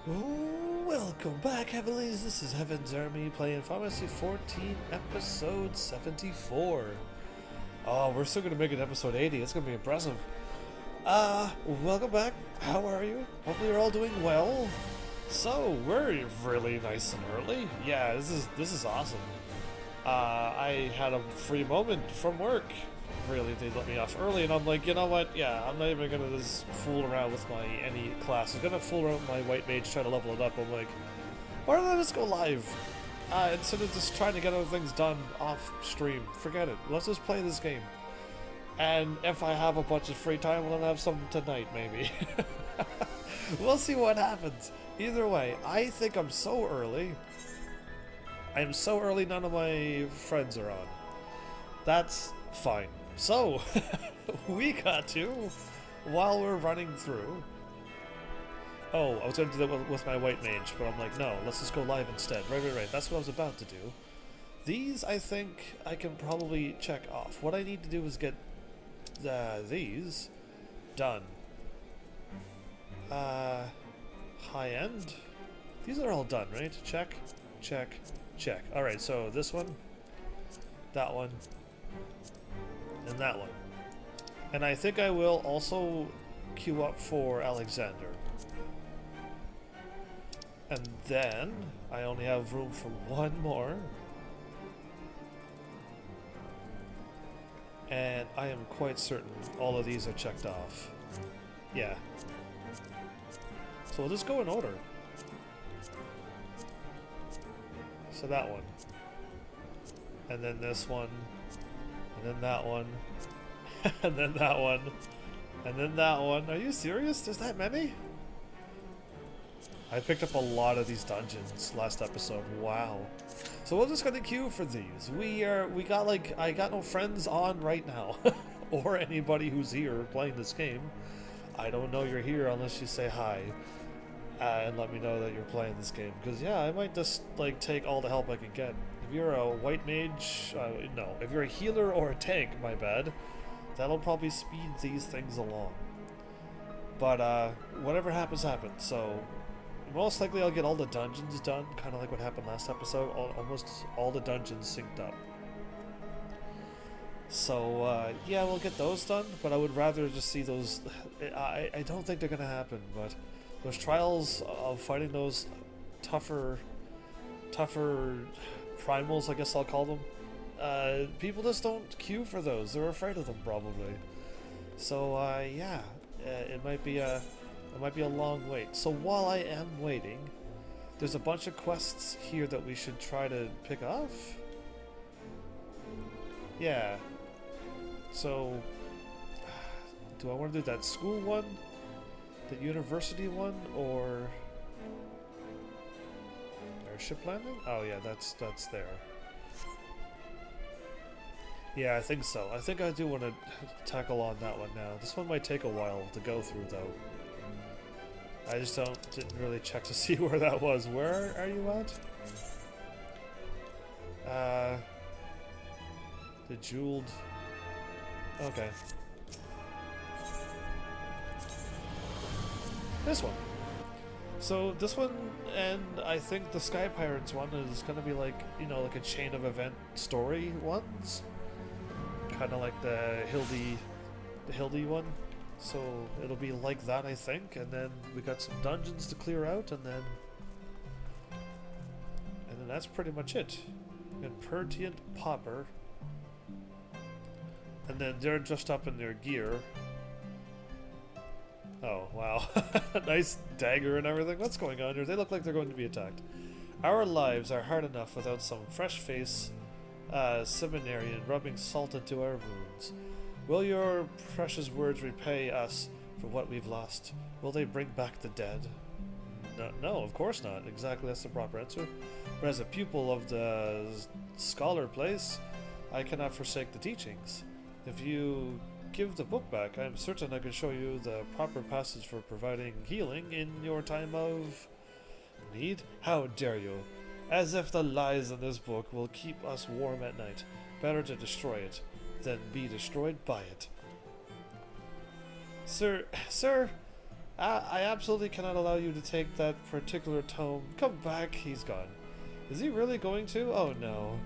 Welcome back, Heavenlies. This is Heaven's Army playing Pharmacy 14, episode 74. Oh, we're still gonna make it episode 80. It's gonna be impressive. Welcome back. How are you? Hopefully you're all doing well. So, we're really nice and early. Yeah, this is awesome. I had a free moment from work. Really, they let me off early, and I'm like, you know what? Yeah, I'm not even gonna just fool around with my any class. I'm gonna fool around with my white mage, try to level it up. I'm like, why don't I just go live? Instead of just trying to get other things done off stream. Forget it. Let's just play this game. And if I have a bunch of free time, we'll have some tonight, maybe. We'll see what happens. Either way, I think I'm so early. I'm so early, none of my friends are on. That's fine. So, we got to, while we're running through... Oh, I was going to do that with my white mage, but I'm like, no, let's just go live instead. Right. That's what I was about to do. These, I think, I can probably check off. What I need to do is get these done. High end? These are all done, right? Check, check, check. Alright, so this one, that one, and that one. And I think I will also queue up for Alexander. And then I only have room for one more. And I am quite certain all of these are checked off. Yeah. So we'll just go in order. So that one. And then this one. And then that one. And then that one. And then that one. Are you serious? There's that many? I picked up a lot of these dungeons last episode. Wow. So we're just gonna queue for these. We got like, I got no friends on right now. Or anybody who's here playing this game. I don't know you're here unless you say hi. And let me know that you're playing this game. Because yeah, I might just like take all the help I can get. If you're a white mage, no. If you're a healer or a tank, my bad. That'll probably speed these things along. But whatever happens, happens. So most likely I'll get all the dungeons done, kind of like what happened last episode. Almost all the dungeons synced up. So yeah, we'll get those done, but I would rather just see those. I don't think they're gonna happen, but those trials of fighting those tougher primals, I guess I'll call them. People just don't queue for those. They're afraid of them probably. So yeah, it might be a long wait. So while I am waiting, there's a bunch of quests here that we should try to pick off. Yeah. So, do I want to do that school one, the university one, or airship landing? Oh yeah, that's there. Yeah, I think so. I think I do want to tackle on that one now. This one might take a while to go through, though. I just didn't really check to see where that was. Where are you at? The jeweled. Okay. This one. So this one, and I think the Sky Pirates one is gonna be like, you know, like a chain of event story ones. Kind of like the Hildy one. So it'll be like that, I think, and then we got some dungeons to clear out, and then that's pretty much it. Impertinent Popper. And then they're dressed up in their gear. Oh, wow. Nice dagger and everything. What's going on here? They look like they're going to be attacked. Our lives are hard enough without some fresh-faced seminarian rubbing salt into our wounds. Will your precious words repay us for what we've lost? Will they bring back the dead? No, of course not. Exactly, that's the proper answer. But as a pupil of the scholar place, I cannot forsake the teachings. If you give the book back, I am certain I can show you the proper passage for providing healing in your time of need. How dare you? As if the lies in this book will keep us warm at night. Better to destroy it than be destroyed by it. Sir, I absolutely cannot allow you to take that particular tome. Come back, he's gone. Is he really going to? Oh no.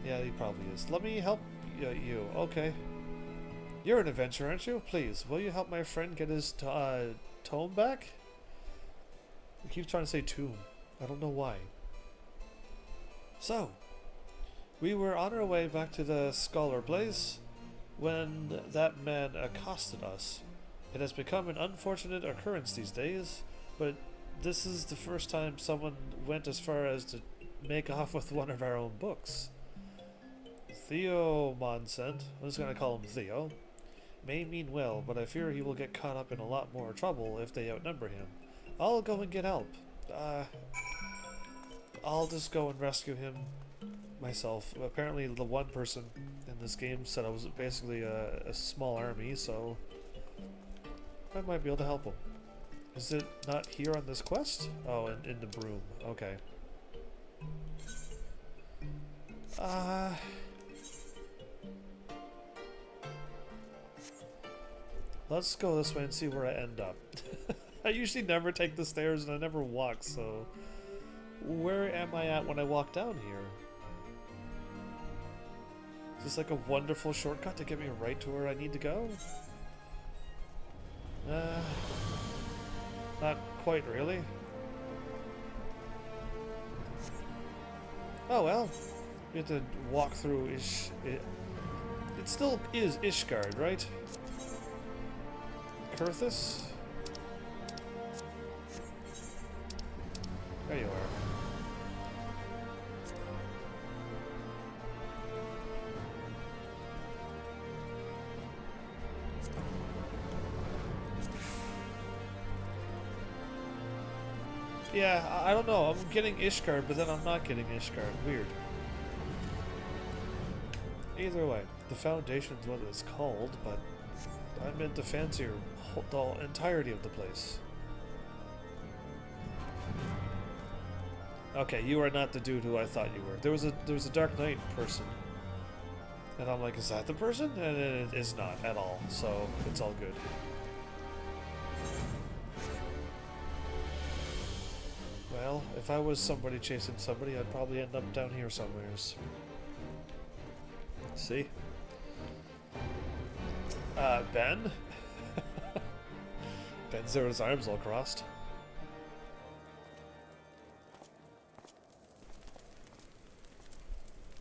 Yeah, he probably is. Let me help you. Okay. You're an adventurer, aren't you? Please, will you help my friend get his tome back? He keeps trying to say tomb. I don't know why. So, we were on our way back to the Scholar Place when that man accosted us. It has become an unfortunate occurrence these days, but this is the first time someone went as far as to make off with one of our own books. Theo Monsent, I'm just going to call him Theo, may mean well, but I fear he will get caught up in a lot more trouble if they outnumber him. I'll go and get help. I'll just go and rescue him myself. Apparently the one person in this game said I was basically a small army, so I might be able to help him. Is it not here on this quest? Oh, in the broom. Okay. Let's go this way and see where I end up. I usually never take the stairs and I never walk, so where am I at when I walk down here? Is this like a wonderful shortcut to get me right to where I need to go? Not quite really. Oh well, we have to walk through it still is Ishgard, right? Kurthus? There you are. Yeah, I don't know. I'm getting Ishgard, but then I'm not getting Ishgard. Weird. Either way, the Foundation's what it's called, but I meant to fancier the entirety of the place. Okay, you are not the dude who I thought you were. There was a Dark Knight person, and I'm like, is that the person? And it is not at all. So it's all good. Well, if I was somebody chasing somebody, I'd probably end up down here somewheres. See? Ben? Ben's there with his arms all crossed.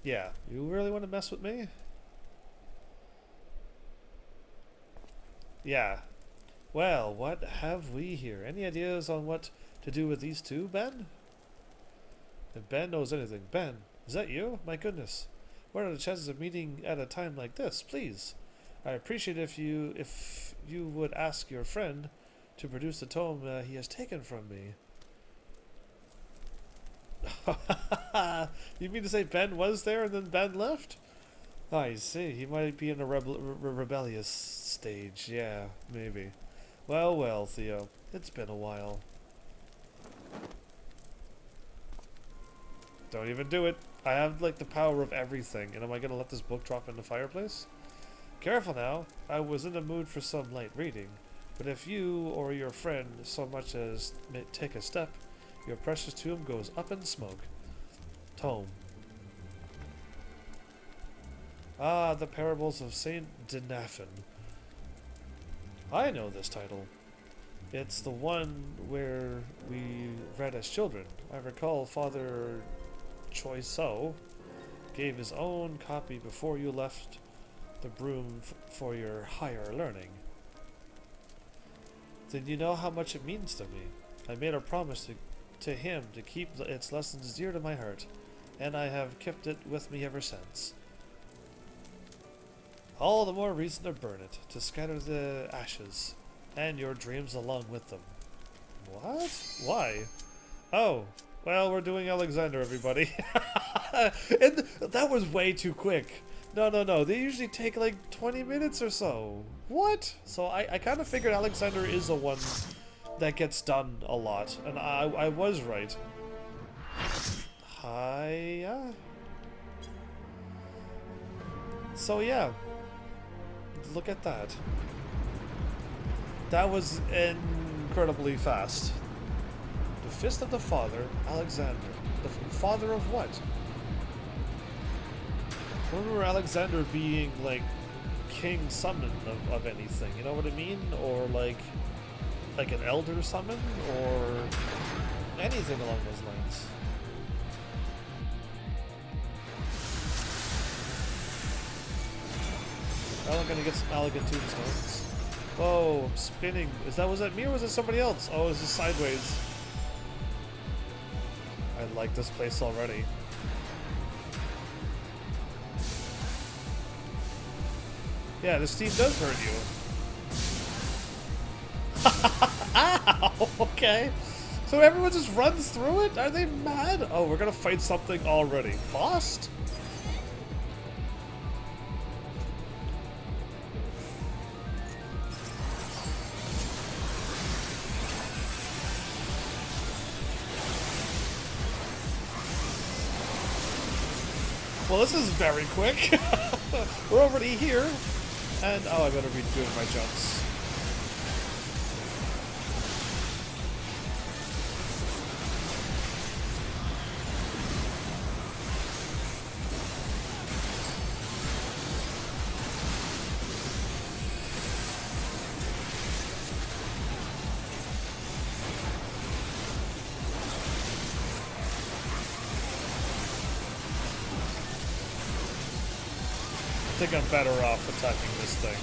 Yeah, you really want to mess with me? Yeah. Well, what have we here? Any ideas on what to do with these two, Ben? If Ben knows anything. Ben, is that you? My goodness. What are the chances of meeting at a time like this? Please. I appreciate if you would ask your friend to produce the tome he has taken from me. You mean to say Ben was there and then Ben left? Oh, I see. He might be in a rebellious stage. Yeah, maybe. Well, well, Theo. It's been a while. Don't even do it. I have, like, the power of everything. And am I going to let this book drop in the fireplace? Careful now. I was in the mood for some light reading. But if you or your friend so much as take a step, your precious tomb goes up in smoke. Tome. Ah, the Parables of Saint Denaphin. I know this title. It's the one where we read as children. I recall Father Choi So gave his own copy before you left the broom for your higher learning. Then you know how much it means to me. I made a promise to him to keep its lessons dear to my heart, and I have kept it with me ever since. All the more reason to burn it, to scatter the ashes, and your dreams along with them. What? Why? Oh, well, we're doing Alexander, everybody. And that was way too quick. No. They usually take like 20 minutes or so. What? So I kind of figured Alexander is the one that gets done a lot, and I was right. Hiya. So yeah. Look at that. That was in incredibly fast. The Fist of the Father, Alexander. The father of what? I remember Alexander being, like, king summon of anything, you know what I mean? Or, like an elder summon? Or anything along those lines. Well, I'm gonna get some elegant tombstones. Whoa, I'm spinning. Was that me or was it somebody else? Oh, it's just sideways. I like this place already. Yeah, the steam does hurt you. Ow! Okay. So everyone just runs through it? Are they mad? Oh, we're gonna fight something already. Faust? Well, this is very quick. We're already here. And, oh, I better be doing my jumps. I think I'm better off attacking this thing.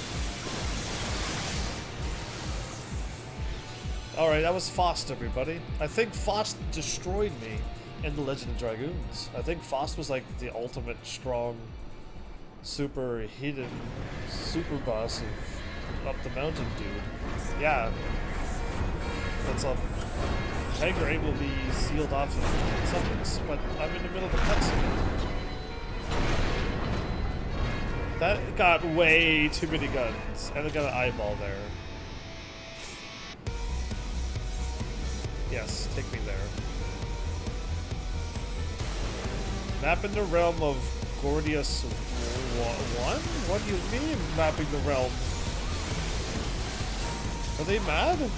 Alright, that was Faust, everybody. I think Faust destroyed me in The Legend of Dragoons. I think Faust was like the ultimate strong, super hidden, super boss of Up the Mountain dude. Yeah. That's up. Tiger 8 will be sealed off in 15 seconds, but I'm in the middle of a cutscene. That got way too many guns, and it got an eyeball there. Yes, take me there. Mapping the realm of Gordius 1? What do you mean, mapping the realm? Are they mad?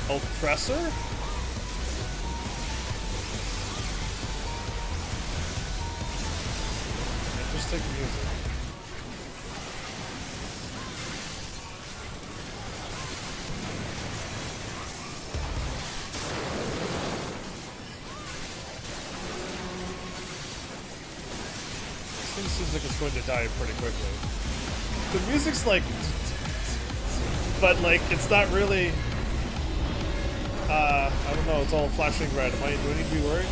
Oppressor? Interesting music. This thing seems like it's going to die pretty quickly. The music's like... but like, it's not really... I don't know, it's all flashing red. Do I need to be worried?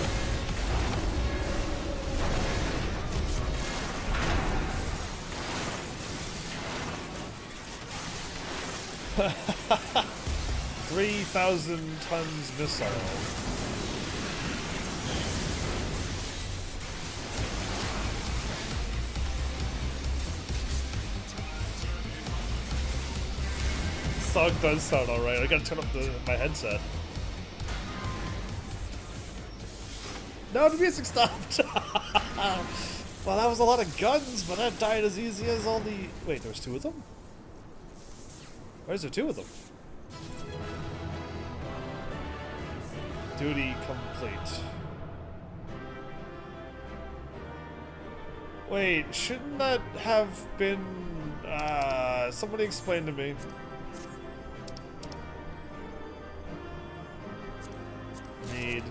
$3,000 tons missile. Song does sound alright. I gotta turn up my headset. No, the music stopped! Well, that was a lot of guns, but that died as easy as all the... Wait, there was two of them? Why is there two of them? Duty complete. Wait, shouldn't that have been... somebody explain to me. Need.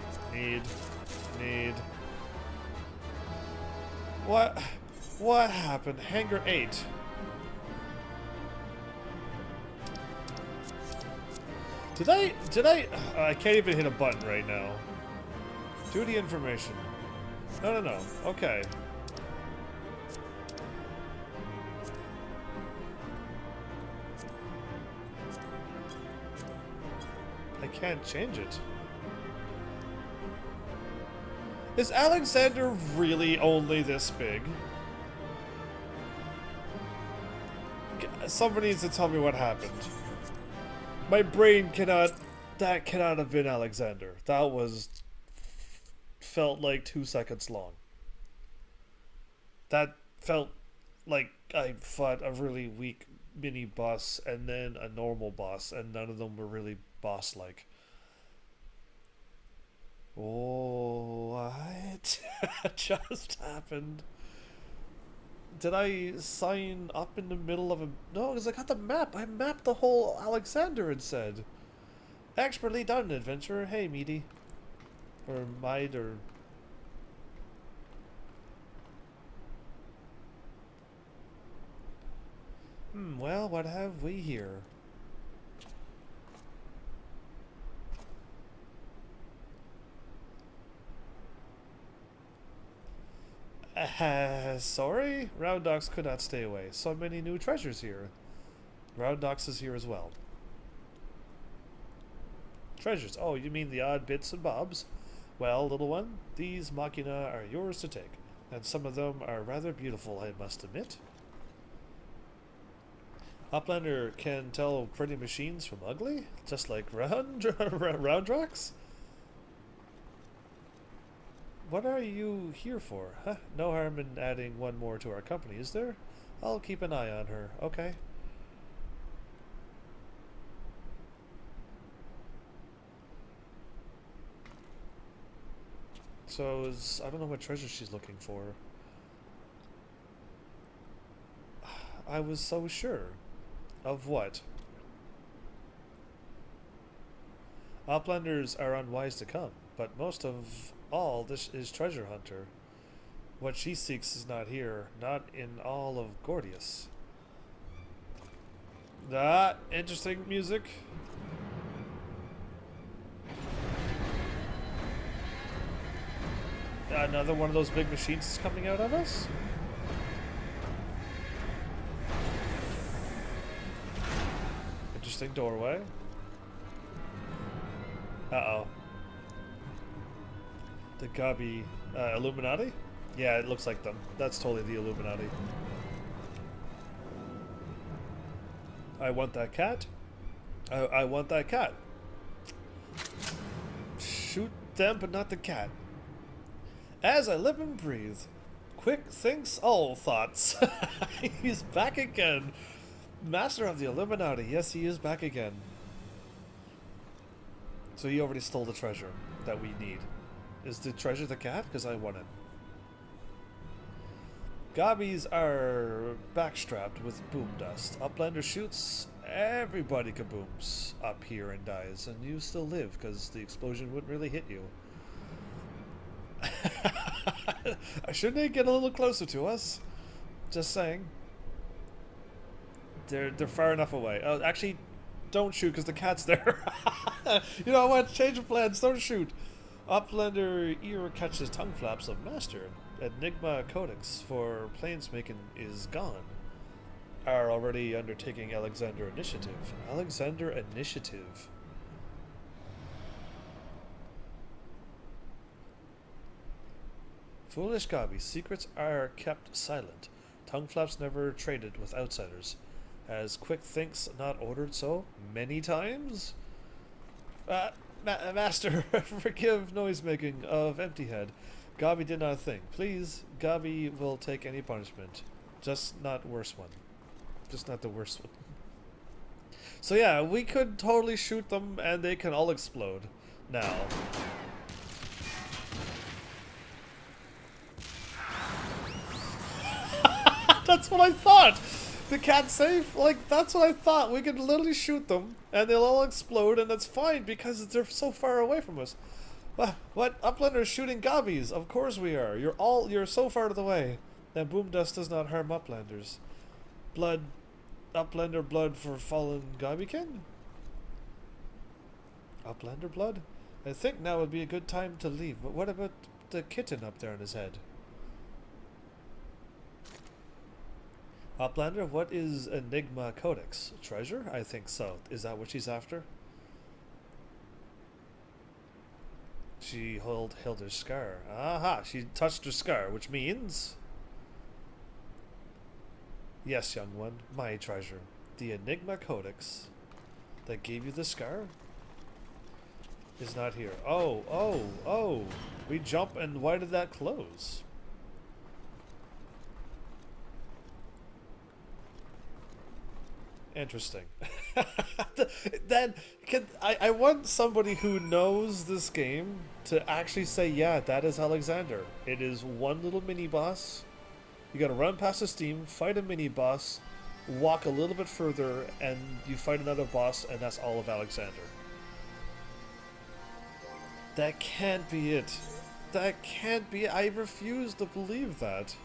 What happened? Hangar 8. Did I can't even hit a button right now. Duty information. No. Okay. I can't change it. Is Alexander really only this big? Somebody needs to tell me what happened. My brain cannot... That cannot have been Alexander. That was... felt like 2 seconds long. That felt Like, I fought a really weak mini boss and then a normal boss, and none of them were really boss like. Oh, what just happened? Did I sign up in the middle of a... No, because I got the map. I mapped the whole Alexander and said. Expertly done, adventurer. Hey, Mide. Or Mide, or... well, what have we here? Sorry? Round Dogs could not stay away. So many new treasures here. Round Dogs is here as well. Treasures. Oh, you mean the odd bits and bobs? Well, little one, these machina are yours to take. And some of them are rather beautiful, I must admit. Uplander can tell pretty machines from ugly? Just like Roundrox? What are you here for? Huh? No harm in adding one more to our company, is there? I'll keep an eye on her, okay? So, I don't know what treasure she's looking for. I was so sure. Of what? Uplanders are unwise to come, but most of all, this is Treasure Hunter. What she seeks is not here, not in all of Gordius. Ah, interesting music. Another one of those big machines is coming out of us? Interesting doorway. Uh-oh. The Gabi Illuminati? Yeah, it looks like them. That's totally the Illuminati. I want that cat. I want that cat. Shoot them, but not the cat. As I live and breathe. Quick thinks all thoughts. He's back again. Master of the Illuminati. Yes, he is back again. So he already stole the treasure that we need. Is the treasure the cat? Because I want it. Gobbies are backstrapped with boom dust. Uplander shoots, everybody kabooms up here and dies, and you still live because the explosion wouldn't really hit you. Shouldn't they get a little closer to us? Just saying. They're far enough away. Oh, actually, don't shoot because the cat's there. You know what? Change of plans. Don't shoot. Uplander ear catches tongue flaps of master. Enigma Codex for planesmaking is gone. Are already undertaking Alexander Initiative. Alexander Initiative. Foolish Gabi, secrets are kept silent. Tongue flaps never traded with outsiders. Has Quick Thinks not ordered so many times? Master, forgive noise-making of Empty Head. Gabi did not think. Please, Gabi will take any punishment. Just not worse one. Just not the worst one. So yeah, we could totally shoot them and they can all explode. Now. That's what I thought! The cat's safe? Like, that's what I thought. We could literally shoot them and they'll all explode and that's fine because they're so far away from us. What? Uplander is shooting Gobbies. Of course we are. You're so far out of the way. And boom dust does not harm Uplanders. Uplander blood for fallen Gobbikin? Uplander blood? I think now would be a good time to leave, but what about the kitten up there on his head? Uplander, what is Enigma Codex? Treasure? I think so. Is that what she's after? She held her scar. Aha! She touched her scar, which means... Yes, young one, my treasure. The Enigma Codex that gave you the scar is not here. Oh! We jump and why did that close? Interesting. Then I want somebody who knows this game to actually say, yeah, that is Alexander. It is one little mini boss. You gotta run past the steam, fight a mini boss, walk a little bit further, and you fight another boss, and that's all of Alexander. That can't be it. That can't be it. I refuse to believe that.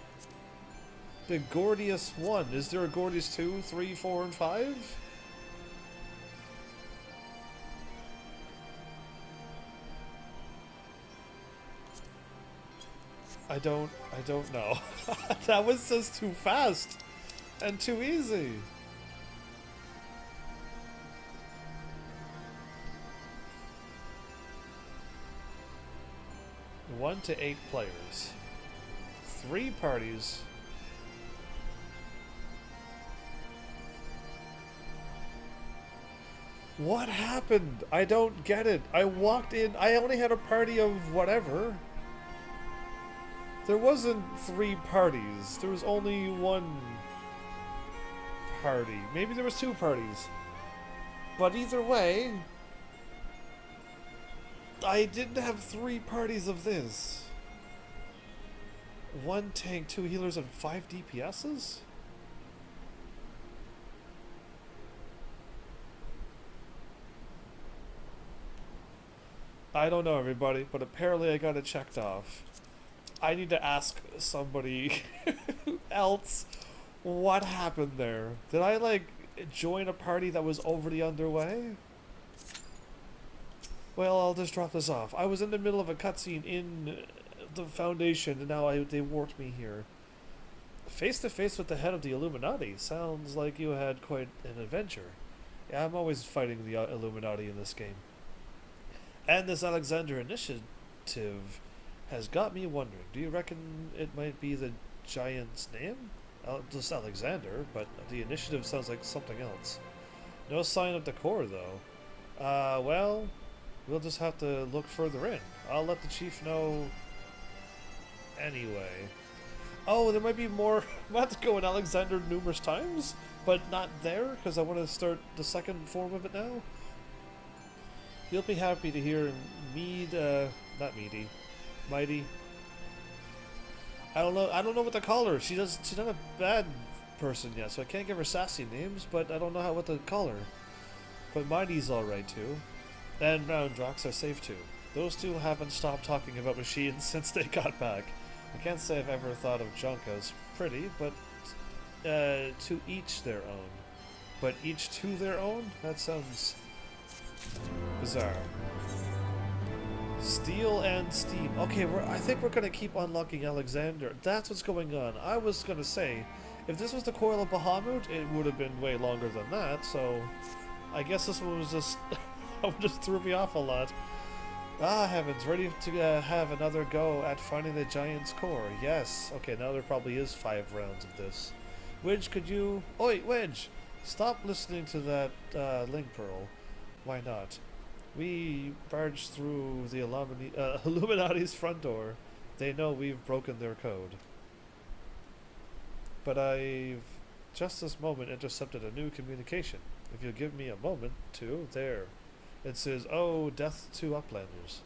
The Gordius 1. Is there a Gordius 2, 3, 4, and 5? I don't know. That was just too fast and too easy. 1 to 8 players. 3 parties. What happened? I don't get it. I walked in, I only had a party of whatever. There wasn't 3 parties. There was only 1 party. Maybe there was 2 parties. But either way, I didn't have 3 parties of this. 1 tank, 2 healers, and 5 DPSs? I don't know, everybody, but apparently I got it checked off. I need to ask somebody else what happened there. Did I, like, join a party that was overly underway? Well, I'll just drop this off. I was in the middle of a cutscene in the Foundation, and now they warped me here. Face to face with the head of the Illuminati. Sounds like you had quite an adventure. Yeah, I'm always fighting the Illuminati in this game. And this Alexander initiative has got me wondering. Do you reckon it might be the giant's name? Just Alexander, but the initiative sounds like something else. No sign of the core, though. Well, we'll just have to look further in. I'll let the chief know anyway. Oh, there might be more. I'm about to go in Alexander numerous times, but not there, because I want to start the second form of it now. You'll be happy to hear Mide, not Mide, Mide. I don't know what to call her. She's not a bad person yet, so I can't give her sassy names, but I don't know what to call her. But Mide's alright too. And Drox are safe too. Those two haven't stopped talking about machines since they got back. I can't say I've ever thought of junk as pretty, but to each their own. But each to their own? That sounds bizarre. Steel and steam. Okay, I think we're gonna keep unlocking Alexander. That's what's going on. I was gonna say, if this was the Coil of Bahamut, it would have been way longer than that, so I guess this one was just just threw me off a lot. Ah, heavens, ready to have another go at finding the giant's core. Yes. Okay, now there probably is 5 rounds of this. Wedge, could you... Oi, Wedge! Stop listening to that link pearl. Why not? We barged through the Illuminati's front door. They know we've broken their code. But I've just this moment intercepted a new communication. If you'll give me a moment to, there. It says, oh, death to Uplanders.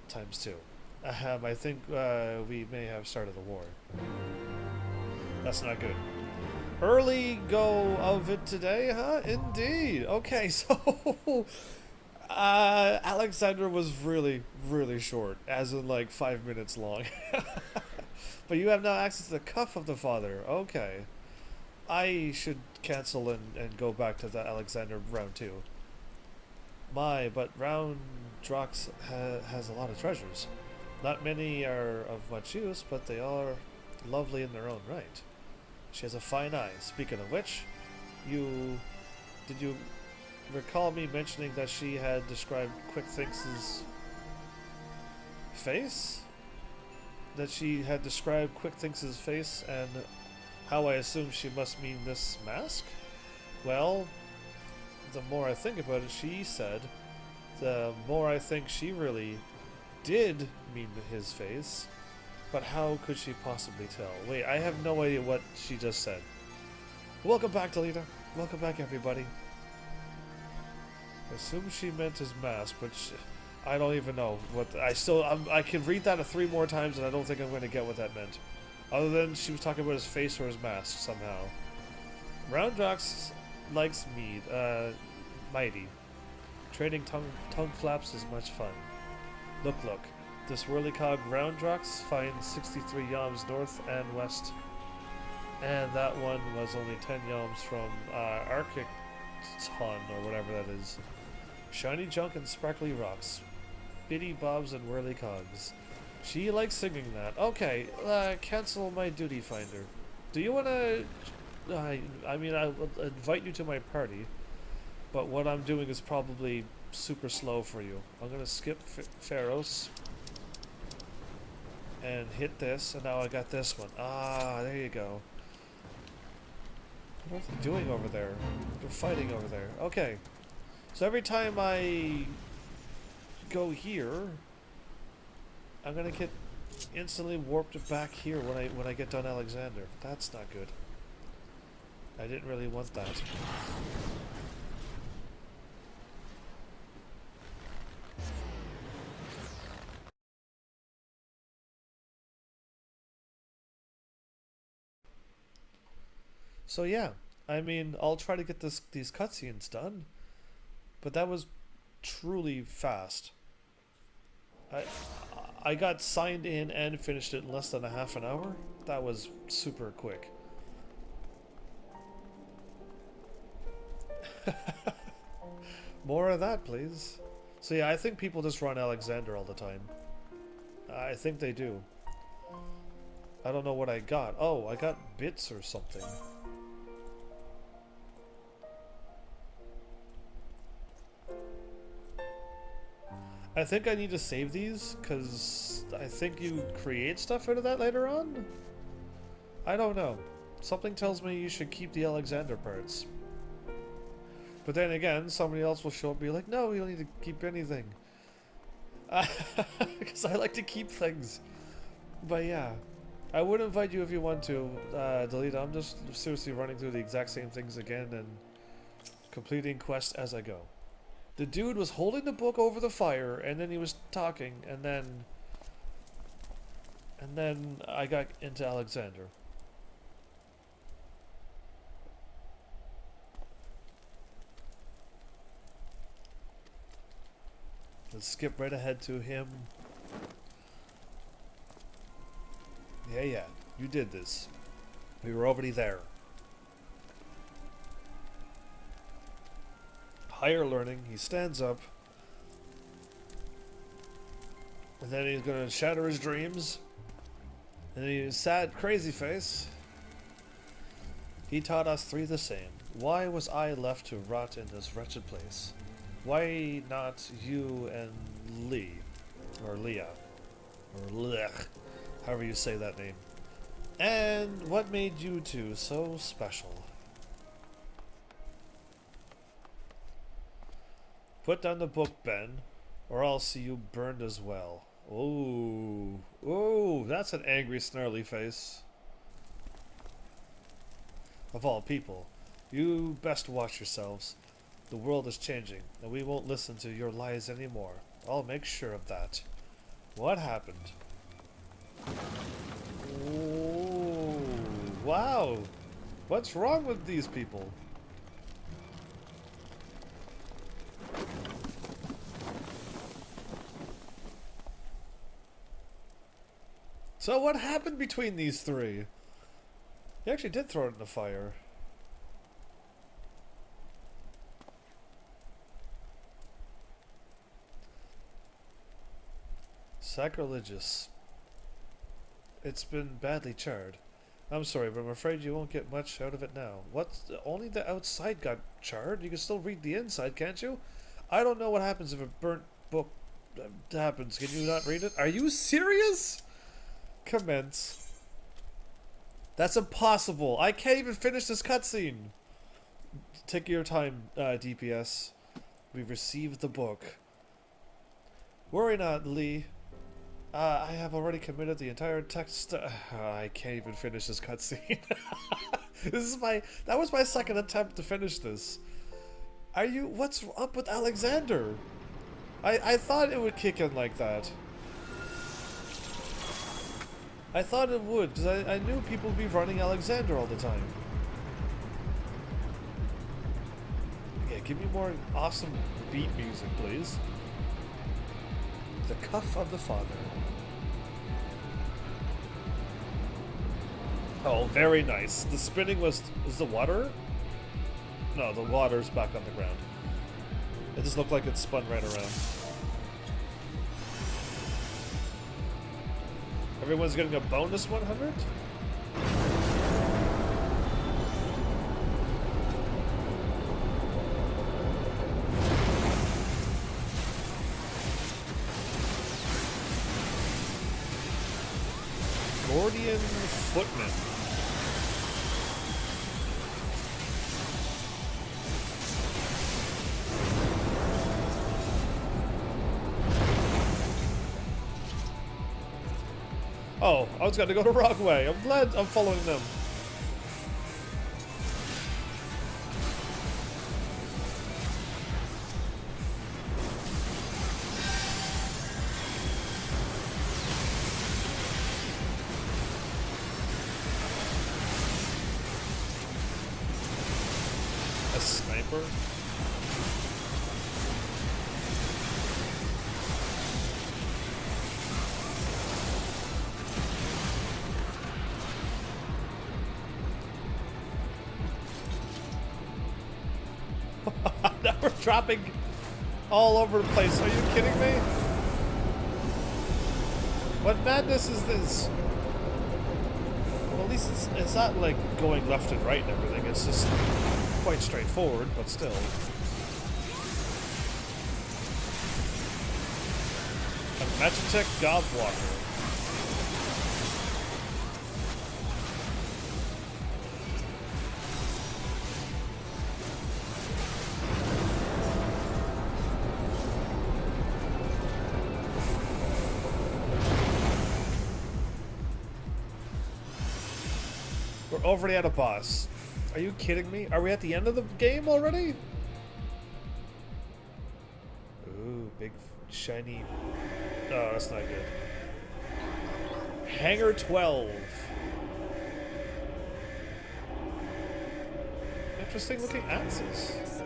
×2. I think we may have started a war. That's not good. Early go of it today, huh? Indeed. Okay, so... Alexander was really, really short, as in like 5 minutes long. But you have now access to the cuff of the father. Okay. I should cancel and go back to the Alexander round 2. But round Drox has a lot of treasures. Not many are of much use, but they are lovely in their own right. She has a fine eye. Speaking of which, did you recall me mentioning that she had described Quick Thinks' face? That she had described Quick Thinks' face and how I assume she must mean this mask? Well, the more I think about it, she said, the more I think she really did mean his face. But how could she possibly tell? Wait, I have no idea what she just said. Welcome back, Delita. Welcome back, everybody. I assume she meant his mask, but I don't even know what. I can read that 3 more times, and I don't think I'm going to get what that meant. Other than she was talking about his face or his mask somehow. Roundrox likes Mide. Mighty. Trading tongue flaps is much fun. Look. This whirlycog Roundrox finds 63 yalms north and west. And that one was only 10 yalms from Architon, or whatever that is. Shiny junk and sparkly rocks. Bitty bobs and whirlycogs. She likes singing that. Okay, cancel my duty finder. Do you want to... I mean, I'll invite you to my party. But what I'm doing is probably super slow for you. I'm going to skip Pharos. And hit this, and now I got this one. Ah, there you go. What are they doing over there? They're fighting over there. Okay. So every time I go here, I'm gonna get instantly warped back here when I get done Alexander. That's not good. I didn't really want that. So yeah, I mean, I'll try to get these cutscenes done, but that was truly fast. I got signed in and finished it in less than a half an hour. That was super quick. More of that, please. So yeah, I think people just run Alexander all the time. I think they do. I don't know what I got. Oh, I got bits or something. I think I need to save these, because I think you create stuff out of that later on? I don't know. Something tells me you should keep the Alexander parts. But then again, somebody else will show up and be like, no, you don't need to keep anything. Because I like to keep things. But yeah. I would invite you if you want to, delete. I'm just seriously running through the exact same things again and completing quests as I go. The dude was holding the book over the fire, and then he was talking, and then I got into Alexander. Let's skip right ahead to him. Yeah, you did this. We were already there. Higher learning, he stands up. And then he's gonna shatter his dreams. And then he's sad, crazy face. He taught us 3 the same. Why was I left to rot in this wretched place? Why not you and Lee? Or Leah. Or Lech. However you say that name. And what made you two so special? Put down the book, Ben, or I'll see you burned as well. Ooh. Ooh, that's an angry, snarly face. Of all people, you best watch yourselves. The world is changing, and we won't listen to your lies anymore. I'll make sure of that. What happened? Ooh. Wow. What's wrong with these people? So what happened between these 3? He actually did throw it in the fire. Sacrilegious. It's been badly charred. I'm sorry, but I'm afraid you won't get much out of it now. What? Only the outside got charred? You can still read the inside, can't you? I don't know what happens if a burnt book happens. Can you not read it? Are you serious? Commence. That's impossible. I can't even finish this cutscene. Take your time, DPS. We've received the book. Worry not, Lee. I have already committed the entire text. I can't even finish this cutscene. That was my second attempt to finish this. What's up with Alexander? I thought it would kick in like that. I thought it would, because I knew people would be running Alexander all the time. Yeah, give me more awesome beat music, please. The Cuff of the Father. Oh, very nice. The spinning was the water? No, the water's back on the ground. It just looked like it spun right around. Everyone's getting a bonus 100? Gordian Footman. Oh, I was gonna go the wrong way. I'm glad I'm following them. A sniper? Now we're dropping all over the place. Are you kidding me? What madness is this? Well, at least it's not like going left and right and everything. It's just quite straightforward, but still. A Magitech Godwalker. We're already at a boss. Are you kidding me? Are we at the end of the game already? Ooh, big shiny. Oh, that's not good. Hangar 12. Interesting looking axes.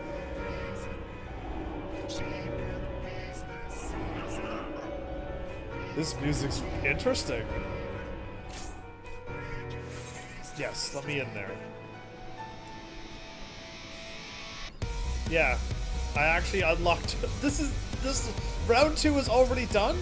This music's interesting. Yes, let me in there. Yeah, I actually unlocked. This round 2 is already done.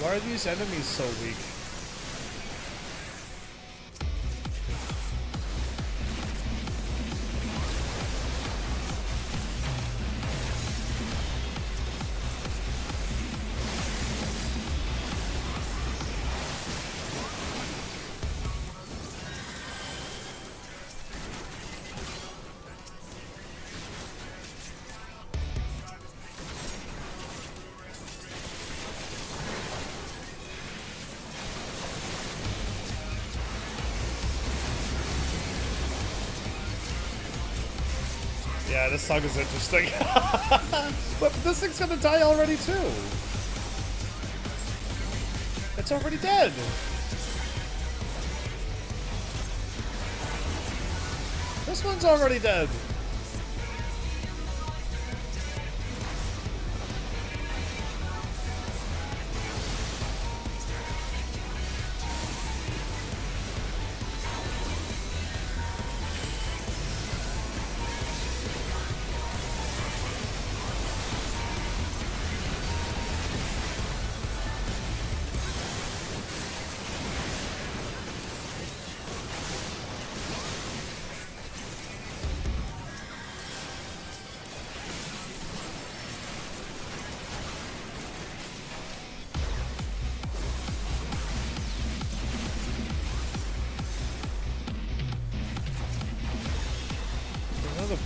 Why are these enemies so weak? Yeah, this song is interesting. But this thing's gonna die already too. It's already dead. This one's already dead.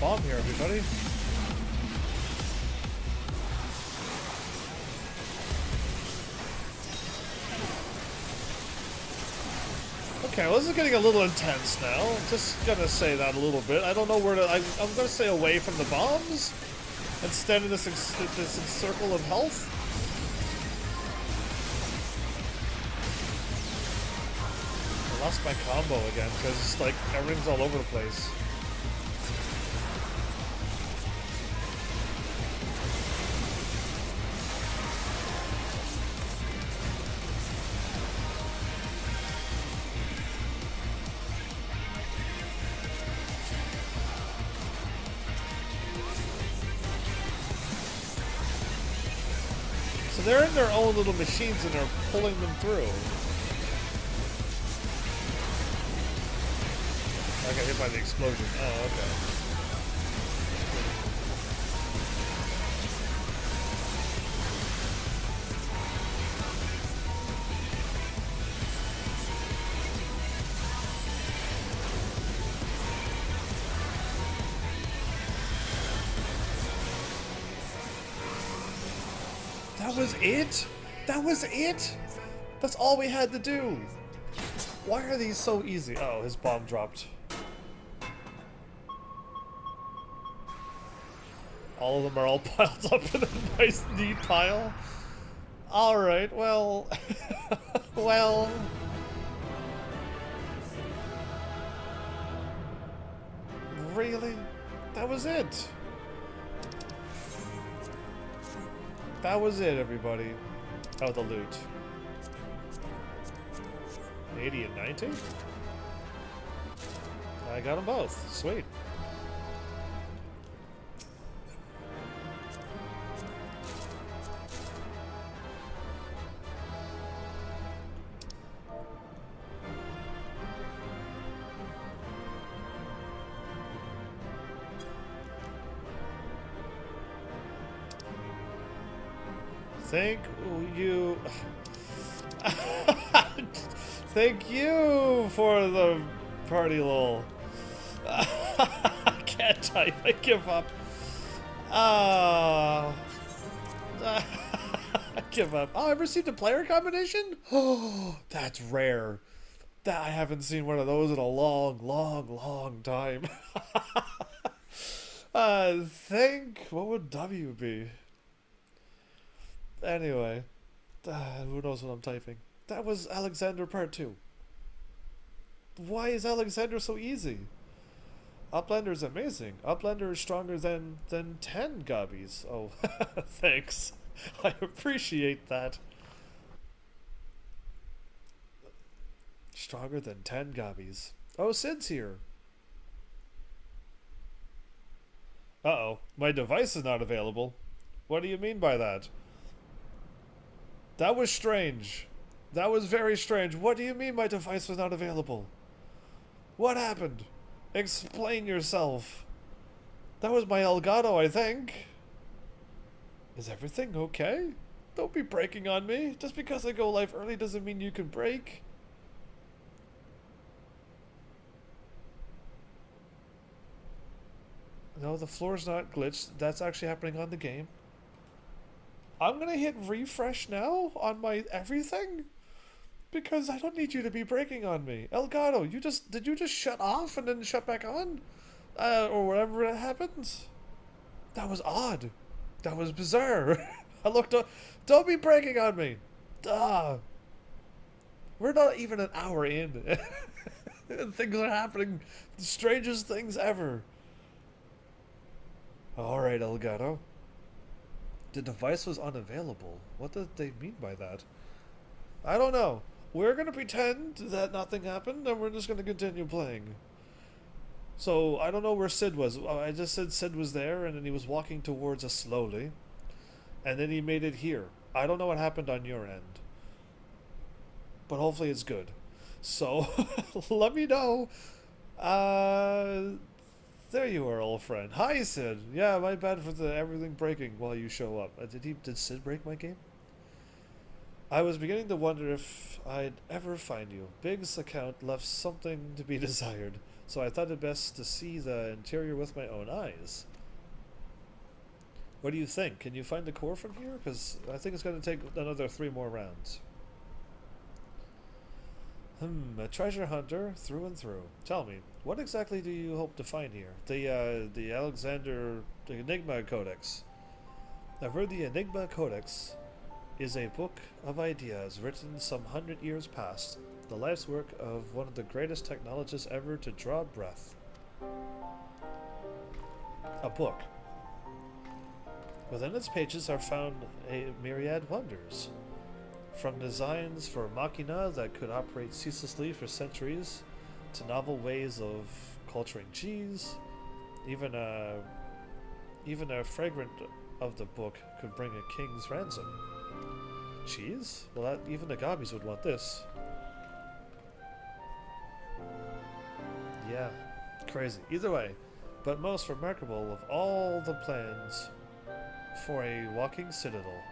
bomb here, everybody. Okay, well, this is getting a little intense now. Just gonna say that a little bit. I don't know where to. I'm gonna stay away from the bombs and stand in this circle of health. I lost my combo again because like everything's all over the place. So they're in their own little machines and they're pulling them through. I got hit by the explosion. Oh, okay. That was it? That was it? That's all we had to do. Why are these so easy? Oh, his bomb dropped. All of them are all piled up in a nice, neat pile. Alright, well... well... Really? That was it? That was it, everybody. Oh, the loot. 80 and 90? I got them both. Sweet. Thank you. Thank you for the party lol. I can't type. I give up. I give up. Oh, I received a player combination? Oh, that's rare. That I haven't seen one of those in a long, long, long time. What would W be? Anyway, who knows what I'm typing? That was Alexander Part 2. Why is Alexander so easy? Uplander's amazing. Uplander is stronger than 10 gobbies. Oh, thanks. I appreciate that. Stronger than 10 gobbies. Oh, Sid's here. Uh-oh. My device is not available. What do you mean by that? That was strange. That was very strange. What do you mean my device was not available? What happened? Explain yourself. That was my Elgato, I think. Is everything okay? Don't be breaking on me. Just because I go live early doesn't mean you can break. No, the floor's not glitched. That's actually happening on the game. I'm gonna hit refresh now on my everything because I don't need you to be breaking on me. Elgato, did you just shut off and then shut back on? Or whatever it happens? That was odd. That was bizarre. I looked up. Don't be breaking on me. Duh. We're not even an hour in. Things are happening. The strangest things ever. Alright, Elgato. The device was unavailable. What did they mean by that? I don't know. We're going to pretend that nothing happened, and we're just going to continue playing. So, I don't know where Sid was. I just said Sid was there, and then he was walking towards us slowly. And then he made it here. I don't know what happened on your end. But hopefully it's good. So, let me know. There you are, old friend. Hi, Sid. Yeah, my bad for everything breaking while you show up. Did Sid break my game? I was beginning to wonder if I'd ever find you. Big's account left something to be desired, so I thought it best to see the interior with my own eyes. What do you think? Can you find the core from here? Because I think it's going to take another 3 more rounds. A treasure hunter through and through. Tell me, what exactly do you hope to find here? The Enigma Codex. I've heard the Enigma Codex is a book of ideas written some 100 years past, the life's work of one of the greatest technologists ever to draw breath. A book. Within its pages are found a myriad wonders. From designs for machina that could operate ceaselessly for centuries, to novel ways of culturing cheese, even a fragment of the book could bring a king's ransom. Cheese? Well, even the gobbies would want this. Yeah, crazy. Either way, but most remarkable of all the plans for a walking citadel,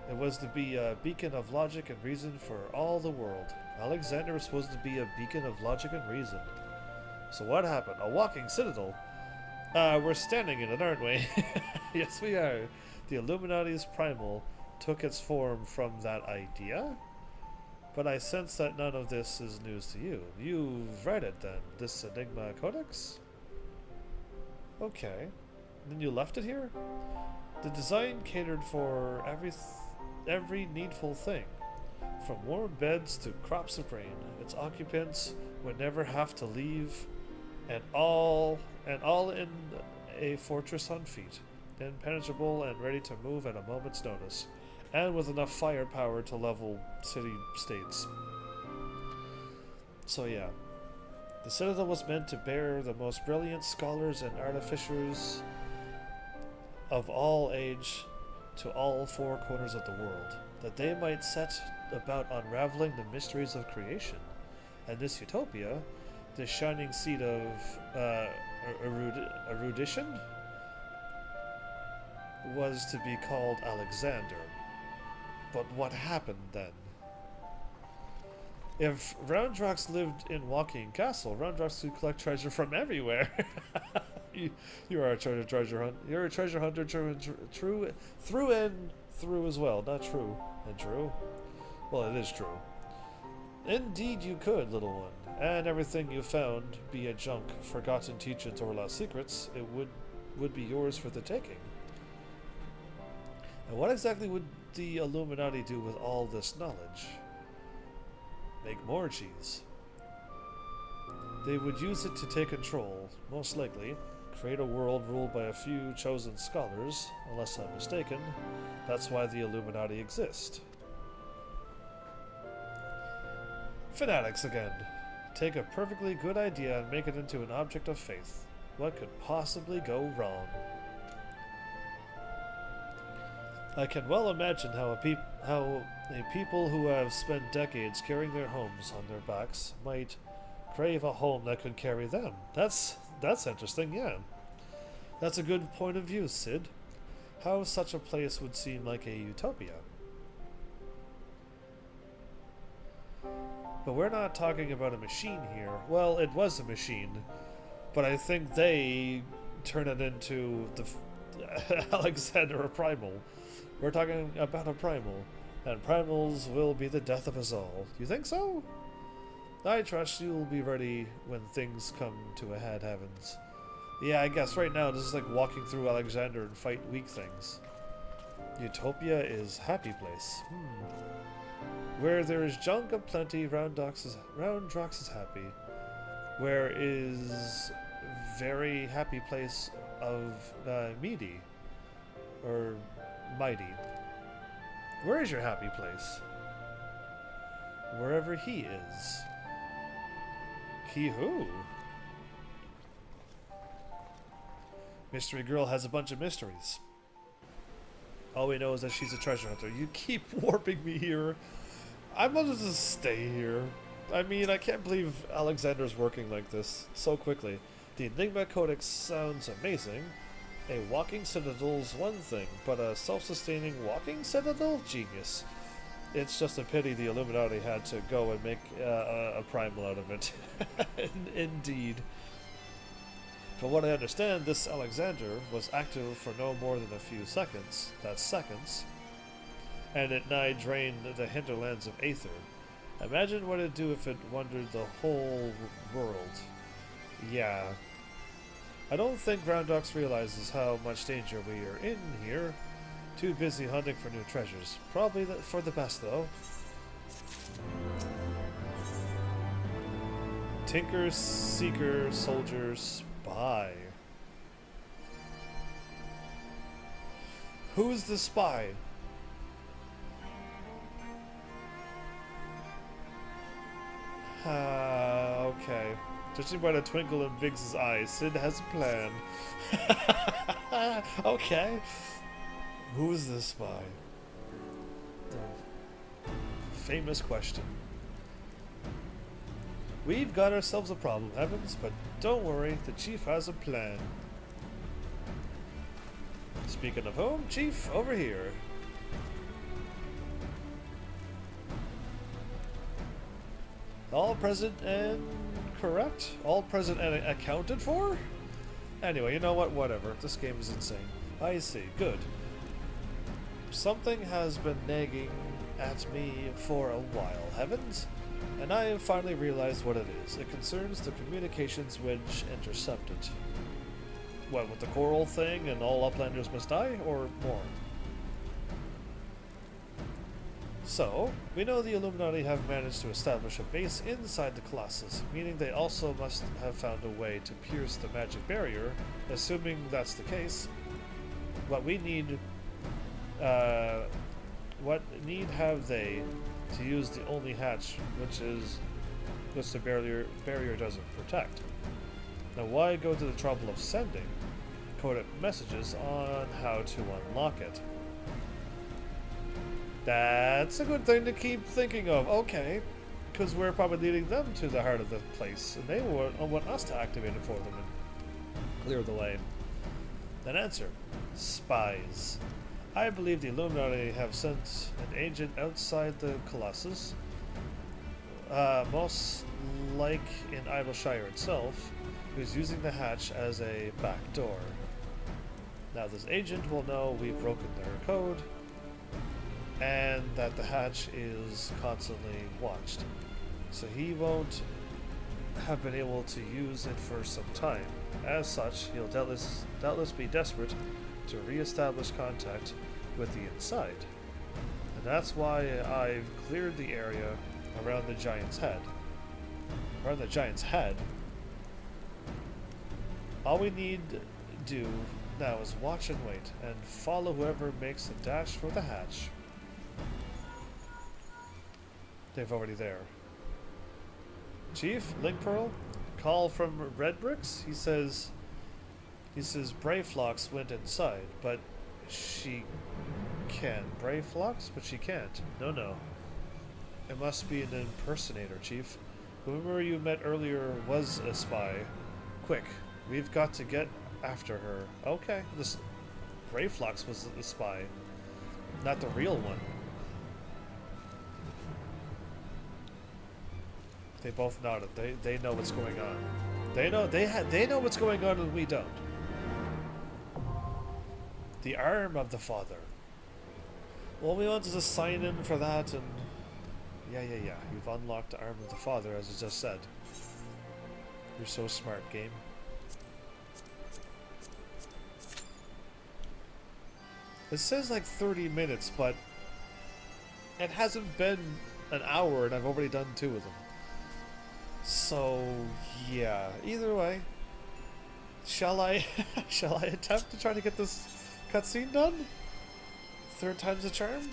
it was to be a beacon of logic and reason for all the world. Alexander was supposed to be a beacon of logic and reason. So what happened? A walking citadel? We're standing in it, aren't we? Yes, we are. The Illuminati's primal took its form from that idea? But I sense that none of this is news to you. You've read it, then? This Enigma Codex? Okay. Then you left it here? The design catered for every needful thing, from warm beds to crops of grain. Its occupants would never have to leave, and all in a fortress on feet, impenetrable and ready to move at a moment's notice, and with enough firepower to level city-states. So yeah, the Citadel was meant to bear the most brilliant scholars and artificers of all age to all 4 corners of the world, that they might set about unraveling the mysteries of creation. And this utopia, this shining seed of erudition, was to be called Alexander. But what happened then? If Roundrox lived in Walking Castle, Roundrox could collect treasure from everywhere. You are a treasure hunter. You're a treasure hunter through and through as well. Not true and true. Well, it is true. Indeed you could, little one. And everything you found, be it junk, forgotten teachings, or lost secrets, it would be yours for the taking. And what exactly would the Illuminati do with all this knowledge? Make more cheese. They would use it to take control, most likely. Create a world ruled by a few chosen scholars, unless I'm mistaken. That's why the Illuminati exist. Fanatics again. Take a perfectly good idea and make it into an object of faith. What could possibly go wrong? I can well imagine how a people who have spent decades carrying their homes on their backs might crave a home that could carry them. That's interesting, yeah. That's a good point of view, Sid. How such a place would seem like a utopia. But we're not talking about a machine here. Well, it was a machine, but I think they turn it into the Alexander a primal. We're talking about a primal, and primals will be the death of us all. You think so? I trust you'll be ready when things come to a head, Heavens. Yeah, I guess right now this is like walking through Alexander and fight weak things. Utopia is happy place. Where there is junk aplenty, Roundrox is happy. Where is very happy place of Mide or Mide? Where is your happy place? Wherever he is. He who? Mystery girl has a bunch of mysteries. All we know is that she's a treasure hunter. You keep warping me here. I'm gonna just stay here. I mean, I can't believe Alexander's working like this so quickly. The Enigma Codex sounds amazing. A walking citadel's one thing, but a self-sustaining walking citadel? Genius. It's just a pity the Illuminati had to go and make a primal out of it. Indeed. From what I understand, this Alexander was active for no more than a few seconds. That's seconds. And it nigh drained the hinterlands of Aether. Imagine what it'd do if it wandered the whole world. Yeah. I don't think Groundox realizes how much danger we are in here. Too busy hunting for new treasures. Probably for the best, though. Tinker, Seeker, Soldier, Spy. Who's the spy? Okay. Judging by the twinkle in Biggs' eyes, Sid has a plan. Okay. Who is this spy? The famous question. We've got ourselves a problem, Heavens, but don't worry, the Chief has a plan. Speaking of whom, Chief, over here. All present and correct? All present and accounted for? Anyway, you know what? Whatever. This game is insane. I see. Good. Something has been nagging at me for a while, Heavens, and I have finally realized what it is. It concerns the communications wedge intercepted. What, with the coral thing and all Uplanders must die, or more? So, we know the Illuminati have managed to establish a base inside the Colossus, meaning they also must have found a way to pierce the magic barrier. Assuming that's the case, what need have they to use the only hatch which the barrier doesn't protect? Now why go to the trouble of sending coded messages on how to unlock it? That's a good thing to keep thinking of. Okay, because we're probably leading them to the heart of the place, and they want us to activate it for them and clear the way. An answer: spies. I believe the Illuminati have sent an agent outside the Colossus, most like in Idyllshire itself, who's using the hatch as a back door. Now this agent will know we've broken their code, and that the hatch is constantly watched, so he won't have been able to use it for some time. As such, he'll doubtless be desperate to re-establish contact with the inside, and that's why I've cleared the area around the Giant's head. Around the Giant's head? All we need to do now is watch and wait, and follow whoever makes a dash for the hatch. They've already there. Chief, Link Pearl, call from Red Bricks. He says Brayflox went inside, but she can. Brayflox? But she can't. No. It must be an impersonator, Chief. Whoever you met earlier was a spy. Quick, we've got to get after her. Okay, this Brayflox was the spy, not the real one. They both nodded. They know what's going on. They know what's going on, and we don't. The arm of the father. Well, we wanted to sign in for that, and yeah. You've unlocked the arm of the father, as I just said. You're so smart, game. It says like 30 minutes, but it hasn't been an hour, and I've already done 2 of them. So, yeah. Either way, shall I attempt to try to get this cutscene done? 3rd time's a charm?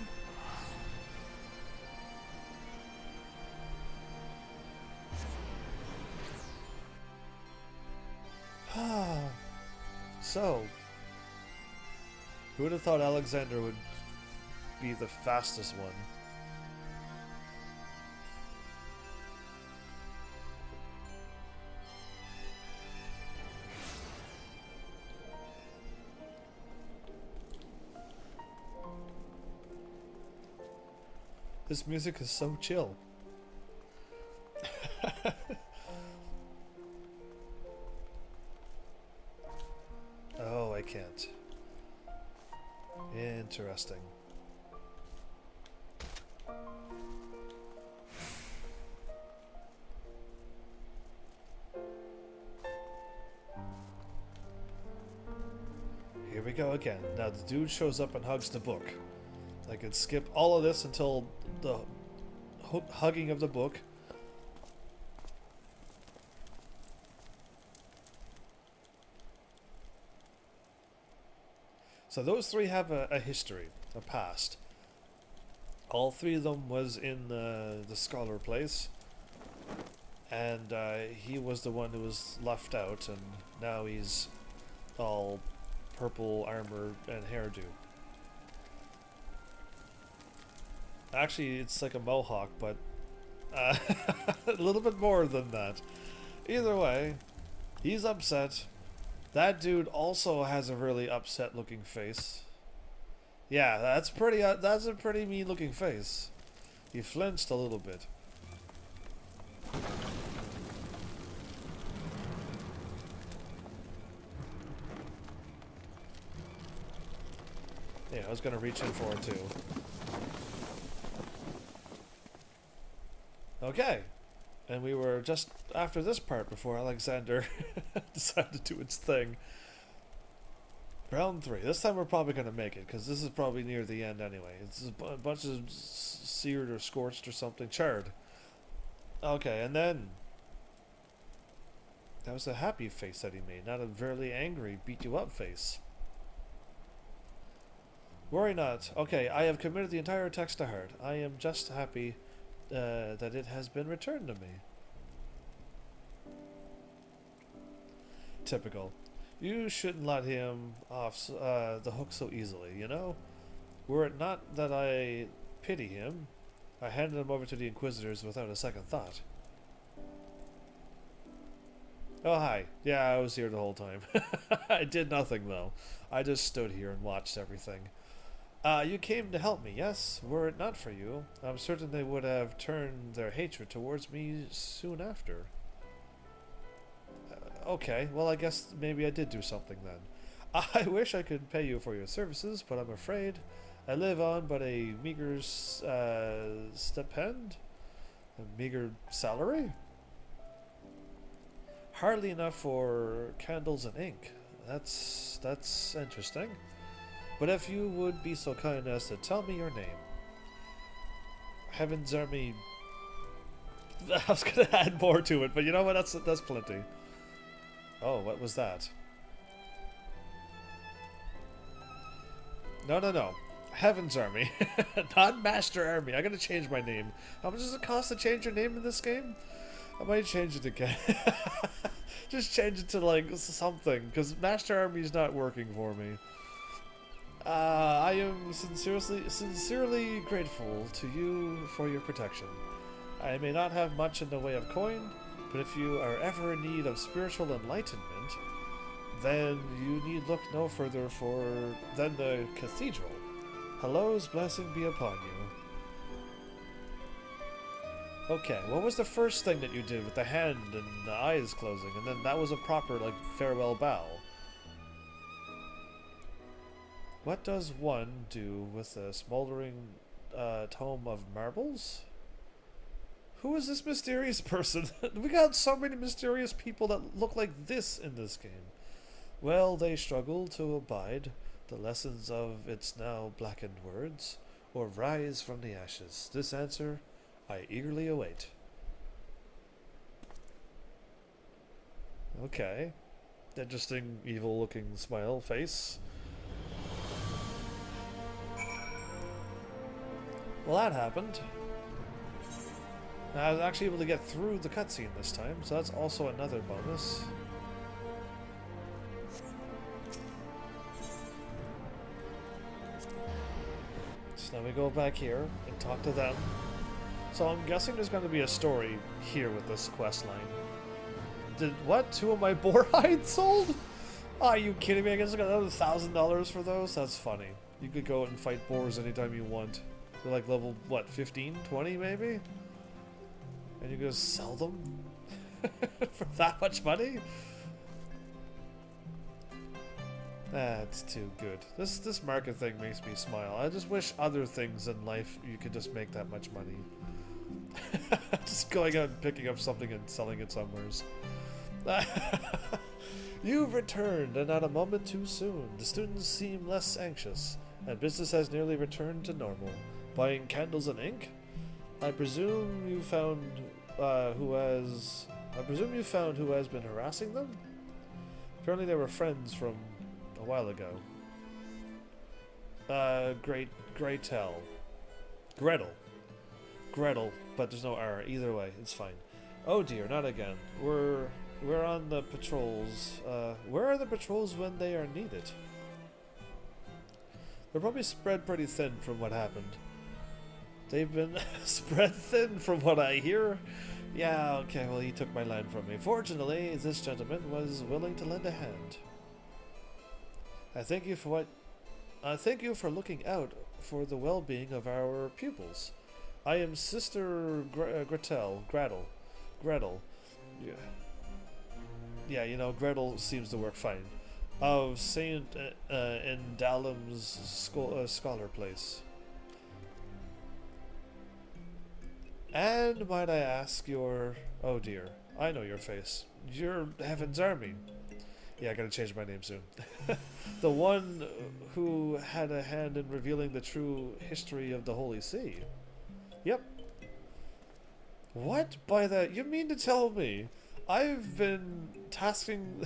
So, who would have thought Alexander would be the fastest one? This music is so chill. Oh, I can't. Interesting. Here we go again. Now the dude shows up and hugs the book. I could skip all of this until the hugging of the book. So those three have a history, a past. All three of them was in the scholar place. And he was the one who was left out, and now he's all purple armor and hairdo. Actually, it's like a mohawk, but a little bit more than that. Either way, he's upset. That dude also has a really upset looking face. Yeah, that's a pretty mean looking face. He flinched a little bit. Yeah, I was gonna reach in for it too. Okay. And we were just after this part before Alexander decided to do its thing. Round 3. This time we're probably going to make it, because this is probably near the end anyway. It's a bunch of seared or scorched or something. Charred. Okay, and then... That was a happy face that he made, not a very angry, beat-you-up face. Worry not. Okay, I have committed the entire text to heart. I am just happy... that it has been returned to me. Typical. You shouldn't let him off the hook so easily, you know? Were it not that I pity him, I handed him over to the Inquisitors without a second thought. Oh, hi. Yeah, I was here the whole time. I did nothing, though. I just stood here and watched everything. You came to help me, yes? Were it not for you, I'm certain they would have turned their hatred towards me soon after. Okay, well I guess maybe I did do something then. I wish I could pay you for your services, but I'm afraid I live on but a meager stipend? A meager salary? Hardly enough for candles and ink. That's interesting. But if you would be so kind as to tell me your name. HEAVENSARMY. I was gonna add more to it, but you know what? That's plenty. Oh, what was that? No. HEAVENSARMY, not Master Army. I gotta change my name. How much does it cost to change your name in this game? I might change it again. Just change it to like something, because Master Army is not working for me. I am sincerely grateful to you for your protection. I may not have much in the way of coin, but if you are ever in need of spiritual enlightenment, then you need look no further than the cathedral. Hello's blessing be upon you. Okay, what was the first thing that you did with the hand and the eyes closing, and then that was a proper, like, farewell bow? What does one do with a smoldering tome of marbles? Who is this mysterious person? We got so many mysterious people that look like this in this game. Well, they struggle to abide the lessons of its now blackened words, or rise from the ashes. This answer I eagerly await. Okay. Interesting, evil-looking smile face. Well, that happened. I was actually able to get through the cutscene this time, so that's also another bonus. So now we go back here and talk to them. So I'm guessing there's going to be a story here with this quest line. What? 2 of my boar hides sold? Are you kidding me? I guess I got another $1,000 for those? That's funny. You could go out and fight boars anytime you want. They're like level, what, 15, 20 maybe? And you're gonna sell them? For that much money? That's too good. This market thing makes me smile. I just wish other things in life you could just make that much money. Just going out and picking up something and selling it somewheres. You've returned, and not a moment too soon. The students seem less anxious, and business has nearly returned to normal. Buying candles and ink? I presume you found who has been harassing them? Apparently they were friends from a while ago. Gretel. Gretel, but there's no R. Either way, it's fine. Oh dear, not again. We're on the patrols. Where are the patrols when they are needed? They're probably spread pretty thin from what happened. They've been spread thin from what I hear. Yeah, okay, well he took my line from me. Fortunately, this gentleman was willing to lend a hand. I thank you for looking out for the well-being of our pupils. I am Sister Gretel. Yeah, you know, Gretel seems to work fine. Of Saint Indalim's scholar place. And might I ask your... Oh dear, I know your face. You're Heaven's Army. Yeah, I gotta change my name soon. The one who had a hand in revealing the true history of the Holy See. Yep. What? By that, you mean to tell me I've been tasking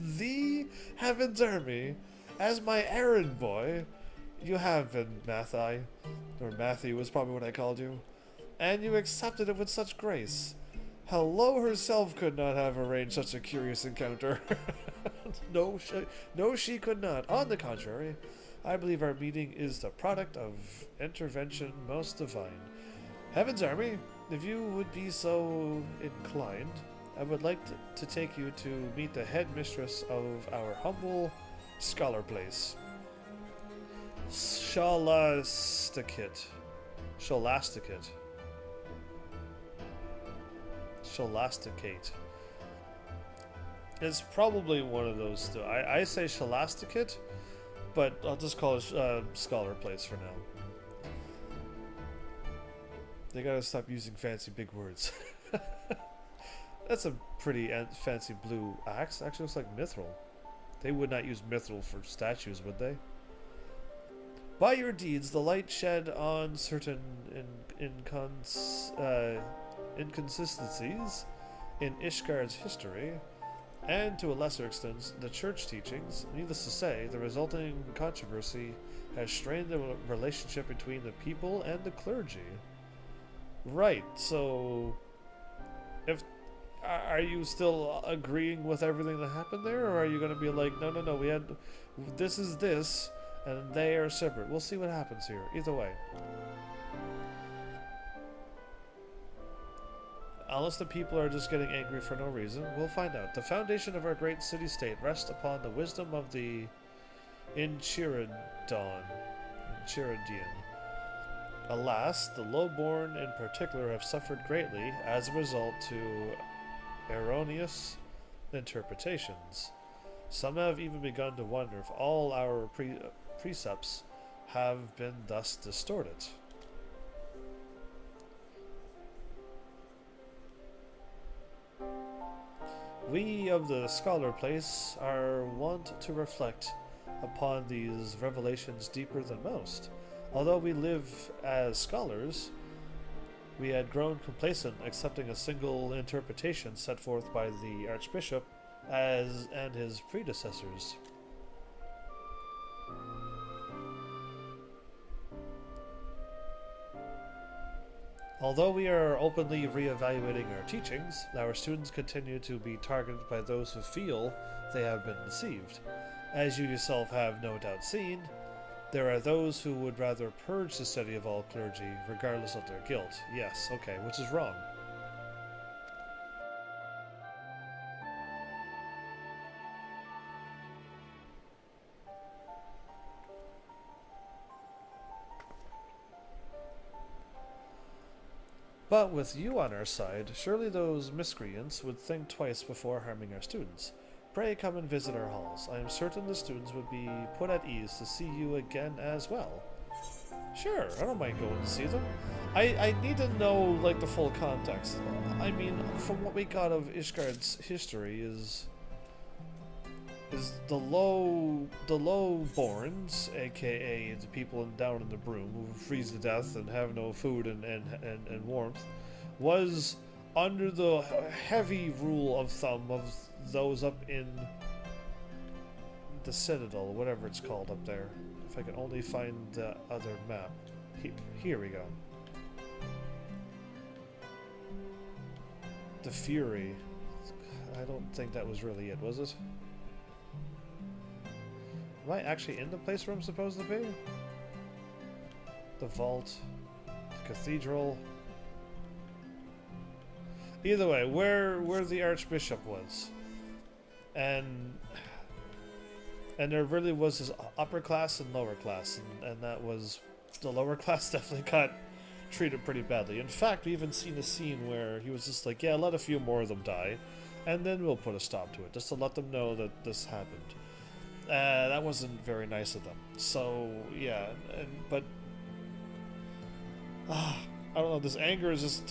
the Heaven's Army as my errand boy? You have been, Mathai. Or Matthew was probably what I called you. And you accepted it with such grace. Hello herself could not have arranged such a curious encounter. No, she could not. On the contrary, I believe our meeting is the product of intervention most divine. Heaven's Army, if you would be so inclined, I would like to take you to meet the headmistress of our humble scholar place. Scholasticate. It's probably one of those two. I say Scholasticate, but I'll just call it Scholar Place for now. They gotta stop using fancy big words. That's a pretty fancy blue axe. Actually looks like mithril. They would not use mithril for statues, would they? By your deeds, the light shed on certain inconsistencies in Ishgard's history, and to a lesser extent, the church teachings. Needless to say, the resulting controversy has strained the relationship between the people and the clergy. Right, so if are you still agreeing with everything that happened there, or are you going to be like, no, we had this is this, and they are separate? We'll see what happens here. Either way. Unless the people are just getting angry for no reason, we'll find out. The foundation of our great city-state rests upon the wisdom of the Enchiridion. Alas, the lowborn in particular have suffered greatly as a result to erroneous interpretations. Some have even begun to wonder if all our precepts have been thus distorted. We of the Scholar Place are wont to reflect upon these revelations deeper than most. Although we live as scholars, we had grown complacent accepting a single interpretation set forth by the Archbishop and his predecessors. Although we are openly re-evaluating our teachings, our students continue to be targeted by those who feel they have been deceived. As you yourself have no doubt seen, there are those who would rather purge the study of all clergy, regardless of their guilt. Yes, okay, which is wrong. But with you on our side, surely those miscreants would think twice before harming our students. Pray come and visit our halls. I am certain the students would be put at ease to see you again as well. Sure, I don't mind going to see them. I need to know, like, the full context. I mean, from what we got of Ishgard's history is the lowborns, aka the people down in the broom who freeze to death and have no food and warmth, was under the heavy rule of thumb of those up in the Citadel, whatever it's called up there. If I can only find the other map. Here we go. The Fury. I don't think that was really it, was it? Am I actually in the place where I'm supposed to be? The vault, the cathedral. Either way, where the Archbishop was, and there really was this upper class and lower class, and that was the lower class definitely got treated pretty badly. In fact, we even seen a scene where he was just like, "Yeah, let a few more of them die, and then we'll put a stop to it, just to let them know that this happened." That wasn't very nice of them. So yeah, but I don't know. This anger is just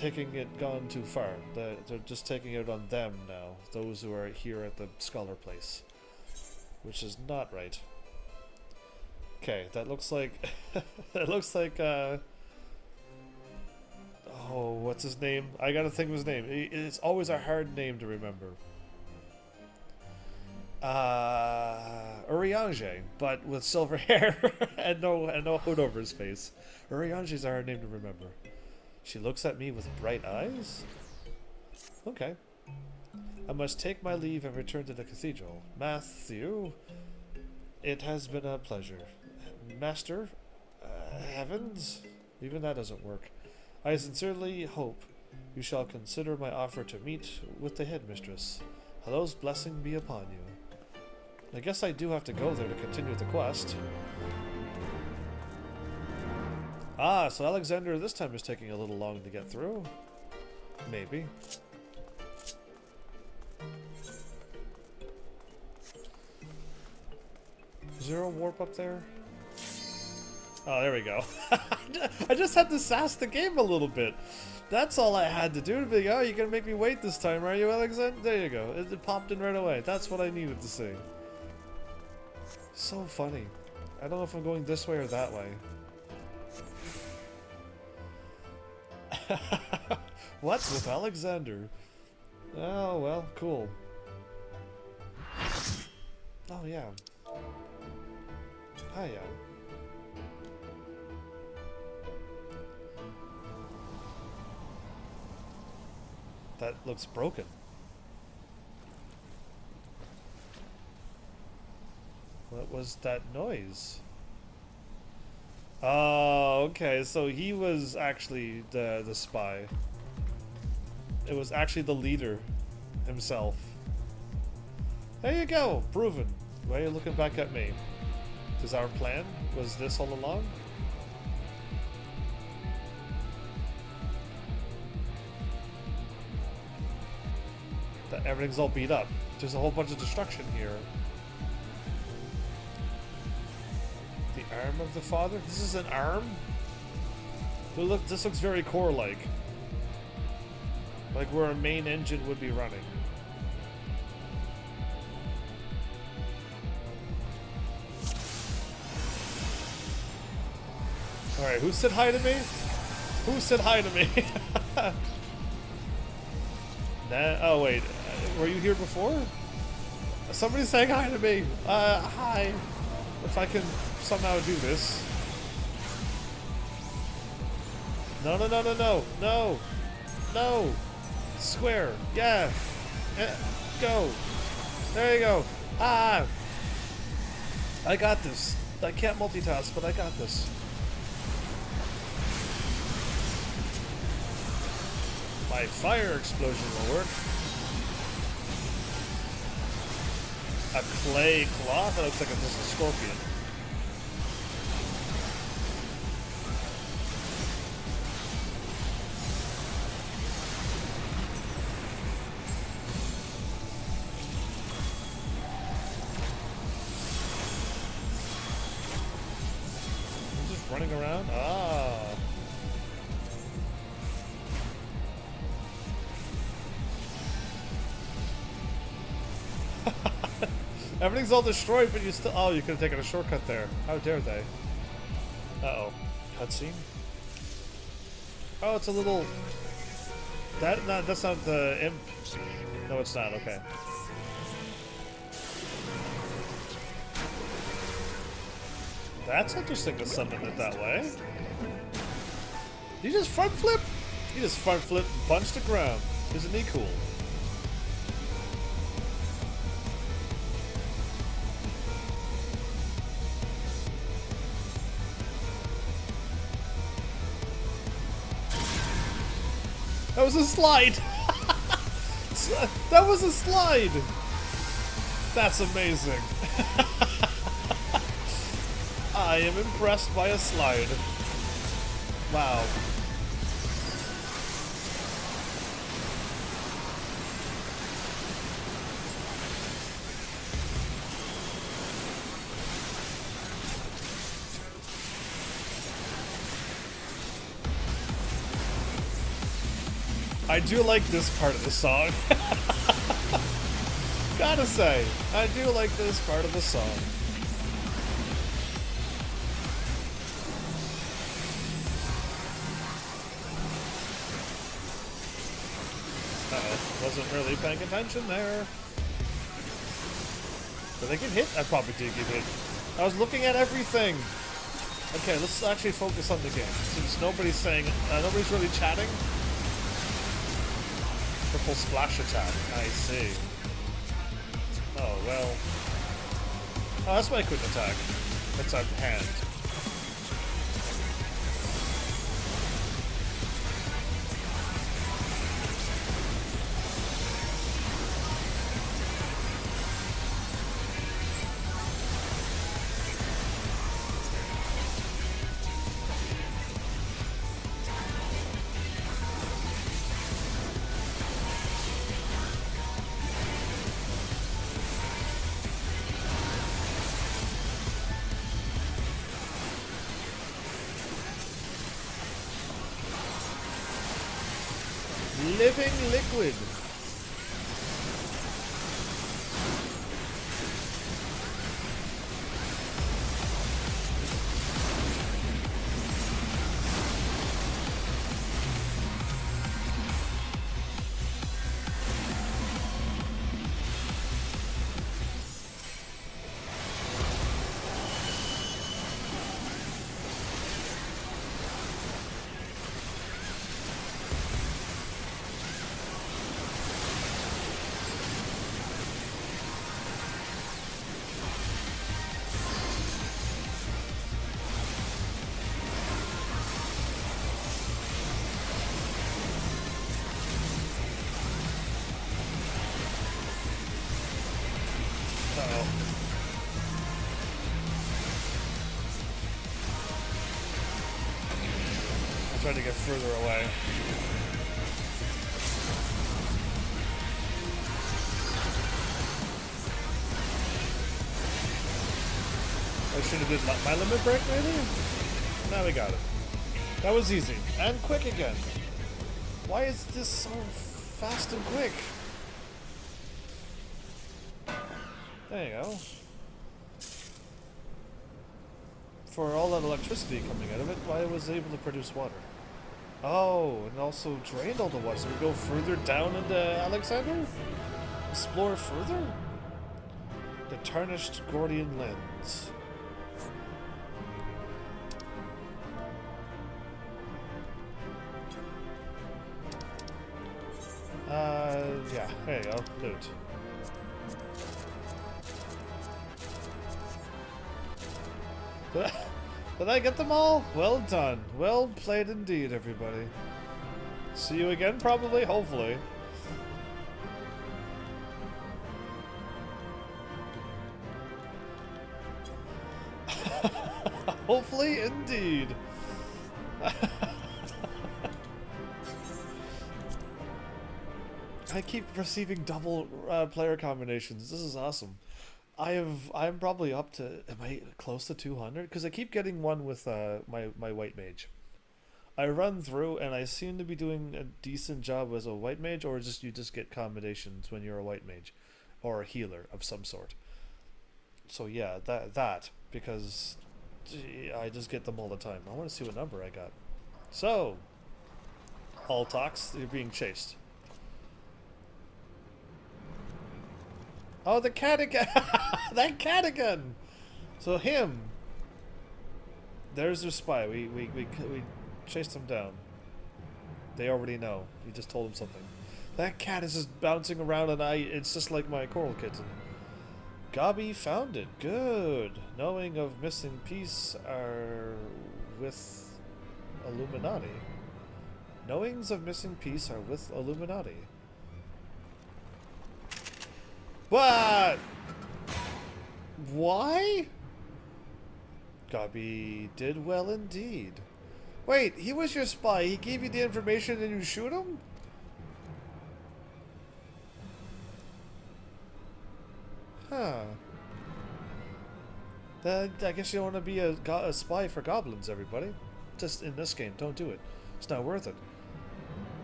gone too far. They're just taking it on them now. Those who are here at the Scholar Place, which is not right. Okay, that looks like that looks like oh, what's his name? I gotta think of his name. It's always a hard name to remember. Urianger, but with silver hair and no hood over his face. Urianger's a hard name to remember. She looks at me with bright eyes? Okay. I must take my leave and return to the cathedral. Matthew, it has been a pleasure. Master, heavens, even that doesn't work. I sincerely hope you shall consider my offer to meet with the headmistress. Hallow's blessing be upon you. I guess I do have to go there to continue the quest. Ah, so Alexander this time is taking a little long to get through. Maybe. Is there a warp up there? Oh, there we go. I just had to sass the game a little bit. That's all I had to do to be like, oh, you're gonna make me wait this time, are you, Alexander? There you go. It popped in right away. That's what I needed to see. So funny. I don't know if I'm going this way or that way. What's with Alexander? Oh, well, cool. Oh, yeah. Oh, yeah. That looks broken. What was that noise? Oh, okay, so he was actually the spy. It was actually the leader himself. There you go, proven. Why are you looking back at me? Is our plan? Was this all along? That everything's all beat up. There's a whole bunch of destruction here. The arm of the father? This is an arm? But look, this looks very core-like. Like where a main engine would be running. Alright, who said hi to me? Who said hi to me? Nah, oh wait, were you here before? Somebody's saying hi to me. Hi. If I can somehow do this. No, no, no, no, no, no, no. Square, yeah. Go. There you go. Ah. I got this. I can't multitask, but I got this. My fire explosion will work. A clay cloth? That looks like it's just a scorpion. coming around? Ah. Everything's all destroyed, but you still... Oh, you could have taken a shortcut there. How dare they? Uh-oh. Cutscene? Oh, it's a little... That's not the imp. No, it's not. Okay. That's interesting to summon it that way. You just front flip? You just front flip and punch the ground. Isn't he cool? That was a slide! That was a slide! That's amazing. I am impressed by a slide. Wow. I do like this part of the song. Gotta say, I do like this part of the song. Uh-oh, wasn't really paying attention there. Did I get hit? I probably did get hit. I was looking at everything. Okay, let's actually focus on the game. Since nobody's saying, nobody's really chatting. Triple splash attack. I see. Oh, well. Oh, that's my quick attack. That's our hand. Living liquid. Trying to get further away. I should have did my limit break maybe? Now we got it. That was easy. And quick again. Why is this so fast and quick? There you go. For all that electricity coming out of it, why was it able to produce water? Oh, and also drained all the water. So we go further down into Alexander? Explore further? The Tarnished Gordian Lens. Yeah, there you go. Loot. Did I get them all? Well done. Well played indeed, everybody. See you again, probably? Hopefully. Hopefully, indeed. I keep receiving double player combinations. This is awesome. I'm probably up to, am I close to 200? Because I keep getting one with my white mage. I run through and I seem to be doing a decent job as a white mage, or just you just get combinations when you're a white mage, or a healer of some sort. So yeah, that because gee, I just get them all the time. I want to see what number I got. So, all talks, you're being chased. Oh, the cat again! That cat again! So him. There's their spy. We chased him down. They already know. We just told him something. That cat is just bouncing around and it's just like my coral kitten. Gabi found it. Good. Knowing of missing piece are with Illuminati. Knowings of missing piece are with Illuminati. What? Why? Gabi did well indeed. Wait, he was your spy. He gave you the information and you shoot him? Huh. Then I guess you don't want to be a spy for goblins, everybody. Just in this game, don't do it. It's not worth it.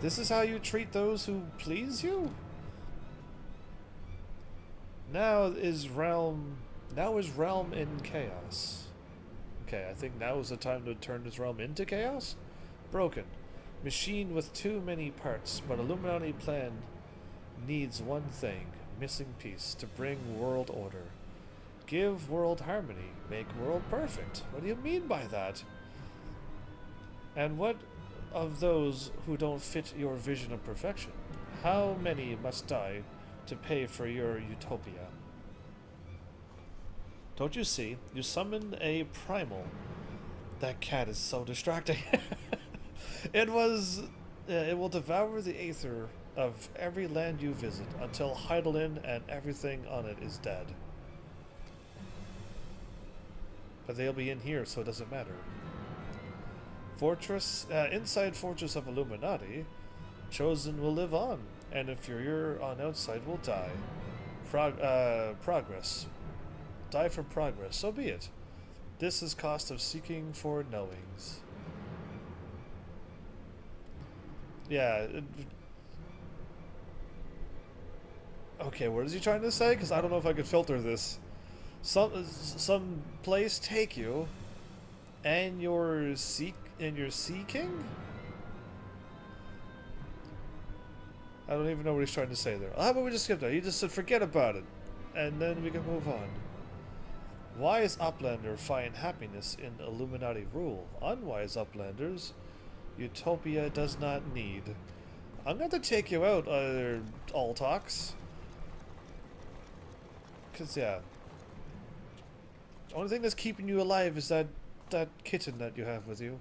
This is how you treat those who please you? Now is realm in chaos. Okay, I think now is the time to turn this realm into chaos? Broken. Machine with too many parts, but Illuminati plan needs one thing. Missing piece to bring world order. Give world harmony. Make world perfect. What do you mean by that? And what of those who don't fit your vision of perfection? How many must die to pay for your utopia? Don't you see? You summon a primal. That cat is so distracting. It will devour the aether of every land you visit until Heidelin and everything on it is dead. But they'll be in here, so it doesn't matter. Fortress, inside Fortress of Illuminati, Chosen will live on, and Inferior on outside will die. Progress. Die for progress, so be it. This is cost of seeking for knowings. Yeah. Okay, what is he trying to say? Because I don't know if I could filter this. Some place take you, and you're seeking. I don't even know what he's trying to say there. How about we just skip that? He just said forget about it, and then we can move on. Wise Uplander find happiness in Illuminati rule. Unwise Uplanders, utopia does not need. I'm going to take you out, all talks. Because, yeah. The only thing that's keeping you alive is that kitten that you have with you.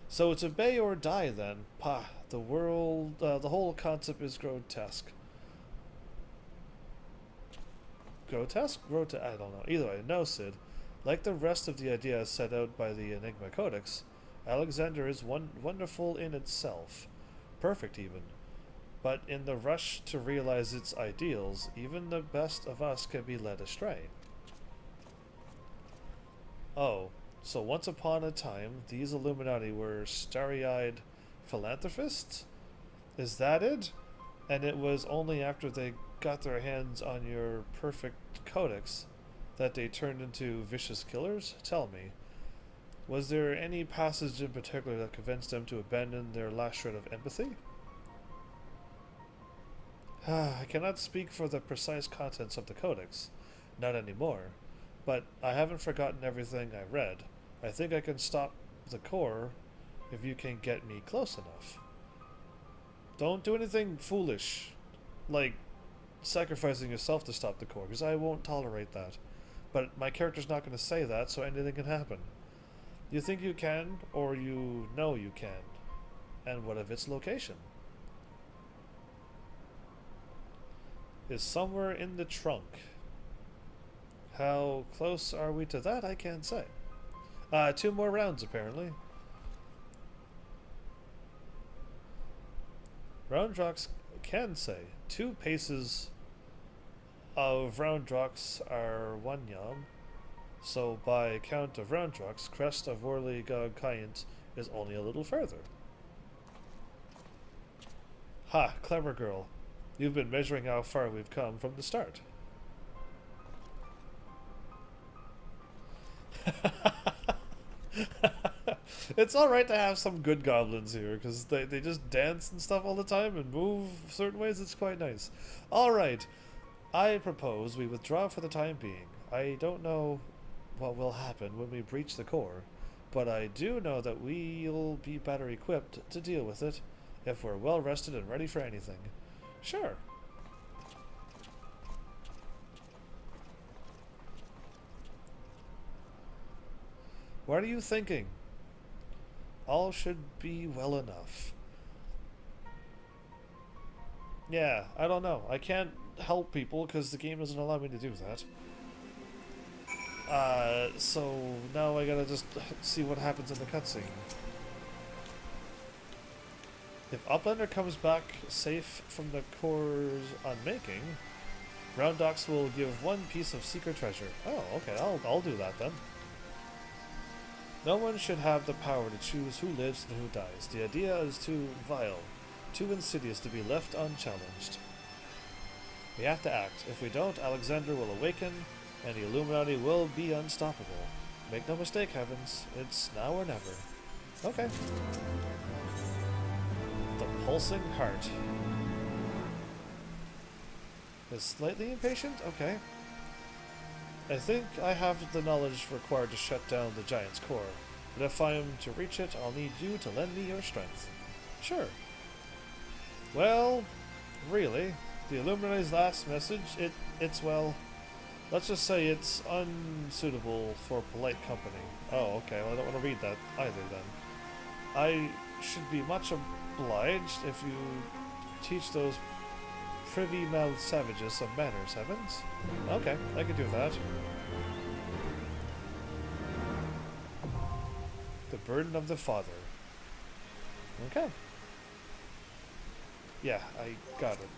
So it's obey or die then. Pah, the whole concept is grotesque. Grotesque? I don't know. Either way, no, Sid. Like the rest of the ideas set out by the Enigma Codex, Alexander is wonderful in itself. Perfect, even. But in the rush to realize its ideals, even the best of us can be led astray. Oh, so once upon a time, these Illuminati were starry-eyed philanthropists? Is that it? And it was only after they got their hands on your perfect codex that they turned into vicious killers? Tell me, was there any passage in particular that convinced them to abandon their last shred of empathy? I cannot speak for the precise contents of the codex, not anymore, but I haven't forgotten everything I read. I think I can stop the core if you can get me close enough. Don't do anything foolish, like sacrificing yourself to stop the core, because I won't tolerate that. But my character's not going to say that, so anything can happen. You think you can, or you know you can. And what of its location? Is somewhere in the trunk. How close are we to that? I can't say. 2 more rounds, apparently. Roundrocks can say 2 paces of Roundrocks are one yom, so by count of Roundrocks, crest of Worley Gog Kyant is only a little further. Ha, clever girl. You've been measuring how far we've come from the start. It's alright to have some good goblins here, because they just dance and stuff all the time and move certain ways. It's quite nice. Alright, I propose we withdraw for the time being. I don't know what will happen when we breach the core, but I do know that we'll be better equipped to deal with it if we're well rested and ready for anything. Sure. What are you thinking? All should be well enough. Yeah, I don't know. I can't help people because the game doesn't allow me to do that. So now I gotta just see what happens in the cutscene. If Uplander comes back safe from the core's unmaking, Roundrocks will give one piece of secret treasure. Oh, okay, I'll do that then. No one should have the power to choose who lives and who dies. The idea is too vile, too insidious to be left unchallenged. We have to act. If we don't, Alexander will awaken, and the Illuminati will be unstoppable. Make no mistake, Heavens, it's now or never. Okay. The pulsing heart. Is slightly impatient? Okay. I think I have the knowledge required to shut down the Giant's core, but if I am to reach it, I'll need you to lend me your strength. Sure. Well, really, the Illuminati's last message, it's well, let's just say it's unsuitable for polite company. Oh, okay, well I don't want to read that either then. I should be much obliged if you teach those privy-mouthed savages some manners, Heavens. Okay, I can do that. The burden of the father. Okay. Yeah, I got it.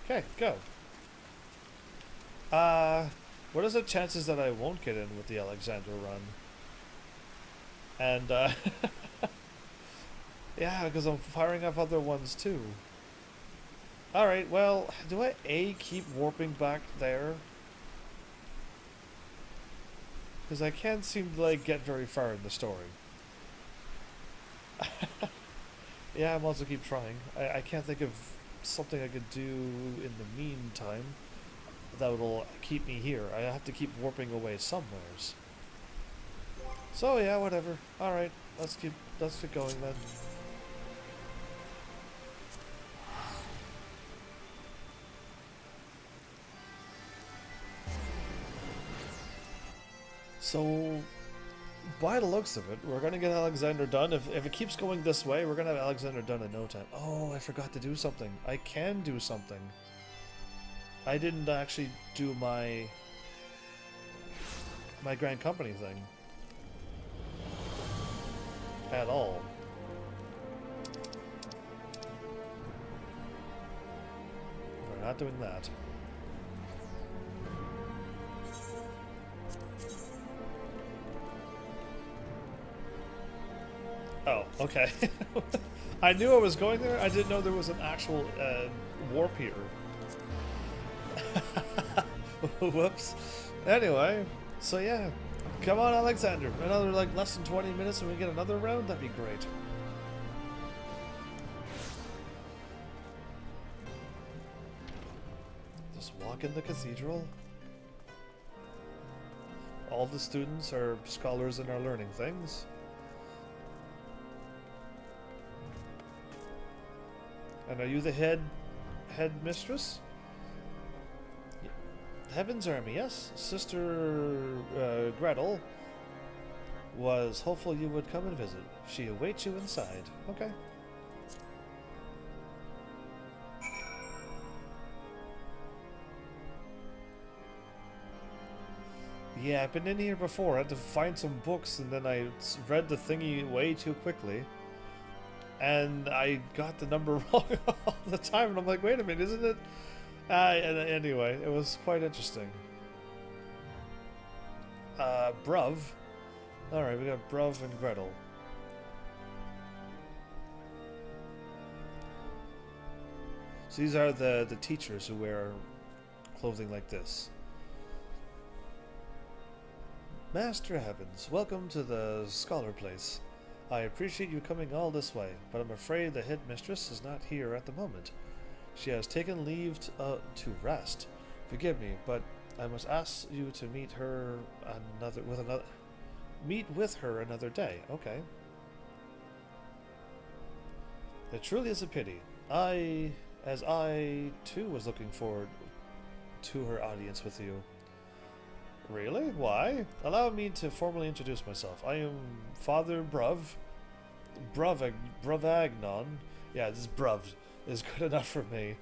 Okay, go. What is the chances that I won't get in with the Alexander run? And, yeah, because I'm firing off other ones too. Alright, well, do I keep warping back there? Because I can't seem to, like, get very far in the story. Yeah, I might as well keep trying. I can't think of something I could do in the meantime that will keep me here. I have to keep warping away somewheres. So yeah, whatever. Alright, let's get going then. So, by the looks of it, we're going to get Alexander done. If it keeps going this way, we're going to have Alexander done in no time. Oh, I forgot to do something. I can do something. I didn't actually do my Grand Company thing. At all. We're not doing that. Oh, okay. I knew I was going there. I didn't know there was an actual warp here. Whoops. Anyway, so yeah. Come on, Alexander. Another, like, less than 20 minutes and we get another round? That'd be great. Just walk in the cathedral. All the students are scholars and are learning things. And are you the head mistress? HEAVENSARMY, yes. Sister Gretel was hopeful you would come and visit. She awaits you inside. Okay. Yeah, I've been in here before. I had to find some books and then I read the thingy way too quickly. and I got the number wrong all the time, and I'm like, wait a minute, isn't it? Anyway, it was quite interesting. Bruv. Alright, we got Bruv and Gretel. So these are the teachers who wear clothing like this. Master Heavens, welcome to the Scholar Place. I appreciate you coming all this way, but I'm afraid the headmistress is not here at the moment. She has taken leave to rest. Forgive me, but I must ask you to meet with her another day. Okay. It truly is a pity. As I too was looking forward to her audience with you. Really? Why? Allow me to formally introduce myself. I am Father Bravagnon. Yeah, this Bruv is good enough for me.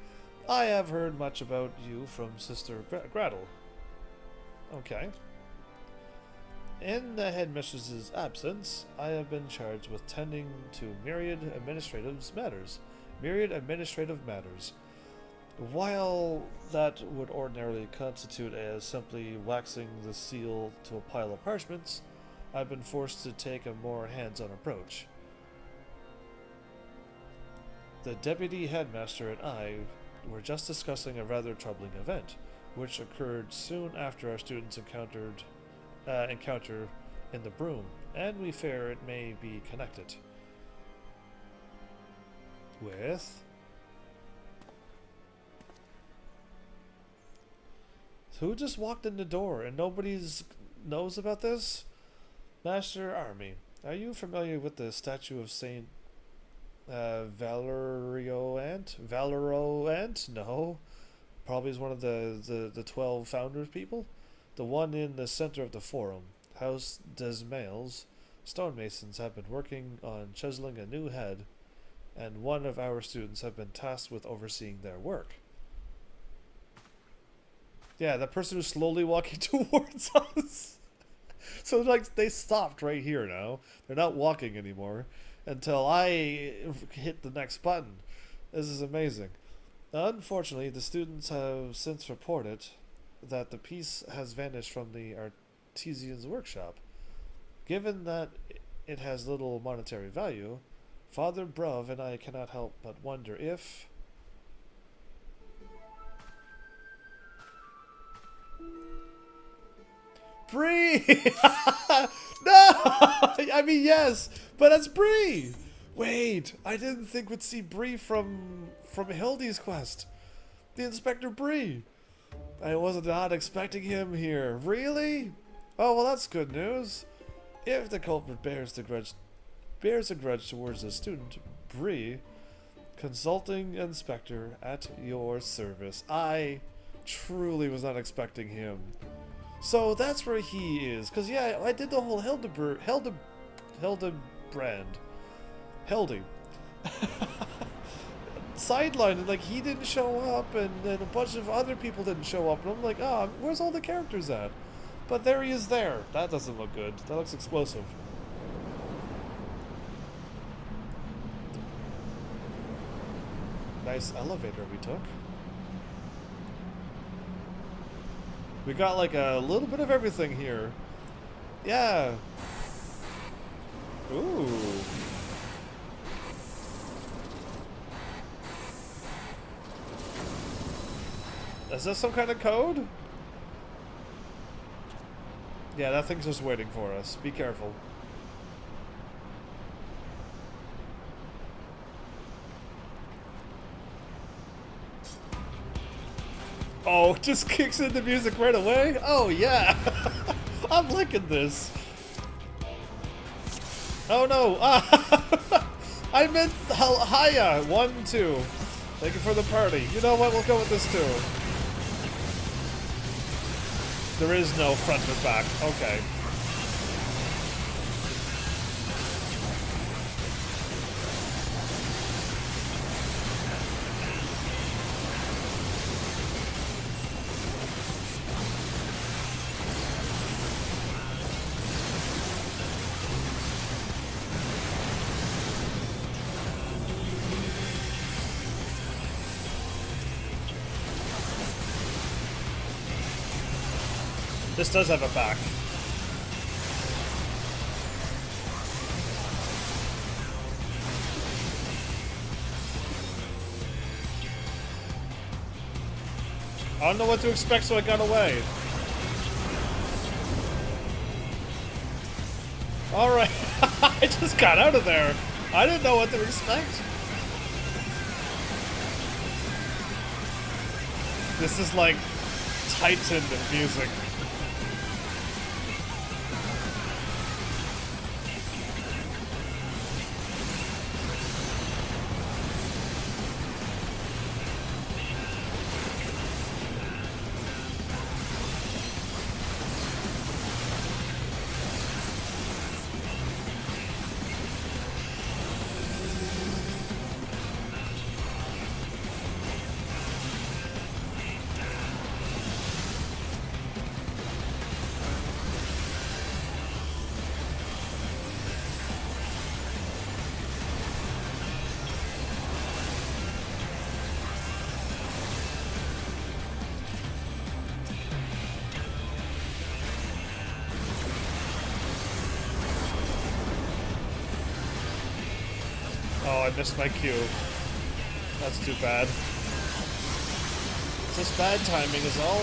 I have heard much about you from Sister Gretel. Okay. In the headmistress's absence, I have been charged with tending to myriad administrative matters. While that would ordinarily constitute as simply waxing the seal to a pile of parchments, I've been forced to take a more hands-on approach. The deputy headmaster and I were just discussing a rather troubling event, which occurred soon after our students' encounter in the broom, and we fear it may be connected with... Who just walked in the door and nobody's knows about this? Master Army, are you familiar with the statue of Saint Valoroant? No. Probably is one of the 12 founders people. The one in the center of the forum. House Desmails. Stonemasons have been working on chiseling a new head, and one of our students have been tasked with overseeing their work. Yeah, that person who's slowly walking towards us. So like they stopped right here now. They're not walking anymore until I hit the next button. This is amazing. Unfortunately, the students have since reported that the piece has vanished from the artisan's workshop. Given that it has little monetary value, Father Bruv and I cannot help but wonder if... Bree! No! I mean, yes, but that's Bree! Wait, I didn't think we'd see Bree from Hildy's quest. The Inspector Bree. I was not expecting him here. Really? Oh, well, that's good news. If the culprit bears a grudge towards a student, Bree, consulting inspector at your service. I truly was not expecting him. So that's where he is. Because, yeah, I did the whole Hildebrand. Hildy. Sideline, and like he didn't show up, and then a bunch of other people didn't show up, and I'm like, oh, where's all the characters at? But there he is there. That doesn't look good. That looks explosive. Nice elevator we took. We got like a little bit of everything here. Yeah. Ooh. Is this some kind of code? Yeah, that thing's just waiting for us. Be careful. Oh, just kicks in the music right away? Oh, yeah. I'm liking this. Oh, no. I meant Hiya. 1, 2. Thank you for the party. You know what? We'll go with this, too. There is no front or back. Okay. This does have a back. I don't know what to expect, so I got away. Alright, I just got out of there. I didn't know what to expect. This is like Titan music. Oh, I missed my cue. That's too bad. It's just bad timing is all.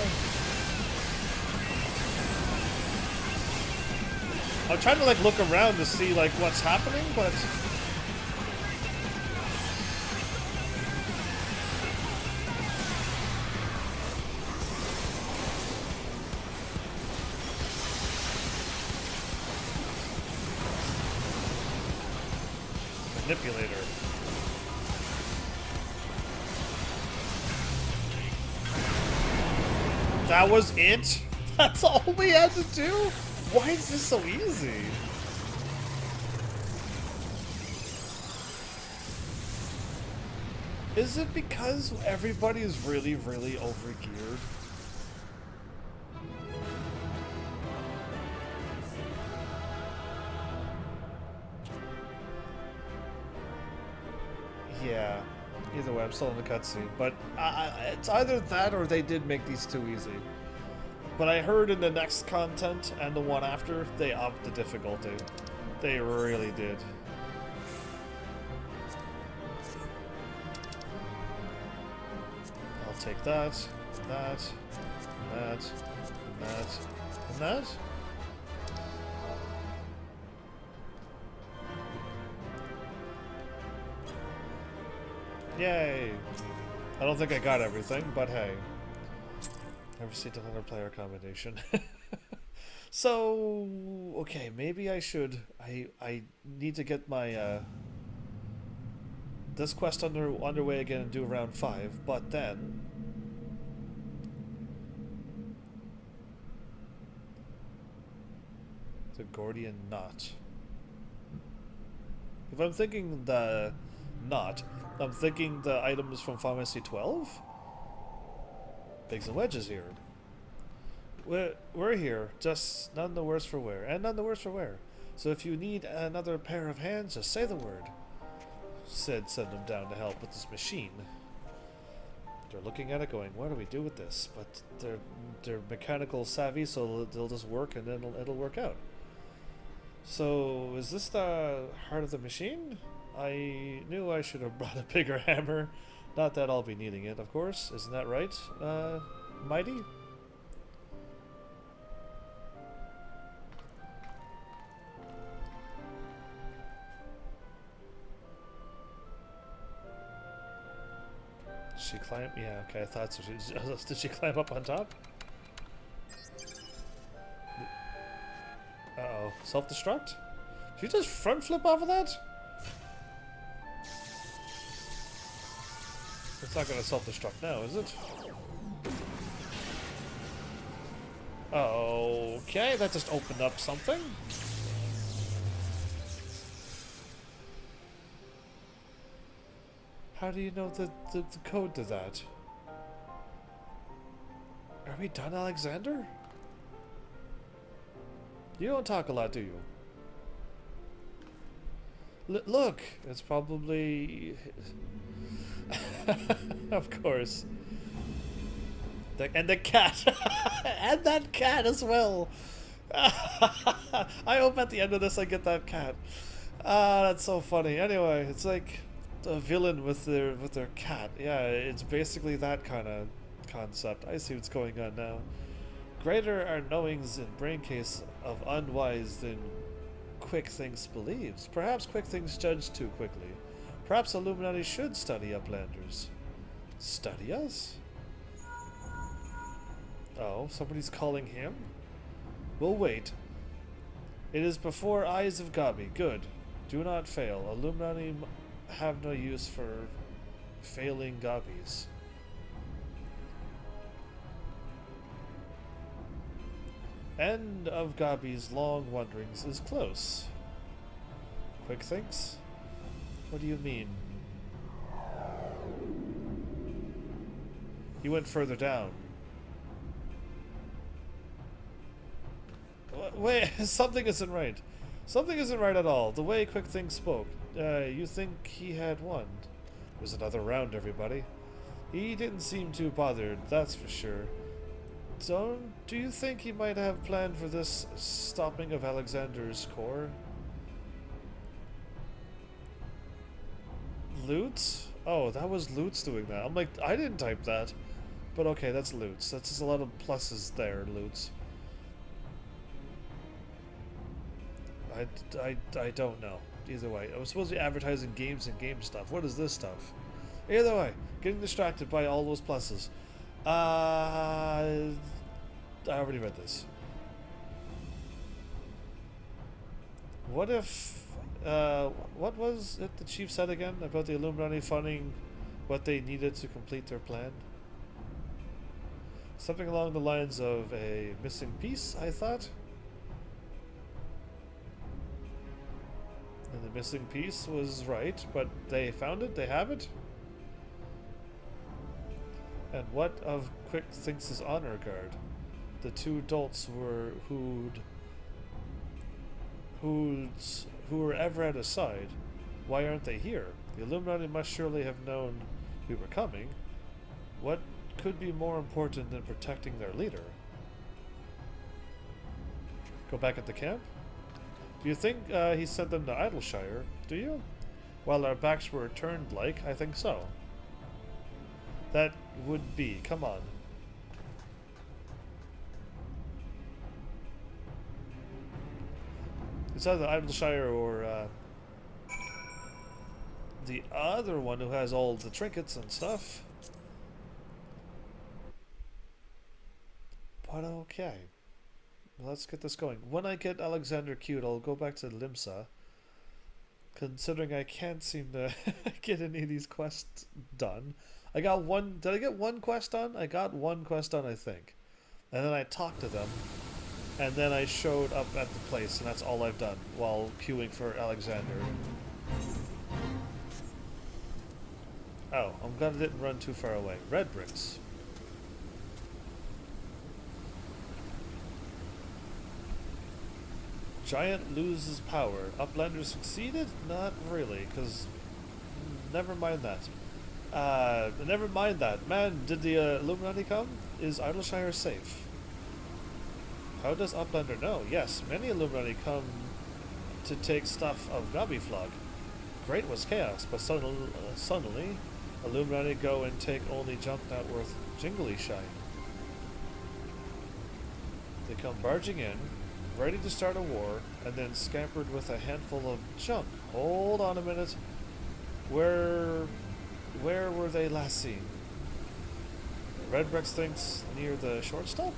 I'm trying to like look around to see like what's happening, but manipulator. That was it? That's all we had to do? Why is this so easy? Is it because everybody is really, really overgeared? Yeah. Either way, I'm still in the cutscene. But it's either that or they did make these too easy. But I heard in the next content and the one after, they upped the difficulty. They really did. I'll take that, and that, and that, and that, and that. Yay! I don't think I got everything, but hey. Never seen another player combination. So, okay, maybe I should. I need to get my this quest underway again and do round 5, but then the Gordian knot. If I'm thinking the knot, I'm thinking the items from Pharmacy 12. Pigs and wedges here. We're here, just none the worse for wear, and none the worse for wear. So if you need another pair of hands, just say the word. Send them down to help with this machine. They're looking at it going, what do we do with this? But they're mechanical savvy, so they'll just work and then it'll work out. So is this the heart of the machine? I knew I should have brought a bigger hammer. Not that I'll be needing it, of course. Isn't that right, Mide? She climb? Yeah, okay, I thought so. Did she climb up on top? Uh-oh. Self-destruct? She just front flip off of that? It's not gonna self-destruct now, is it? Okay, that just opened up something. How do you know the code to that? Are we done, Alexander? You don't talk a lot, do you? Look, it's probably... Of course. And the cat. And that cat as well. I hope at the end of this I get that cat. Ah, that's so funny. Anyway, it's like a villain with their cat. Yeah, it's basically that kind of concept. I see what's going on now. Greater are knowings in brain case of unwise than quick things believes. Perhaps quick things judge too quickly. Perhaps Illuminati should study Uplanders. Study us? Oh, somebody's calling him? We'll wait. It is before eyes of Gabi. Good. Do not fail. Illuminati have no use for failing Gabis. End of Gabi's long wanderings is close. Quick thinks? What do you mean? He went further down. Wait, something isn't right. Something isn't right at all. The way Quick Things spoke. You think he had won? There's another round, everybody. He didn't seem too bothered, that's for sure. So, do you think he might have planned for this stopping of Alexander's core? Lutz? Oh, that was Lutz doing that. I'm like, I didn't type that. But okay, that's Lutz. That's just a lot of pluses there, Lutz. I don't know. Either way. I was supposed to be advertising games and game stuff. What is this stuff? Either way, getting distracted by all those pluses. I already read this. What if... what was it the chief said again about the Illuminati funding what they needed to complete their plan? Something along the lines of a missing piece, I thought? And the missing piece was right, but they found it? They have it? And what of Quick Thinks' honor guard? The two adults who were ever at his side. Why aren't they here? The Illuminati must surely have known we were coming. What could be more important than protecting their leader? Go back at the camp? Do you think he sent them to Idleshire? Do you? While our backs were turned like, I think so. That would be. Come on. It's either Idleshire or the other one who has all the trinkets and stuff. But okay. Let's get this going. When I get Alexander queued, I'll go back to Limsa. Considering I can't seem to get any of these quests done. I got one. Did I get one quest done? I got one quest done, I think. And then I talked to them. And then I showed up at the place, and that's all I've done while queuing for Alexander. Oh, I'm glad I didn't run too far away. Red bricks. Giant loses power. Uplanders succeeded? Not really, because... Never mind that. Never mind that. Man, did the Illuminati come? Is Idleshire safe? How does Uplander know? Yes, many Illuminati come to take stuff of Gabiflog. Great was chaos, but suddenly Illuminati go and take only junk not worth jingly shine. They come barging in, ready to start a war, and then scampered with a handful of junk. Hold on a minute. Where were they last seen? Redbrex thinks near the shortstop?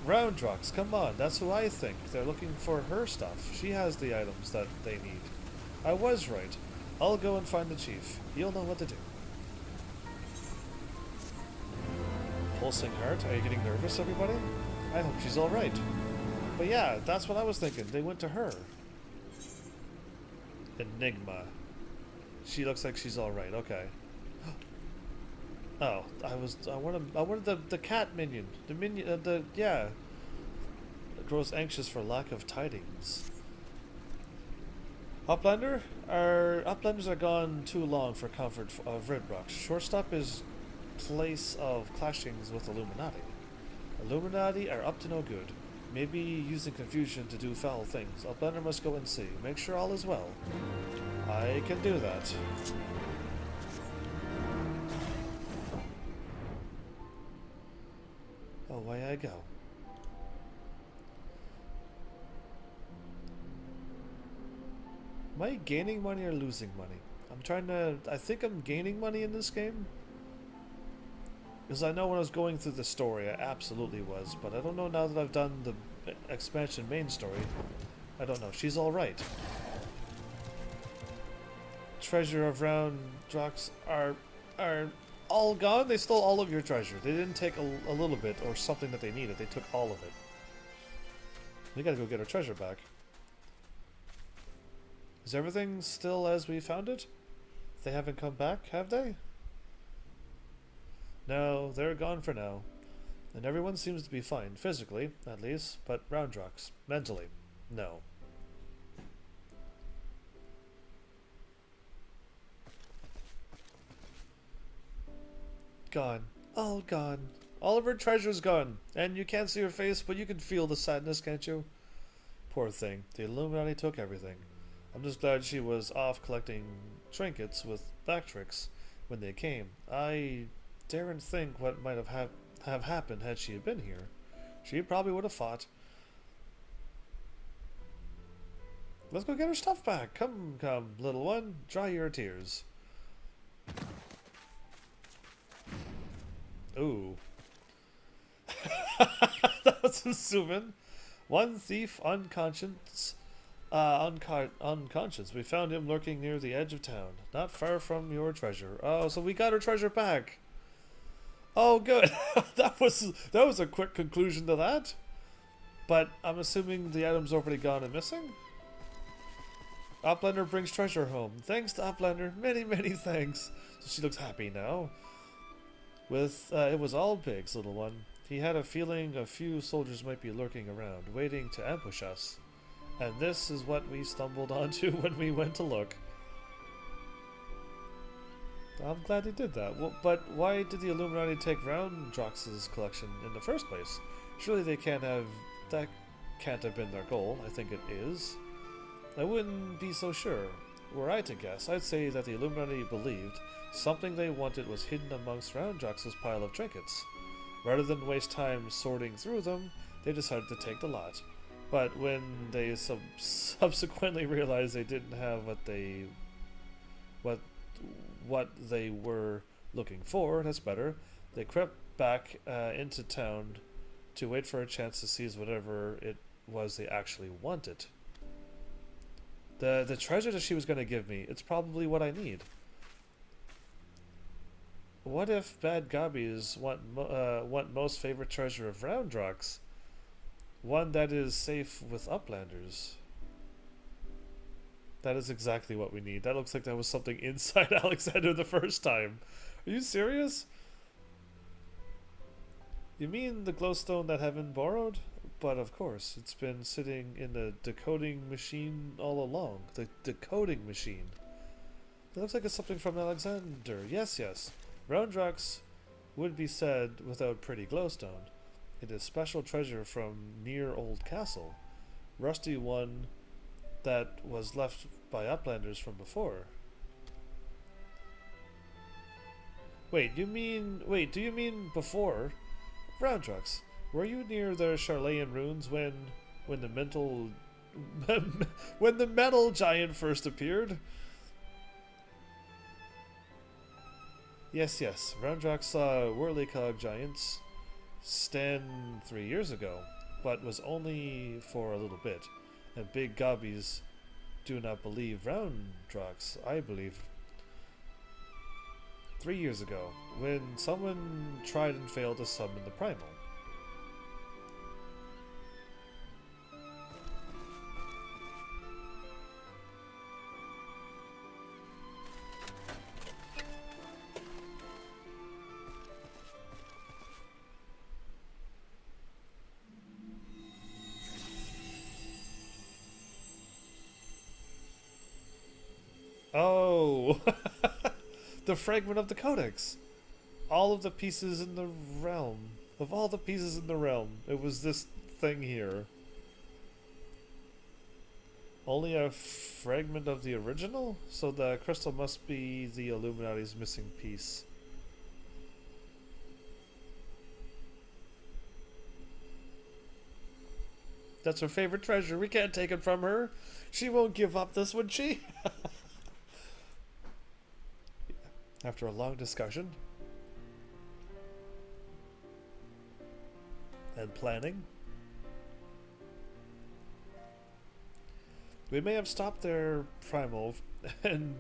Roundrocks, come on, that's who I think. They're looking for her stuff. She has the items that they need. I was right. I'll go and find the chief. You'll know what to do. Pulsing heart, are you getting nervous, everybody? I hope she's alright. But yeah, that's what I was thinking. They went to her. Enigma. She looks like she's alright, okay. Oh, I wanted the cat minion. The minion, yeah. It grows anxious for lack of tidings. Uplander? Our Uplanders are gone too long for comfort of Red Rocks. Shortstop is place of clashings with Illuminati. Illuminati are up to no good. Maybe using confusion to do foul things. Uplander must go and see. Make sure all is well. I can do that. Away I go. Am I gaining money or losing money? I think I'm gaining money in this game. Because I know when I was going through the story, I absolutely was. But I don't know now that I've done the expansion main story. I don't know. She's alright. Treasure of round rocks are all gone. They stole all of your treasure. They didn't take a little bit or something that they needed. They took all of it. We gotta go get our treasure back. Is everything still as we found it? They haven't come back, have they? No, they're gone for now. And everyone seems to be fine, physically, at least, but Roundrocks, mentally, no. Gone. All gone. All of her treasure's gone. And you can't see her face, but you can feel the sadness, can't you? Poor thing. The Illuminati took everything. I'm just glad she was off collecting trinkets with Bactrix when they came. I daren't think what might have happened had she been here. She probably would have fought. Let's go get her stuff back. Come, come, little one. Dry your tears. Ooh. That was assuming. One thief unconscious. Unconscious. We found him lurking near the edge of town, not far from your treasure. Oh, so we got our treasure back. Oh, good. that was a quick conclusion to that. But I'm assuming the item's already gone and missing. Uplander brings treasure home. Thanks to Uplander. Many, many thanks. So she looks happy now. It was all Big's, little one. He had a feeling a few soldiers might be lurking around, waiting to ambush us. And this is what we stumbled onto when we went to look. I'm glad he did that. Well, but why did the Illuminati take Roundrox's collection in the first place? Surely that can't have been their goal. I think it is. I wouldn't be so sure. Were I to guess, I'd say that the Illuminati believed something they wanted was hidden amongst Roundrox's pile of trinkets. Rather than waste time sorting through them, they decided to take the lot. But when they subsequently realized they didn't have what they were looking for, that's better, they crept back into town to wait for a chance to seize whatever it was they actually wanted. The treasure that she was going to give me, it's probably what I need. What if bad gobbies want most favorite treasure of Roundrox? One that is safe with Uplanders. That is exactly what we need. That looks like that was something inside Alexander the first time. Are you serious? You mean the glowstone that Heaven borrowed? But of course, it's been sitting in the decoding machine all along. The decoding machine. It looks like it's something from Alexander. Yes, yes. Roundrox would be said without pretty glowstone. It is special treasure from near old castle. Rusty one that was left by Uplanders from before. Do you mean before? Roundrox, were you near the Charlayan ruins when the when the metal giant first appeared? Yes, yes. Roundrox saw Whirlycog giants stand 3 years ago, but was only for a little bit. And big gobbies do not believe Roundrox, I believe. 3 years ago, when someone tried and failed to summon the Primal. Oh! The fragment of the codex. All of the pieces in the realm. Of all the pieces in the realm, it was this thing here. Only a fragment of the original? So the crystal must be the Illuminati's missing piece. That's her favorite treasure. We can't take it from her. She won't give up this, would she? After a long discussion and planning, we may have stopped their primal and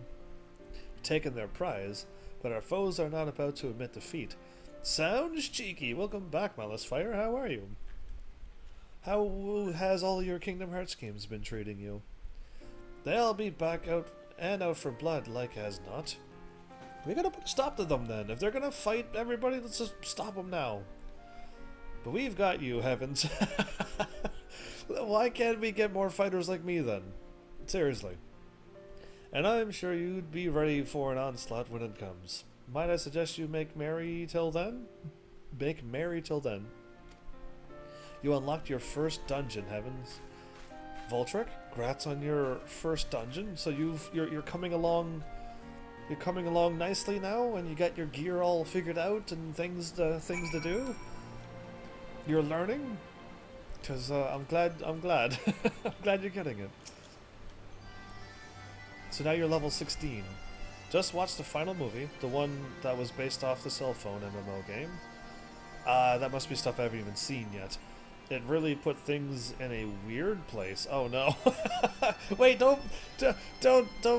taken their prize, but our foes are not about to admit defeat. Sounds cheeky. Welcome back, Malice Fire. How are you? How has all your Kingdom Hearts games been treating you? They'll be back out and out for blood, like as not. We gotta put a stop to them then. If they're gonna fight everybody, let's just stop them now. But we've got you, Heavens. Why can't we get more fighters like me then? Seriously. And I'm sure you'd be ready for an onslaught when it comes. Might I suggest you make merry till then? Make merry till then. You unlocked your first dungeon, Heavens. Voltric, congrats on your first dungeon. So you're coming along. You're coming along nicely now, and you got your gear all figured out and things to do. You're learning, because I'm glad. I'm glad you're getting it. So now you're level 16. Just watched the final movie, the one that was based off the cell phone MMO game. That must be stuff I haven't even seen yet. It really put things in a weird place. Oh no! Wait, don't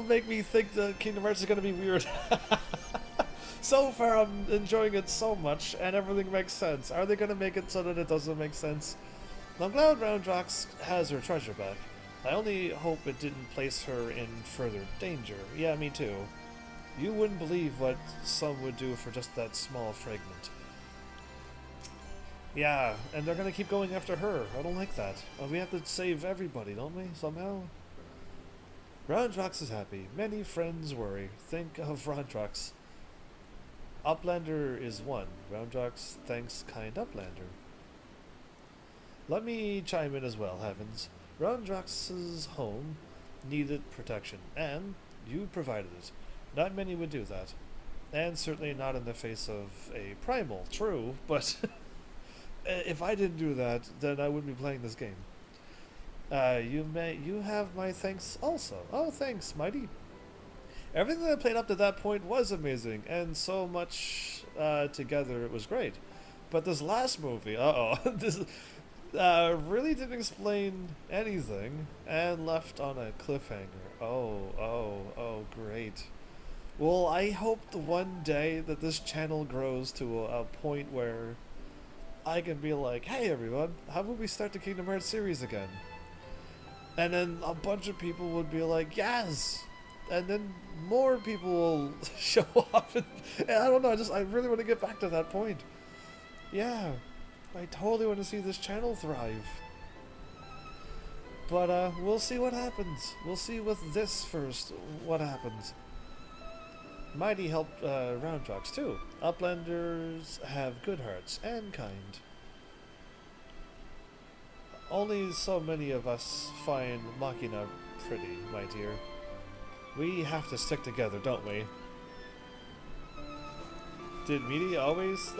make me think that Kingdom Hearts is gonna be weird. So far, I'm enjoying it so much, and everything makes sense. Are they gonna make it so that it doesn't make sense? I'm glad Roundrox has her treasure back. I only hope it didn't place her in further danger. Yeah, me too. You wouldn't believe what some would do for just that small fragment. Yeah, and they're gonna keep going after her. I don't like that. We have to save everybody, don't we, somehow? Roundrox is happy. Many friends worry. Think of Roundrox. Uplander is one. Roundrox thanks kind Uplander. Let me chime in as well, Heavens. Roundrox's home needed protection, and you provided it. Not many would do that. And certainly not in the face of a primal. True, but if I didn't do that, then I wouldn't be playing this game. You have my thanks also. Oh, thanks, Mide. Everything that I played up to that point was amazing, and so much together it was great. But this last movie, this really didn't explain anything, and left on a cliffhanger. Oh, great. Well, I hope the one day that this channel grows to a point where I can be like, hey everyone, how about we start the Kingdom Hearts series again? And then a bunch of people would be like, yes! And then more people will show up, and I don't know, I really want to get back to that point. Yeah, I totally want to see this channel thrive. But we'll see what happens. We'll see with this first what happens. Mide helped Roundrox too. Uplanders have good hearts and kind. Only so many of us find Machina pretty, my dear. We have to stick together, don't we? Did Mide always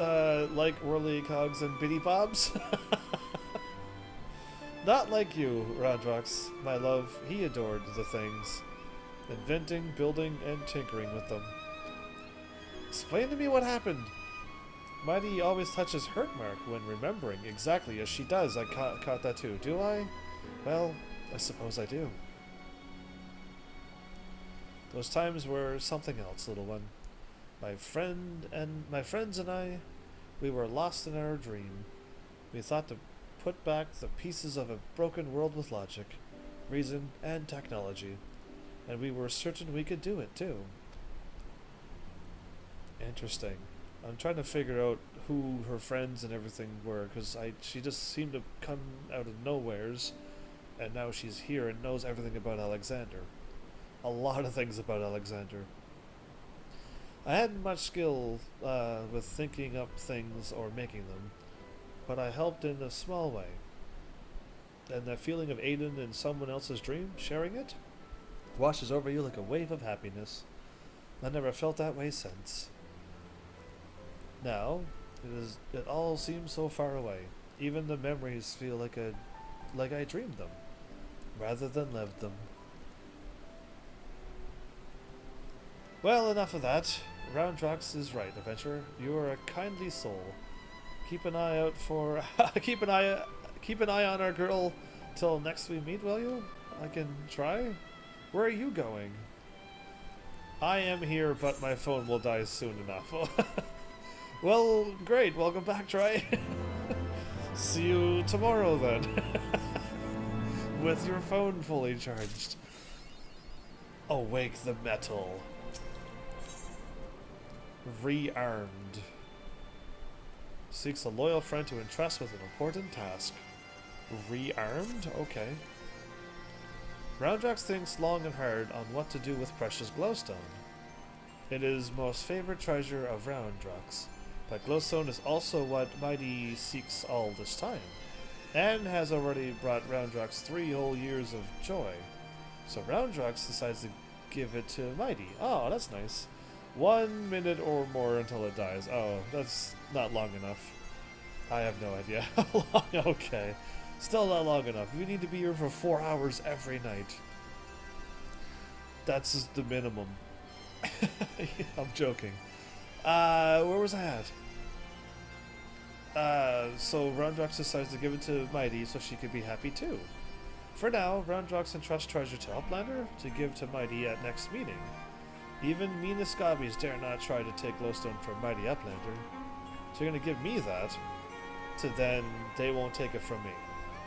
like whirly cogs and biddy bobs? Not like you, Roundrox, my love. He adored the things. Inventing, building, and tinkering with them. Explain to me what happened. Mide always touches hurt mark when remembering, exactly as she does. I caught that too. Do I? Well, I suppose I do. Those times were something else, little one. My friends and I, we were lost in our dream. We thought to put back the pieces of a broken world with logic, reason, and technology. And we were certain we could do it, too. Interesting. I'm trying to figure out who her friends and everything were, because she just seemed to come out of nowheres, and now she's here and knows everything about Alexander. a lot of things about Alexander. I hadn't much skill with thinking up things or making them, but I helped in a small way. And that feeling of Aiden in someone else's dream, sharing it, washes over you like a wave of happiness. I never felt that way since. Now, it all seems so far away. Even the memories feel like I dreamed them, rather than lived them. Well, enough of that. Roundrox is right, adventurer. You are a kindly soul. Keep an eye out for keep an eye on our girl till next we meet, will you? I can try. Where are you going? I am here, but my phone will die soon enough. Well, great. Welcome back, Troy. See you tomorrow then. With your phone fully charged. Awake the metal. Rearmed. Seeks a loyal friend to entrust with an important task. Rearmed? Okay. Roundrox thinks long and hard on what to do with precious glowstone. It is most favorite treasure of Roundrox, but glowstone is also what Mide seeks all this time, and has already brought Roundrox 3 whole years of joy. So Roundrox decides to give it to Mide. Oh, that's nice. 1 minute or more until it dies. Oh, that's not long enough. I have no idea how long. Okay. Still not long enough. We need to be here for 4 hours every night. That's just the minimum. I'm joking. Where was I at? So Roundrox decides to give it to Mide so she could be happy too. For now, Roundrox entrusts treasure to Uplander to give to Mide at next meeting. Even meanest Scobbies dare not try to take glowstone from Mighty Uplander. So you're gonna give me that, to then they won't take it from me.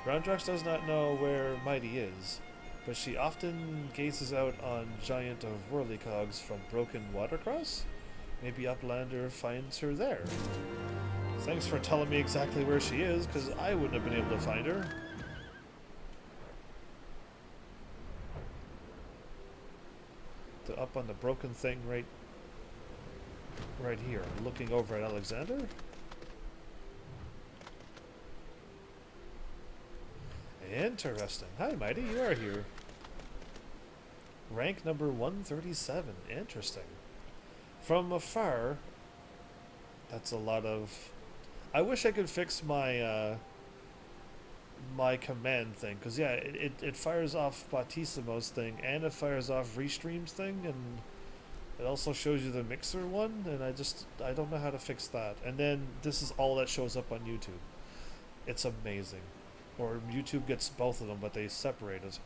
Roundrox does not know where Mide is, but she often gazes out on giant of whirlycogs from Broken Watercross. Maybe Uplander finds her there. Thanks for telling me exactly where she is, because I wouldn't have been able to find her. Up on the broken thing right here, looking over at Alexander. Interesting. Hi, Mide, you are here. Rank number 137. Interesting. From afar, that's a lot of... I wish I could fix my my command thing, because yeah, it fires off Batisimo's thing, and it fires off Restream's thing, and it also shows you the mixer one, and I don't know how to fix that. And then this is all that shows up on YouTube. It's amazing. Or YouTube gets both of them, but they separate it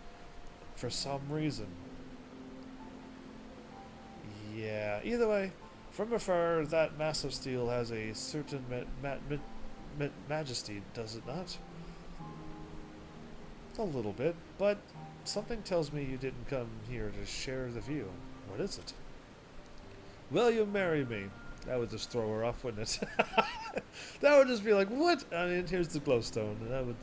for some reason. Yeah, either way, from afar, that massive steel has a certain majesty, does it not? A little bit, but something tells me you didn't come here to share the view. What is it? Will you marry me? That would just throw her off, wouldn't it? That would just be like, what? I mean, here's the glowstone. And that would...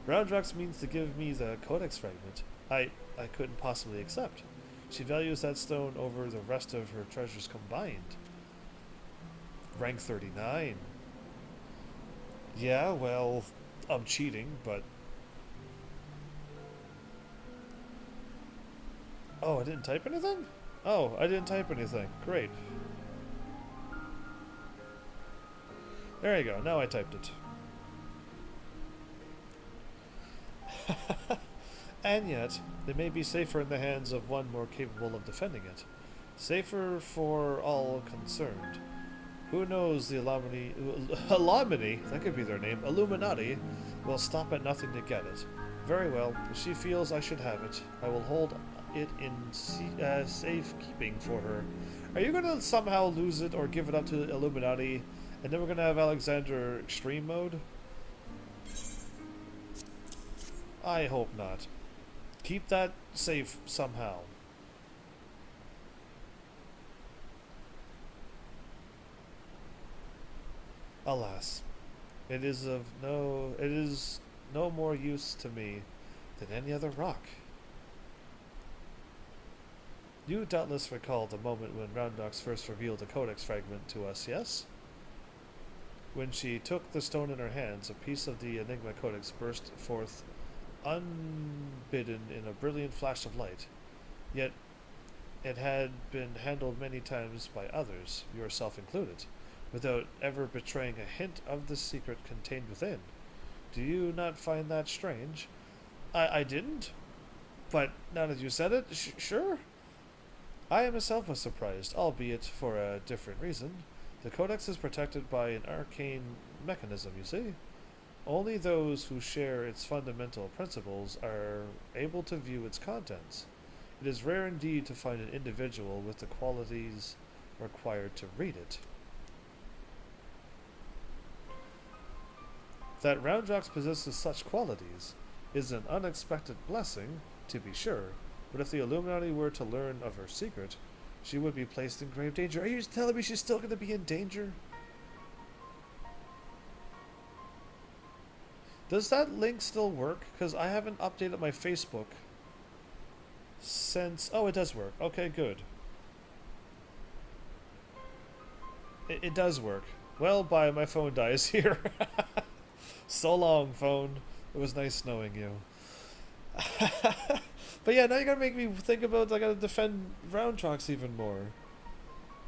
Roundrox means to give me the codex fragment. I couldn't possibly accept. She values that stone over the rest of her treasures combined. Rank 39. Yeah, well, I'm cheating, but... Oh, I didn't type anything? Oh, I didn't type anything. Great. There you go. Now I typed it. And yet, it may be safer in the hands of one more capable of defending it. Safer for all concerned. Who knows, the Illuminati, that could be their name, Illuminati, will stop at nothing to get it. Very well, if she feels I should have it, I will hold it in safekeeping for her. Are you going to somehow lose it or give it up to the Illuminati, and then we're going to have Alexander Extreme Mode? I hope not. Keep that safe somehow. Alas, it is no more use to me than any other rock. You doubtless recall the moment when Roundox first revealed the Codex fragment to us, yes? When she took the stone in her hands, a piece of the Enigma Codex burst forth unbidden in a brilliant flash of light. Yet it had been handled many times by others, yourself included, without ever betraying a hint of the secret contained within. Do you not find that strange? I didn't, but now that you said it, sure. I myself was surprised, albeit for a different reason. The Codex is protected by an arcane mechanism, you see. Only those who share its fundamental principles are able to view its contents. It is rare indeed to find an individual with the qualities required to read it. That Roundrox possesses such qualities is an unexpected blessing, to be sure, but if the Illuminati were to learn of her secret, she would be placed in grave danger. Are you telling me she's still going to be in danger? Does that link still work? Because I haven't updated my Facebook since... Oh, it does work. Okay, good. It does work. Well, bye, my phone dies here. So long, phone. It was nice knowing you. But yeah, now you're gonna make me think about I gotta defend Roundrox even more.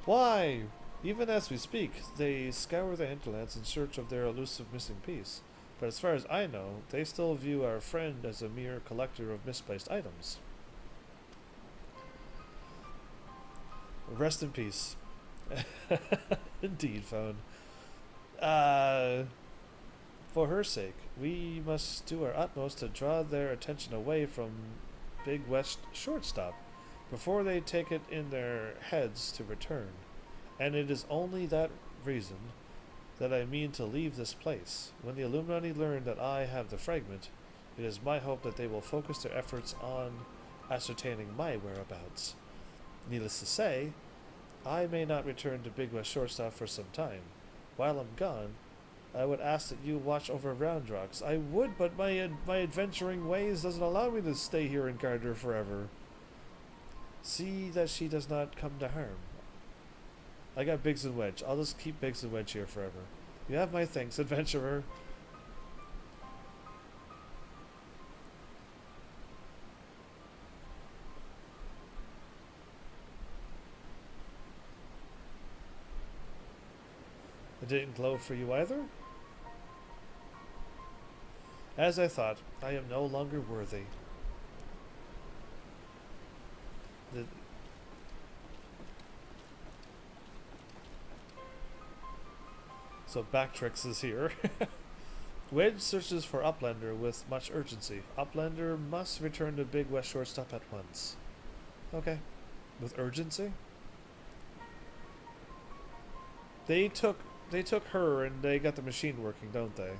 Why? Even as we speak, they scour the hinterlands in search of their elusive missing piece. But as far as I know, they still view our friend as a mere collector of misplaced items. Rest in peace. Indeed, phone. For her sake, we must do our utmost to draw their attention away from Big West Shortstop before they take it in their heads to return. And it is only that reason that I mean to leave this place. When the Illuminati learn that I have the fragment, it is my hope that they will focus their efforts on ascertaining my whereabouts. Needless to say, I may not return to Big West Shortstop for some time. While I'm gone, I would ask that you watch over Roundrox. I would, but my adventuring ways doesn't allow me to stay here and guard her forever. See that she does not come to harm. I got Biggs and Wedge. I'll just keep Biggs and Wedge here forever. You have my thanks, adventurer. It didn't glow for you either? As I thought, I am no longer worthy. So Backtrix is here. Wedge searches for Uplander with much urgency. Uplander must return to Big West Shortstop at once. Okay. With urgency? They took her and they got the machine working, don't they?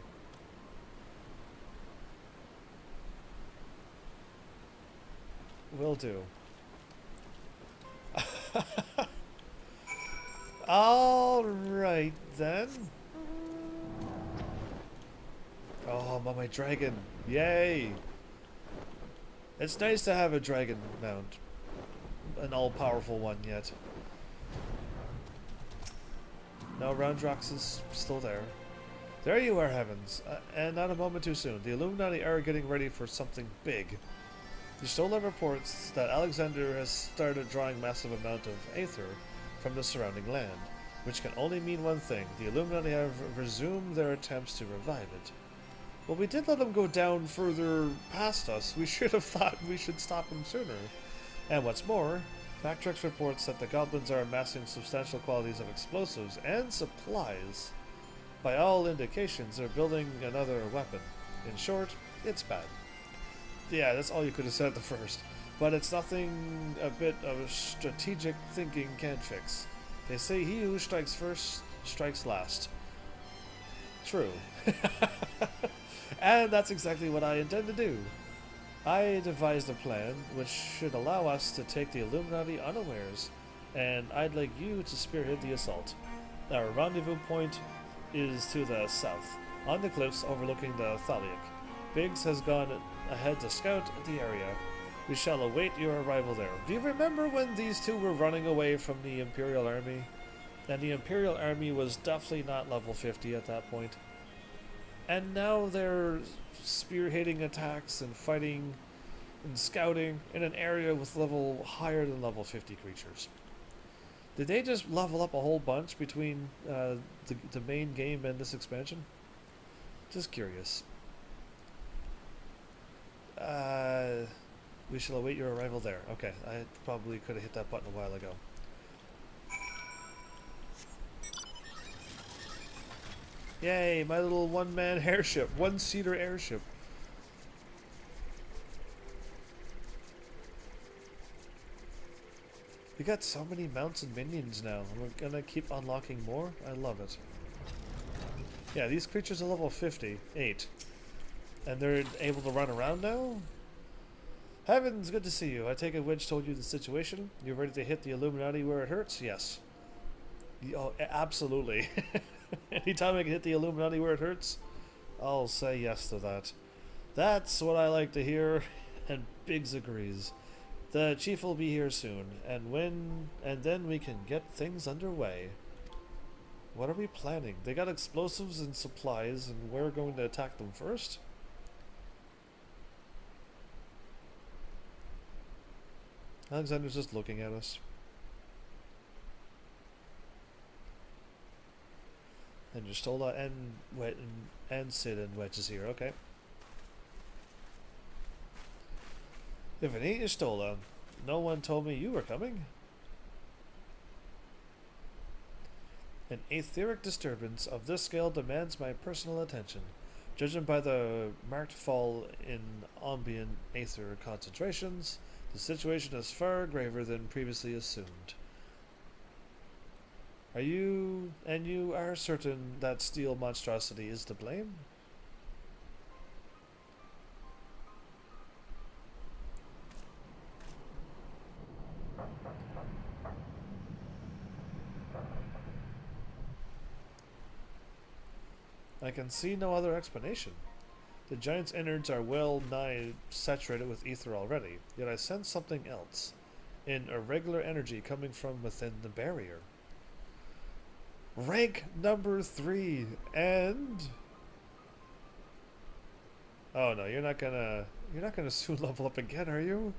Will do. Alright then. Oh, I'm on my dragon. Yay! It's nice to have a dragon mount. An all-powerful one yet. No, Roundrox is still there. There you are, heavens. And not a moment too soon. The Illuminati are getting ready for something big. The Stola reports that Alexander has started drawing massive amount of aether from the surrounding land, which can only mean one thing. The Illuminati have resumed their attempts to revive it. Well, we did let them go down further past us. We should have thought we should stop them sooner. And what's more, Backtrix reports that the goblins are amassing substantial quantities of explosives and supplies. By all indications, they're building another weapon. In short, it's bad. Yeah, that's all you could have said at the first. But it's nothing a bit of strategic thinking can't fix. They say he who strikes first strikes last. True. And that's exactly what I intend to do. I devised a plan which should allow us to take the Illuminati unawares, and I'd like you to spearhead the assault. Our rendezvous point is to the south, on the cliffs overlooking the Thaliak. Biggs has gone ahead to scout the area. We shall await your arrival there. Do you remember when these two were running away from the Imperial Army? And the Imperial Army was definitely not level 50 at that point. And now they're spearheading attacks and fighting and scouting in an area with level higher than level 50 creatures. Did they just level up a whole bunch between the main game and this expansion? Just curious. We shall await your arrival there. Okay, I probably could have hit that button a while ago. Yay, my little one-man airship, one-seater airship. We got so many mounts and minions now, and we're gonna keep unlocking more? I love it. Yeah, these creatures are level 58. And they're able to run around now? Heavens, good to see you. I take it Wedge told you the situation. You're ready to hit the Illuminati where it hurts? Yes. Oh, absolutely. Anytime I can hit the Illuminati where it hurts, I'll say yes to that. That's what I like to hear, and Biggs agrees. The chief will be here soon, and then we can get things underway. What are we planning? They got explosives and supplies, and we're going to attack them first? Alexander's just looking at us. And Justola and Sid and Wedge is here, okay. If it ain't Justola, no one told me you were coming. An etheric disturbance of this scale demands my personal attention. Judging by the marked fall in ambient aether concentrations, the situation is far graver than previously assumed. You are certain that steel monstrosity is to blame? I can see no other explanation. The giant's innards are well nigh saturated with ether already, yet I sense something else. An irregular energy coming from within the barrier. Rank number 3, and... Oh no, you're not gonna soon level up again, are you?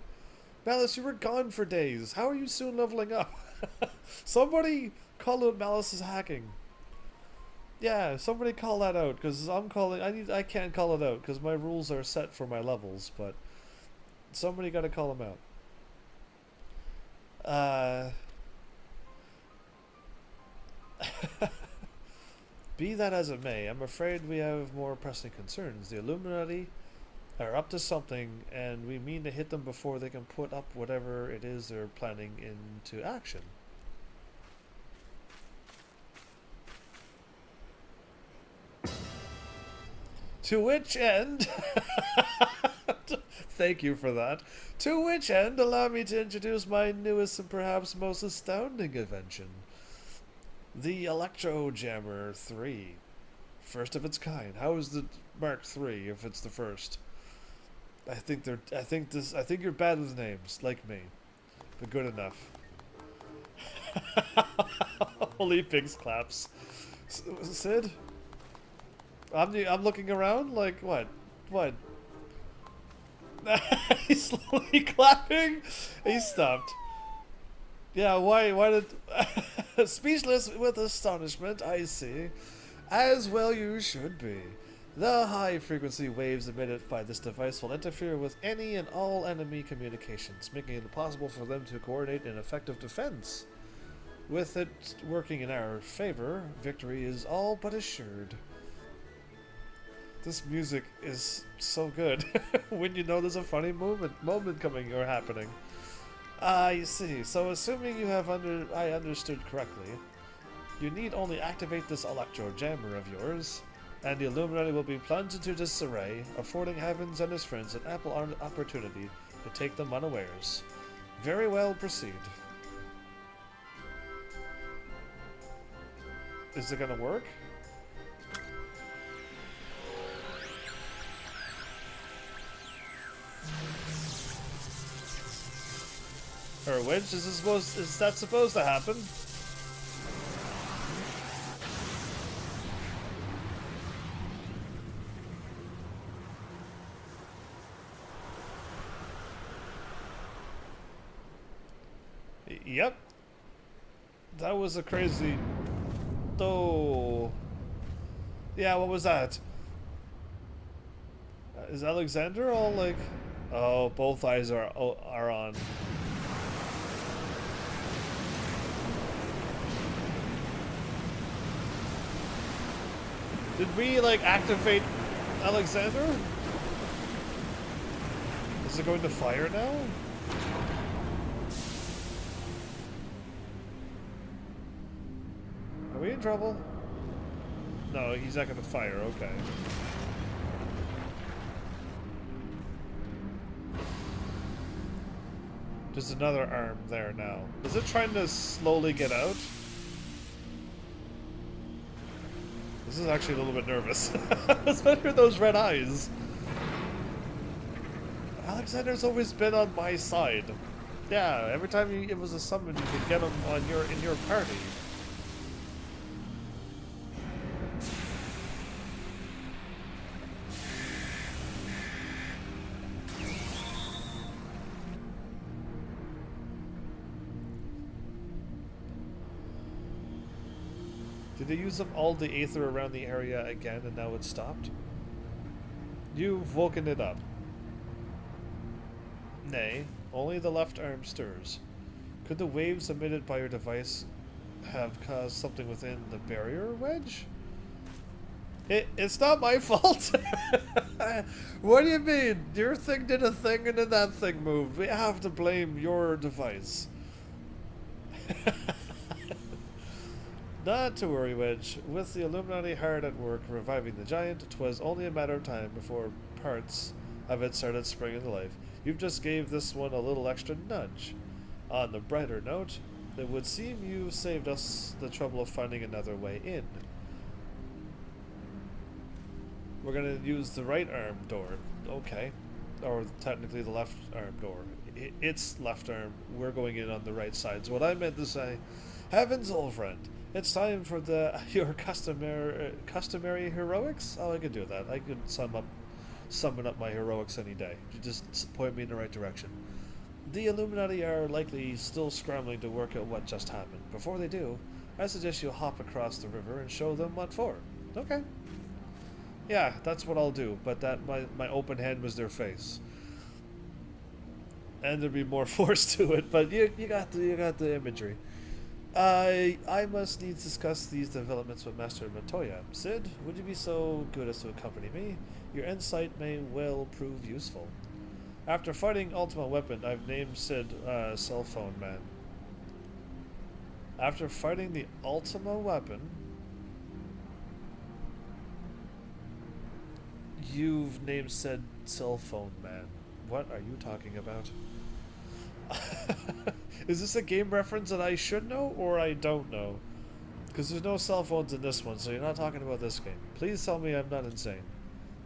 Malice, you were gone for days. How are you soon leveling up? Somebody call out Malice's hacking. Yeah, somebody call that out, because I can't call it out, because my rules are set for my levels, but somebody gotta call them out. Be that as it may, I'm afraid we have more pressing concerns. The Illuminati are up to something, and we mean to hit them before they can put up whatever it is they're planning into action. To which end... Thank you for that. To which end, allow me to introduce my newest and perhaps most astounding invention. The Electro Jammer 3. First of its kind. How is the Mark III if it's the first? I think you're bad with names, like me. But good enough. Holy pigs claps. Sid? I'm looking around like what? What? He's slowly clapping. He stopped. Yeah, why did... Speechless with astonishment, I see. As well you should be. The high-frequency waves emitted by this device will interfere with any and all enemy communications, making it impossible for them to coordinate an effective defense. With it working in our favor, victory is all but assured. This music is so good when you know there's a funny moment coming or happening. I see. So assuming I understood correctly, you need only activate this Electro Jammer of yours, and the Illuminati will be plunged into disarray, affording Heavens and his friends an ample opportunity to take them unawares. Very well, proceed. Is it gonna work? Or which is that supposed to happen? Yep. That was a crazy... Oh. Yeah, what was that? Is Alexander all like... Oh, both eyes are on. Did we, like, activate Alexander? Is it going to fire now? Are we in trouble? No, he's not going to fire, okay. There's another arm there now. Is it trying to slowly get out? This is actually a little bit nervous. Especially with those red eyes. Alexander's always been on my side. Yeah, every time it was a summon, you could get him on in your party. Did they use up all the aether around the area again and now it's stopped? You've woken it up. Nay, only the left arm stirs. Could the waves emitted by your device have caused something within the barrier wedge? It's not my fault. What do you mean? Your thing did a thing and then that thing moved. We have to blame your device. Not to worry, Wedge. With the Illuminati hard at work reviving the giant, 'twas only a matter of time before parts of it started springing to life. You've just gave this one a little extra nudge. On the brighter note, it would seem you saved us the trouble of finding another way in. We're gonna use the right arm door. Okay. Or technically the left arm door. It's left arm. We're going in on the right side. So what I meant to say, Heaven's old friend. It's time for your customary heroics. Oh, I could do that. I could summon up my heroics any day. You just point me in the right direction. The Illuminati are likely still scrambling to work out what just happened. Before they do, I suggest you hop across the river and show them what for. Okay. Yeah, that's what I'll do. But that my open hand was their face, and there'd be more force to it. But you got the imagery. I must needs discuss these developments with Master Montoya. Sid, would you be so good as to accompany me? Your insight may well prove useful. After fighting Ultima Weapon, I've named Sid Cell Phone Man. After fighting the Ultima Weapon, you've named Sid Cell Phone Man. What are you talking about? Is this a game reference that I should know or I don't know? Because there's no cell phones in this one, so you're not talking about this game. Please tell me I'm not insane.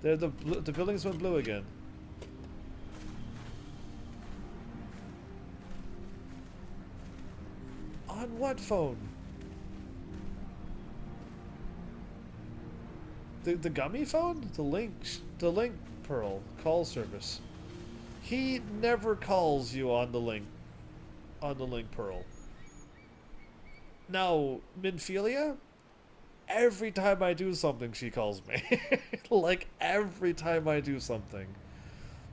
The buildings went blue again. On what phone? The gummy phone? The link Pearl call service. He never calls you on the link Pearl. Now, Minphilia, every time I do something, she calls me. Like, every time I do something.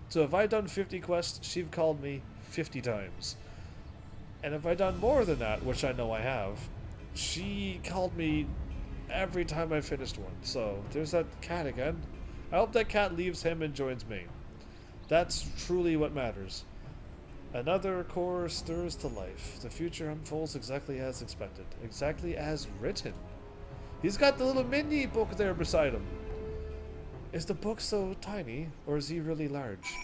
So if I've done 50 quests, she's called me 50 times. And if I've done more than that, which I know I have, she called me every time I finished one. So, there's that cat again. I hope that cat leaves him and joins me. That's truly what matters. Another core stirs to life. The future unfolds exactly as expected. Exactly as written. He's got the little mini book there beside him. Is the book so tiny, or is he really large?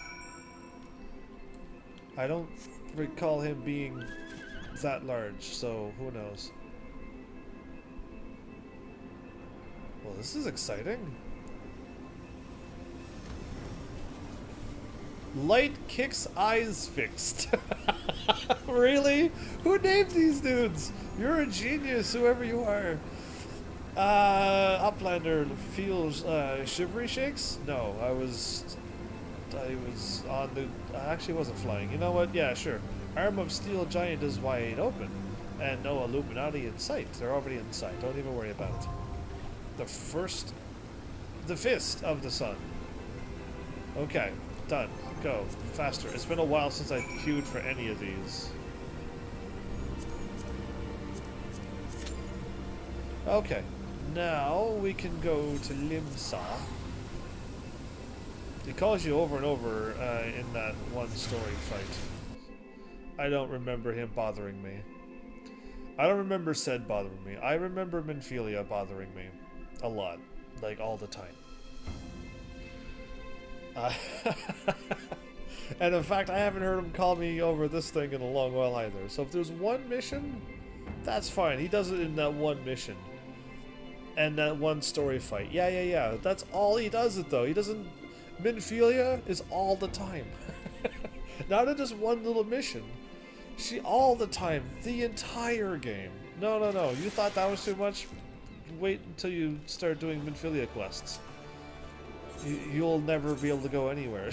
I don't recall him being that large, so who knows. Well, this is exciting. Light kicks eyes fixed. Really? Who named these dudes? You're a genius, whoever you are. Uplander feels shivery shakes? No, I was on the. I actually wasn't flying. You know what? Yeah, sure. Arm of Steel Giant is wide open, and no Illuminati in sight. They're already in sight. Don't even worry about it. The Fist of the Sun. Okay, done. Go faster. It's been a while since I queued for any of these. Okay, now we can go to Limsa. He calls you over and over in that one story fight. I don't remember him bothering me. I don't remember Ced bothering me. I remember Minfilia bothering me. A lot. Like, all the time. And in fact, I haven't heard him call me over this thing in a long while either. So if there's one mission, that's fine. He does it in that one mission. And that one story fight. Yeah. That's all he does it, though. He doesn't... Minfilia is all the time. Not in just one little mission. She all the time. The entire game. No. You thought that was too much? Wait until you start doing Minfilia quests. You'll never be able to go anywhere.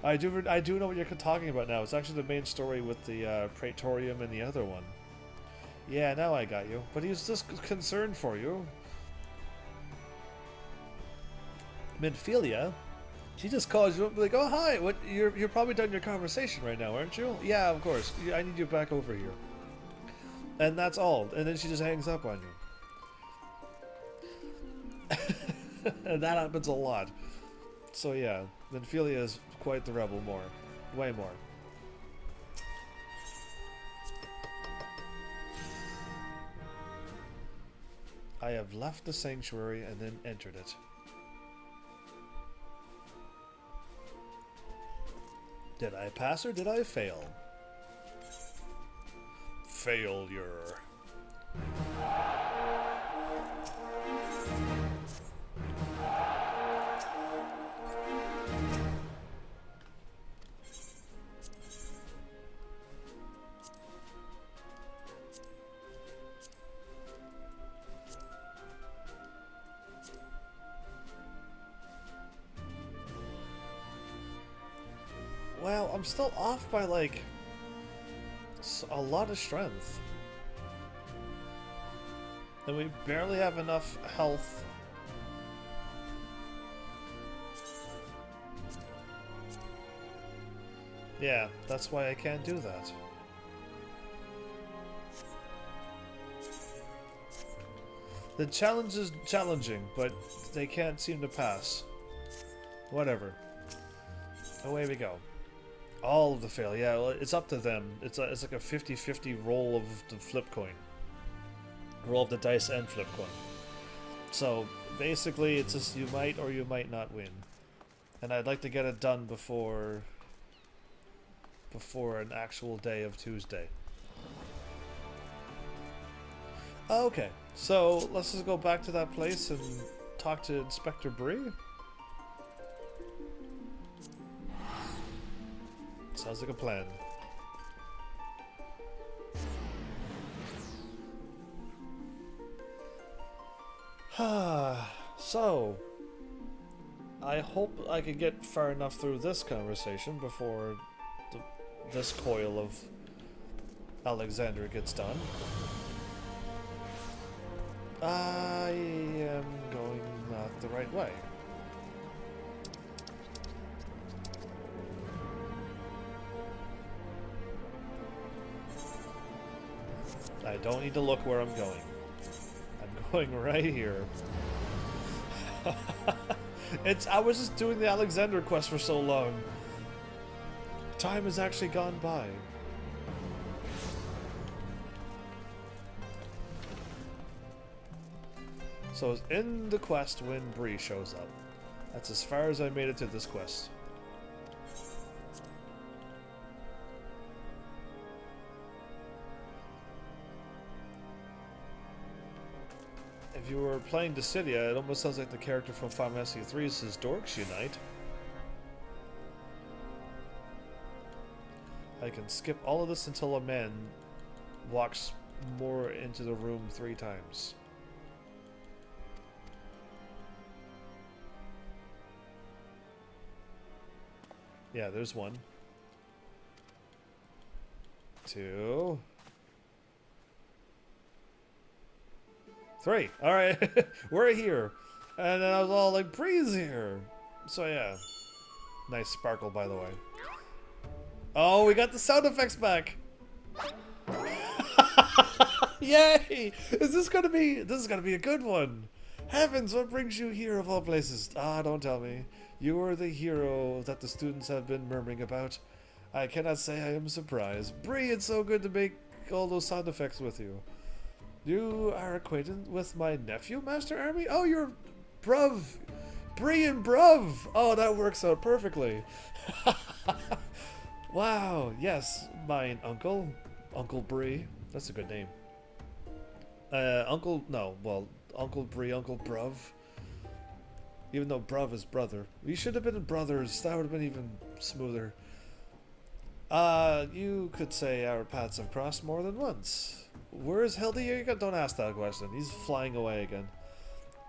I do know what you're talking about now. It's actually the main story with the Praetorium and the other one. Yeah, now I got you. But he's just concerned for you. Minfilia, she just calls you up like, oh hi, what? You're probably done your conversation right now, aren't you? Yeah, of course. I need you back over here. And that's all. And then she just hangs up on you. And that happens a lot. So yeah, Minfilia is quite the rebel more. Way more. I have left the sanctuary and then entered it. Did I pass or did I fail? Failure. Well, I'm still off by, like, a lot of strength. And we barely have enough health. Yeah, that's why I can't do that. The challenge is challenging, but they can't seem to pass. Whatever. Away we go. All of the fail, yeah, well, it's up to them. It's like a 50-50 roll of the flip coin. Roll of the dice and flip coin. So, basically, it's just you might or you might not win. And I'd like to get it done before an actual day of Tuesday. Okay, so let's just go back to that place and talk to Inspector Bree. Sounds like a plan. So, I hope I can get far enough through this conversation before this coil of Alexander gets done. I am going not the right way. I don't need to look where I'm going. I'm going right here. I was just doing the Alexander quest for so long. Time has actually gone by. So it's in the quest when Bree shows up. That's as far as I made it to this quest. if you were playing Dissidia, it almost sounds like the character from Final Fantasy 3 says Dorks Unite. I can skip all of this until a man walks more into the room 3 times. Yeah, there's 1. 2. 3. Alright, we're here. And then I was all like, Bree's here. So yeah. Nice sparkle, by the way. Oh, we got the sound effects back. Yay! This is gonna be a good one. Heavens, what brings you here of all places? Ah, don't tell me. You are the hero that the students have been murmuring about. I cannot say I am surprised. Bree, it's so good to make all those sound effects with you. You are acquainted with my nephew, Master Army? Oh, you're Bruv. Bree and Bruv. Oh, that works out perfectly. Wow, yes, mine uncle. Uncle Bree. That's a good name. Uncle Bree, Uncle Bruv. Even though Bruv is brother. We should have been brothers. That would have been even smoother. You could say our paths have crossed more than once. Where's Hildy? Don't ask that question. He's flying away again.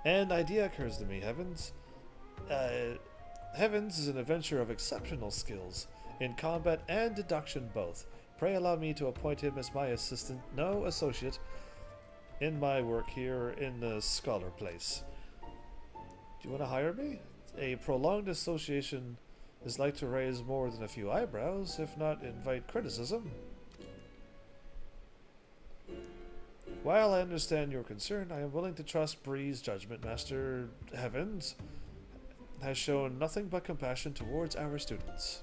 An idea occurs to me, Heavens. Heavens is an adventurer of exceptional skills. In combat and deduction both. Pray allow me to appoint him as my assistant, no associate, in my work here in the Scholar Place. Do you want to hire me? A prolonged association is like to raise more than a few eyebrows, if not invite criticism. While I understand your concern, I am willing to trust Bree's judgment. Master Heavens has shown nothing but compassion towards our students.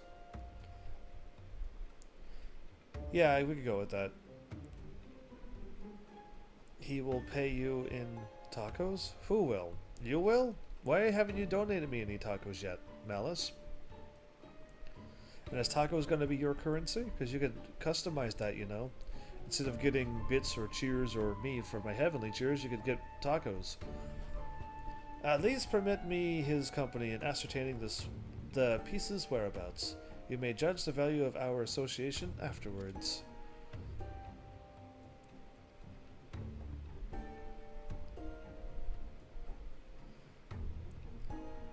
Yeah, we could go with that. He will pay you in tacos? Who will? You will? Why haven't you donated me any tacos yet, Malice? And is tacos going to be your currency? Because you could customize that, you know. Instead of getting bits or cheers or me for my heavenly cheers, you could get tacos. At least permit me his company in ascertaining the piece's whereabouts. You may judge the value of our association afterwards.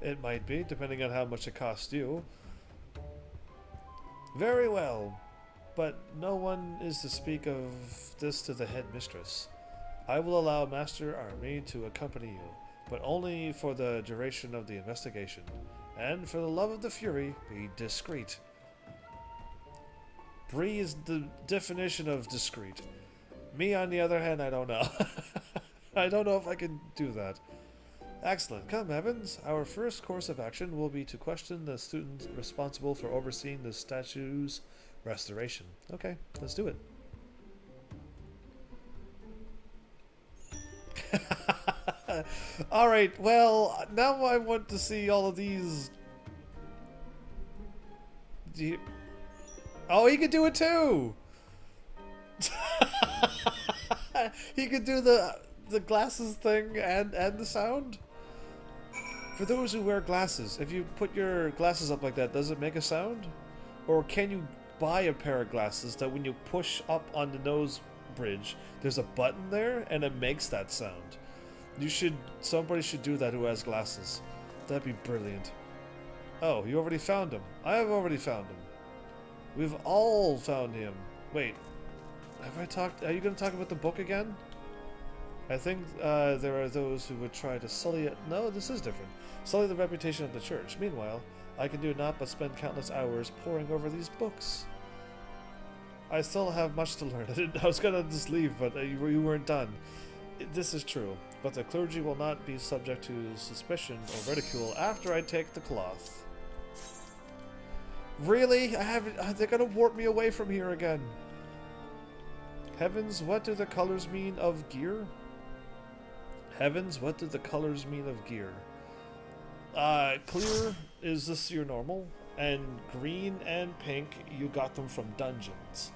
It might be, depending on how much it costs you. Very well, but no one is to speak of this to the headmistress. I will allow Master Army to accompany you, but only for the duration of the investigation. And for the love of the Fury, be discreet. Bree is the definition of discreet. Me, on the other hand, I don't know. I don't know if I can do that. Excellent. Come, Evans. Our first course of action will be to question the student responsible for overseeing the statue's restoration. Okay, let's do it. Alright, well, now I want to see all of these. Oh, he could do it too! He could do the glasses thing and the sound. For those who wear glasses, if you put your glasses up like that, does it make a sound? Or can you buy a pair of glasses that when you push up on the nose bridge, there's a button there and it makes that sound? Somebody should do that who has glasses. That'd be brilliant. Oh, you already found him. I have already found him. We've all found him. Wait, have I talked? Are you going to talk about the book again? I think there are those who would try to sully it. No, this is different. Sully the reputation of the church. Meanwhile, I can do naught but spend countless hours poring over these books. I still have much to learn. I was going to just leave, but you weren't done. This is true, but the clergy will not be subject to suspicion or ridicule after I take the cloth. Really? They're going to warp me away from here again. Heavens, what do the colors mean of gear? Heavens, what do the colors mean of gear? Clear is this your normal, and green and pink you got them from dungeons.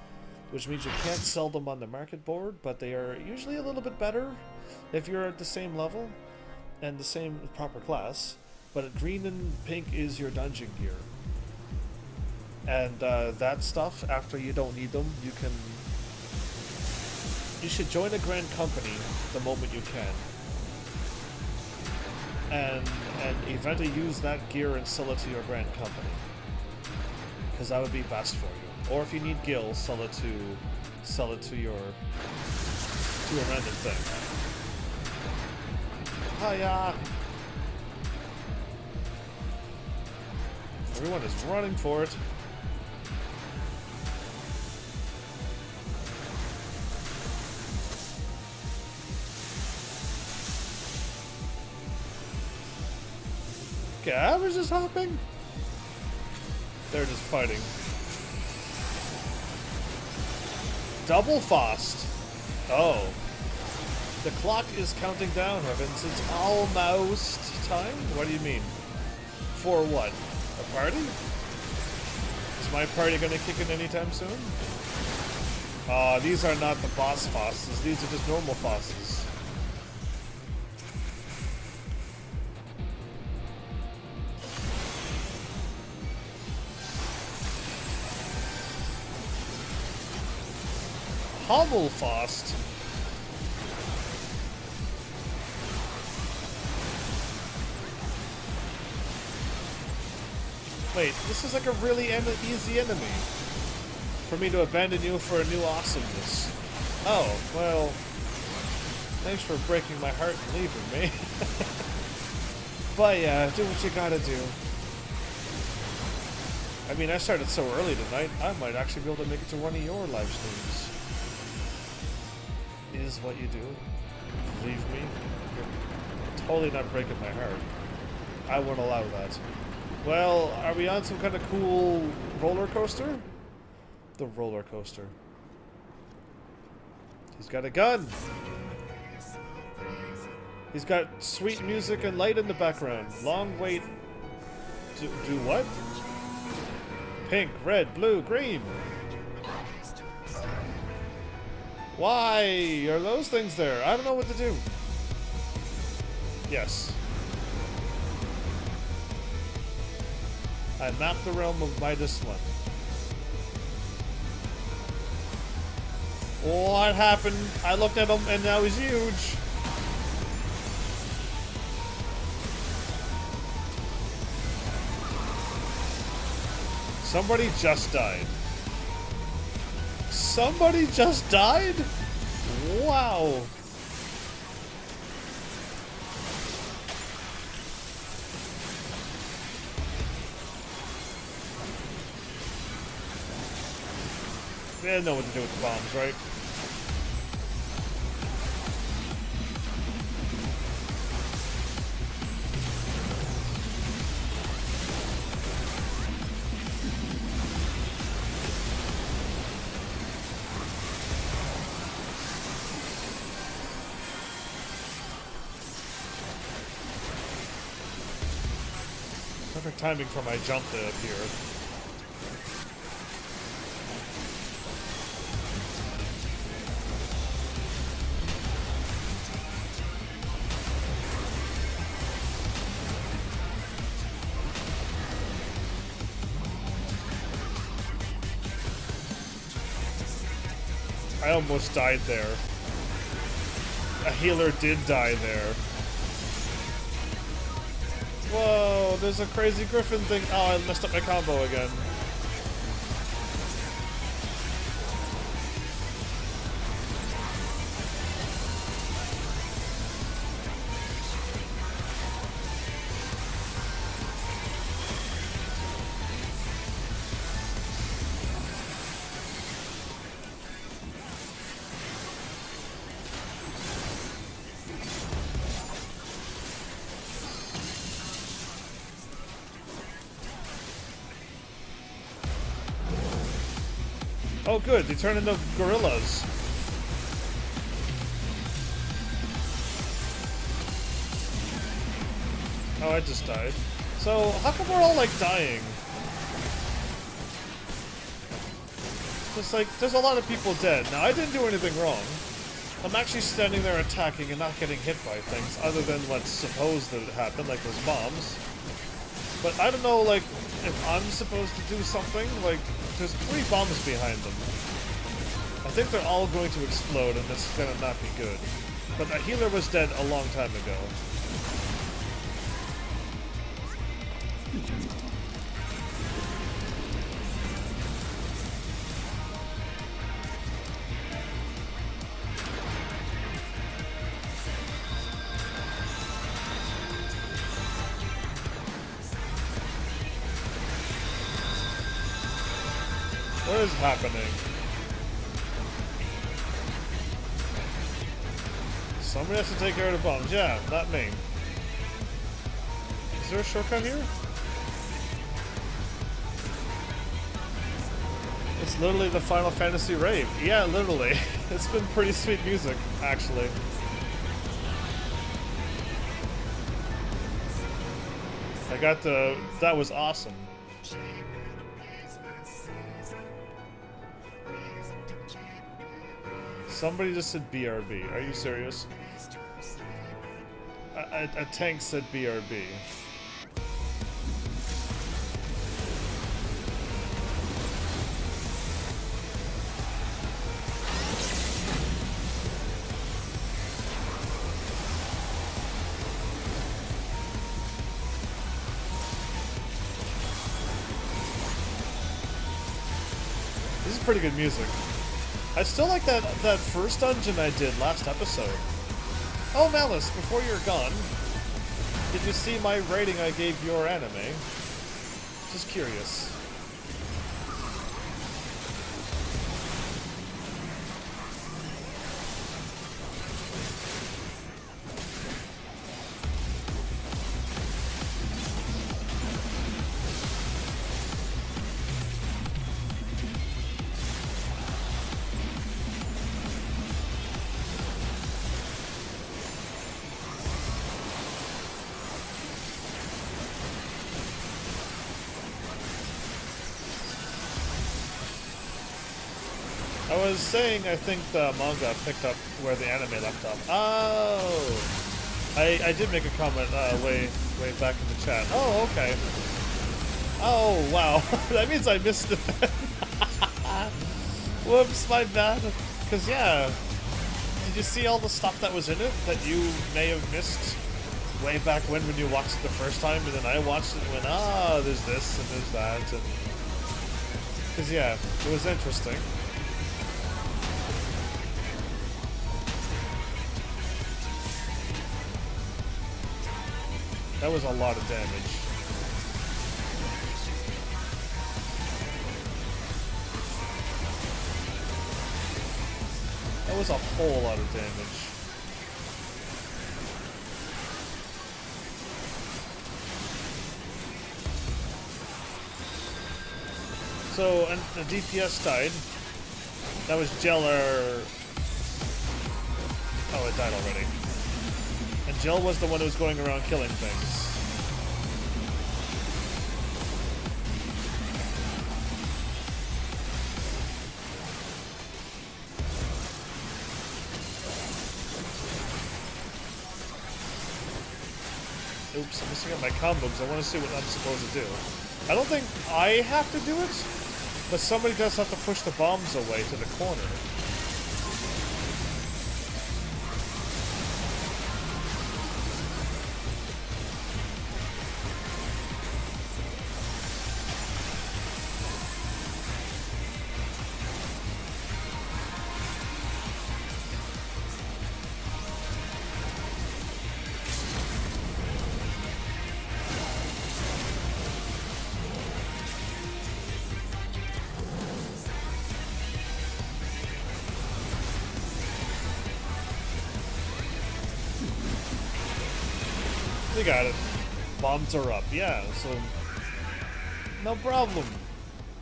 which means you can't sell them on the market board, but they are usually a little bit better if you're at the same level and the same proper class. But green and pink is your dungeon gear. And that stuff, after you don't need them, you should join a grand company the moment you can. And eventually use that gear and sell it to your grand company. Because that would be best for you. Or if you need gil, sell it to your random thing. Hiya! Everyone is running for it. Scavengers just hopping? They're just fighting. Double fast. Oh. The clock is counting down, Heavens. It's almost time? What do you mean? For what? A party? Is my party gonna kick in anytime soon? These are not the boss fosses. These are just normal fosses. Hommelfast. Wait, this is like a really easy enemy. For me to abandon you for a new awesomeness. Oh, well, thanks for breaking my heart and leaving me. But yeah, do what you gotta do. I mean, I started so early tonight, I might actually be able to make it to one of your live streams. Is what you do. Leave me. You're totally not breaking my heart. I won't allow that. Well, are we on some kind of cool roller coaster? The roller coaster. He's got a gun. He's got sweet music and light in the background. Long wait. Do what? Pink, red, blue, green. Why are those things there? I don't know what to do. Yes. I mapped the realm of Mide. What happened? I looked at him and now he's huge. Somebody just died. Somebody just died? Wow. They didn't know what to do with the bombs, right? Perfect timing for my jump to appear. I almost died there. A healer did die there. Whoa, there's a crazy griffin thing. Oh, I messed up my combo again. Oh good, they turn into gorillas. Oh, I just died. So, how come we're all, like, dying? just like, there's a lot of people dead. Now, I didn't do anything wrong. I'm actually standing there attacking and not getting hit by things, other than what's supposed to happen, like those bombs. But I don't know, like, if I'm supposed to do something. Like, there's 3 bombs behind them. I think they're all going to explode, and it's gonna not be good. But a healer was dead a long time ago. What is happening? Somebody has to take care of the bombs. Yeah, not me. Is there a shortcut here? It's literally the Final Fantasy rave. Yeah, literally. It's been pretty sweet music, actually. I got the... That was awesome. Somebody just said BRB. Are you serious? A tank said BRB. This is pretty good music. I still like that first dungeon I did last episode. Oh, Malice, before you're gone, did you see my rating I gave your anime? Just curious. I was saying I think the manga picked up where the anime left off. Oh! I did make a comment way back in the chat. Oh, okay. Oh, wow. That means I missed it then. Whoops, my bad. Because, yeah. Did you see all the stuff that was in it that you may have missed way back when you watched it the first time? And then I watched it and went, ah, there's this and there's that. Because, yeah, it was interesting. That was a lot of damage. That was a whole lot of damage. So, and the DPS died. That was Jeller. Oh, it died already. And Jill was the one who was going around killing things. Oops, I'm missing out my combos. I want to see what I'm supposed to do. I don't think I have to do it, but somebody does have to push the bombs away to the corner. We got it. Bombs are up. Yeah, so... No problem.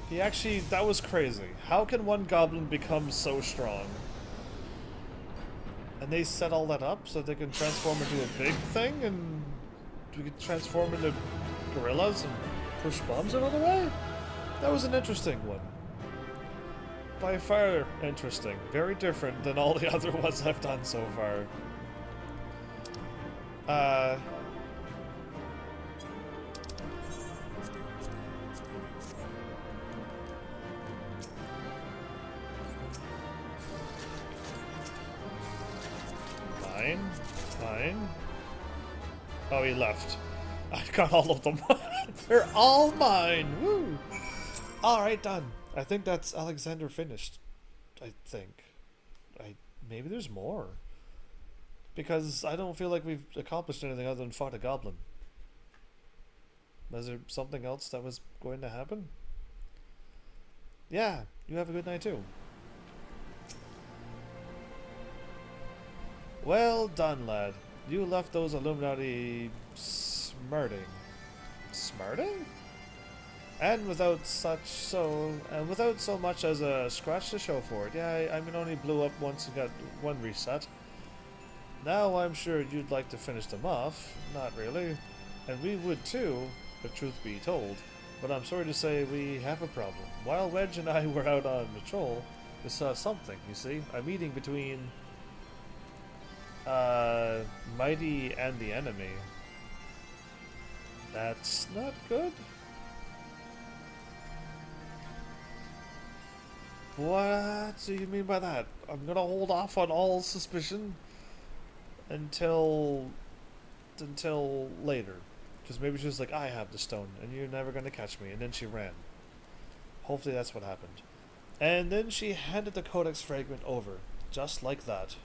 He actually... That was crazy. How can one goblin become so strong? And they set all that up so they can transform into a big thing and... We could transform into gorillas and push bombs another way? That was an interesting one. by far interesting. Very different than all the other ones I've done so far. Mine. Oh, he left. I've got all of them. They're all mine. Woo! Alright, done. I think that's Alexander finished. I think. Maybe there's more. Because I don't feel like we've accomplished anything other than fought a goblin. Was there something else that was going to happen? Yeah, you have a good night too. Well done, lad. You left those Illuminati smarting. Smarting? And without so much as a scratch to show for it. Yeah, I mean, only blew up once and got one reset. Now I'm sure you'd like to finish them off. Not really. And we would too, if truth be told. But I'm sorry to say we have a problem. While Wedge and I were out on patrol, we saw something, you see. A meeting between Mide and the enemy. That's not good. What do you mean by that? I'm gonna hold off on all suspicion until later. Because maybe she was like, I have the stone and you're never gonna catch me, and then she ran. Hopefully that's what happened. And then she handed the codex fragment over, just like that.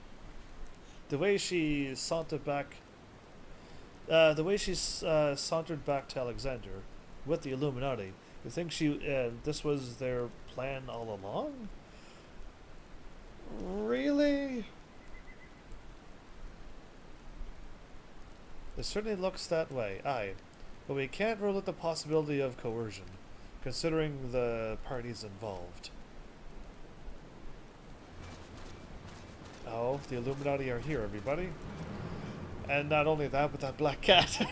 The way she sauntered back sauntered back to Alexander with the Illuminati. You think this was their plan all along? Really? It certainly looks that way, aye. But we can't rule out the possibility of coercion, considering the parties involved. Oh, the Illuminati are here, everybody. And not only that, but that black cat.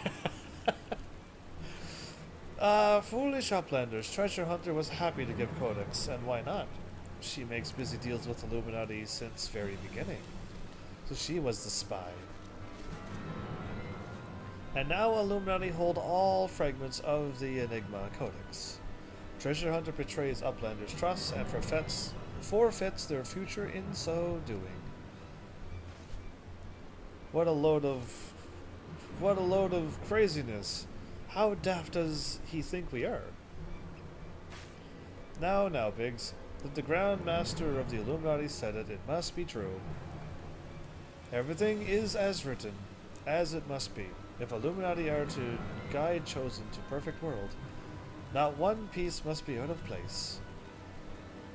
Foolish uplanders. Treasure Hunter was happy to give Codex, and why not? She makes busy deals with Illuminati since very beginning. So she was the spy. And now Illuminati hold all fragments of the Enigma Codex. Treasure Hunter betrays uplanders' trust and forfeits their future in so doing. What a load of craziness. How daft does he think we are? Now, Biggs. If the Grand Master of the Illuminati said it, it must be true. Everything is as written, as it must be. If Illuminati are to guide Chosen to perfect world, not one piece must be out of place.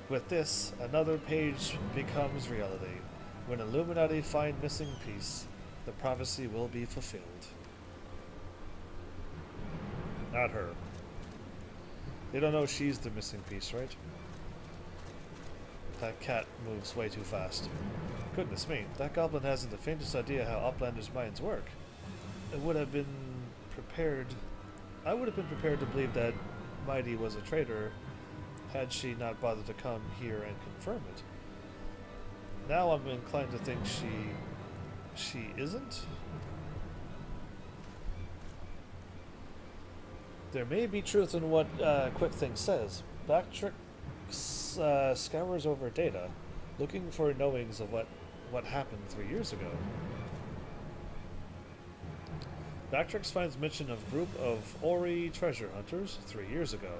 With this, another page becomes reality. When Illuminati find missing piece, the prophecy will be fulfilled. Not her. They don't know she's the missing piece, right? That cat moves way too fast. Goodness me, that goblin hasn't the faintest idea how Uplanders' minds work. I would have been prepared to believe that Mide was a traitor had she not bothered to come here and confirm it. Now I'm inclined to think she isn't. There may be truth in what Quick Thing says. Backtrick scours over data, looking for knowings of what happened 3 years ago. Backtrix finds mention of group of Ori treasure hunters 3 years ago.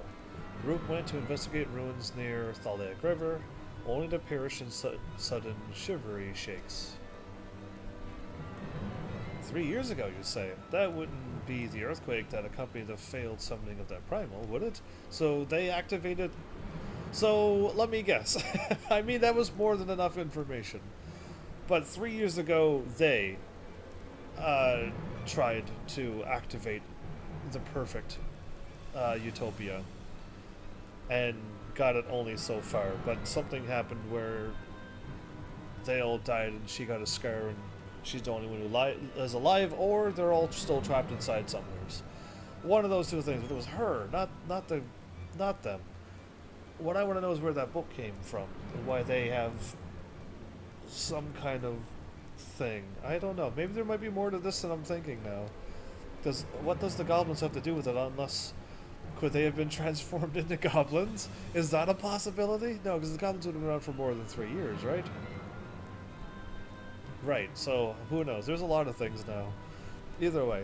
The group went to investigate ruins near Thaliac River, only to perish in sudden shivery shakes. 3 years ago, you say? That wouldn't be the earthquake that accompanied the failed summoning of that primal, would it? So they activated... So, let me guess. I mean, that was more than enough information. But 3 years ago, they tried to activate the perfect utopia. And got it only so far. But something happened where they all died and she got a scar and she's the only one who is alive, or they're all still trapped inside somewheres. One of those two things, but it was her, not them. what I want to know is where that book came from and why they have some kind of thing. I don't know. Maybe there might be more to this than I'm thinking now. Because what does the goblins have to do with it unless... Could they have been transformed into goblins? Is that a possibility? No, because the goblins would have been around for more than 3 years, right? Right, so who knows? There's a lot of things now. Either way.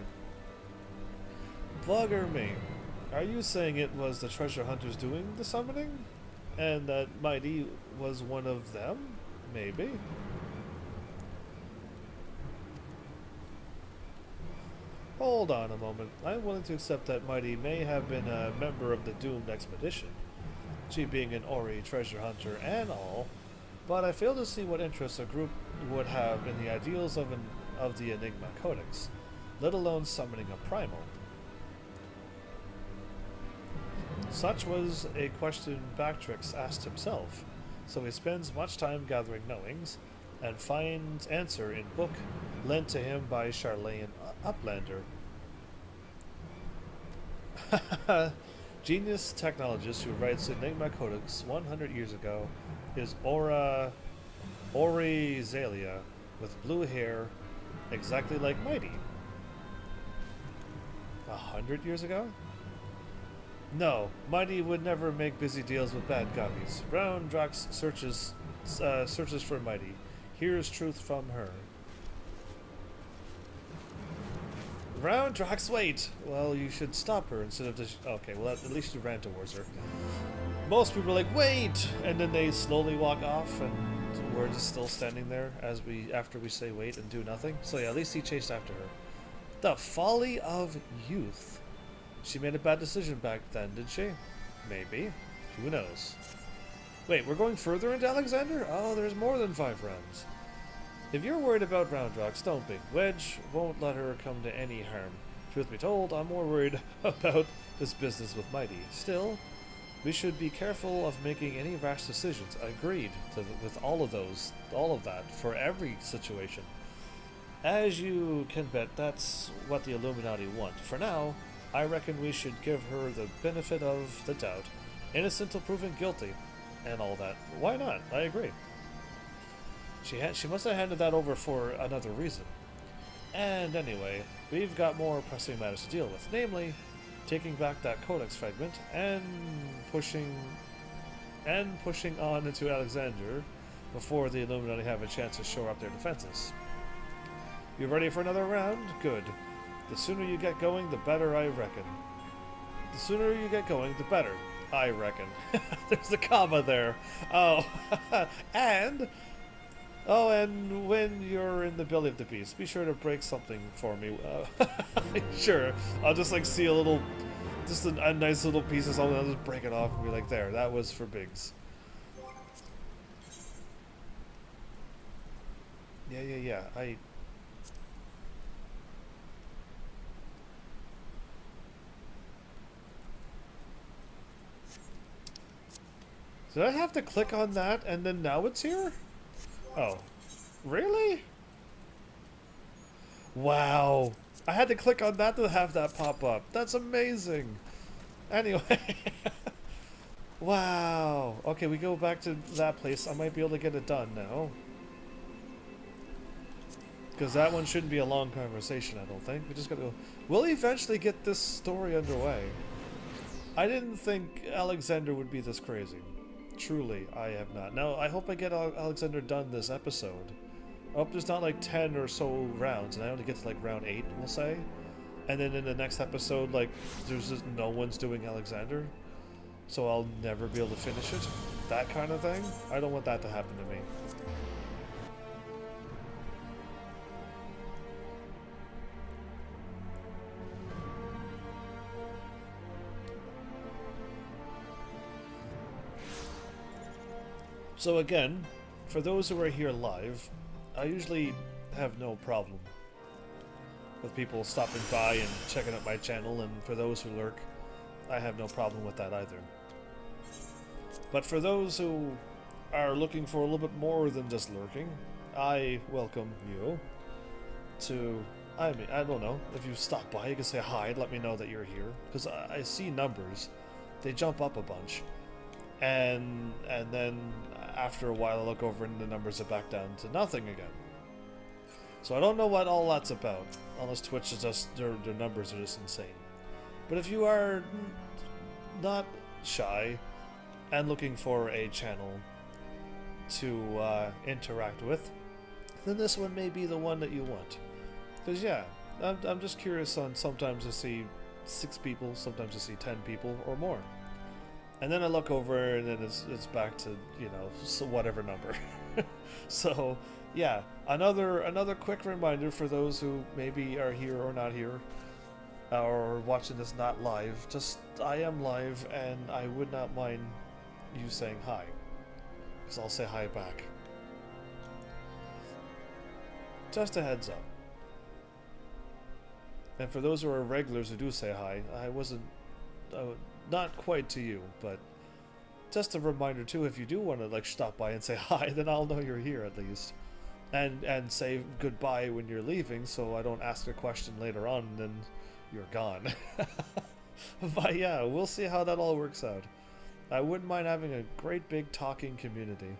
Bugger me. Are you saying it was the treasure hunters doing the summoning? And that Mide was one of them? Maybe. Hold on a moment. I'm willing to accept that Mide may have been a member of the doomed expedition, she being an Ori treasure hunter and all, but I fail to see what interests a group would have in the ideals of the Enigma Codex, let alone summoning a primal. Such was a question Bactrix asked himself, so he spends much time gathering knowings, and finds answer in book lent to him by Charlene Uplander. Genius technologist who writes Enigma Codex 100 years ago is Ori Zalia, with blue hair, exactly like Mide. 100 years ago? No, Mide would never make busy deals with bad gummies. Brown Drax searches for Mide. Here's truth from her. Round Drax, wait! Well, you should stop her instead of just... Okay, well, at least you ran towards her. Most people are like, wait! And then they slowly walk off, and we're just still standing there after we say wait and do nothing. So yeah, at least he chased after her. The folly of youth. She made a bad decision back then, did she? Maybe. Who knows? Wait, we're going further into Alexander? Oh, there's more than 5 rounds. If you're worried about Roundrox, don't be. Wedge won't let her come to any harm. Truth be told, I'm more worried about this business with Mide. Still, we should be careful of making any rash decisions. Agreed with all of that, for every situation. As you can bet, that's what the Illuminati want. For now, I reckon we should give her the benefit of the doubt. Innocent till proven guilty, and all that. Why not? I agree. She must have handed that over for another reason. And anyway, we've got more pressing matters to deal with, namely, taking back that Codex fragment and pushing on into Alexander before the Illuminati have a chance to shore up their defenses. You ready for another round? Good. The sooner you get going, the better, I reckon. The sooner you get going, the better, I reckon. There's a comma there. Oh, and when you're in the belly of the beast, be sure to break something for me. Sure, I'll just like see a nice little piece of something, I'll just break it off and be like, there, that was for Biggs. Yeah, Did I have to click on that and then now it's here? Oh. Really? Wow. I had to click on that to have that pop up. That's amazing. Anyway. Wow. Okay, we go back to that place. I might be able to get it done now. Because that one shouldn't be a long conversation, I don't think. We just gotta go. We'll eventually get this story underway. I didn't think Alexander would be this crazy. Truly, I have not. Now, I hope I get Alexander done this episode. I hope there's not like 10 or so rounds, and I only get to like round 8, we'll say. And then in the next episode, like, there's just no one's doing Alexander. So I'll never be able to finish it. That kind of thing. I don't want that to happen to me. So again, for those who are here live, I usually have no problem with people stopping by and checking out my channel, and for those who lurk, I have no problem with that either. But for those who are looking for a little bit more than just lurking, I welcome you to, I mean, I don't know, if you stop by, you can say hi and let me know that you're here, because I see numbers, they jump up a bunch. and then after a while I look over and the numbers are back down to nothing again. So I don't know what all that's about, unless Twitch is just their numbers are just insane. But if you are not shy and looking for a channel to interact with, then this one may be the one that you want. Because yeah, I'm just curious on sometimes I see 6 people, sometimes I see 10 people or more. And then I look over and then it's back to, you know, so whatever number. So yeah, another quick reminder for those who maybe are here or not here, or watching this not live. Just I am live, and I would not mind you saying hi, because I'll say hi back. Just a heads up. And for those who are regulars who do say hi, I wasn't not quite to you, but just a reminder too. If you do want to like stop by and say hi, then I'll know you're here at least. And say goodbye when you're leaving, so I don't ask a question later on and then you're gone. But yeah, we'll see how that all works out. I wouldn't mind having a great big talking community.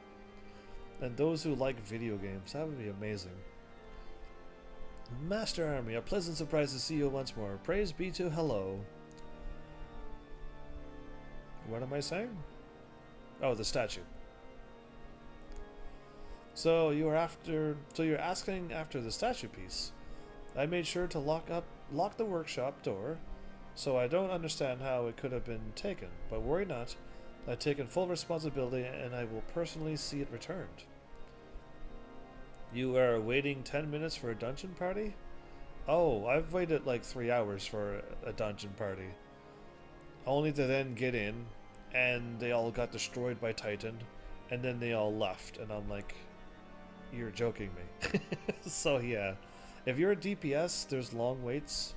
And those who like video games, that would be amazing. Master Army, a pleasant surprise to see you once more. Praise be to hello. What am I saying? Oh, the statue. So you're asking after the statue piece. I made sure to lock the workshop door, so I don't understand how it could have been taken. But worry not, I've taken full responsibility and I will personally see it returned. You are waiting 10 minutes for a dungeon party? Oh, I've waited like 3 hours for a dungeon party. Only to then get in, and they all got destroyed by Titan, and then they all left, and I'm like, you're joking me. So yeah, if you're a DPS, there's long waits.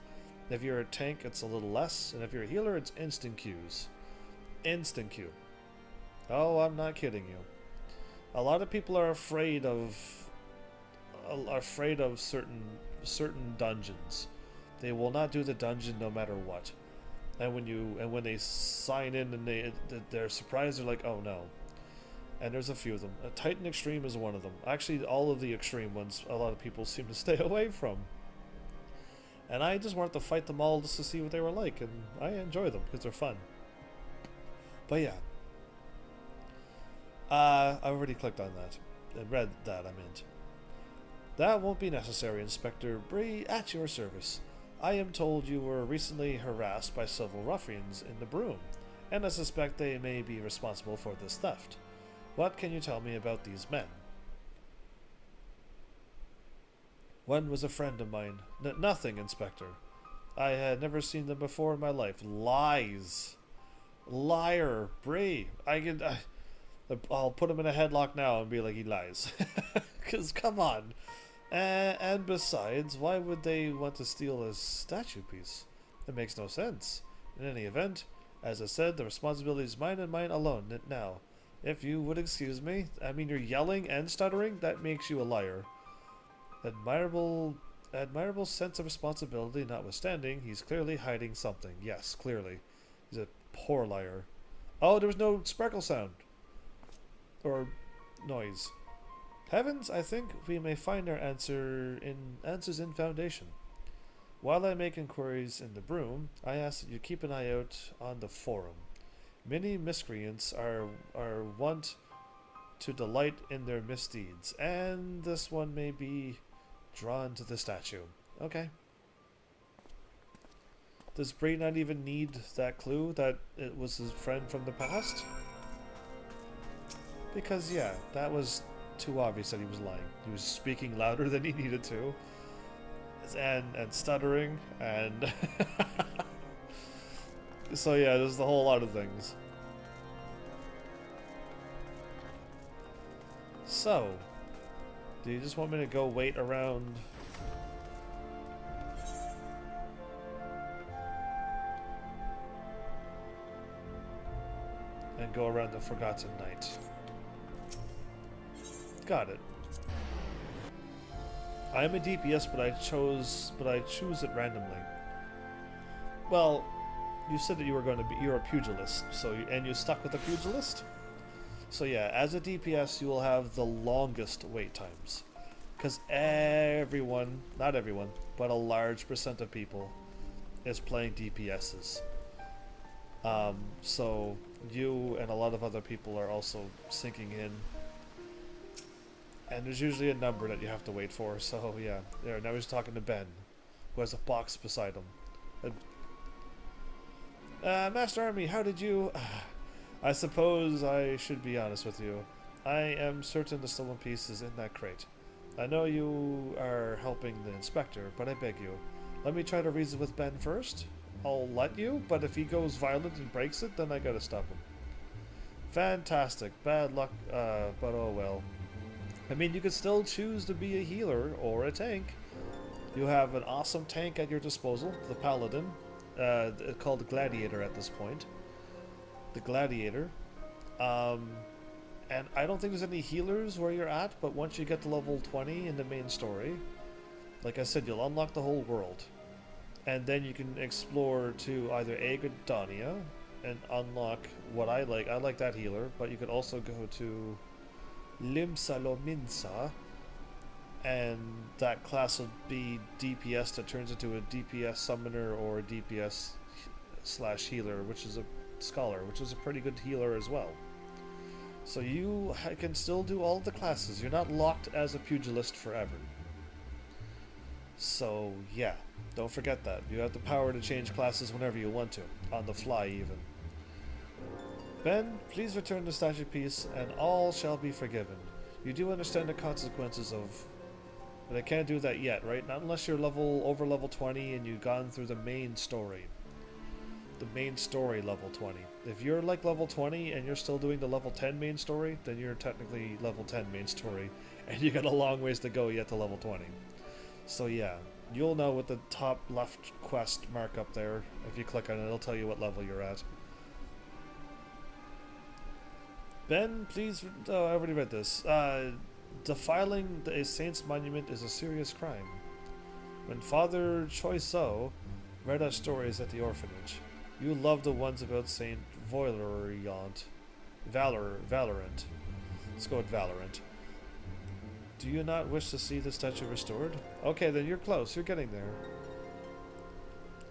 If you're a tank, it's a little less, and if you're a healer, it's instant queues. Instant queue. Oh, I'm not kidding you. A lot of people are afraid of certain dungeons. They will not do the dungeon no matter what. And when they sign in and they're surprised, they're like, oh no. And there's a few of them. Titan Extreme is one of them. Actually, all of the extreme ones, a lot of people seem to stay away from. And I just wanted to fight them all just to see what they were like, and I enjoy them because they're fun. But yeah. I already clicked on that. And read that, I meant. That won't be necessary, Inspector Bree, at your service. I am told you were recently harassed by several ruffians in the Broom, and I suspect they may be responsible for this theft. What can you tell me about these men? One was a friend of mine. Nothing, Inspector. I had never seen them before in my life. Lies. Liar. Bree. I'll put him in a headlock now and be like, he lies. Because, come on. And besides, why would they want to steal a statue piece? It makes no sense. In any event, as I said, the responsibility is mine and mine alone. Now, if you would excuse me, I mean, you're yelling and stuttering? That makes you a liar. Admirable sense of responsibility notwithstanding, he's clearly hiding something. Yes, clearly. He's a poor liar. Oh, there was no sparkle sound. Or noise. Heavens, I think we may find our answers in Foundation. While I make inquiries in the Broom, I ask that you keep an eye out on the forum. Many miscreants are wont to delight in their misdeeds, and this one may be drawn to the statue. Okay. Does Bree not even need that clue that it was his friend from the past? Because yeah, that was too obvious that he was lying. He was speaking louder than he needed to, and stuttering, and so yeah, there's a whole lot of things. So, do you just want me to go wait around? And go around the Forgotten Night. Got it. I am a DPS, but I choose it randomly. Well, you said that you were going to be, you're a pugilist, so and you stuck with a pugilist. So yeah, as a DPS, you will have the longest wait times, because everyone, not everyone, but a large percent of people is playing DPSs. So you and a lot of other people are also sinking in, and there's usually a number that you have to wait for. So yeah, there. Now he's talking to Ben, who has a box beside him. Master Army, how did you? I suppose I should be honest with you. I am certain the stolen piece is in that crate. I know you are helping the inspector, but I beg you, let me try to reason with Ben first. I'll let you, but if he goes violent and breaks it, then I gotta stop him. Fantastic. Bad luck, but oh well. I mean, you could still choose to be a healer or a tank. You have an awesome tank at your disposal, the Paladin, called the Gladiator at this point. The Gladiator. And I don't think there's any healers where you're at, but once you get to level 20 in the main story, like I said, you'll unlock the whole world. And then you can explore to either Agadonia and unlock what I like. I like that healer, but you could also go to Limsalominsa, and that class would be DPS that turns into a DPS summoner or a DPS slash healer, which is a scholar, which is a pretty good healer as well. So you can still do all of the classes. You're not locked as a pugilist forever. So yeah, don't forget that. You have the power to change classes whenever you want to, on the fly even. Ben, please return the statue piece and all shall be forgiven. You do understand the consequences of... But I can't do that yet, right? Not unless you're over level 20 and you've gone through the main story. The main story level 20. If you're like level 20 and you're still doing the level 10 main story, then you're technically level 10 main story. And you got a long ways to go yet to level 20. So yeah, you'll know with the top left quest mark up there. If you click on it, it'll tell you what level you're at. Ben, please... Oh, I already read this. Defiling a saint's monument is a serious crime. When Father Choiseau read us stories at the orphanage, you loved the ones about Saint Valorant. Let's go with Valorant. Do you not wish to see the statue restored? Okay, then you're close. You're getting there.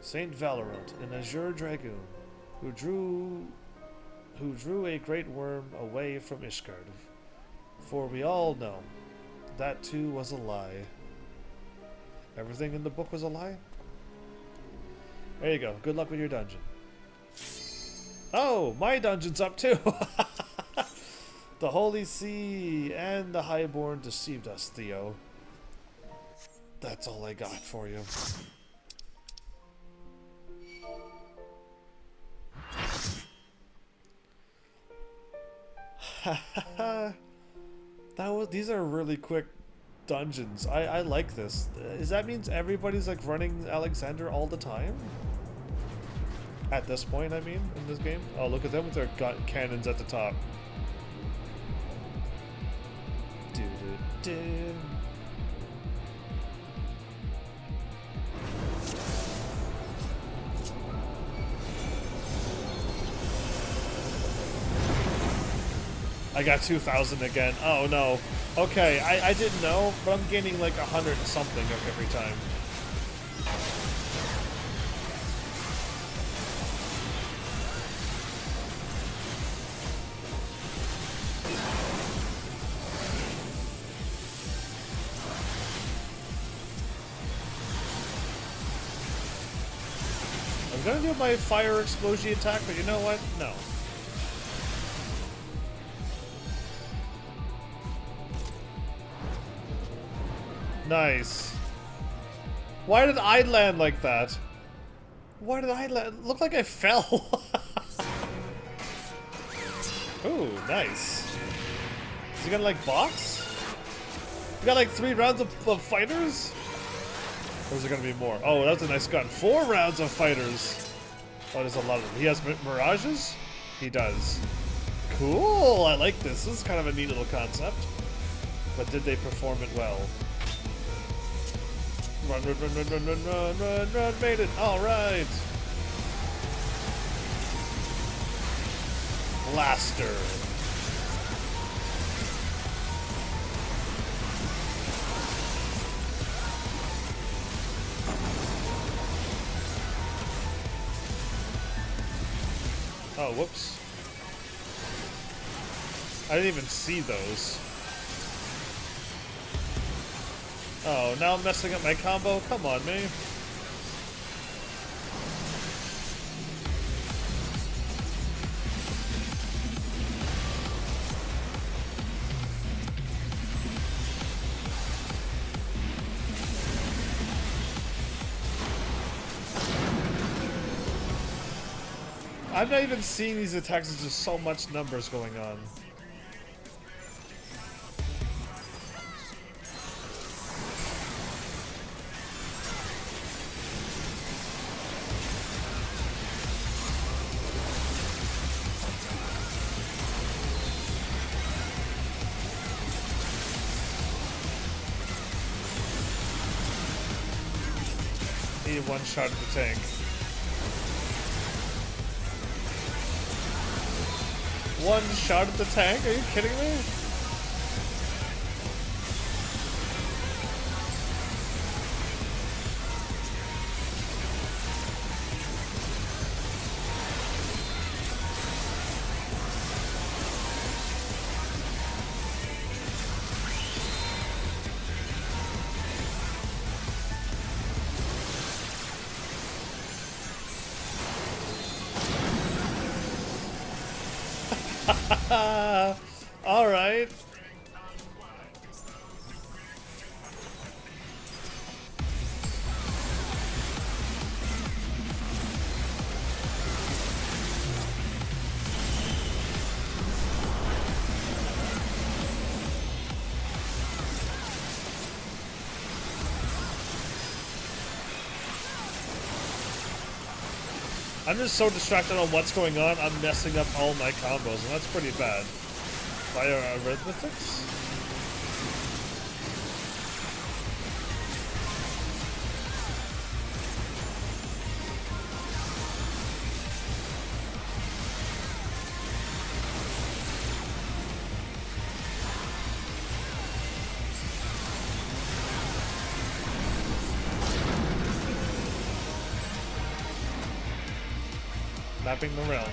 Saint Valorant, an azure dragoon, who drew a great worm away from Ishgard. For we all know, that too was a lie. Everything in the book was a lie? There you go. Good luck with your dungeon. Oh, my dungeon's up too! The Holy See and the Highborn deceived us, Theo. That's all I got for you. These are really quick dungeons. I like this. Is that means everybody's like running Alexander all the time? At this point, I mean, in this game? Oh, look at them with their cannons at the top. Do-do-do. I got 2,000 again. Oh no. Okay, I didn't know, but I'm gaining like 100 something every time. I'm gonna do my fire explosion attack, but you know what? No. Nice. Why did I land like that? Why did I land? Looked like I fell. Ooh, nice. Is he gonna like box? We got like 3 rounds of fighters? Or is there gonna be more? Oh, that's a nice gun. 4 rounds of fighters. Oh, there's a lot of them. He has mirages? He does. Cool, I like this. This is kind of a neat little concept. But did they perform it well? Run, run, run, run, run, run, run, run, run, made it. All right. Blaster. Oh, whoops. I didn't even see those. Oh, now I'm messing up my combo? Come on, man. I'm not even seeing these attacks, there's just so much numbers going on. Need one shot at the tank. One shot at the tank? Are you kidding me? All right. I'm just so distracted on what's going on, I'm messing up all my combos, and that's pretty bad. Fire arithmetics? Mapping the realm.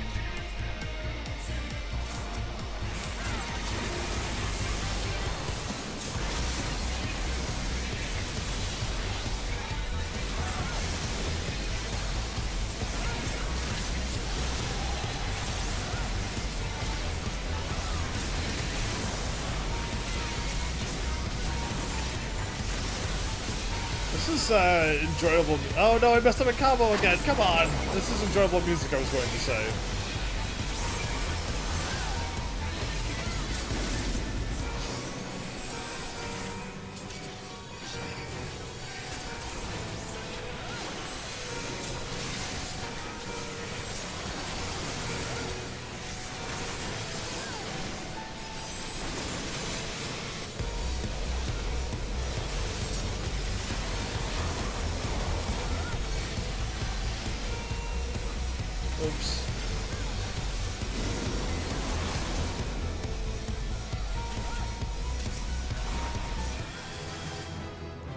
This is enjoyable. Oh no, I messed up a combo again. Come on. This is enjoyable music, I was going to say. Oops.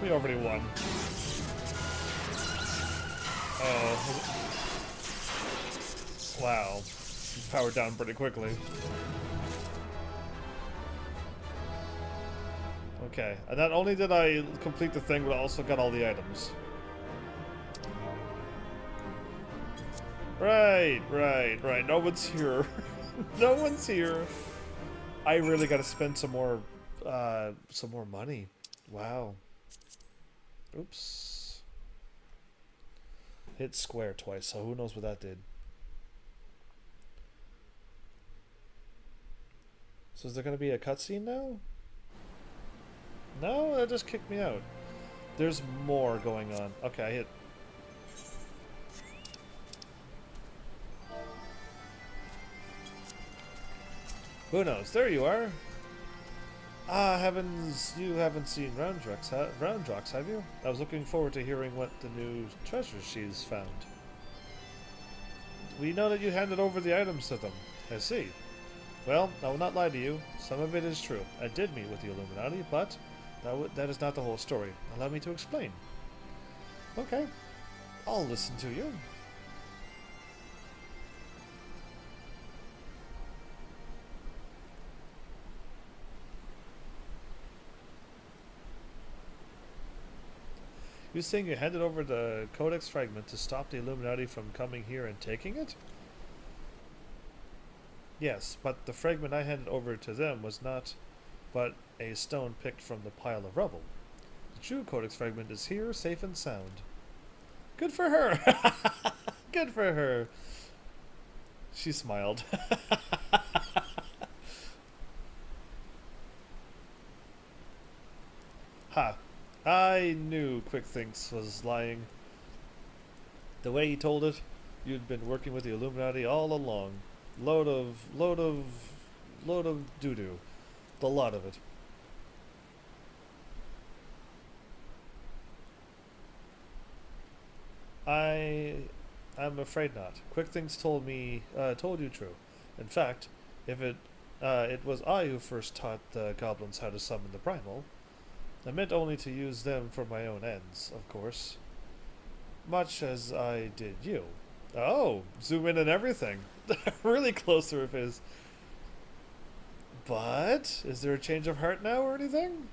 We already won. Oh. Wow. Powered down pretty quickly. Okay. And not only did I complete the thing, but I also got all the items. Right. No one's here. No one's here. I really gotta spend some more money. Wow. Oops. Hit square twice, so who knows what that did. So is there gonna be a cutscene now? No, that just kicked me out. There's more going on. Okay, I hit. Who knows? There you are. Ah, heavens, you haven't seen Roundrox, have you? I was looking forward to hearing what the new treasures she's found. We know that you handed over the items to them. I see. Well, I will not lie to you. Some of it is true. I did meet with the Illuminati, but that is not the whole story. Allow me to explain. Okay, I'll listen to you. You're saying you handed over the Codex fragment to stop the Illuminati from coming here and taking it? Yes, but the fragment I handed over to them was not but a stone picked from the pile of rubble. The true Codex fragment is here, safe and sound. Good for her! Good for her! She smiled. Ha! I knew Quick Thinks was lying. The way he told it, you'd been working with the Illuminati all along. Load of doo-doo. The lot of it. I'm afraid not. Quick Things told you true. In fact, if it was I who first taught the goblins how to summon the primal. I meant only to use them for my own ends, of course. Much as I did you. Oh, zoom in and everything. Really close to her face. But, is there a change of heart now or anything?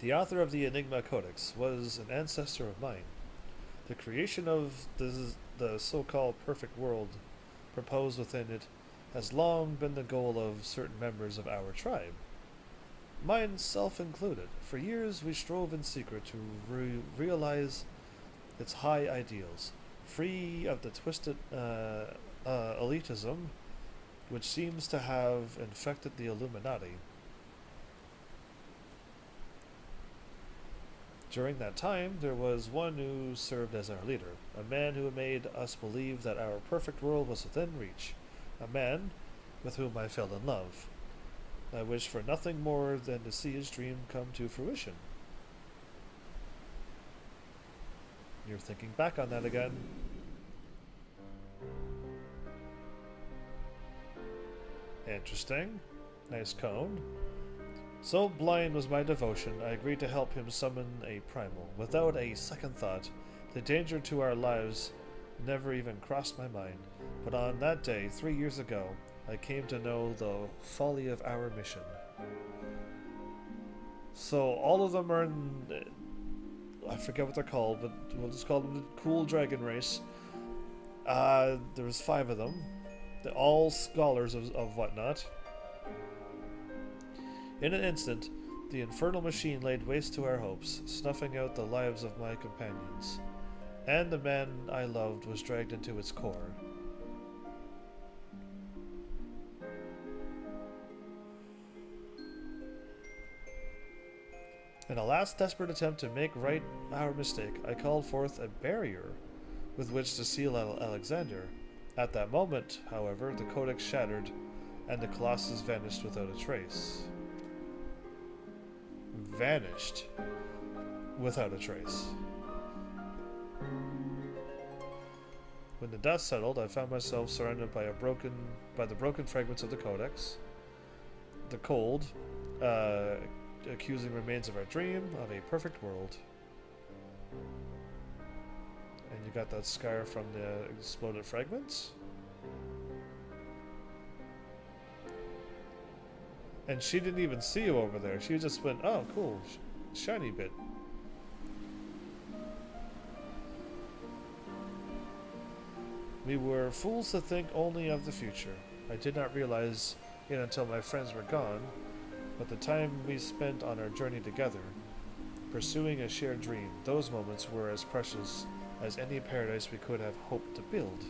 The author of the Enigma Codex was an ancestor of mine. The creation of the so-called perfect world proposed within it has long been the goal of certain members of our tribe. Mine self included. For years we strove in secret to realize its high ideals, free of the twisted elitism which seems to have infected the Illuminati. During that time, there was one who served as our leader, a man who made us believe that our perfect world was within reach, a man with whom I fell in love. I wished for nothing more than to see his dream come to fruition. You're thinking back on that again. Interesting. Nice cone. So blind was my devotion, I agreed to help him summon a primal. Without a second thought, the danger to our lives never even crossed my mind. But on that day, 3 years ago, I came to know the folly of our mission. So all of them are in... I forget what they're called, but we'll just call them the Cool Dragon Race. There's 5 of them. They're all scholars of whatnot. In an instant, the infernal machine laid waste to our hopes, snuffing out the lives of my companions. And the man I loved was dragged into its core. In a last desperate attempt to make right our mistake, I called forth a barrier with which to seal Alexander. At that moment, however, the codex shattered, and the Colossus vanished without a trace. Vanished without a trace. When the dust settled, I found myself surrounded by the broken fragments of the codex. The cold, accusing remains of our dream of a perfect world. And you got that scar from the exploded fragments. And she didn't even see you over there. She just went, oh, cool, shiny bit. We were fools to think only of the future. I did not realize it until my friends were gone, but the time we spent on our journey together, pursuing a shared dream, those moments were as precious as any paradise we could have hoped to build.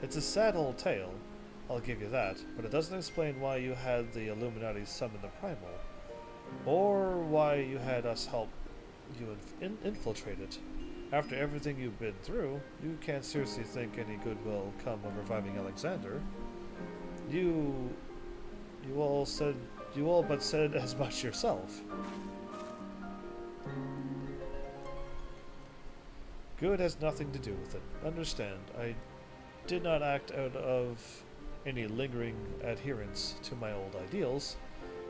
It's a sad old tale, I'll give you that, but it doesn't explain why you had the Illuminati summon the primal, or why you had us help you infiltrate it. After everything you've been through, you can't seriously think any good will come of reviving Alexander. You all but said as much yourself. Good has nothing to do with it. Understand, I did not act out of any lingering adherence to my old ideals.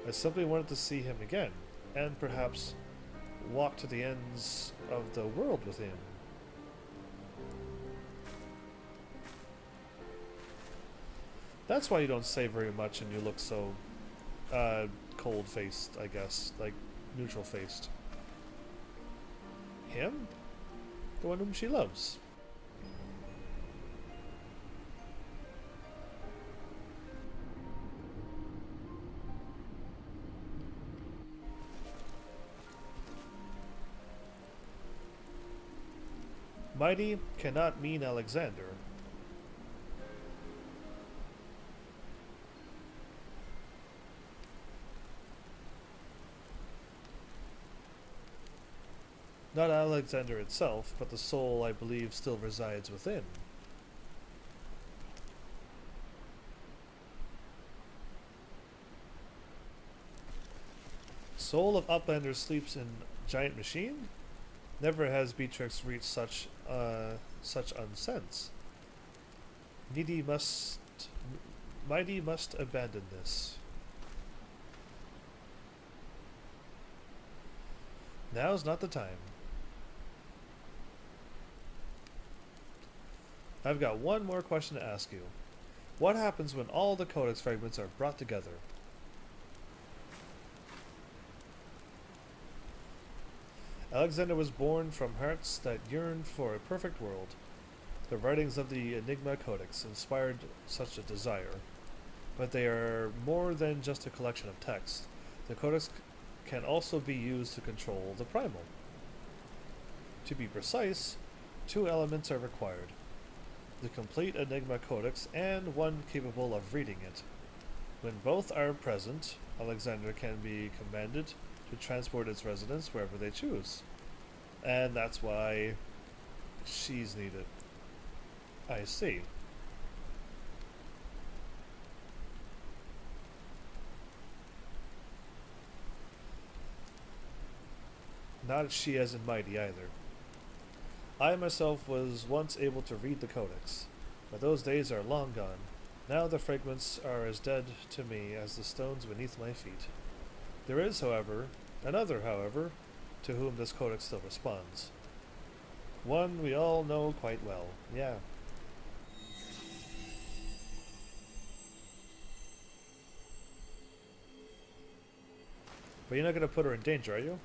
I simply wanted to see him again, and perhaps walk to the ends of the world with him. That's why you don't say very much and you look so cold-faced, I guess. Like, neutral-faced. Him? The one whom she loves. Mide cannot mean Alexander. Not Alexander itself, but the soul I believe still resides within. Soul of Uplander sleeps in giant machine? Never has Beatrix reached such unsense. Mide must abandon this. Now's not the time. I've got one more question to ask you. What happens when all the codex fragments are brought together? Alexander was born from hearts that yearned for a perfect world. The writings of the Enigma Codex inspired such a desire. But they are more than just a collection of text. The Codex can also be used to control the Primal. To be precise, 2 elements are required. The complete Enigma Codex and one capable of reading it. When both are present, Alexander can be commanded to transport its residents wherever they choose. And that's why she's needed. I see. Not she as in Mide either. I myself was once able to read the Codex, but those days are long gone. Now the fragments are as dead to me as the stones beneath my feet. There is, however, another, to whom this Codex still responds. One we all know quite well. Yeah. But you're not going to put her in danger, are you?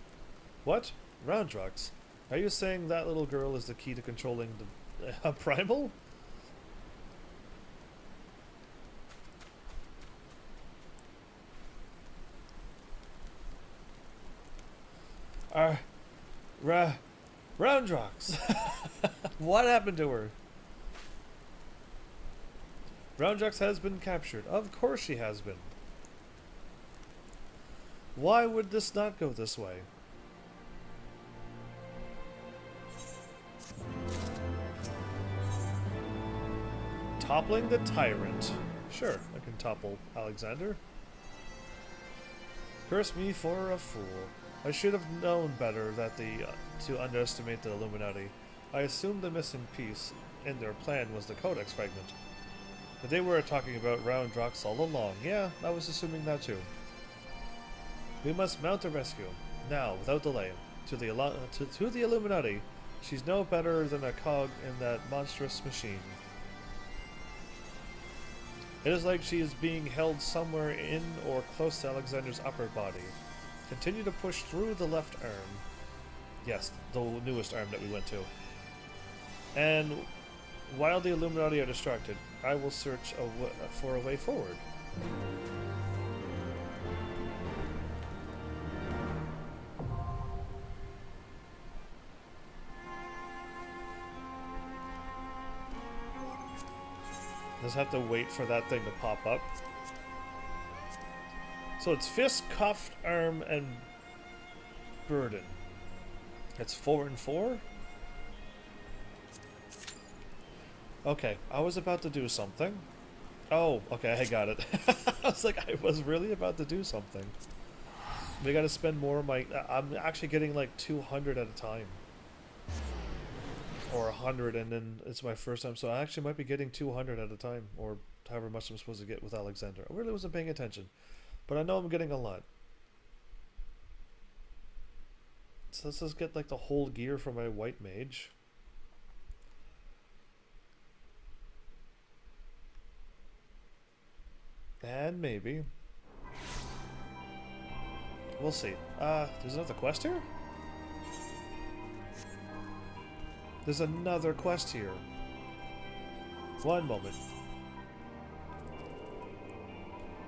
What? Roundrox? Are you saying that little girl is the key to controlling the Primal? Roundrox! What happened to her? Roundrox has been captured. Of course she has been. Why would this not go this way? Toppling the tyrant. Sure, I can topple Alexander. Curse me for a fool. I should have known better to underestimate the Illuminati. I assumed the missing piece in their plan was the Codex fragment. But they were talking about Roundrox all along. Yeah, I was assuming that too. We must mount a rescue. Now, without delay. To the Illuminati. She's no better than a cog in that monstrous machine. It is like she is being held somewhere in or close to Alexander's upper body. Continue to push through the left arm. Yes, the newest arm that we went to. And while the Illuminati are distracted, I will search for a way forward. Just have to wait for that thing to pop up. So it's fist, cuffed, arm, and burden. It's 4 and 4? Okay, I was about to do something. Oh, okay, I got it. I was like, I was really about to do something. We gotta spend more of my... I'm actually getting like 200 at a time. or 100, and then it's my first time, so I actually might be getting 200 at a time, or however much I'm supposed to get with Alexander. I really wasn't paying attention, but I know I'm getting a lot. So let's just get like the whole gear for my white mage. And maybe we'll see. There's another quest here? There's another quest here. One moment.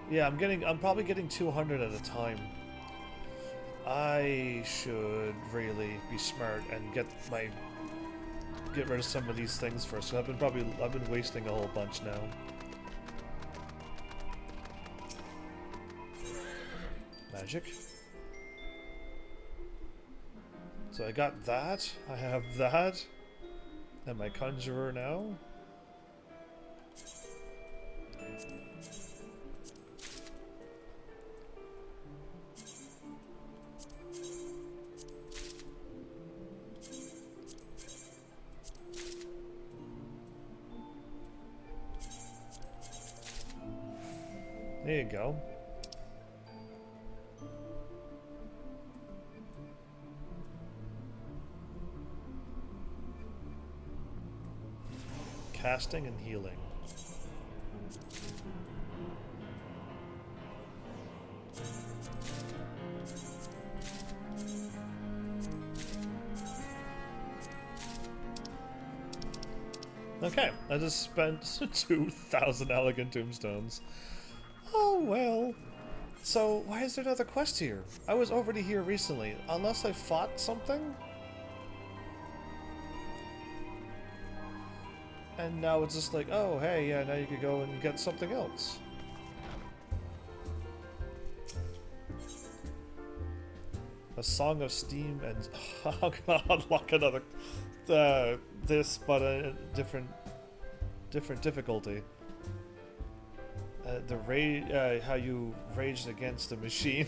Yeah, I'm probably getting 200 at a time. I should really be smart and get rid of some of these things first. So I've been wasting a whole bunch now. Magic. So I got that. I have that. And my conjurer now. There you go. Casting and healing. Okay, I just spent 2,000 elegant tombstones. Oh well. So why is there another quest here? I was already here recently, unless I fought something? And now it's just like, oh hey, yeah, now you could go and get something else. A Song of Steam and I'm gonna unlock another this, but a different difficulty. How you raged against the machine.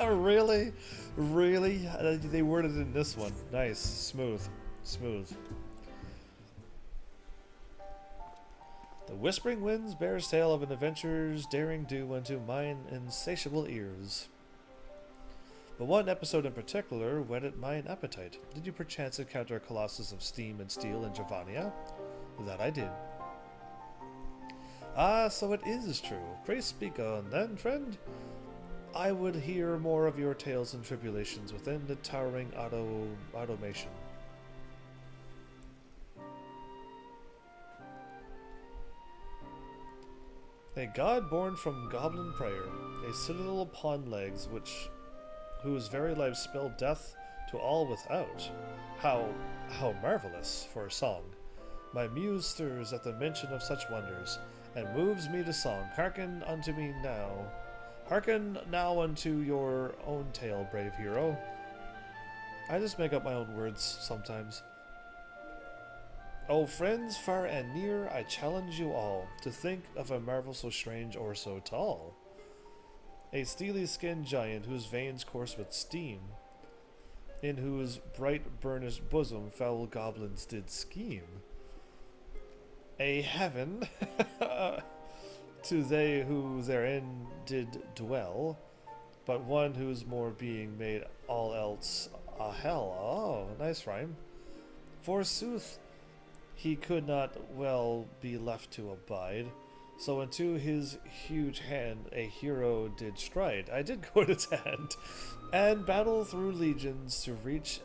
Really? Really? They worded it in this one. Nice. Smooth. Smooth. The Whispering Winds bears tale of an adventure's daring do unto mine insatiable ears. But one episode in particular whetted mine appetite. Did you perchance encounter Colossus of Steam and Steel in Javania? That I did. Ah, so it is true. Pray speak on, then, friend. I would hear more of your tales and tribulations within the towering automation. A god born from goblin prayer, a citadel upon legs, whose very life spelled death to all without. How marvelous for a song! My muse stirs at the mention of such wonders, and moves me to song. Hearken unto me now. Hearken now unto your own tale, brave hero. I just make up my own words sometimes. O friends far and near, I challenge you all to think of a marvel so strange or so tall. A steely-skinned giant whose veins course with steam, in whose bright burnished bosom foul goblins did scheme. A heaven to they who therein did dwell, but one whose more being made all else a hell. Oh, nice rhyme. Forsooth, he could not well be left to abide, so into his huge hand a hero did stride. I did go to its hand, and battle through legions to reach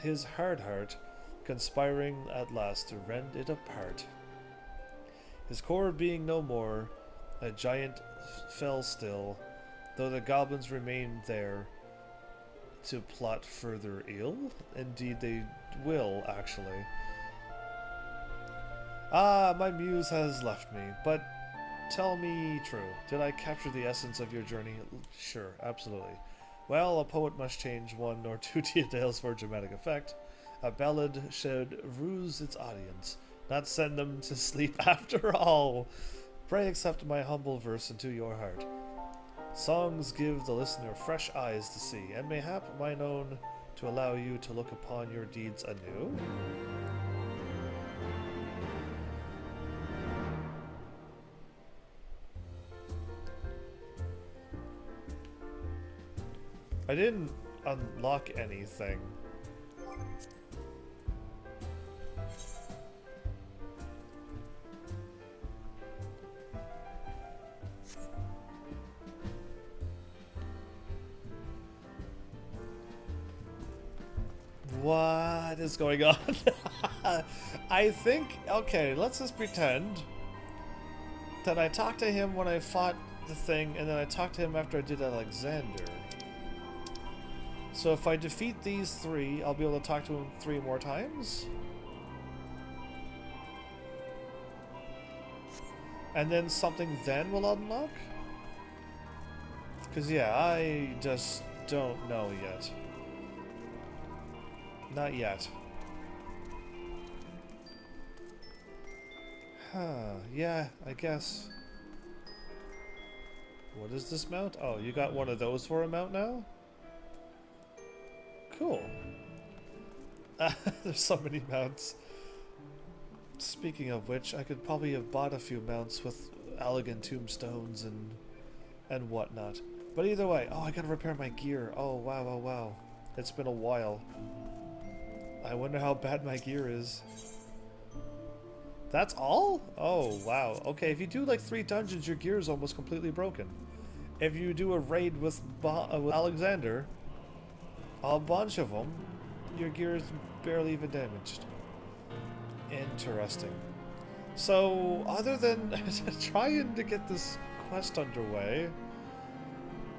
his hard heart, conspiring at last to rend it apart. His core being no more, a giant fell still, though the goblins remained there to plot further ill. Indeed they will, actually. Ah, my muse has left me, but tell me true, did I capture the essence of your journey? Sure, absolutely. Well, a poet must change one or two details for dramatic effect. A ballad should ruse its audience, not send them to sleep after all. Pray accept my humble verse into your heart. Songs give the listener fresh eyes to see, and mayhap mine own to allow you to look upon your deeds anew. I didn't unlock anything. What is going on? I think, okay, let's just pretend that I talked to him when I fought the thing, and then I talked to him after I did Alexander. So if I defeat these 3, I'll be able to talk to him 3 more times? And then something then will unlock? Because yeah, I just don't know yet. Not yet. Huh, yeah, I guess. What is this mount? Oh, you got one of those for a mount now? Cool. There's so many mounts. Speaking of which, I could probably have bought a few mounts with elegant tombstones and whatnot. But either way, oh, I gotta repair my gear. Oh, wow, wow, wow. It's been a while. I wonder how bad my gear is. That's all? Oh, wow. Okay, if you do like 3 dungeons, your gear is almost completely broken. If you do a raid with Alexander, a bunch of them, your gear is barely even damaged. Interesting. So, other than trying to get this quest underway,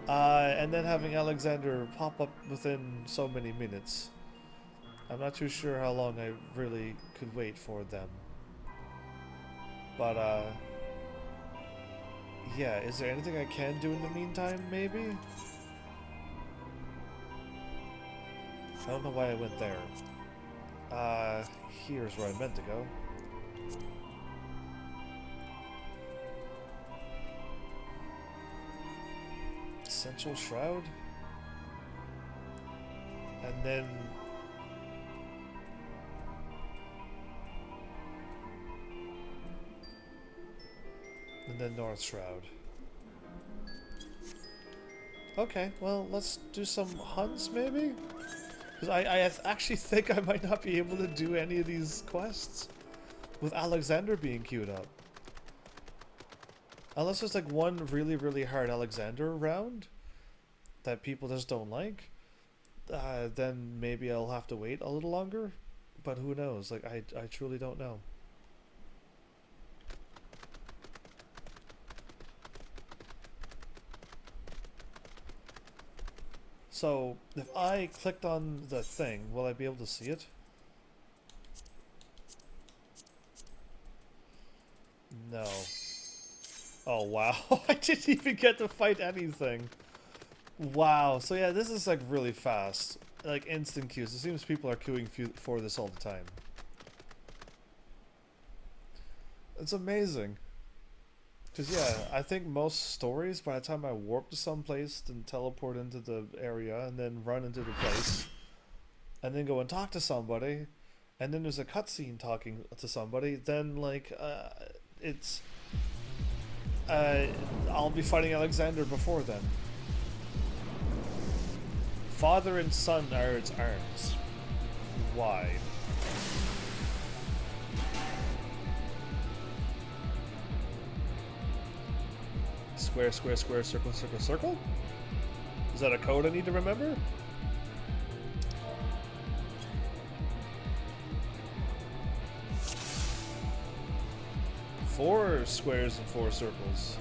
and then having Alexander pop up within so many minutes, I'm not too sure how long I really could wait for them. But, yeah, is there anything I can do in the meantime, maybe? I don't know why I went there. Here's where I meant to go. Essential Shroud? And then... North Shroud. Okay, well, let's do some hunts, maybe? Because I actually think I might not be able to do any of these quests with Alexander being queued up. Unless there's like one really, really hard Alexander round that people just don't like, then maybe I'll have to wait a little longer. But who knows? Like, I truly don't know. So, if I clicked on the thing, will I be able to see it? No. Oh, wow. I didn't even get to fight anything. Wow. So yeah, this is like really fast. Like instant queues. It seems people are queuing for this all the time. It's amazing. Because, yeah, I think most stories, by the time I warp to some place and teleport into the area and then run into the place and then go and talk to somebody and then there's a cutscene talking to somebody, then, like, I'll be fighting Alexander before then. Father and son are its arms. Why? Square, square, square, circle, circle, circle? Is that a code I need to remember? Four squares and 4 circles.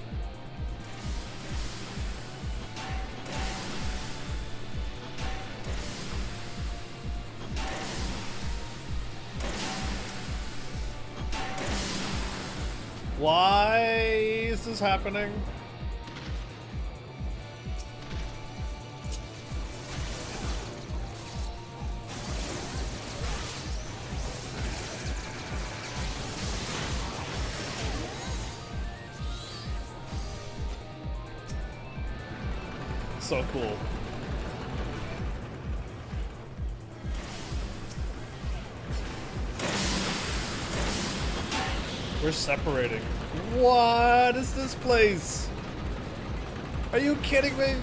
Why is this happening? So cool. We're separating. What is this place? Are you kidding me?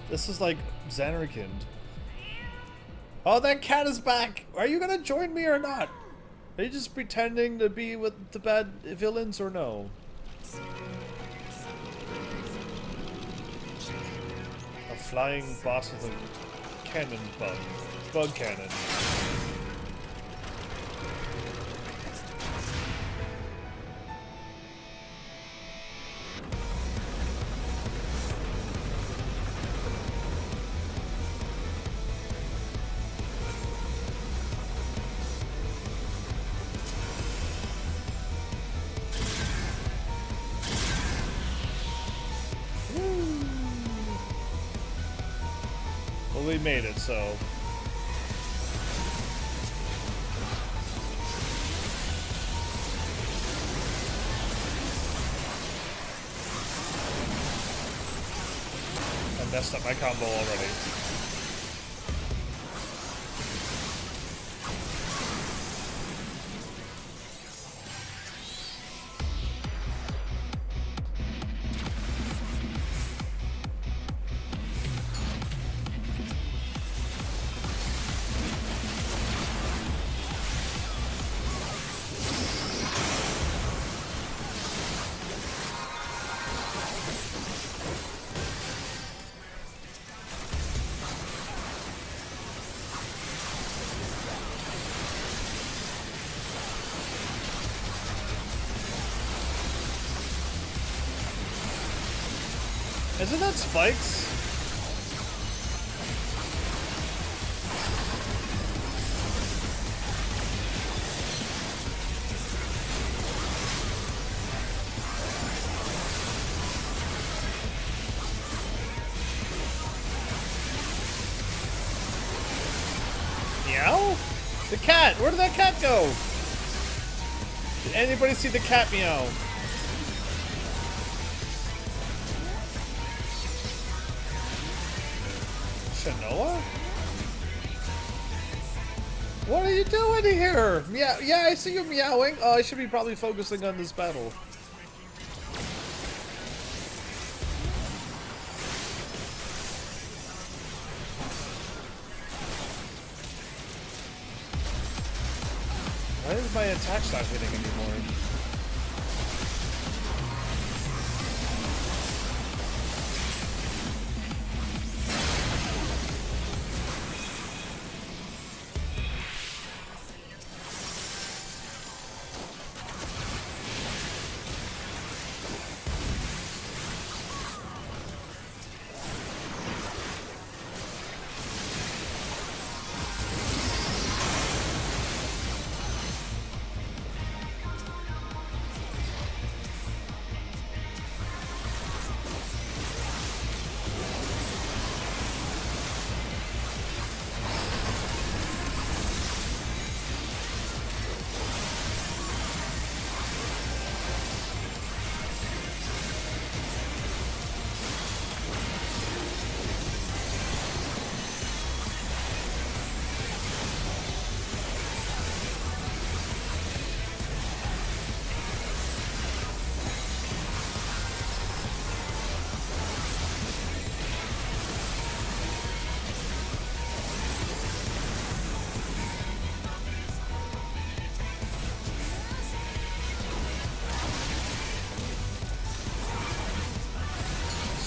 This is like Xanarkand. Oh, that cat is back! Are you gonna join me or not? Are you just pretending to be with the bad villains or no? A flying boss with a cannon bug. Bug cannon. Well, we made it, so... I messed up my combo already. Isn't that spikes? Meow? The cat! Where did that cat go? Did anybody see the cat meow? Noah? What are you doing here? Meow. Yeah, I see you meowing. Oh, I should be probably focusing on this battle. Why is my attack not hitting anymore?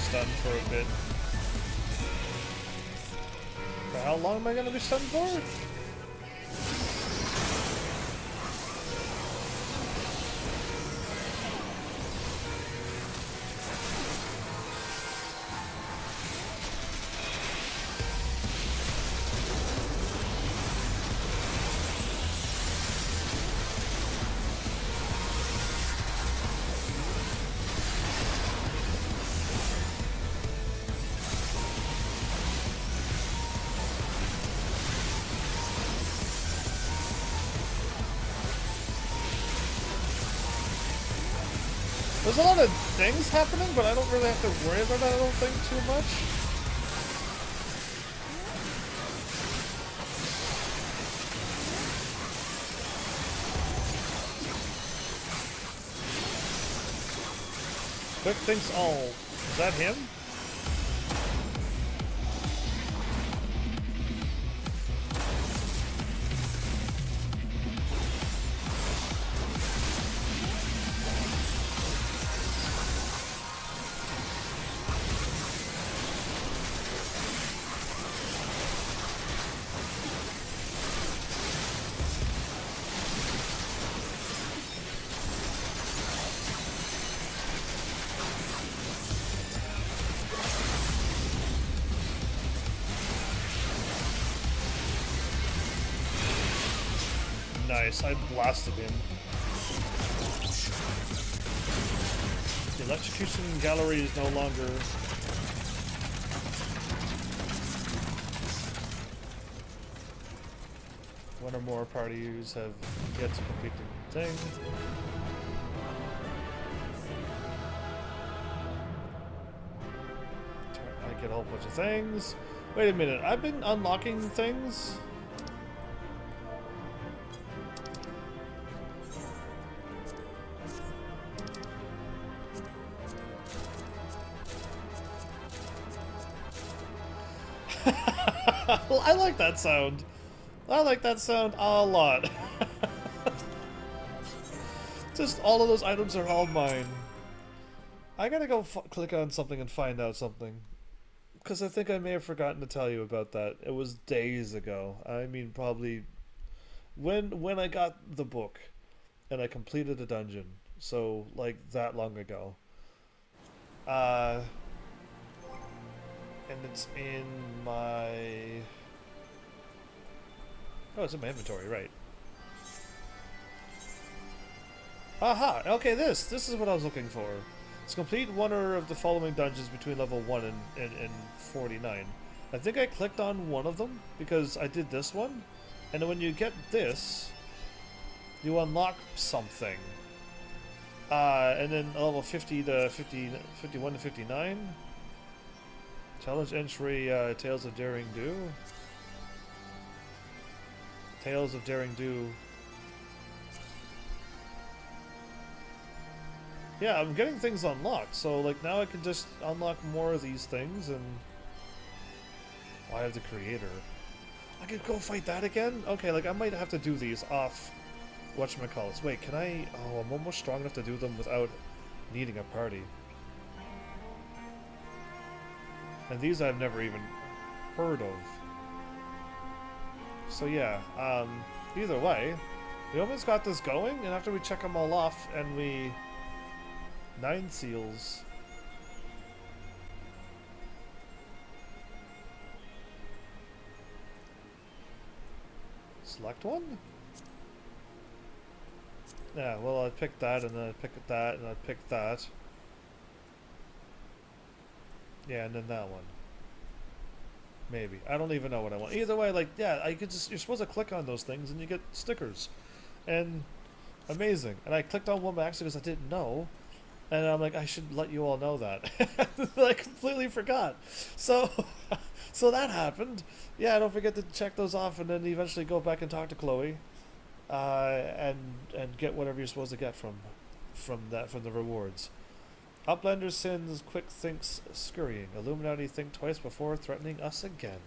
Stunned for a bit. For how long am I gonna be stunned for? There's a lot of things happening, but I don't really have to worry about that, I don't think, too much. Quick thinks all. Is that him? Nice, I blasted him. The electrocution gallery is no longer... One or more parties have yet to complete the thing. I get a whole bunch of things. Wait a minute, I've been unlocking things? I like that sound. I like that sound a lot. Just all of those items are all mine. I gotta go click on something and find out something. Because I think I may have forgotten to tell you about that. It was days ago. I mean, probably when I got the book and I completed a dungeon. So, like, that long ago. And it's in my... Oh, it's in my inventory, right. Aha! Okay, this is what I was looking for. It's complete one of the following dungeons between level 1 and 49. I think I clicked on one of them because I did this one. And when you get this, you unlock something. And then level 50 to 51 to 59. Challenge entry, Tales of Daring Do. Tales of Daring Do. Yeah, I'm getting things unlocked, so like now I can just unlock more of these things and... Oh, I have the creator. I could go fight that again? Okay, like I might have to do these off whatchamacallits. Wait, can I... Oh, I'm almost strong enough to do them without needing a party. And these I've never even heard of. So yeah, either way, we almost got this going, and after we check them all off and we... 9 seals. Select one? Yeah, well I picked that and then I picked that and I picked that. Yeah, and then that one. Maybe. I don't even know what I want. Either way, like, yeah, I could just, you're supposed to click on those things and you get stickers. And amazing. And I clicked on one by accident because I didn't know. And I'm like, I should let you all know that. I completely forgot. So, so that happened. Yeah, don't forget to check those off, and then eventually go back and talk to Chloe, and get whatever you're supposed to get from the rewards. Uplander's sins, quick thinks scurrying. Illuminati think twice before threatening us again.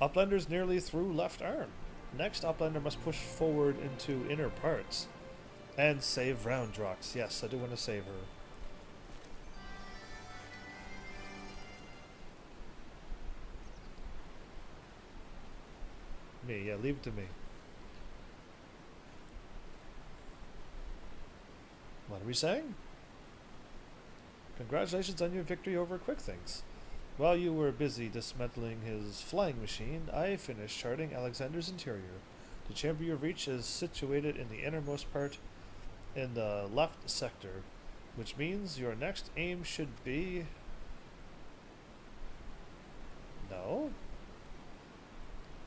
Uplander's nearly through left arm. Next, Uplander must push forward into inner parts. And save Roundrox. Yes, I do want to save her. Me, yeah, leave it to me. What are we saying? Congratulations on your victory over Quick Things. While you were busy dismantling his flying machine, I finished charting Alexander's interior. The chamber you reach is situated in the innermost part in the left sector, which means your next aim should be... No?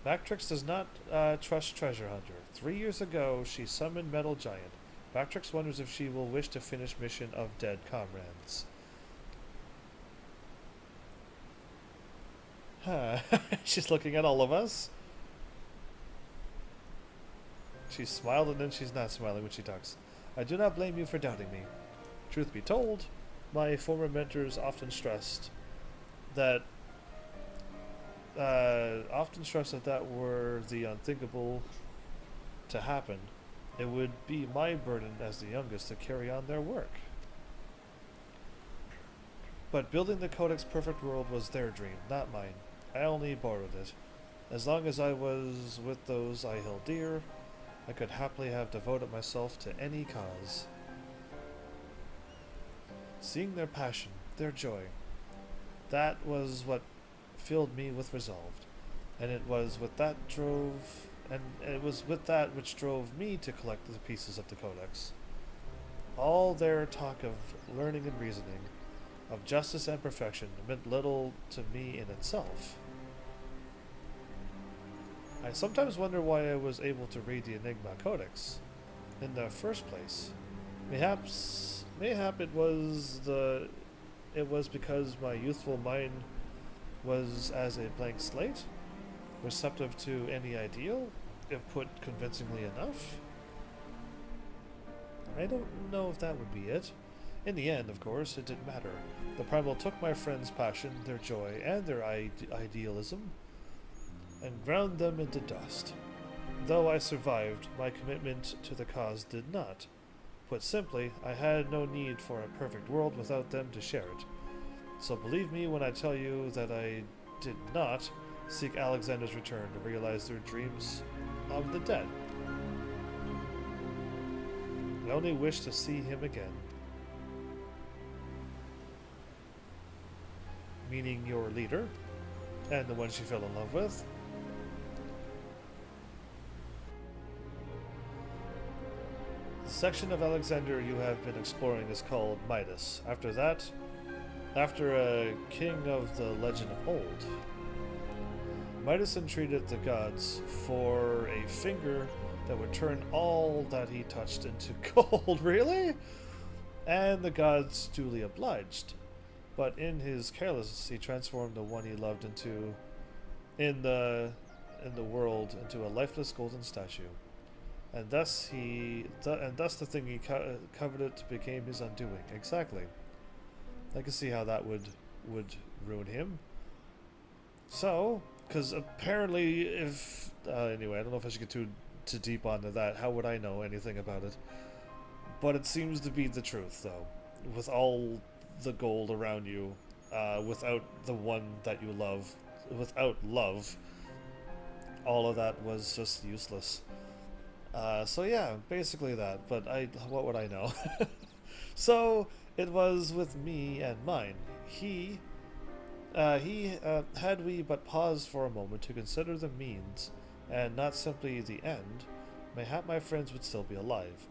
Bactrix does not trust Treasure Hunter. 3 years ago, she summoned Metal Giant. Bactrix wonders if she will wish to finish mission of dead comrades. Huh. She's looking at all of us. She smiled and then she's not smiling when she talks. I do not blame you for doubting me. Truth be told, my former mentors often stressed that that were the unthinkable to happen. It would be my burden as the youngest to carry on their work. But building the Codex Perfect World was their dream, not mine. I only borrowed it. As long as I was with those I held dear, I could happily have devoted myself to any cause. Seeing their passion, their joy, that was what filled me with resolve. And it was with that and it was with that which drove me to collect the pieces of the Codex. All their talk of learning and reasoning, of justice and perfection, meant little to me in itself. I sometimes wonder why I was able to read the Enigma Codex in the first place. Mayhap it was because my youthful mind was as a blank slate, receptive to any ideal, if put convincingly enough. I don't know if that would be it. In the end, of course, it didn't matter. The Primal took my friend's passion, their joy, and their idealism, and ground them into dust. Though I survived, my commitment to the cause did not. Put simply, I had no need for a perfect world without them to share it. So believe me when I tell you that I did not seek Alexander's return to realize their dreams of the dead. I only wish to see him again. Meaning your leader, and the one she fell in love with. The section of Alexander you have been exploring is called Midas. After a king of the legend of old, Midas entreated the gods for a finger that would turn all that he touched into gold. Really? And the gods duly obliged. But in his carelessness, he transformed the one he loved in the world into a lifeless golden statue, and thus the thing he coveted became his undoing. Exactly. I can see how that would ruin him. So, because apparently, if anyway, I don't know if I should get too deep onto that. How would I know anything about it? But it seems to be the truth, though. With all the gold around you, without the one that you love, without love, all of that was just useless. So yeah, basically that. But what would I know? So it was with me and mine. Had we but paused for a moment to consider the means, and not simply the end, mayhap my friends would still be alive.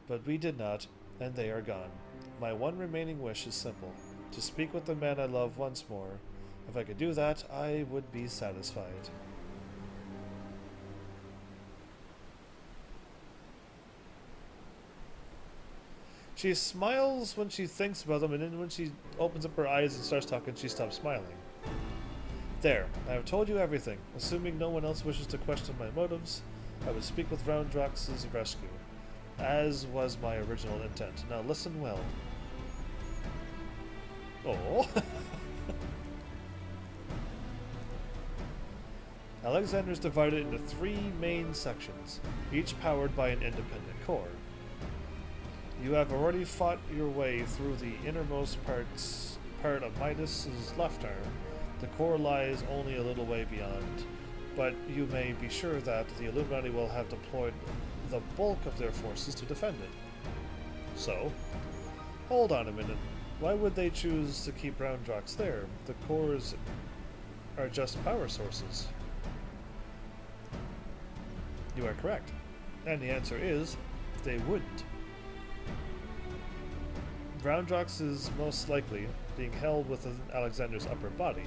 But we did not, and they are gone. My one remaining wish is simple, to speak with the man I love once more. If I could do that, I would be satisfied. She smiles when she thinks about them, and then when she opens up her eyes and starts talking, she stops smiling. There, I have told you everything. Assuming no one else wishes to question my motives, I would speak with Roundrox's rescue, as was my original intent. Now listen well. Oh. Alexander is divided into 3 main sections, each powered by an independent core. You have already fought your way through the innermost part of Midas's left arm. The core lies only a little way beyond, but you may be sure that the Illuminati will have deployed the bulk of their forces to defend it. So, hold on a minute. Why would they choose to keep Roundrox there? The cores are just power sources. You are correct. And the answer is, they wouldn't. Roundrox is most likely being held within Alexander's upper body,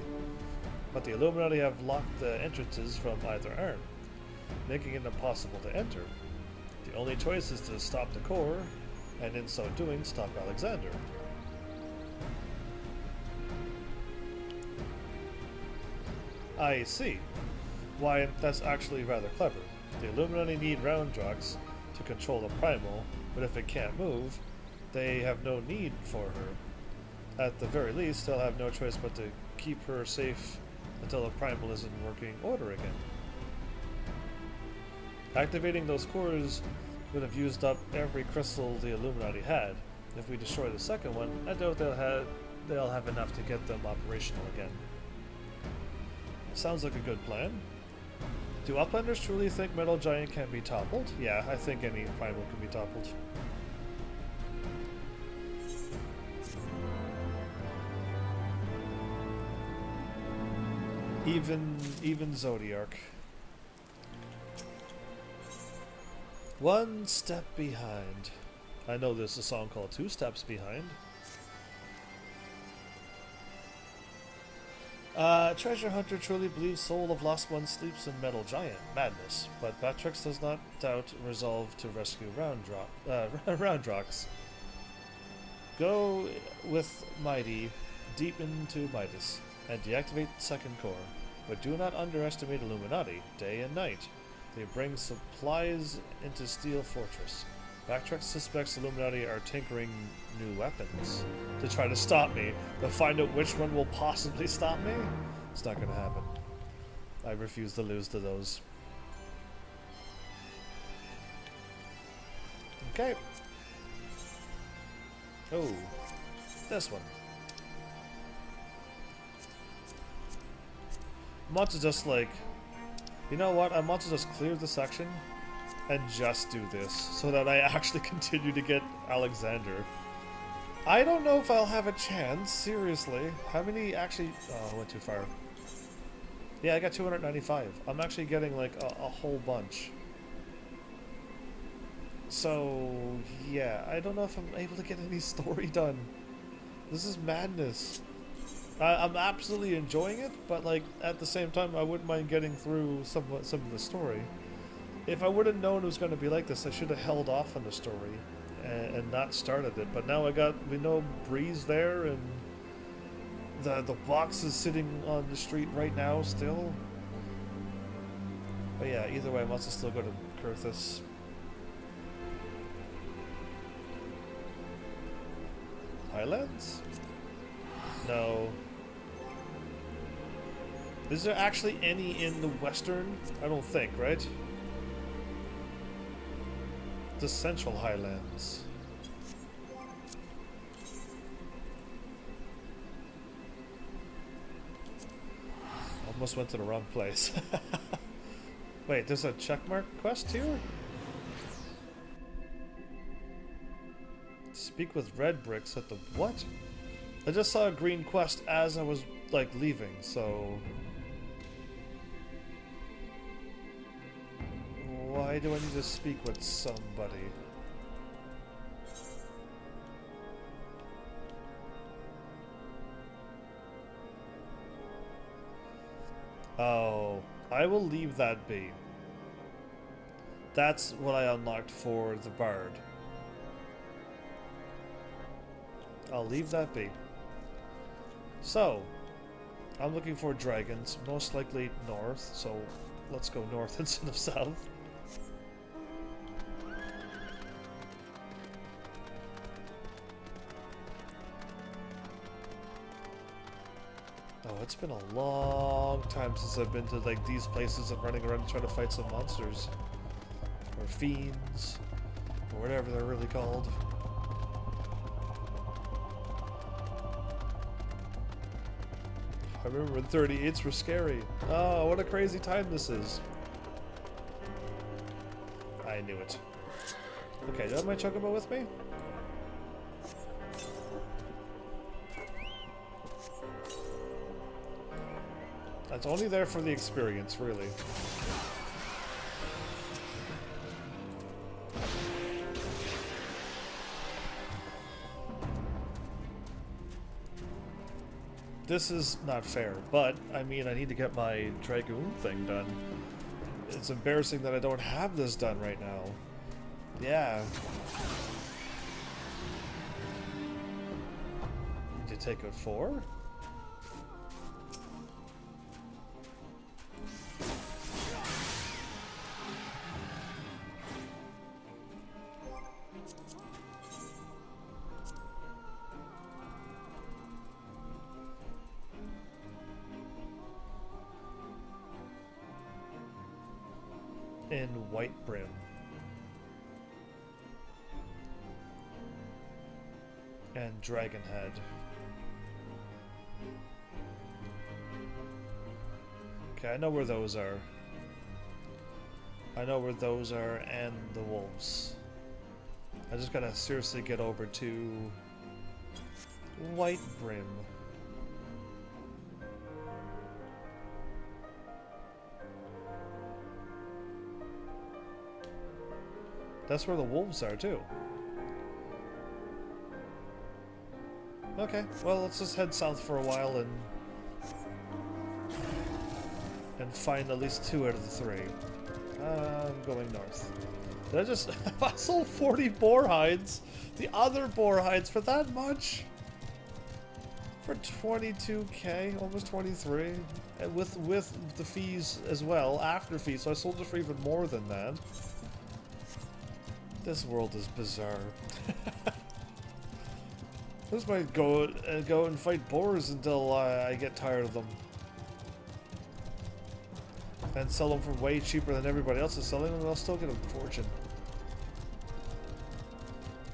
but the Illuminati have locked the entrances from either arm, making it impossible to enter. The only choice is to stop the core, and in so doing, stop Alexander. I see. Why, that's actually rather clever. The Illuminati need Roundrox to control the Primal, but if it can't move, they have no need for her. At the very least, they'll have no choice but to keep her safe until the Primal is in working order again. Activating those cores would have used up every crystal the Illuminati had. If we destroy the second one, I doubt they'll have enough to get them operational again. Sounds like a good plan. Do Uplanders truly think Metal Giant can be toppled? Yeah, I think any Primal can be toppled. Even Zodiark. One step behind. I know there's a song called Two Steps Behind. Treasure Hunter truly believes soul of lost one sleeps in metal giant. Madness. But Batrix does not doubt resolve to rescue Roundrox. Go with Mide deep into Midas and deactivate second core. But do not underestimate Illuminati, day and night. They bring supplies into Steel Fortress. Backtrack suspects Illuminati are tinkering new weapons to try to stop me, but find out which one will possibly stop me? It's not gonna happen. I refuse to lose to those. Okay. Oh, this one. I want to just like, you know what? I want to just clear the section and just do this so that I actually continue to get Alexander. I don't know if I'll have a chance, seriously. How many actually... Oh, I went too far. Yeah, I got 295. I'm actually getting like a whole bunch. So, yeah, I don't know if I'm able to get any story done. This is madness. I'm absolutely enjoying it, but like at the same time, I wouldn't mind getting through some of the story. If I would have known it was going to be like this, I should have held off on the story and not started it. But now we know Breeze there, and the box is sitting on the street right now still. But yeah, either way, I must still go to Kurthus. Highlands? No. Is there actually any in the western? I don't think, right? The Central Highlands. Almost went to the wrong place. Wait, there's a checkmark quest here? Speak with red bricks at the... What? I just saw a green quest as I was, like, leaving, so... Why do I need to speak with somebody? Oh, I will leave that be. That's what I unlocked for the Bard. I'll leave that be. So, I'm looking for dragons, most likely north, so let's go north instead of south. Oh, it's been a long time since I've been to like these places and running around trying to fight some monsters. Or fiends. Or whatever they're really called. I remember when 38s were scary. Oh, what a crazy time this is. I knew it. Okay, do I have my chocobo with me? That's only there for the experience, really. This is not fair, but, I mean, I need to get my Dragoon thing done. It's embarrassing that I don't have this done right now. Yeah. Need to take a 4? In White Brim. And Dragon Head. Okay, I know where those are. I know where those are and the wolves. I just gotta seriously get over to White Brim. That's where the wolves are, too. Okay, well, let's just head south for a while and find at least 2 out of the 3. I'm going north. Did I just... I sold 40 boar hides! The other boar hides for that much? For 22k, almost 23. And with the fees as well, after fees, so I sold it for even more than that. This world is bizarre. This might go and fight boars until I get tired of them. And sell them for way cheaper than everybody else is selling them, and I'll still get a fortune.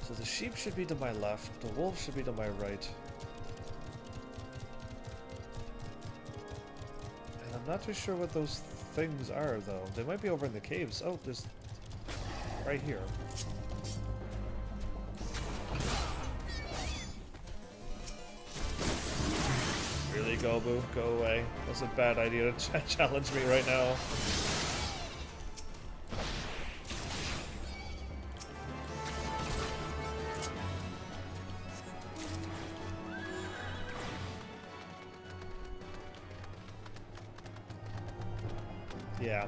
So the sheep should be to my left, the wolves should be to my right. And I'm not too sure what those things are, though. They might be over in the caves. Oh, there's... right here. Really, Gobu? Go away. That's a bad idea to challenge me right now. Yeah,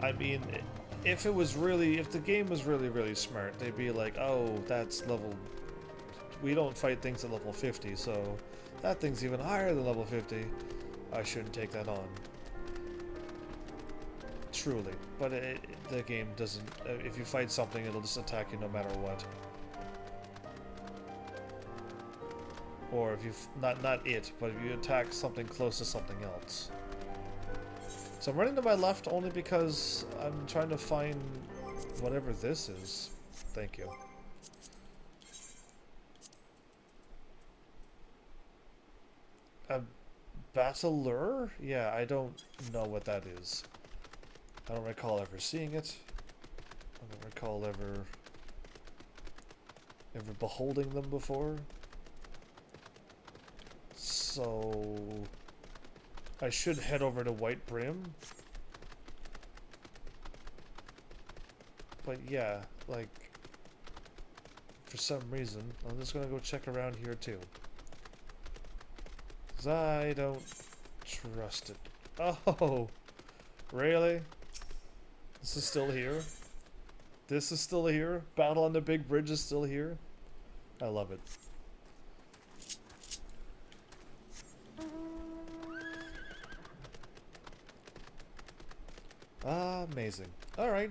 I mean, if the game was really smart, they'd be like, oh, that's level... We don't fight things at level 50, so that thing's even higher than level 50. I shouldn't take that on. Truly. But the game doesn't... if you fight something, it'll just attack you no matter what. Or if you... Not it, but if you attack something close to something else. So I'm running to my left only because I'm trying to find whatever this is. Thank you. A battler? Yeah, I don't know what that is. I don't recall ever seeing it. I don't recall ever beholding them before. So... I should head over to White Brim. But yeah, like, for some reason, I'm just gonna go check around here too. 'Cause I don't trust it. Oh, really? This is still here? This is still here? Battle on the Big Bridge is still here? I love it. Amazing. Alright.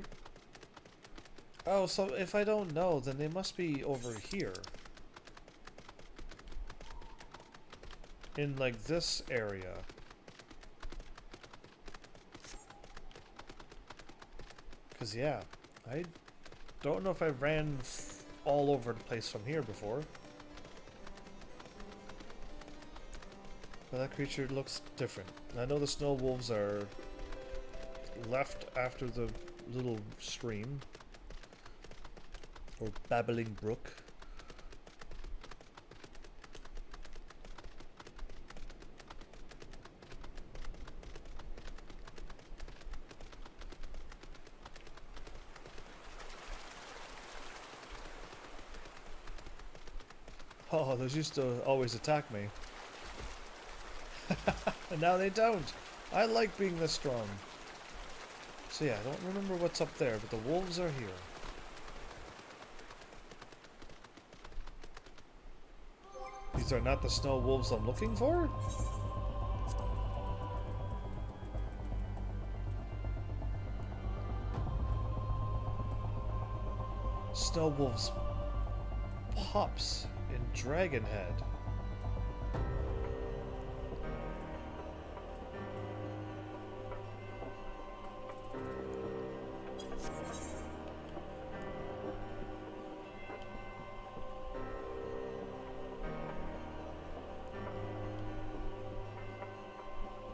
Oh, so if I don't know, then they must be over here. In, like, this area. Because, yeah, I don't know if I ran all over the place from here before. But that creature looks different. I know the snow wolves are left after the little stream. Or babbling brook. Oh, those used to always attack me. And now they don't. I like being this strong. So yeah, I don't remember what's up there, but the wolves are here. These are not the snow wolves I'm looking for? Snow wolves pups in Dragonhead.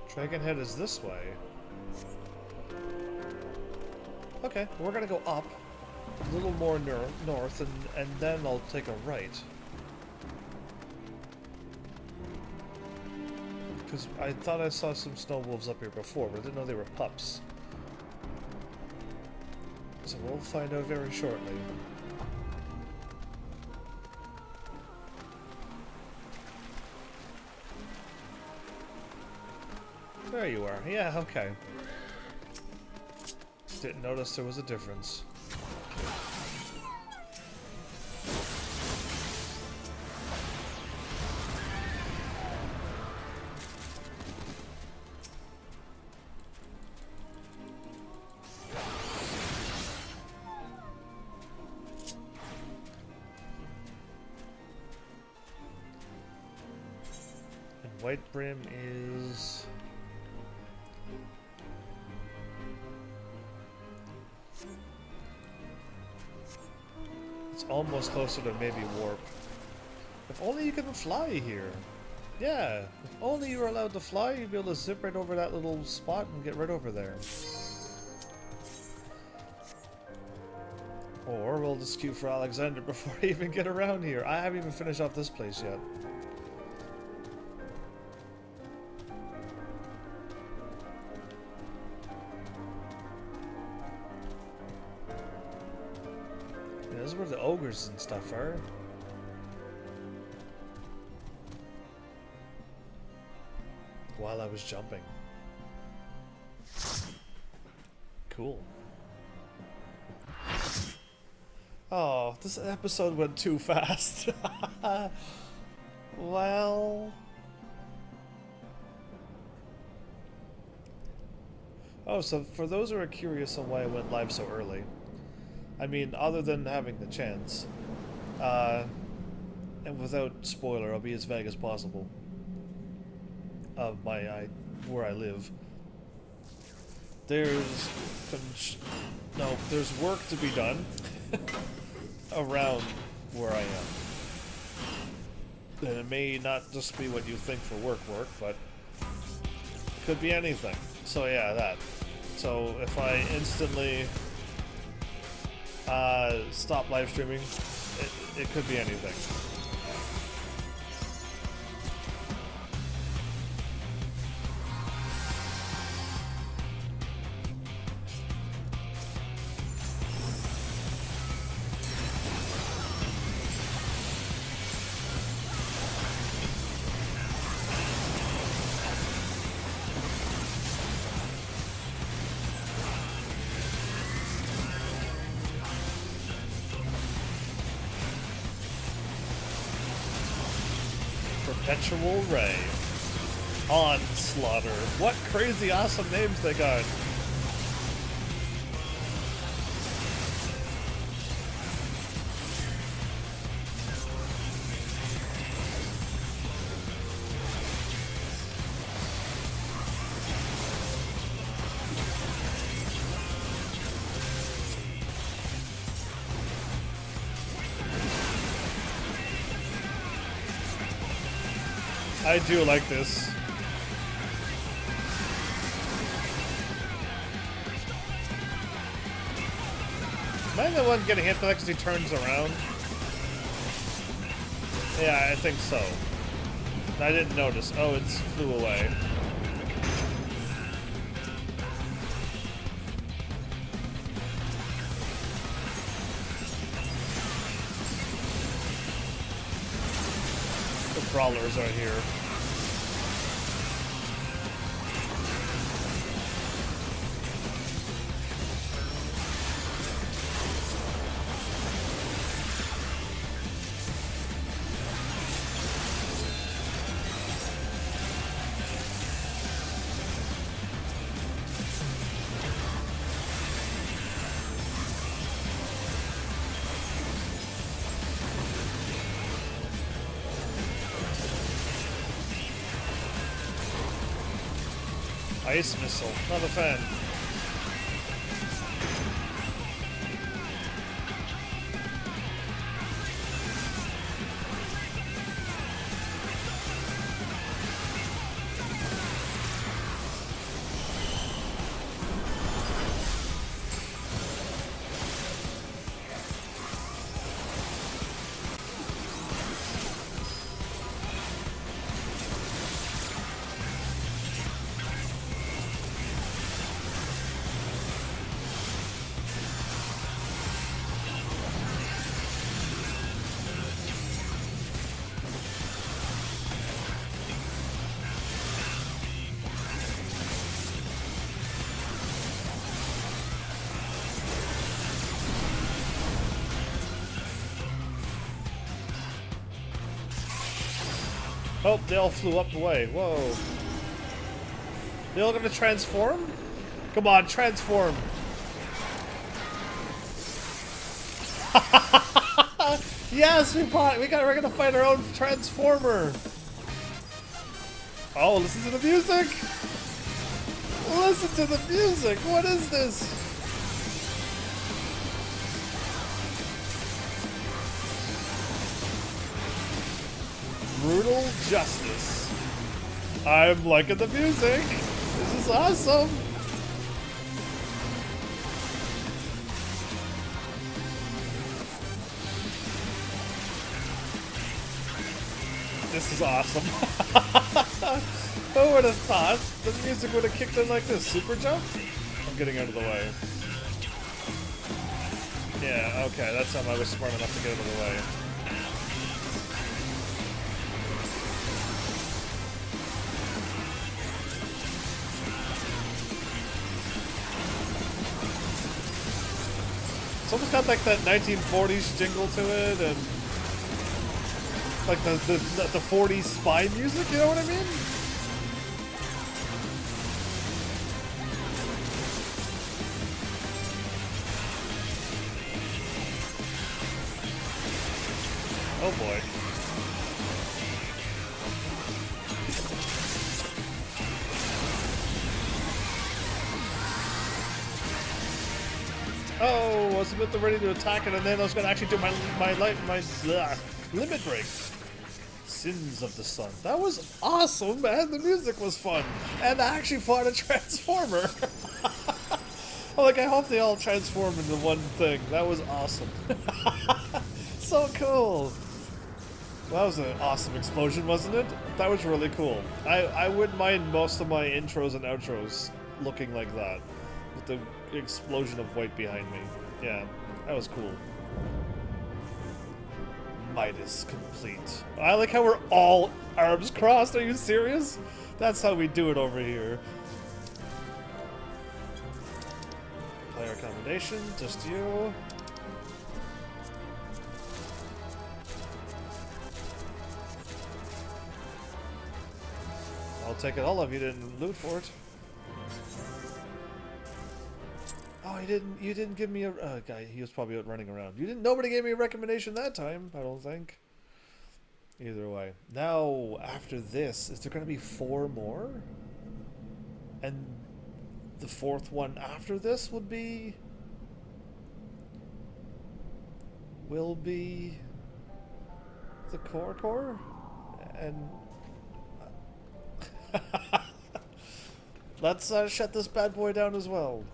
Dragonhead is this way. Okay, we're gonna go up a little more north, and then I'll take a right. Because I thought I saw some snow wolves up here before, but I didn't know they were pups. So we'll find out very shortly. There you are. Yeah, okay. Didn't notice there was a difference. And White Brim is... almost closer to maybe warp. If only you can fly here. Yeah, if only you were allowed to fly, you'd be able to zip right over that little spot and get right over there. Or we'll just queue for Alexander before I even get around here. I haven't even finished off this place yet. This is where the ogres and stuff are. While I was jumping. Cool. Oh, this episode went too fast. Well... Oh, so for those who are curious on why I went live so early, I mean, other than having the chance, and without spoiler, I'll be as vague as possible of where I live. There's work to be done around where I am. And it may not just be what you think for work, but it could be anything. So yeah, that. So if I instantly stop live streaming, it could be anything. Perpetual Ray. Onslaughter. What crazy awesome names they got. I do like this. Am I the one getting hit because he turns around? Yeah, I think so. I didn't notice. Oh, it flew away. The brawlers are here. Ice missile, not a fan. Oh, they all flew up away. Whoa. They all gonna transform? Come on, transform. Yes, we're gonna fight our own transformer. Oh, listen to the music. Listen to the music. What is this? Brutal justice. I'm liking the music. This is awesome. This is awesome. Who would have thought the music would have kicked in like this? Super jump? I'm getting out of the way. Yeah, okay, that time I was smart enough to get out of the way. It's almost got like that 1940s jingle to it, and like the 40s spy music, you know what I mean? Oh boy. Oh, I was about to ready to attack it, and then I was going to actually do my limit break. Sins of the Sun. That was awesome, man. The music was fun. And I actually fought a transformer. Like, I hope they all transform into one thing. That was awesome. So cool. That was an awesome explosion, wasn't it? That was really cool. I wouldn't mind most of my intros and outros looking like that. With the explosion of white behind me. Yeah, that was cool. Mide is complete. I like how we're all arms crossed. Are you serious? That's how we do it over here. Player accommodation, just you. I'll take it all of you didn't loot for it. Oh, you didn't give me a guy. He was probably out running around. Nobody gave me a recommendation that time. I don't think. Either way. Now, after this, is there going to be 4 more? And the 4th one after this will be the core, and let's shut this bad boy down as well.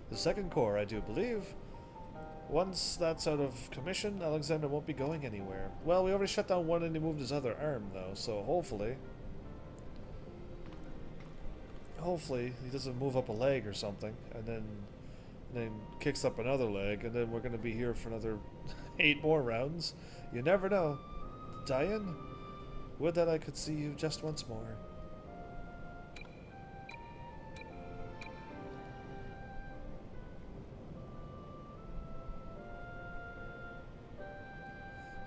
The 2nd core, I do believe. Once that's out of commission, Alexander won't be going anywhere. Well, we already shut down one and he moved his other arm, though, so hopefully he doesn't move up a leg or something, and then kicks up another leg, and then we're going to be here for another 8 more rounds. You never know. Diane? Would that I could see you just once more.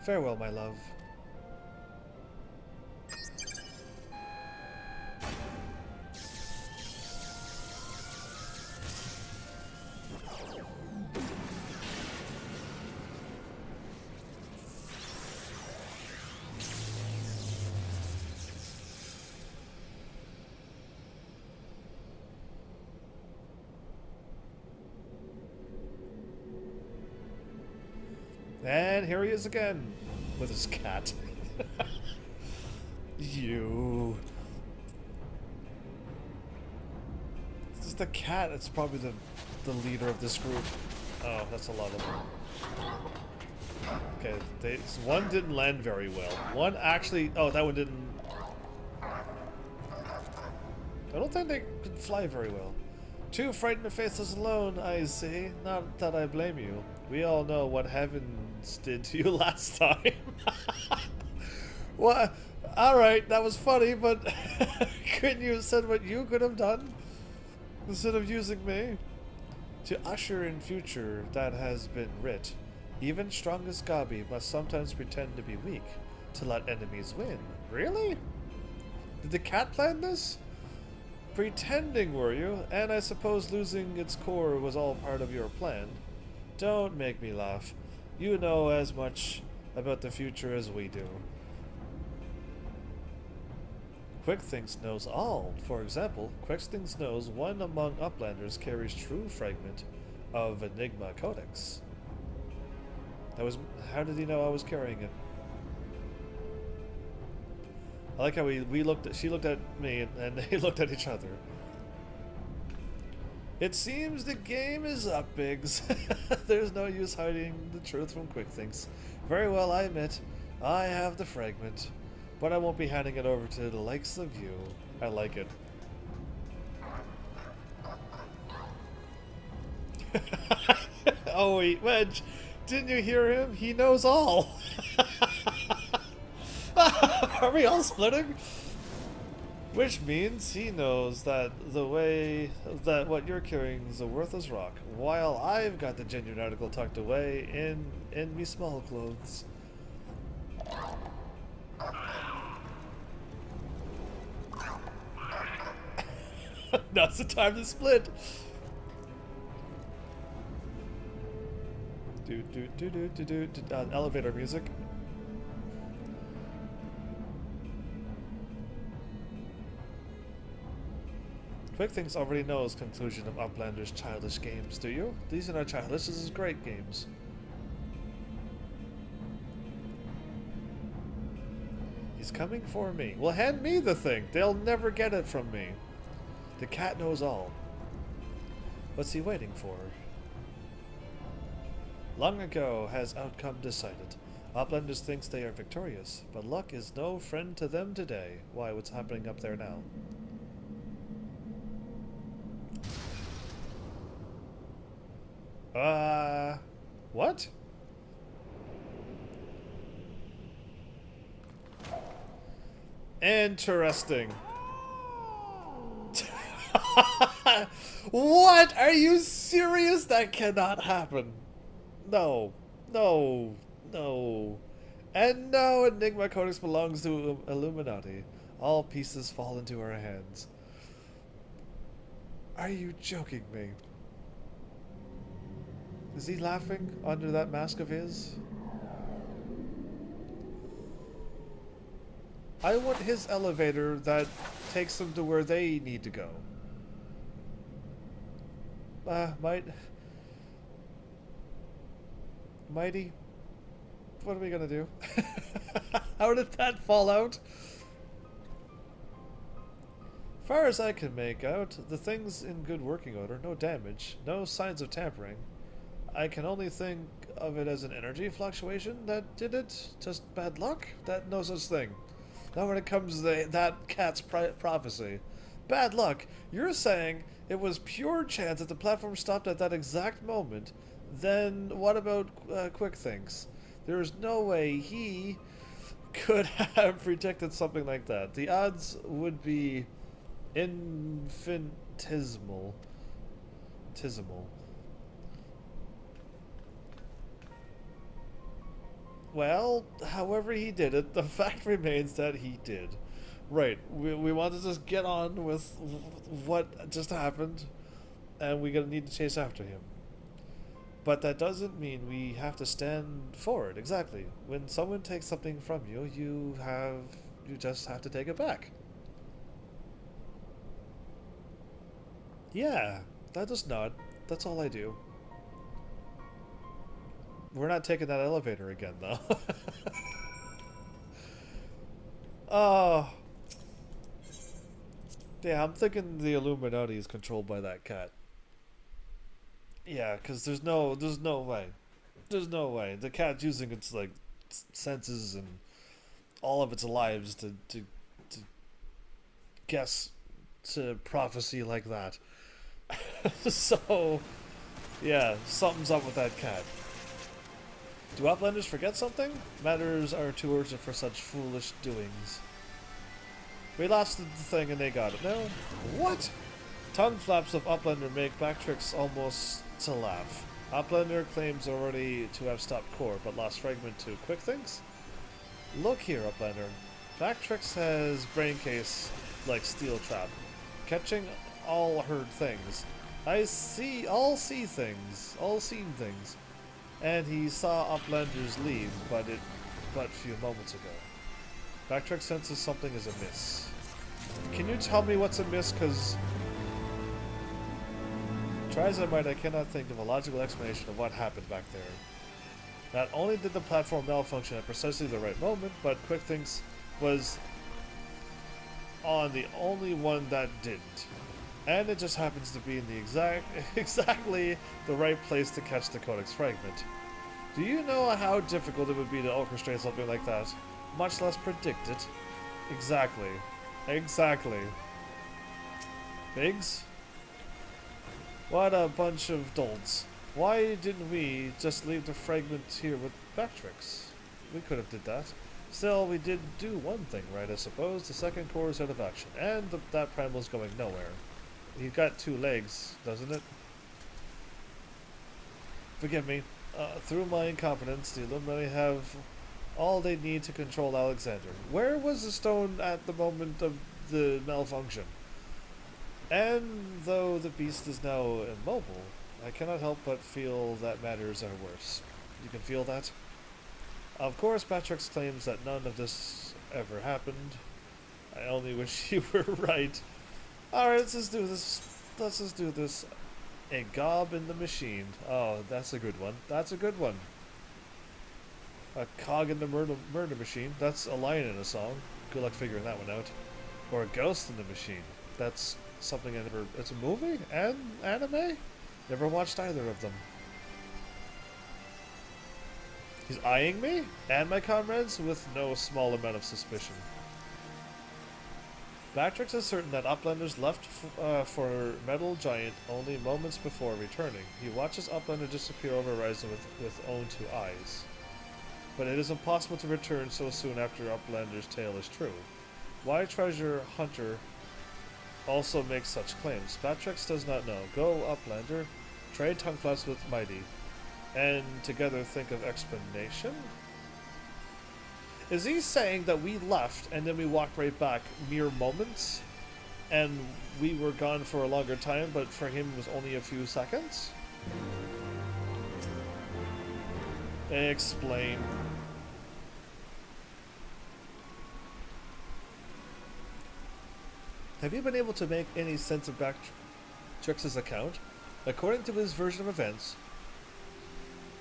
Farewell, my love. And here he is again, with his cat. You. This is the cat. It's probably the leader of this group. Oh, that's a lot of them. Okay, one didn't land very well. One actually. Oh, that one didn't. I don't think they could fly very well. 2 frightened faces alone, I see. Not that I blame you. We all know what heavens did to you last time. What? Alright, that was funny, but couldn't you have said what you could have done? Instead of using me? To usher in future that has been writ. Even strongest Gabi must sometimes pretend to be weak to let enemies win. Really? Did the cat plan this? Pretending, were you? And I suppose losing its core was all part of your plan. Don't make me laugh. You know as much about the future as we do. Quickthings knows all. For example, Quickthings knows one among Uplanders carries true fragment of Enigma Codex. How did he know I was carrying it? I like how she looked at me and they looked at each other. It seems the game is up, Biggs. There's no use hiding the truth from Quickthings. Very well, I admit, I have the fragment. But I won't be handing it over to the likes of you. I like it. Oh wait, Wedge, didn't you hear him? He knows all. Are we all splitting? Which means he knows that what you're carrying is a worthless rock, while I've got the genuine article tucked away in me small clothes. Now's the time to split. Elevator music. Quickthings already knows conclusion of Uplander's childish games, do you? These are not childish, this is great games. He's coming for me. Well, hand me the thing. They'll never get it from me. The cat knows all. What's he waiting for? Long ago has outcome decided. Uplanders thinks they are victorious, but luck is no friend to them today. Why, what's happening up there now? What? Interesting. What? Are you serious? That cannot happen. No. No. No. And no, Enigma Codex belongs to Illuminati. All pieces fall into our hands. Are you joking me? Is he laughing under that mask of his? I want his elevator that takes them to where they need to go. Mighty, what are we gonna do? How did that fall out? Far as I can make out, the thing's in good working order, no damage, no signs of tampering. I can only think of it as an energy fluctuation that did it. Just bad luck? No such thing. Not when it comes to that cat's prophecy. Bad luck? You're saying it was pure chance that the platform stopped at that exact moment. Then what about Quickthings? There's no way he could have predicted something like that. The odds would be infinitesimal. Well, however he did it, the fact remains that he did. Right, we want to just get on with what just happened, and we're going to need to chase after him. But that doesn't mean we have to stand for it, exactly. When someone takes something from you, you just have to take it back. Yeah, that just nod. That's all I do. We're not taking that elevator again, though. Oh. Yeah, I'm thinking the Illuminati is controlled by that cat. Yeah, because there's no way. There's no way. The cat's using its, like, senses and all of its lives to guess to prophecy like that. So, yeah, something's up with that cat. Do Uplanders forget something? Matters are too urgent for such foolish doings. We lost the thing and they got it. No? What? Tongue flaps of Uplander make backtricks almost to laugh. Uplander claims already to have stopped core, but lost fragment to quick things? Look here, Uplander. Bactrix has brain case like steel trap, catching all heard things. All seen things. And he saw Uplanders leave, but few moments ago. Bactrix senses something is amiss. Can you tell me what's amiss? Cause try as I might, I cannot think of a logical explanation of what happened back there. Not only did the platform malfunction at precisely the right moment, but Quick Things was on the only one that didn't. And it just happens to be in the exactly the right place to catch the Codex fragment. Do you know how difficult it would be to orchestrate something like that? Much less predict it. Exactly. Biggs? What a bunch of dolts. Why didn't we just leave the fragment here with Bactrix? We could have did that. Still, we did do one thing right, I suppose. The second core is out of action, and that primal's going nowhere. He's got 2 legs, doesn't it? Forgive me. Through my incompetence, the Illuminati have all they need to control Alexander. Where was the stone at the moment of the malfunction? And though the beast is now immobile, I cannot help but feel that matters are worse. You can feel that? Of course, Bactrix claims that none of this ever happened. I only wish you were right. Alright, let's just do this. A gob in the machine. Oh, that's a good one. A cog in the murder machine. That's a line in a song. Good luck figuring that one out. Or a ghost in the machine. That's something I never... It's a movie? And anime? Never watched either of them. He's eyeing me and my comrades with no small amount of suspicion. Bactrix is certain that Uplanders left for Metal Giant only moments before returning. He watches Uplander disappear over horizon with own 2 eyes. But it is impossible to return so soon after Uplander's tale is true. Why Treasure Hunter also makes such claims? Bactrix does not know. Go, Uplander. Trade tongue flaps with Mide. And together think of explanation? Is he saying that we left and then we walked right back mere moments? And we were gone for a longer time, but for him it was only a few seconds? Explain. Have you been able to make any sense of Bactrix's account? According to his version of events,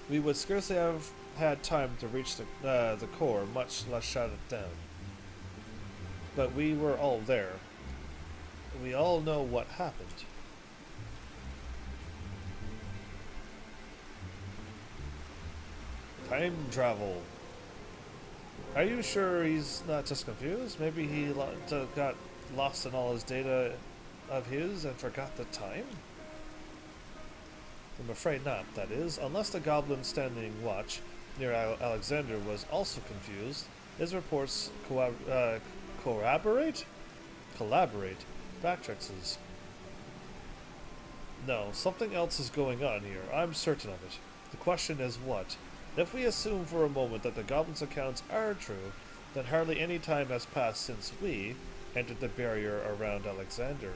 we would scarcely have had time to reach the core, much less shut it down. But we were all there. We all know what happened. Time travel. Are you sure he's not just confused? Maybe he got lost in all his data of his and forgot the time? I'm afraid not, that is. Unless the goblin standing watch near Alexander was also confused, his reports collaborate? Bactrix's. No, something else is going on here. I'm certain of it. The question is what? If we assume for a moment that the goblin's accounts are true, then hardly any time has passed since we entered the barrier around Alexander.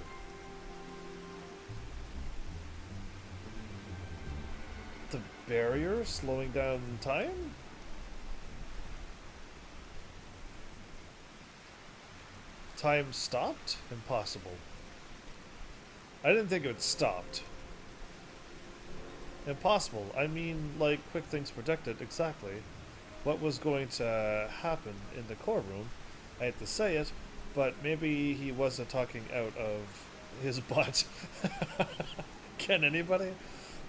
The barrier slowing down time? Time stopped? Impossible. I didn't think it stopped. Impossible. I mean, like Quick Things predicted exactly what was going to happen in the core room. I hate to say it, but maybe he wasn't talking out of his butt. Can anybody?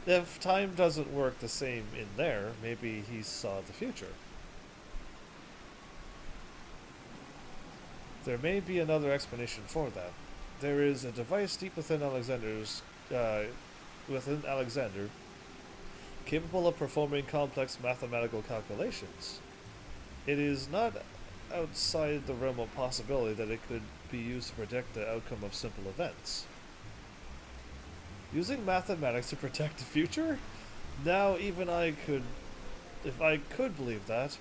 If time doesn't work the same in there, maybe he saw the future. There may be another explanation for that. There is a device deep within Alexander, capable of performing complex mathematical calculations. It is not outside the realm of possibility that it could be used to predict the outcome of simple events. Using mathematics to predict the future? Now, even I could, if I could believe that,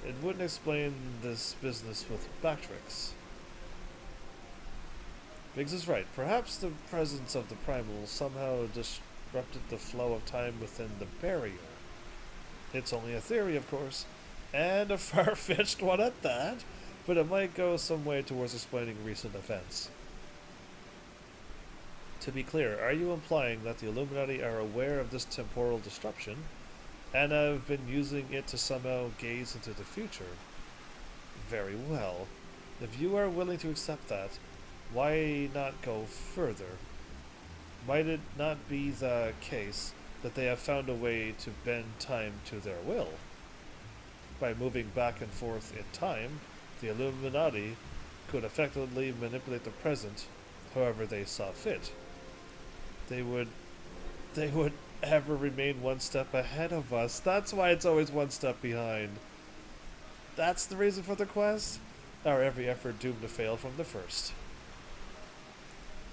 it wouldn't explain this business with backtricks. Biggs is right. Perhaps the presence of the primal somehow disrupted the flow of time within the barrier. It's only a theory, of course, and a far-fetched one at that, but it might go some way towards explaining recent events. To be clear, are you implying that the Illuminati are aware of this temporal disruption and have been using it to somehow gaze into the future? Very well. If you are willing to accept that, why not go further? Might it not be the case that they have found a way to bend time to their will? By moving back and forth in time, the Illuminati could effectively manipulate the present however they saw fit. They would ever remain one step ahead of us. That's why it's always one step behind. That's the reason for the quest? Our every effort doomed to fail from the first.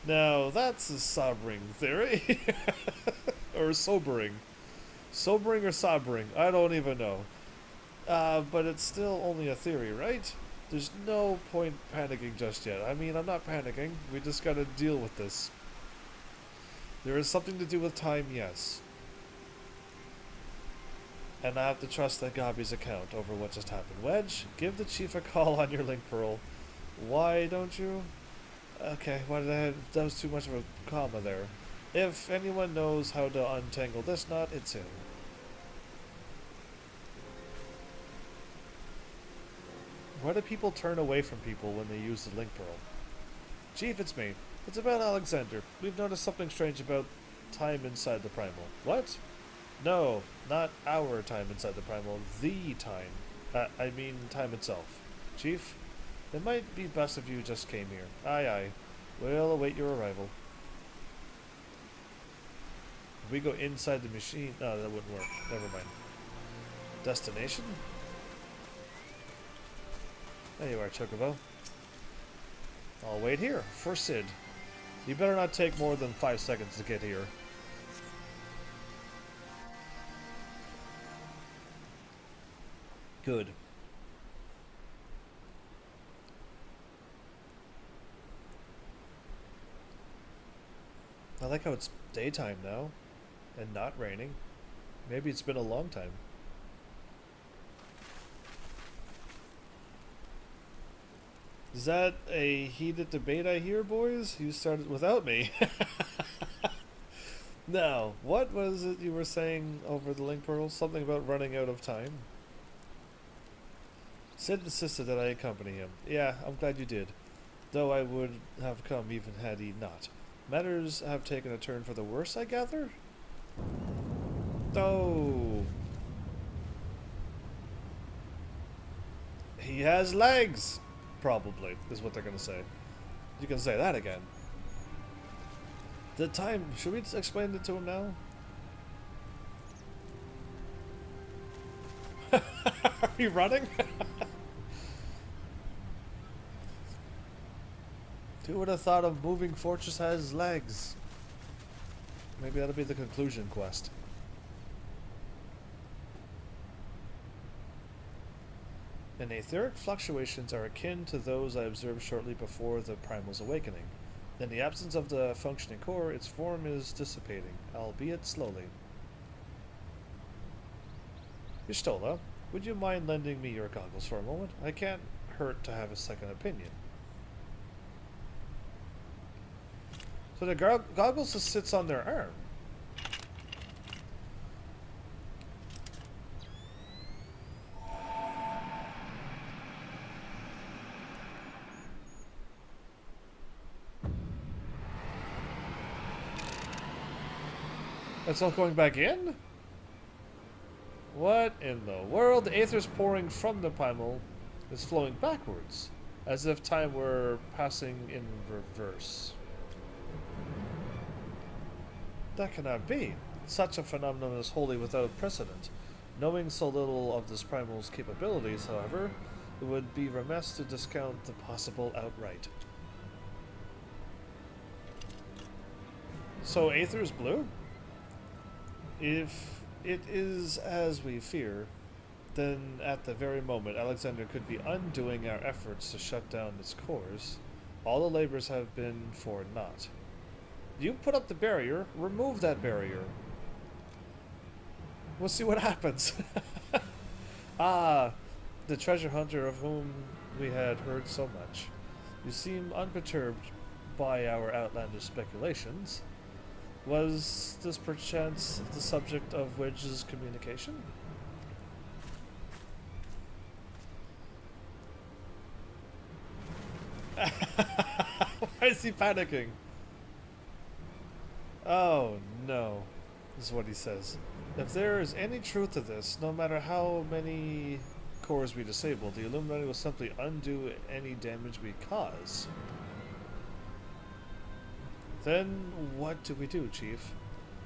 Now, that's a sobering theory. Or sobering. Sobering or sobering, I don't even know. But it's still only a theory, right? There's no point panicking just yet. I mean, I'm not panicking. We just gotta deal with this. There is something to do with time, yes. And I have to trust that Gabi's account over what just happened. Wedge, give the chief a call on your link pearl. Why don't you? Okay, why did I have, that was too much of a comma there. If anyone knows how to untangle this knot, it's him. Why do people turn away from people when they use the link pearl? Chief, it's me. It's about Alexander. We've noticed something strange about time inside the primal. What? No, not our time inside the primal. The time. I mean time itself. Chief, it might be best if you just came here. Aye, aye. We'll await your arrival. If we go inside the machine... No, that wouldn't work. Never mind. Destination? There you are, Chocobo. I'll wait here for Sid. You better not take more than 5 seconds to get here. Good. I like how it's daytime now and not raining. Maybe it's been a long time. Is that a heated debate I hear, boys? You started without me. Now, what was it you were saying over the link pearl? Something about running out of time? Sid insisted that I accompany him. Yeah, I'm glad you did. Though I would have come even had he not. Matters have taken a turn for the worse, I gather? Oh. He has legs! Probably, is what they're going to say. You can say that again. The time... Should we explain it to him now? Are you running? Who would have thought of moving fortress has legs? Maybe that'll be the conclusion quest. And etheric fluctuations are akin to those I observed shortly before the primal's awakening. In the absence of the functioning core, its form is dissipating, albeit slowly. Y'shtola, would you mind lending me your goggles for a moment? I can't hurt to have a second opinion. So the goggles just sits on their arm. That's all going back in? What in the world? The aether's pouring from the primal is flowing backwards, as if time were passing in reverse. That cannot be. Such a phenomenon is wholly without precedent. Knowing so little of this primal's capabilities, however, it would be remiss to discount the possible outright. So Aether's blue? If it is as we fear, then at the very moment Alexander could be undoing our efforts to shut down its cores, all the labors have been for naught. You put up the barrier, remove that barrier. We'll see what happens. Ah, the treasure hunter of whom we had heard so much. You seem unperturbed by our outlandish speculations. Was this perchance the subject of Wedge's communication? Why is he panicking? Oh no, is what he says. If there is any truth to this, no matter how many cores we disable, the Illuminati will simply undo any damage we cause. Then what do we do, Chief?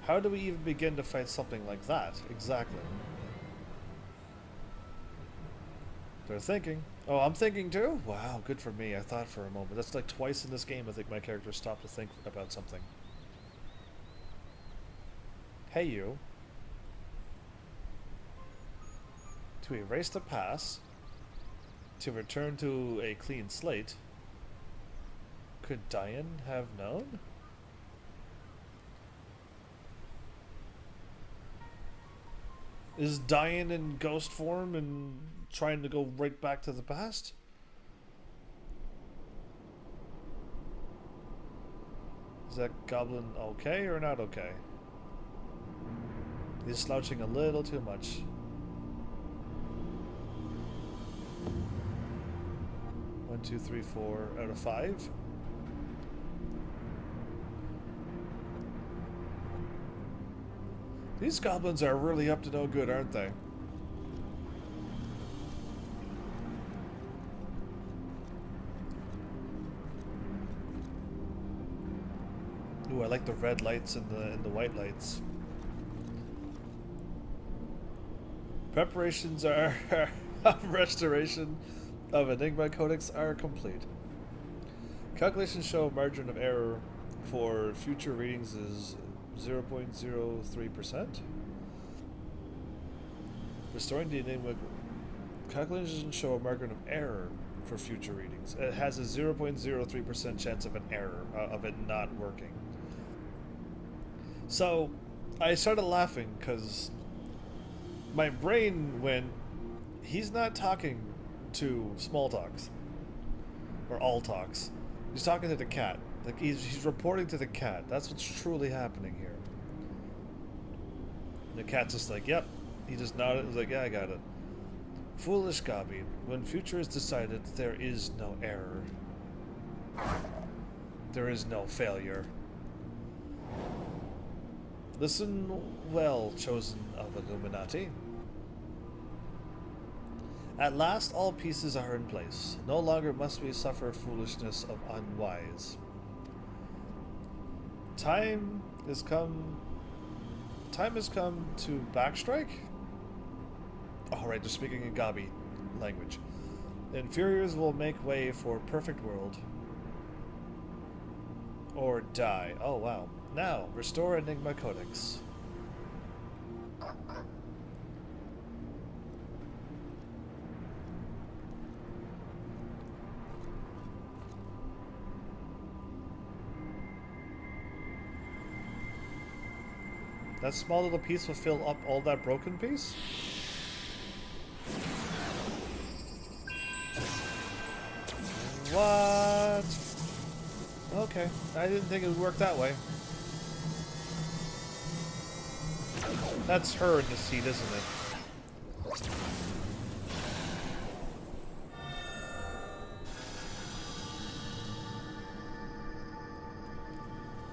How do we even begin to fight something like that? Exactly. They're thinking. Oh, I'm thinking too? Wow, good for me. I thought for a moment. That's like twice in this game I think my character stopped to think about something. Hey you. To erase the past, to return to a clean slate. Could Diane have known? Is Diane in ghost form and trying to go right back to the past? Is that goblin okay or not okay? He's slouching a little too much. One, two, three, 4 out of 5. These goblins are really up to no good, aren't they? Ooh, I like the red lights and the white lights. Preparations are restoration of Enigma Codex are complete. Calculations show a margin of error for future readings is 0.03%. Restoring the Enigma calculations show a margin of error for future readings. It has a 0.03% chance of an error, of it not working. So, I started laughing because my brain went, he's not talking to small talks. Or all talks. He's talking to the cat. Like, he's reporting to the cat. That's what's truly happening here. And the cat's just like, yep. He just nodded. He's like, yeah, I got it. Foolish Gabi. When future is decided, there is no error. There is no failure. Listen well, chosen of Illuminati. At last all pieces are in place. No longer must we suffer foolishness of unwise. Time has come to backstrike? Alright, they're speaking in Gabi language. Inferiors will make way for perfect world. Or die. Oh wow. Now, restore Enigma Codex. That small little piece will fill up all that broken piece? What? Okay, I didn't think it would work that way. That's her in the seat, isn't it?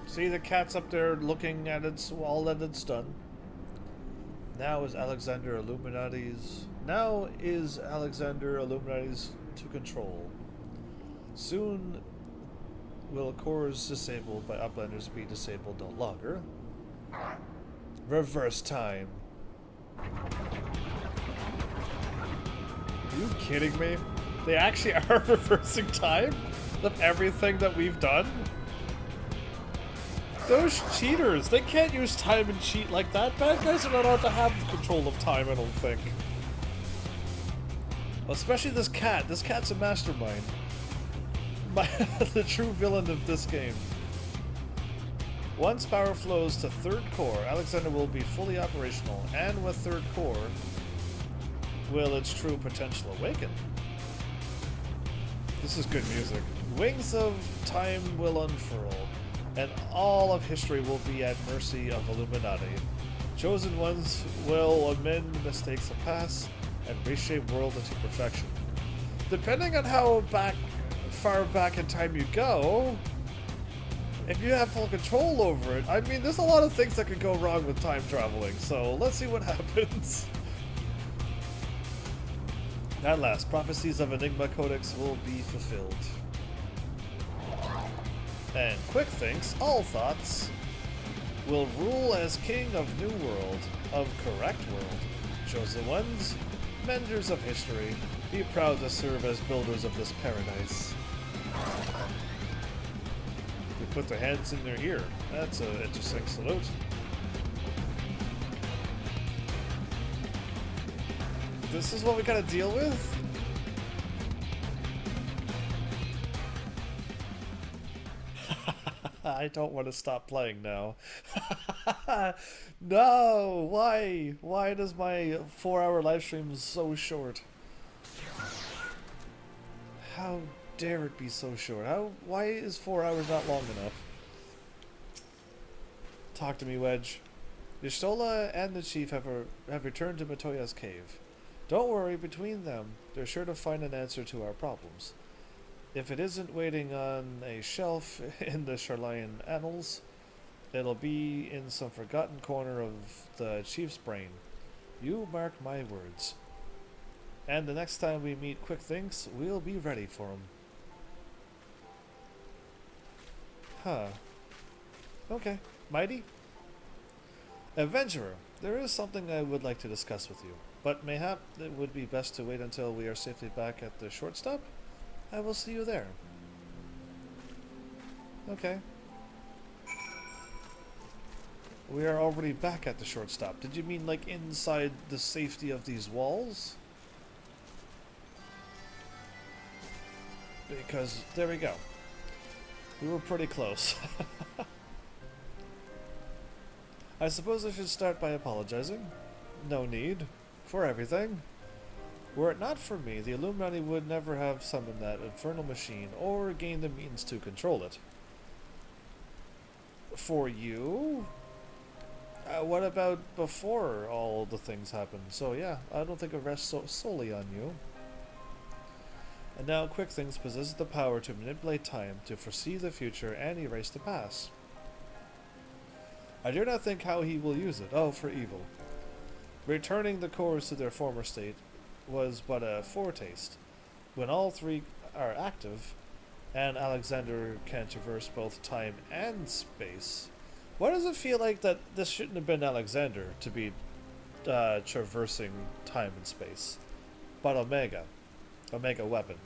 See, the cat's up there looking at it, all that it's done. Now is Alexander Illuminati's to control. Soon will cores disabled by uplanders be disabled no longer. Reverse time. Are you kidding me? They actually are reversing time of everything that we've done? Those cheaters, they can't use time and cheat like that. Bad guys are not allowed to have control of time, I don't think. Especially this cat. This cat's a mastermind. The true villain of this game. Once power flows to third core, Alexander will be fully operational, and with third core, will its true potential awaken. This is good music. Wings of time will unfurl, and all of history will be at mercy of Illuminati. Chosen ones will amend the mistakes of past and reshape world into perfection. Depending on how far back in time you go, if you have full control over it, I mean, there's a lot of things that could go wrong with time traveling, so let's see what happens. At last, prophecies of Enigma Codex will be fulfilled. And Quick thinks all thoughts will rule as king of new world, of correct world. Chosen ones, menders of history, be proud to serve as builders of this paradise. They put their hands in their ear. That's an interesting salute. This is what we gotta deal with? I don't want to stop playing now. No! Why? Why does my 4-hour live stream so short? How dare it be so short? Why is 4 hours not long enough? Talk to me, Wedge. Y'shtola and the chief have returned to Matoya's cave. Don't worry, between them, they're sure to find an answer to our problems. If it isn't waiting on a shelf in the Charlian annals, it'll be in some forgotten corner of the chief's brain. You mark my words. And the next time we meet Quick Thinks, we'll be ready for him. Huh. Okay. Mide? Adventurer, there is something I would like to discuss with you, but mayhap it would be best to wait until we are safely back at the short stop? I will see you there. Okay. We are already back at the short stop. Did you mean like inside the safety of these walls? Because there we go. We were pretty close. I suppose I should start by apologizing. No need. For everything. Were it not for me, the Illuminati would never have summoned that infernal machine or gained the means to control it. For you? What about before all the things happened? So yeah, I don't think it rests solely on you. And now Quick Things possesses the power to manipulate time, to foresee the future, and erase the past. I dare not think how he will use it. Oh, for evil. Returning the cores to their former state was but a foretaste. When all three are active, and Alexander can traverse both time and space, why does it feel like that this shouldn't have been Alexander to be traversing time and space, but Omega weapon?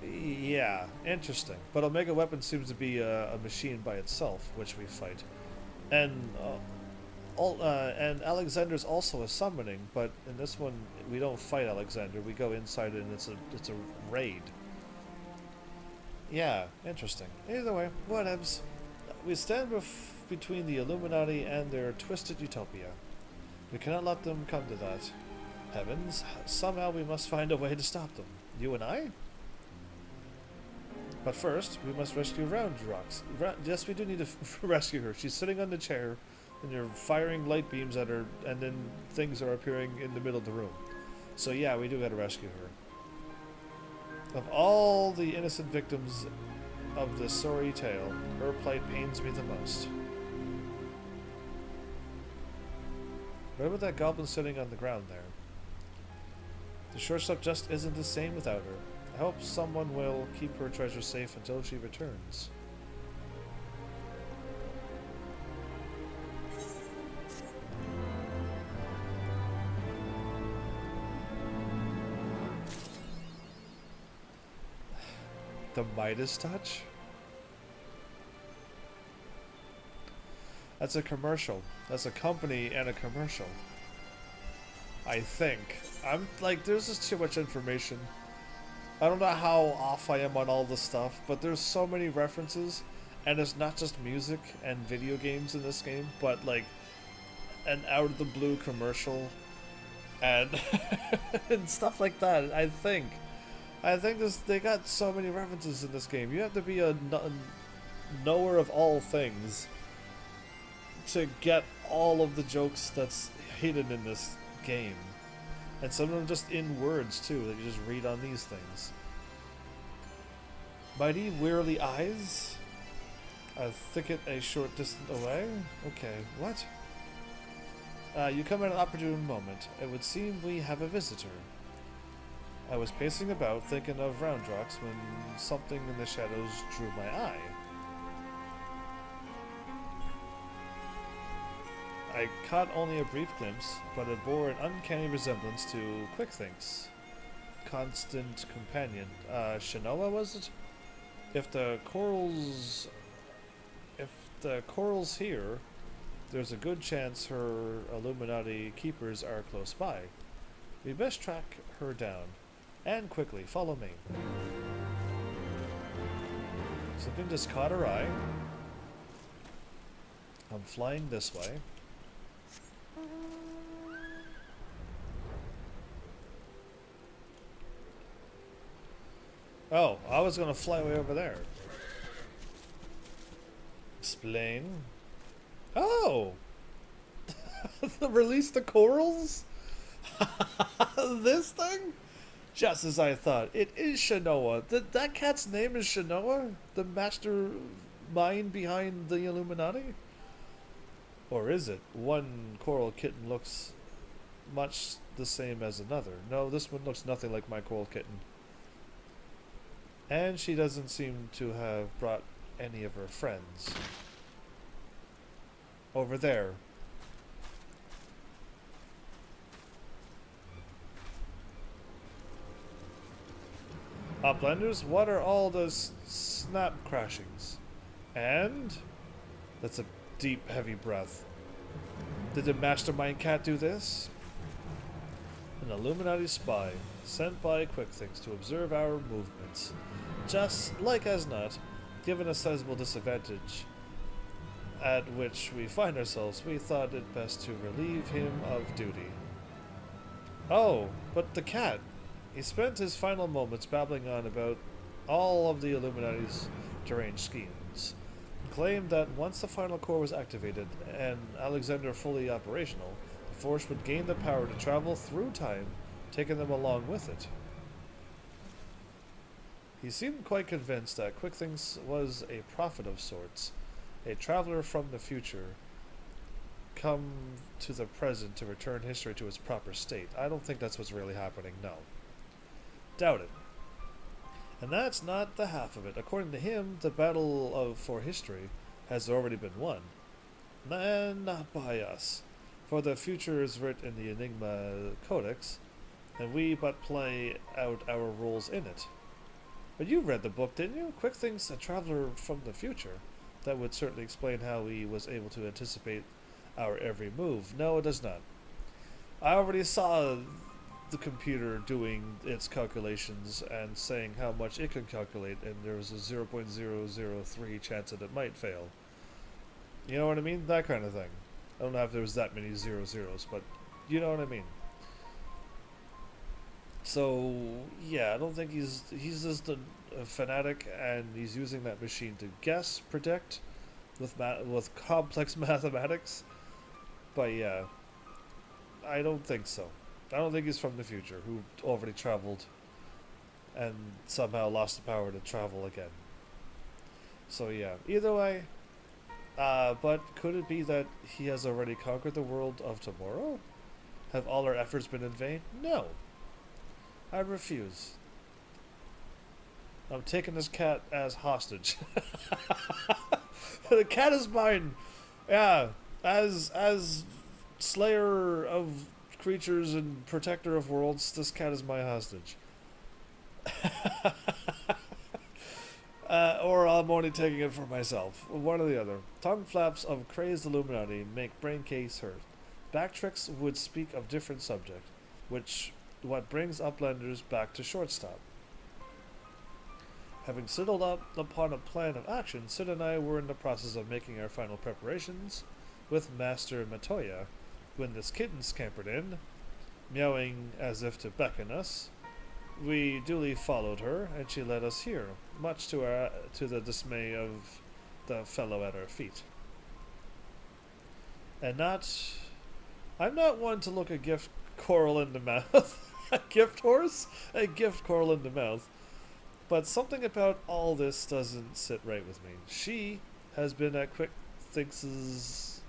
Yeah, interesting. But Omega weapon seems to be a machine by itself, which we fight, and Alexander's also a summoning, but in this one we don't fight Alexander. We go inside it, and it's a raid. Yeah, interesting. Either way, whatevs. We stand between the Illuminati and their twisted utopia. We cannot let them come to that. Heavens, somehow we must find a way to stop them. You and I? But first, we must rescue Roundrox. Yes, we do need to rescue her. She's sitting on the chair, and you're firing light beams at her, and then things are appearing in the middle of the room. So yeah, we do gotta rescue her. Of all the innocent victims of this sorry tale, her plight pains me the most. What about that goblin sitting on the ground there? The shortstop just isn't the same without her. I hope someone will keep her treasure safe until she returns. The Midas touch? That's a commercial. That's a company and a commercial. I think. I'm like, there's just too much information. I don't know how off I am on all this stuff, but there's so many references, and it's not just music and video games in this game, but like an out of the blue commercial and and stuff like that. I think they got so many references in this game. You have to be a knower of all things to get all of the jokes that's hidden in this game. And some of them just in words too, that you just read on these things. Mighty wearily eyes? A thicket a short distance away? Okay, what? You come at an opportune moment. It would seem we have a visitor. I was pacing about, thinking of Roundrocks, when something in the shadows drew my eye. I caught only a brief glimpse, but it bore an uncanny resemblance to Quickthink's constant companion. Shinoa, was it? If the coral's here, there's a good chance her Illuminati keepers are close by. We best track her down. And quickly, follow me. Something just caught her eye. I'm flying this way. Oh, I was gonna fly way over there. Explain. Oh! Release the corals? This thing? Just as I thought. It is Shinoa. That cat's name is Shinoa? The mastermind behind the Illuminati? Or is it? One coral kitten looks much the same as another. No, this one looks nothing like my coral kitten. And she doesn't seem to have brought any of her friends. Over there. Uplanders, what are all those snap crashings? And? That's a deep, heavy breath. Did the mastermind cat do this? An Illuminati spy, sent by Quickthinks to observe our movements. Just like as not, given a sizable disadvantage at which we find ourselves, we thought it best to relieve him of duty. Oh, but the cat. He spent his final moments babbling on about all of the Illuminati's deranged schemes. He claimed that once the final core was activated and Alexander fully operational, the Force would gain the power to travel through time, taking them along with it. He seemed quite convinced that Quickthinks was a prophet of sorts, a traveler from the future, come to the present to return history to its proper state. I don't think that's what's really happening, no. Doubt it. And that's not the half of it. According to him, the battle for history has already been won. And not by us. For the future is writ in the Enigma Codex, and we but play out our roles in it. But you read the book, didn't you? Quickthinks, a traveler from the future. That would certainly explain how he was able to anticipate our every move. No, it does not. I already saw the computer doing its calculations and saying how much it can calculate, and there was a 0.003 chance that it might fail. You know what I mean? That kind of thing. I don't know if there was that many 00s, but you know what I mean. So yeah, I don't think he's just a fanatic, and he's using that machine to guess, predict, with complex mathematics. But yeah, I don't think so. I don't think he's from the future, who already traveled and somehow lost the power to travel again. So yeah, either way. But could it be that he has already conquered the world of tomorrow? Have all our efforts been in vain? No. I refuse. I'm taking this cat as hostage. The cat is mine. Yeah, as slayer of creatures and protector of worlds, this cat is my hostage. Or I'm only taking it for myself. One or the other. Tongue flaps of crazed Illuminati make brain case hurt. Backtricks would speak of different subject, which what brings Uplanders back to shortstop. Having settled up upon a plan of action, Sid and I were in the process of making our final preparations with Master Matoya when this kitten scampered in, meowing as if to beckon us. We duly followed her, and she led us here, much to the dismay of the fellow at our feet. And I'm not one to look a gift coral in the mouth. A gift horse? A gift coral in the mouth. But something about all this doesn't sit right with me. She has been at Quick Thinks'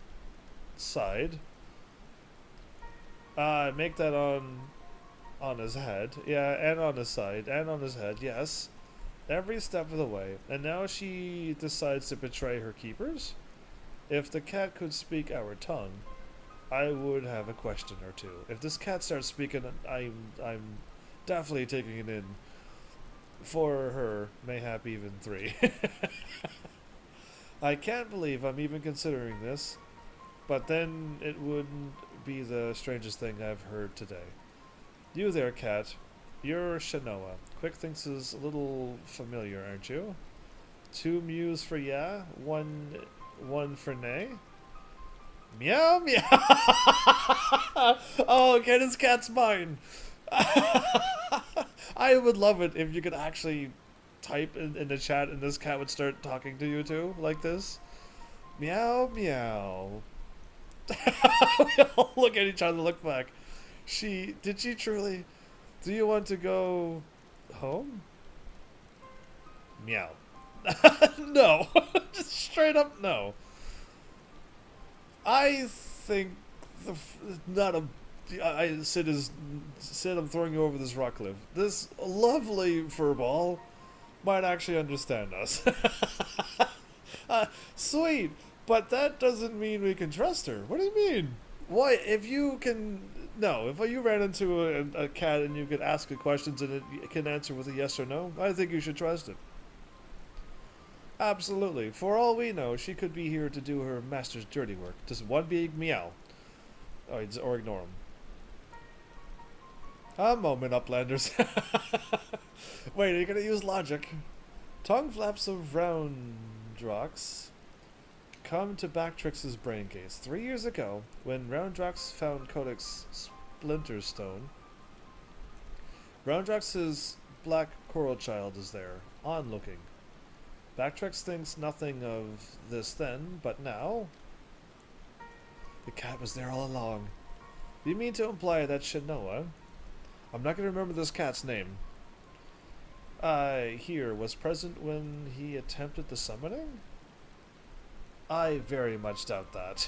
side. Make that on his head. Yeah, and on his side, and on his head, yes. Every step of the way. And now she decides to betray her keepers? If the cat could speak our tongue, I would have a question or two. If this cat starts speaking, I'm definitely taking it in. For her, mayhap even 3. I can't believe I'm even considering this, but then it wouldn't be the strangest thing I've heard today. You there, cat. You're Shanoa. Quick thinks is a little familiar, aren't you? 2 mews for yeah, one for nay. Meow meow. Oh, get his cat's mine. I would love it if you could actually type in the chat and this cat would start talking to you too, like this. Meow meow. We all look at each other, look back. Did she truly? Do you want to go home? Meow. No. Just straight up no. I think Sid, I'm throwing you over this rock cliff. This lovely furball might actually understand us. Sweet, but that doesn't mean we can trust her. What do you mean? Why, if you can... No, if you ran into a cat and you could ask it questions and it can answer with a yes or no, I think you should trust it. Absolutely. For all we know, she could be here to do her master's dirty work. Just one big meow. Or ignore him. A moment, Uplanders. Wait, are you gonna use logic? Tongue flaps of Roundrox come to Backtrix's brain case. 3 years ago, when Roundrox found Codex Splinterstone, Roundrox's black coral child is there, onlooking. Backtrix thinks nothing of this then, but now... The cat was there all along. Do you mean to imply that Shanoa... I'm not going to remember this cat's name. Here, was present when he attempted the summoning? I very much doubt that.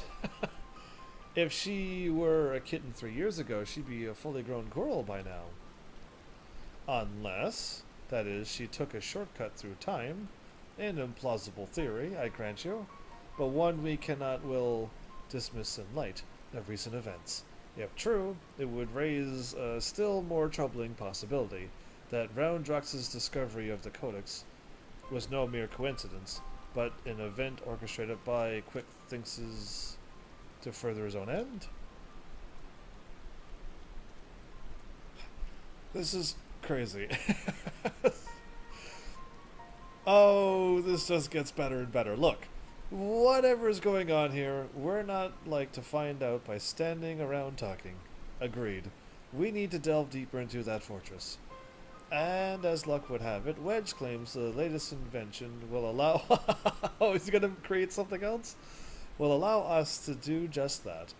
If she were a kitten 3 years ago, she'd be a fully grown coral by now. Unless, that is, she took a shortcut through time. An implausible theory, I grant you, but one we will dismiss in light of recent events. If true, it would raise a still more troubling possibility that Roundrox's discovery of the Codex was no mere coincidence, but an event orchestrated by Quick Thinks' to further his own end. This is crazy. Oh, this just gets better and better. Look, whatever is going on here, we're not like to find out by standing around talking. Agreed. We need to delve deeper into that fortress. And as luck would have it, Wedge claims the latest invention will allow... Oh, he's going to create something else? Will allow us to do just that.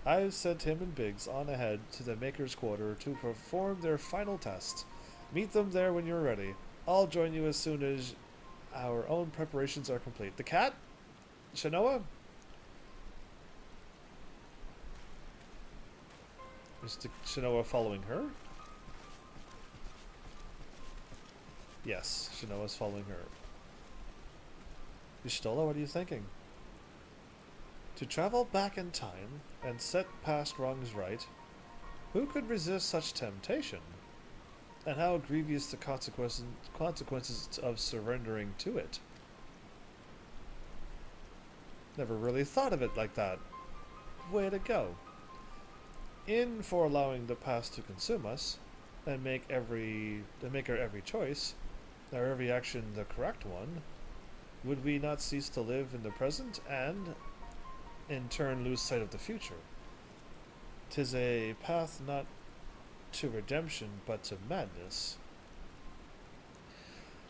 I've sent him and Biggs on ahead to the Maker's Quarter to perform their final test. Meet them there when you're ready. I'll join you as soon as our own preparations are complete. The cat? Shanoa? Is Shanoa following her? Yes, Shanoa's following her. Y'shtola, what are you thinking? To travel back in time and set past wrongs right, who could resist such temptation? and how grievous the consequences of surrendering to it. Never really thought of it like that. Way to go. In for allowing the past to consume us, and make our every choice, our every action the correct one, would we not cease to live in the present and, in turn, lose sight of the future? 'Tis a path not to redemption, but to madness.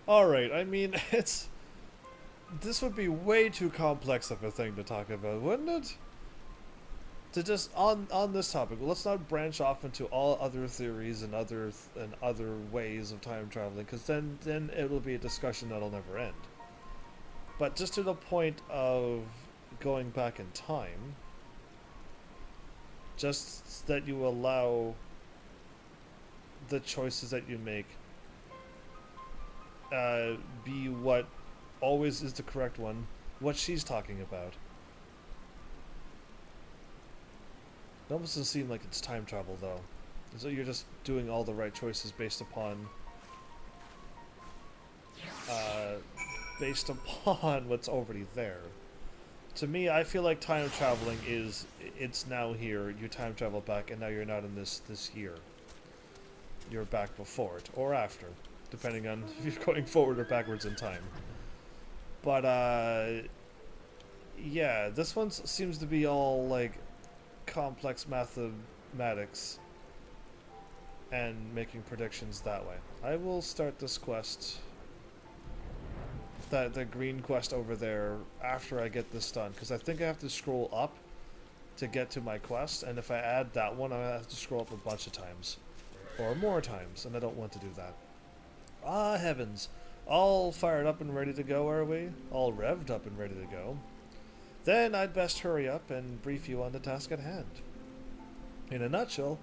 Alright, I mean, this would be way too complex of a thing to talk about, wouldn't it? To just, on this topic, let's not branch off into all other theories and other ways of time traveling, because then it will be a discussion that'll never end. But just to the point of going back in time, just that you allow the choices that you make be what always is the correct one, what she's talking about. It almost doesn't seem like it's time travel, though. So you're just doing all the right choices based upon what's already there. To me, I feel like time traveling is, it's now here, you time travel back, and now you're not in this year. You're back before it, or after, depending on if you're going forward or backwards in time. But, yeah, this one seems to be all, like, complex mathematics and making predictions that way. I will start this quest, the green quest over there, after I get this done, because I think I have to scroll up to get to my quest, and if I add that one, I have to scroll up a bunch of times, or more times, and I don't want to do that. Ah, heavens. All fired up and ready to go, are we? All revved up and ready to go. Then I'd best hurry up and brief you on the task at hand. In a nutshell,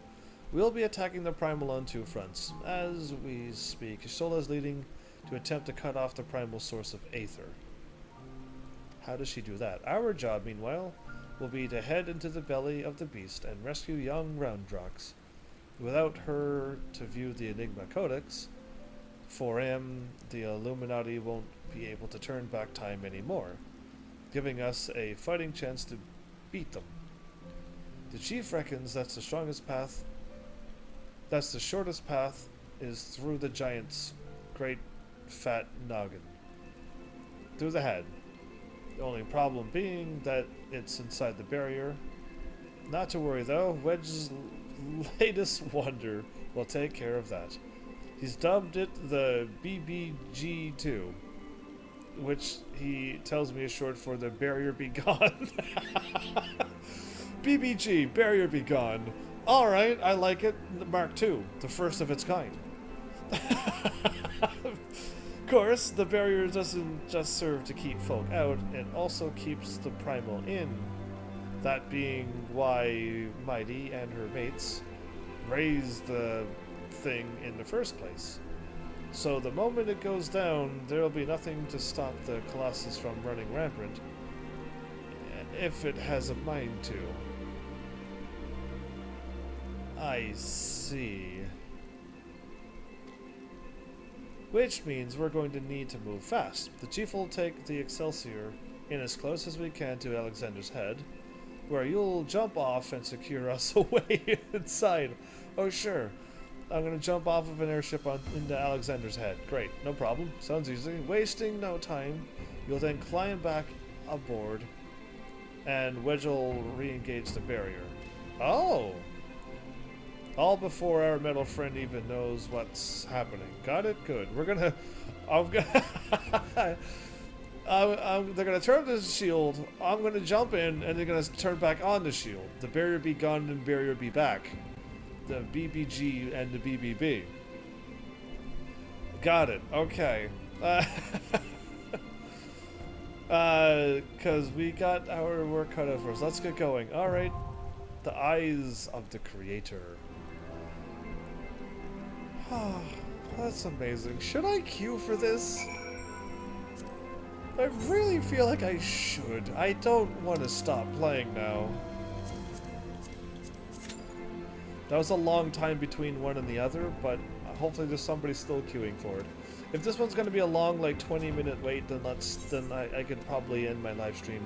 we'll be attacking the Primal on two fronts. As we speak, Shola is leading to attempt to cut off the primal source of Aether. How does she do that? Our job, meanwhile, will be to head into the belly of the beast and rescue young Roundrox. Without her to view the Enigma Codex, for him, the Illuminati won't be able to turn back time anymore, giving us a fighting chance to beat them. The chief reckons that's the shortest path is through the giant's great fat noggin. Through the head. The only problem being that it's inside the barrier. Not to worry though, Wedge's latest wonder will take care of that. He's dubbed it the BBG2, which he tells me is short for the Barrier Be Gone. BBG, Barrier Be Gone. Alright, I like it. Mark II, the first of its kind. Of course, the barrier doesn't just serve to keep folk out, it also keeps the primal in. That being why Mide and her mates raised the thing in the first place. So the moment it goes down, there'll be nothing to stop the Colossus from running rampant, if it has a mind to. I see. Which means we're going to need to move fast. The chief will take the Excelsior in as close as we can to Alexander's head, where you'll jump off and secure us away inside. Oh sure, I'm going to jump off of an airship into Alexander's head. Great, no problem, sounds easy. Wasting no time, you'll then climb back aboard, and Wedge will re-engage the barrier. Oh! All before our metal friend even knows what's happening. Got it? Good. We're gonna... they're gonna turn the shield, I'm gonna jump in, and they're gonna turn back on the shield. The barrier be gone and barrier be back. The BBG and the BBB. Got it. Okay. Because we got our work cut out for us. Let's get going. Alright. The eyes of the creator. That's amazing. Should I queue for this? I really feel like I should. I don't want to stop playing now. That was a long time between one and the other, but Hopefully there's somebody still queuing for it. If this one's going to be a long, like 20-minute wait, then I could probably end my live stream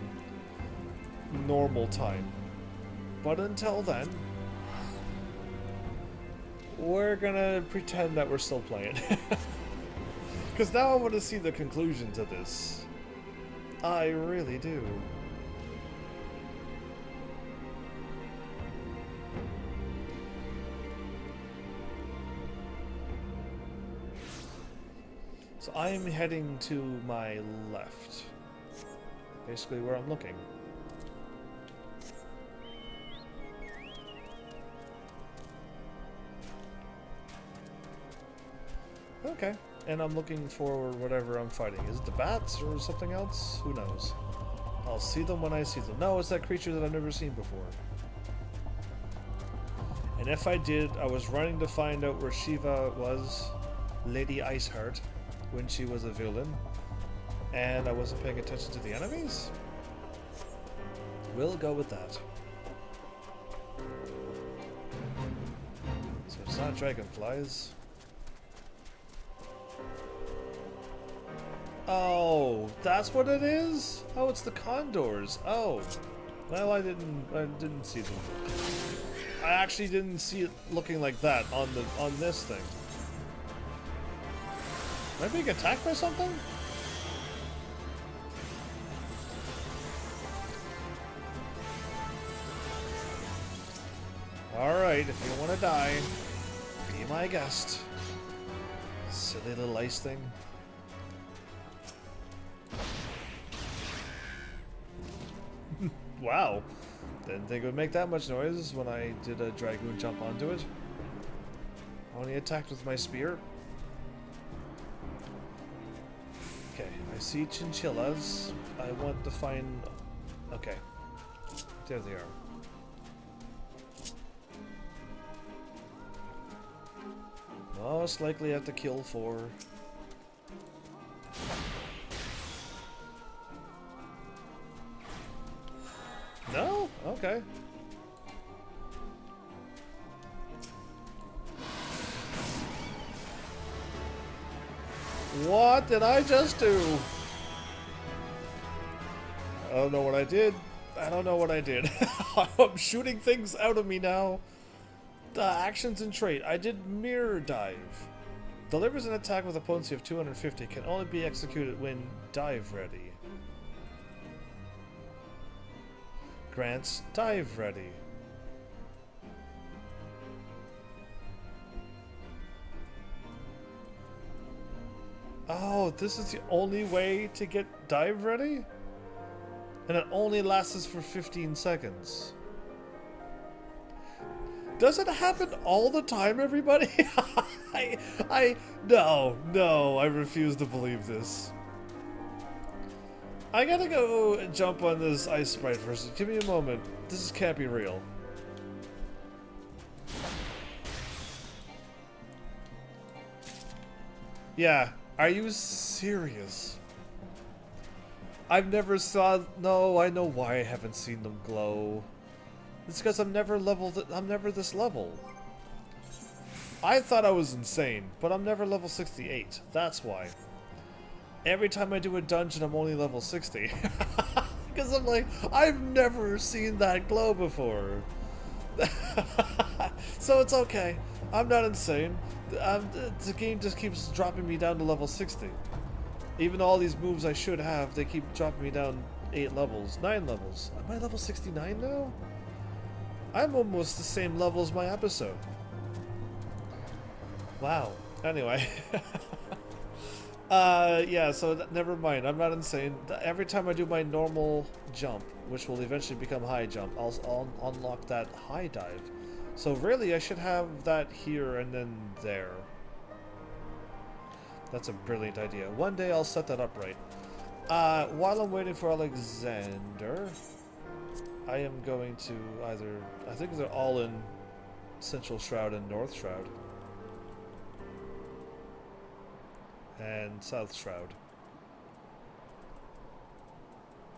normal time. But until then, we're gonna pretend that we're still playing. Because now I want to see the conclusion to this. I really do. So I'm heading to my left. Basically where I'm looking. Okay, and I'm looking for whatever I'm fighting. Is it the bats or something else? Who knows? I'll see them when I see them. No, it's that creature that I've never seen before. And if I did, I was running to find out where Shiva was, Lady Iceheart, when she was a villain, and I wasn't paying attention to the enemies? We'll go with that. So it's not dragonflies. Oh, that's what it is? Oh, it's the condors. Oh. Well, I didn't see them. I actually didn't see it looking like that on this thing. Am I being attacked by something? Alright, if you want to die, be my guest. Silly little ice thing. Wow. Didn't think it would make that much noise when I did a dragoon jump onto it. Only attacked with my spear. Okay, I see chinchillas. I want to find... Okay. There they are. Most likely I have to kill 4. No? Okay. What did I just do? I don't know what I did. I don't know what I did. I'm shooting things out of me now. Actions and trait. I did mirror dive. Delivers an attack with a potency of 250. Can only be executed when dive ready. Grants dive ready. Oh, this is the only way to get dive ready? And it only lasts for 15 seconds. Does it happen all the time, everybody? No, I refuse to believe this. I gotta go jump on this ice sprite first. Give me a moment. This can't be real. Yeah, are you serious? I've never saw... No, I know why I haven't seen them glow. It's because I'm never this level. I thought I was insane, but I'm never level 68. That's why. Every time I do a dungeon, I'm only level 60. Because I'm like, I've never seen that glow before. So it's okay. I'm not insane. The game just keeps dropping me down to level 60. Even all these moves I should have, they keep dropping me down 8 levels, 9 levels. Am I level 69 now? I'm almost the same level as my episode. Wow. Anyway. Yeah, so never mind. I'm not insane. Every time I do my normal jump, which will eventually become high jump, I'll unlock that high dive. So really, I should have that here and then there. That's a brilliant idea. One day I'll set that up right. While I'm waiting for Alexander, I am going to either... I think they're all in Central Shroud and North Shroud. And South Shroud.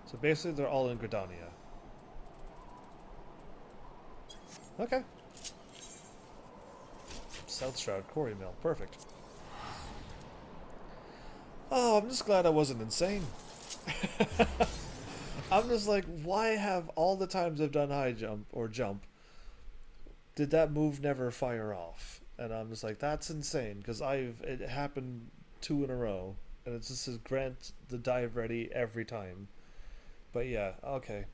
So basically they're all in Gridania. Okay. South Shroud, Quarry Mill. Perfect. Oh, I'm just glad I wasn't insane. I'm just like, why have all the times I've done high jump or jump, did that move never fire off? And I'm just like, that's insane, because it happened 2 in a row, and it just says grant the dive ready every time. But yeah, okay.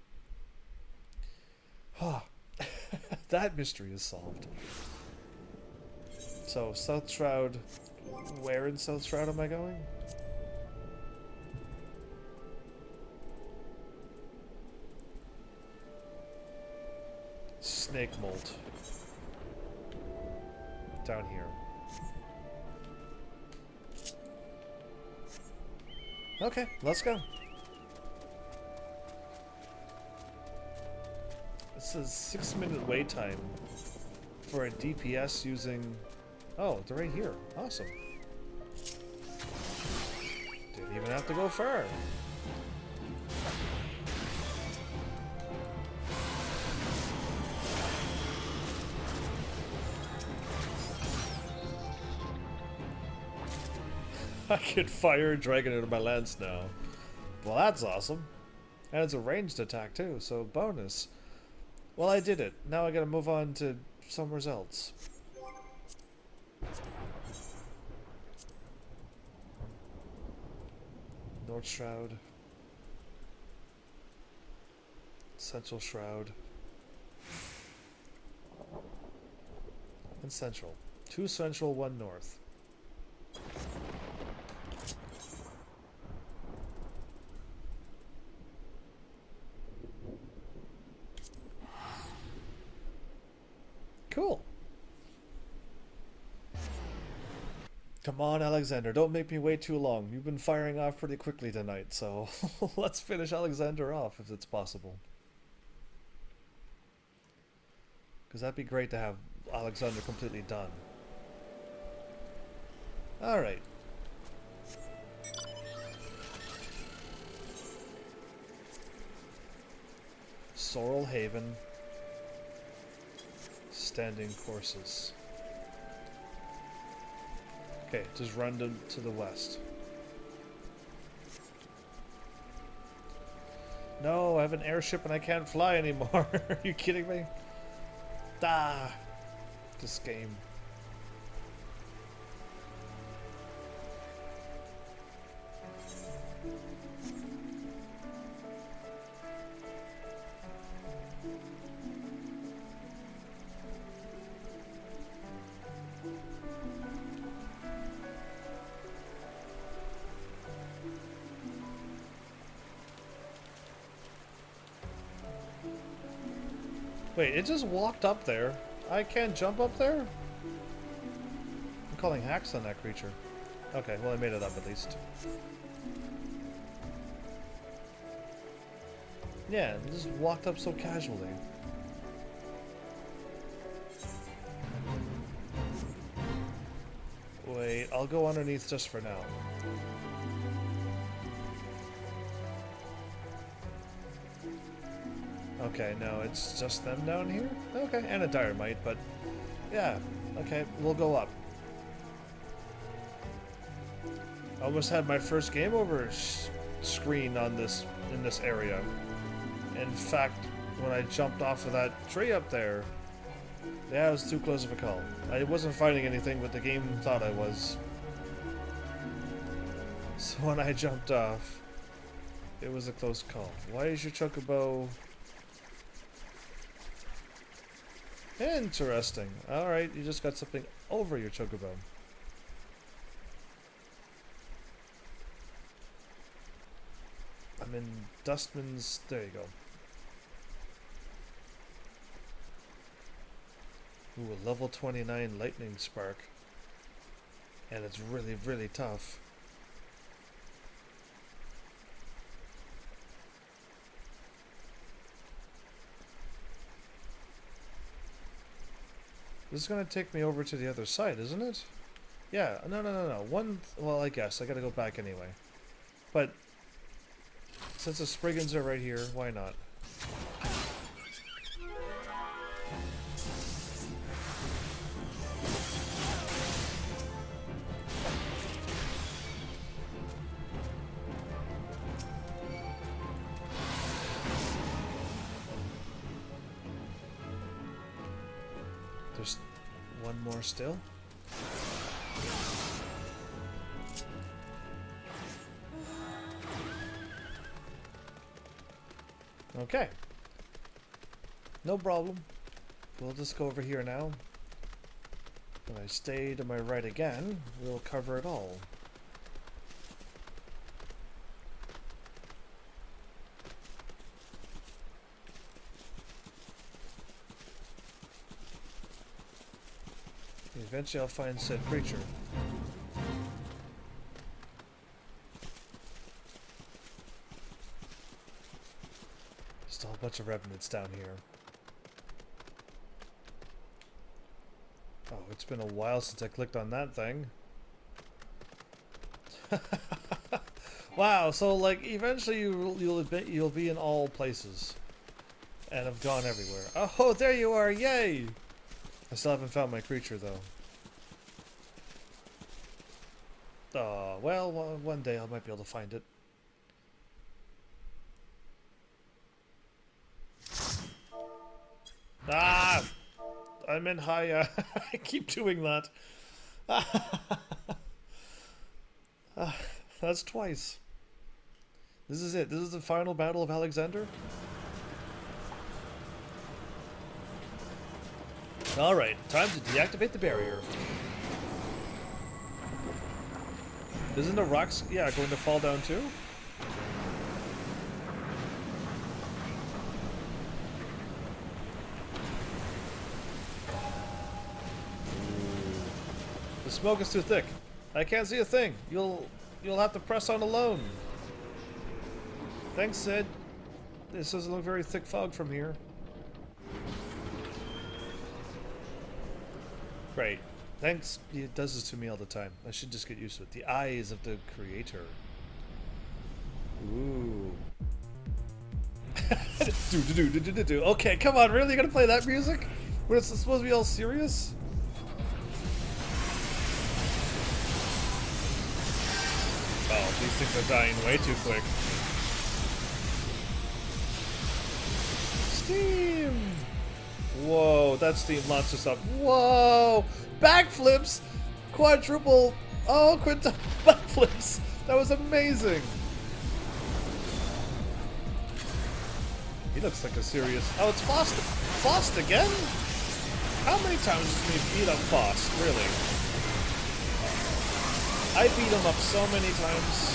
That mystery is solved. So, South Shroud, where in South Shroud am I going? Snake Molt. Down here. Okay, let's go. It says 6-minute wait time for a DPS using... Oh, they're right here. Awesome. Didn't even have to go far. I can fire a dragon into my lance now. Well, that's awesome. And it's a ranged attack too, so bonus. Well, I did it. Now I gotta move on to somewhere else. North Shroud. Central Shroud. And Central. 2 Central, 1 North. Cool. Come on, Alexander, don't make me wait too long. You've been firing off pretty quickly tonight, so let's finish Alexander off if it's possible. Because that'd be great to have Alexander completely done. Alright. Sorrel Haven. Standing courses. Okay, just run to the west. No, I have an airship and I can't fly anymore. Are you kidding me? Ah, this game. Wait, it just walked up there. I can't jump up there? I'm calling hacks on that creature. Okay, well I made it up at least. Yeah, it just walked up so casually. Wait, I'll go underneath just for now. Okay, no, it's just them down here? Okay, and a dynamite, but yeah, okay, we'll go up. I almost had my first game over screen on in this area. In fact, when I jumped off of that tree up there, yeah, it was too close of a call. I wasn't fighting anything, but the game thought I was. So when I jumped off, it was a close call. Why is your chocobo... Interesting. Alright, you just got something over your chocobo. I'm in Dustman's... There you go. Ooh, a level 29 lightning spark. And it's really, really tough. This is going to take me over to the other side, isn't it? Yeah, no. Well, I guess. I got to go back anyway. But, since the Spriggans are right here, why not? There's one more still. Okay. No problem. We'll just go over here now. When I stay to my right again, we'll cover it all. Eventually I'll find said creature. Just a whole bunch of revenants down here. Oh, it's been a while since I clicked on that thing. Wow, so like eventually you'll be in all places. And have gone everywhere. Oh, there you are, yay! I still haven't found my creature though. Oh, well, one day I might be able to find it. Ah! I'm in high, I keep doing that. That's twice. This is it. This is the final battle of Alexander. Alright, time to deactivate the barrier. Isn't the rocks, yeah, going to fall down too? The smoke is too thick. I can't see a thing. You'll have to press on alone. Thanks, Sid. This doesn't look very thick fog from here. Great. Thanks. It does this to me all the time. I should just get used to it. The eyes of the creator. Ooh. Do. Okay, come on. Really? You're gonna play that music? When it's supposed to be all serious? Oh, these things are dying way too quick. Steam! Whoa, that steam launched us up. Whoa! Backflips! Quadruple... Oh, quintuple backflips! That was amazing! He looks like a serious... Oh, it's Fost! Fost again? How many times does he beat up Fost? Really? I beat him up so many times.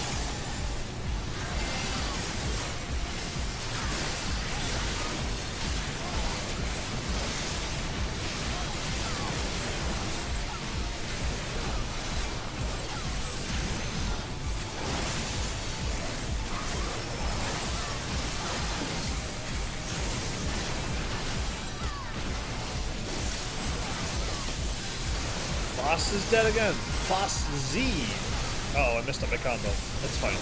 Fost is dead again. Fost Z. Oh, I messed up my combo. That's fine.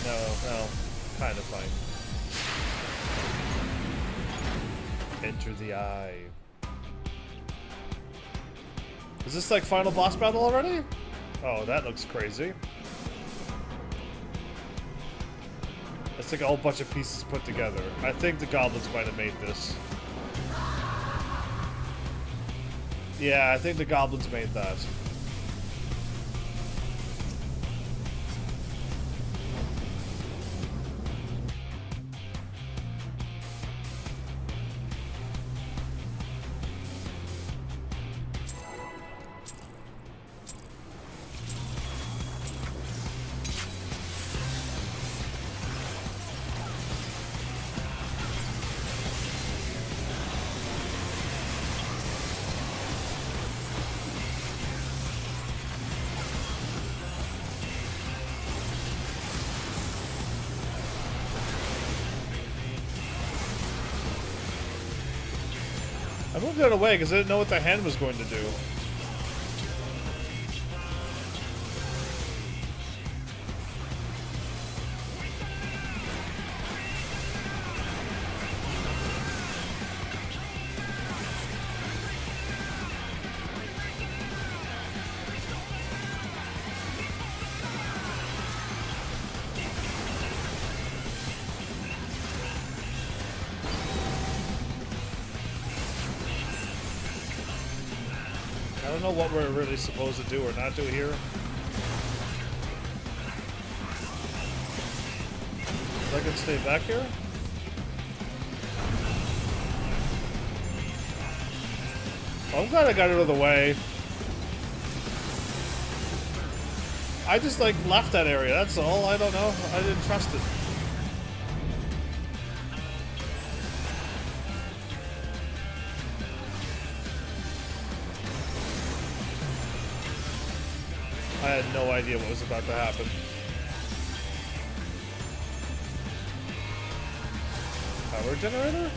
No, kind of fine. Enter the eye. Is this like final boss battle already? Oh, that looks crazy. It's like a whole bunch of pieces put together. I think the goblins might have made this. Yeah, I think the goblins made that. I moved out of the way because I didn't know what the hand was going to do. I don't know what we're really supposed to do or not do here. If I can stay back here? Oh, I'm glad I got it out of the way. I just, like, left that area, that's all. I don't know. I didn't trust it. I had no idea what was about to happen. Power generator?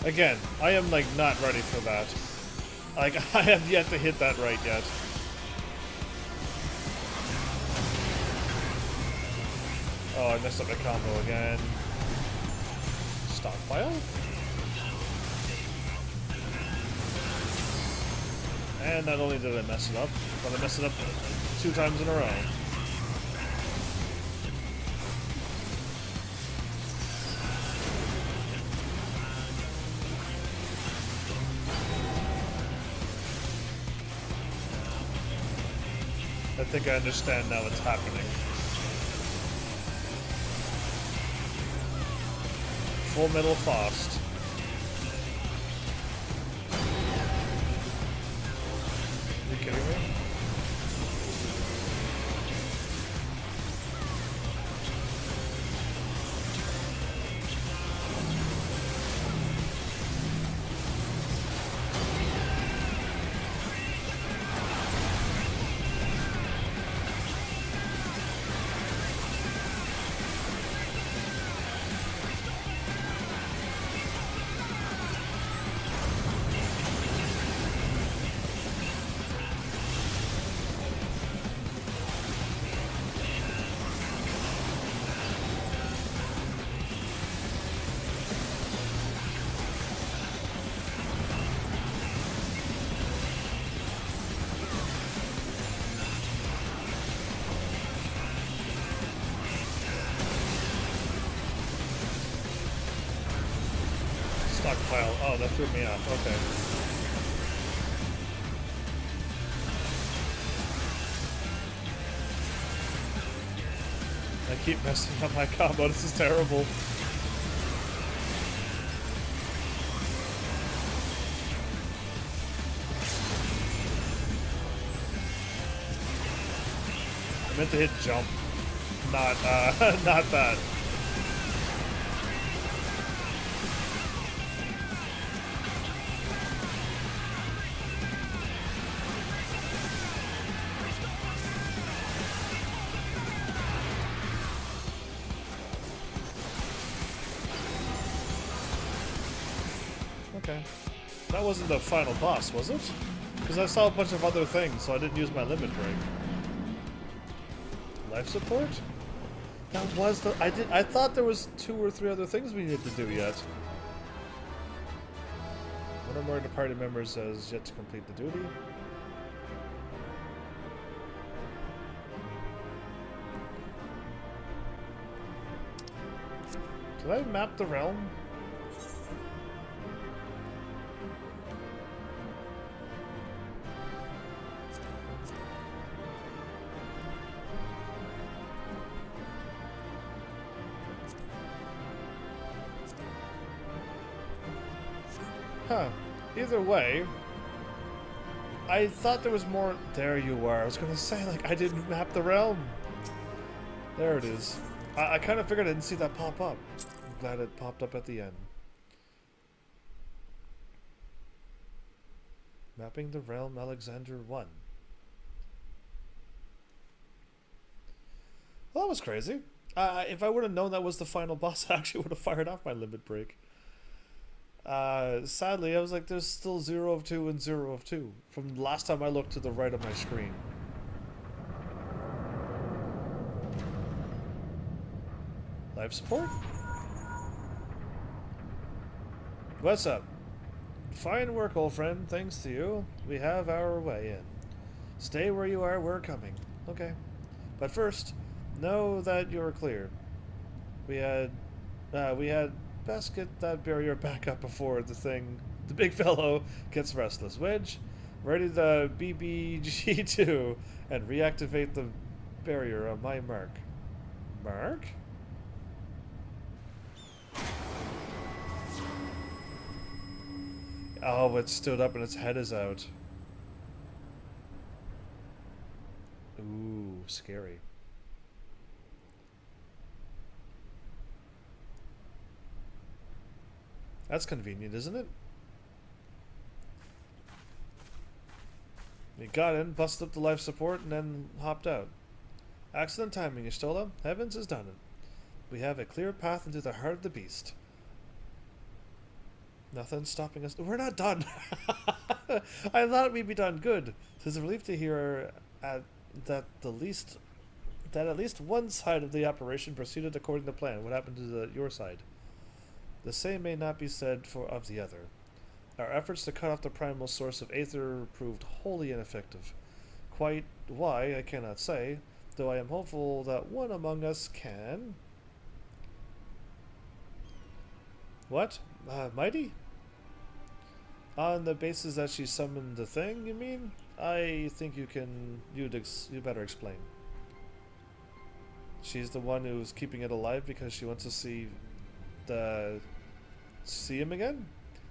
Again, I am, like, not ready for that. Like, I have yet to hit that right yet. Oh, I messed up my combo again. Stockpile? And not only did I mess it up, but I messed it up 2 times in a row. I think I understand now what's happening. Full Metal Fast. Are you kidding me? Stockpile. Oh, that threw me off. Okay. I keep messing up my combo. This is terrible. I meant to hit jump. Not, not that. Okay. That wasn't the final boss, was it? Because I saw a bunch of other things, so I didn't use my limit break. Life support? That was the... I thought there was 2 or 3 other things we needed to do yet. One or more of the party members has yet to complete the duty. Did I map the realm? Huh. Either way, I thought there was more... There you are. I was gonna say, like, I didn't map the realm. There it is. I kind of figured I didn't see that pop up. I'm glad it popped up at the end. Mapping the realm, Alexander 1. Well, that was crazy. If I would have known that was the final boss, I actually would have fired off my limit break. Sadly, I was like, there's still 0 of 2 and 0 of 2 from the last time I looked to the right of my screen. Life support? What's up? Fine work, old friend. Thanks to you, we have our way in. Stay where you are, we're coming. Okay. But first, know that you're clear. We had best get that barrier back up before the big fellow, gets restless. Wedge, ready the BBG2 and reactivate the barrier on my mark. Mark? Oh, it stood up and its head is out. Ooh, scary. That's convenient, isn't it? He got in, busted up the life support, and then hopped out. Excellent timing, Ishtola. Heavens has done it. We have a clear path into the heart of the beast. Nothing's stopping us. We're not done. I thought we'd be done good. It's a relief to hear that at least one side of the operation proceeded according to plan. What happened to your side? The same may not be said of the other. Our efforts to cut off the primal source of aether proved wholly ineffective. Quite why, I cannot say, though I am hopeful that one among us can. What? Mide? On the basis that she summoned the thing, you mean? I think you better explain. She's the one who's keeping it alive because she wants to see him again?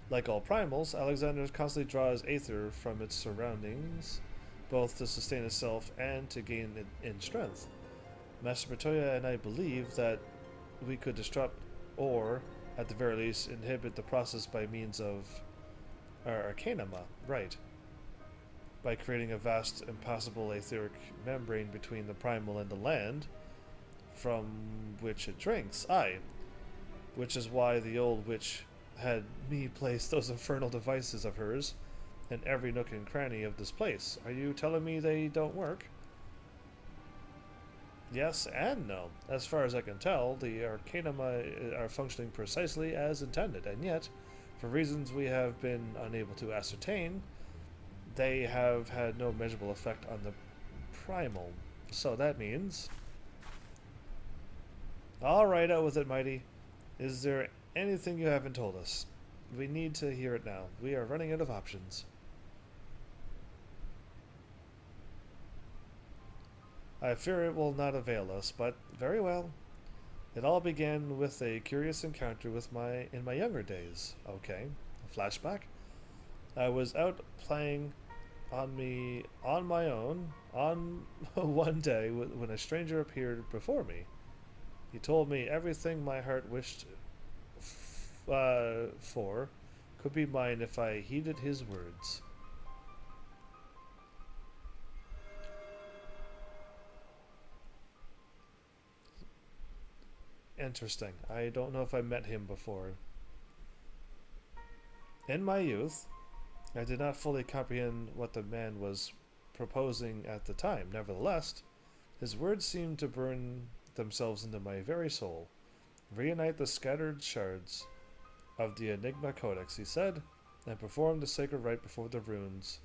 Like all primals, Alexander constantly draws aether from its surroundings, both to sustain itself and to gain it in strength. Master Bertoya and I believe that we could disrupt, or, at the very least, inhibit the process by means of our arcanema, right. By creating a vast, impassable etheric membrane between the primal and the land, from which it drinks, aye. Which is why the old witch had me place those infernal devices of hers in every nook and cranny of this place. Are you telling me they don't work? Yes and no. As far as I can tell, the arcanema are functioning precisely as intended, and yet, for reasons we have been unable to ascertain, they have had no measurable effect on the primal. So that means... Alright, out with it, Mighty. Is there anything you haven't told us? We need to hear it now. We are running out of options. I fear it will not avail us, but very well. It all began with a curious encounter in my younger days. Okay, a flashback. I was out playing on my own on one day when a stranger appeared before me. He told me everything my heart wished for could be mine if I heeded his words. Interesting. I don't know if I met him before. In my youth, I did not fully comprehend what the man was proposing at the time. Nevertheless, his words seemed to burn themselves into my very soul. Reunite the scattered shards of the Enigma Codex, he said, and perform the sacred rite before the runes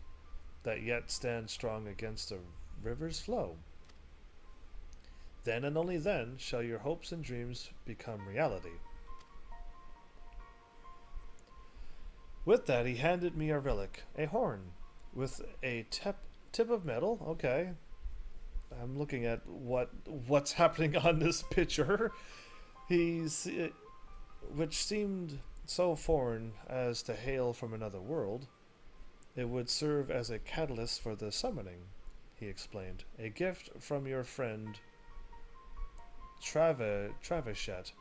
that yet stand strong against the river's flow. Then and only then shall your hopes and dreams become reality. With that, he handed me a relic, a horn, with a tip of metal. Okay. I'm looking at what's happening on this picture. Which seemed so foreign as to hail from another world. It would serve as a catalyst for the summoning, he explained. A gift from your friend Travinchet.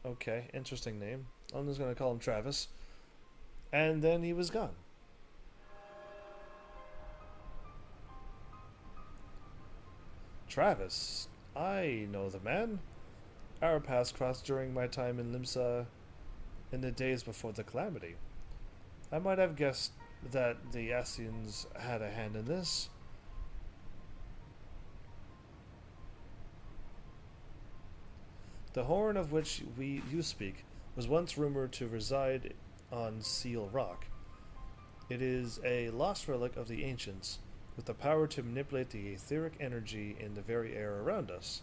Okay, interesting name. I'm just going to call him Travis. And then he was gone. Travis. I know the man. Our paths crossed during my time in Limsa in the days before the calamity. I might have guessed that the Ascians had a hand in this. The horn of which you speak was once rumored to reside on Seal Rock. It is a lost relic of the ancients, with the power to manipulate the etheric energy in the very air around us.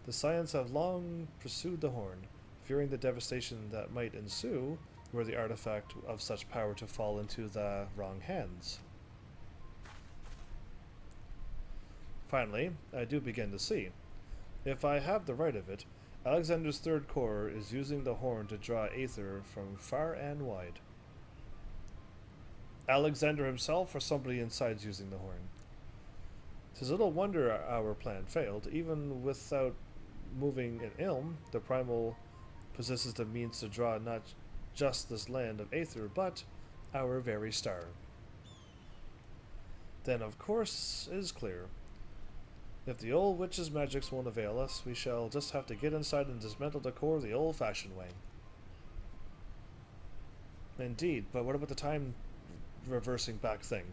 The Scions have long pursued the horn, fearing the devastation that might ensue were the artifact of such power to fall into the wrong hands. Finally, I do begin to see. If I have the right of it, Alexander's Third Corps is using the horn to draw aether from far and wide. Alexander himself or somebody inside's using the horn? 'Tis little wonder our plan failed. Even without moving an ilm, the primal possesses the means to draw not just this land of aether, but our very star. Then, of course, is clear. If the old witch's magics won't avail us, we shall just have to get inside and dismantle the core the old-fashioned way. Indeed, but what about the time reversing back thing?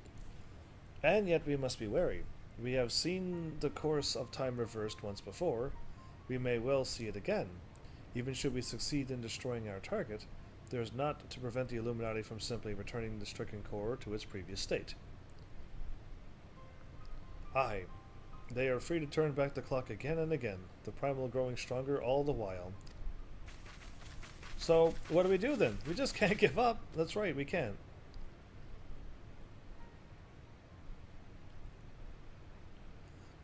And yet we must be wary. We have seen the course of time reversed once before. We may well see it again. Even should we succeed in destroying our target, there is naught to prevent the Illuminati from simply returning the stricken core to its previous state. Aye. They are free to turn back the clock again and again, the primal growing stronger all the while. So, what do we do then? We just can't give up. That's right, we can't.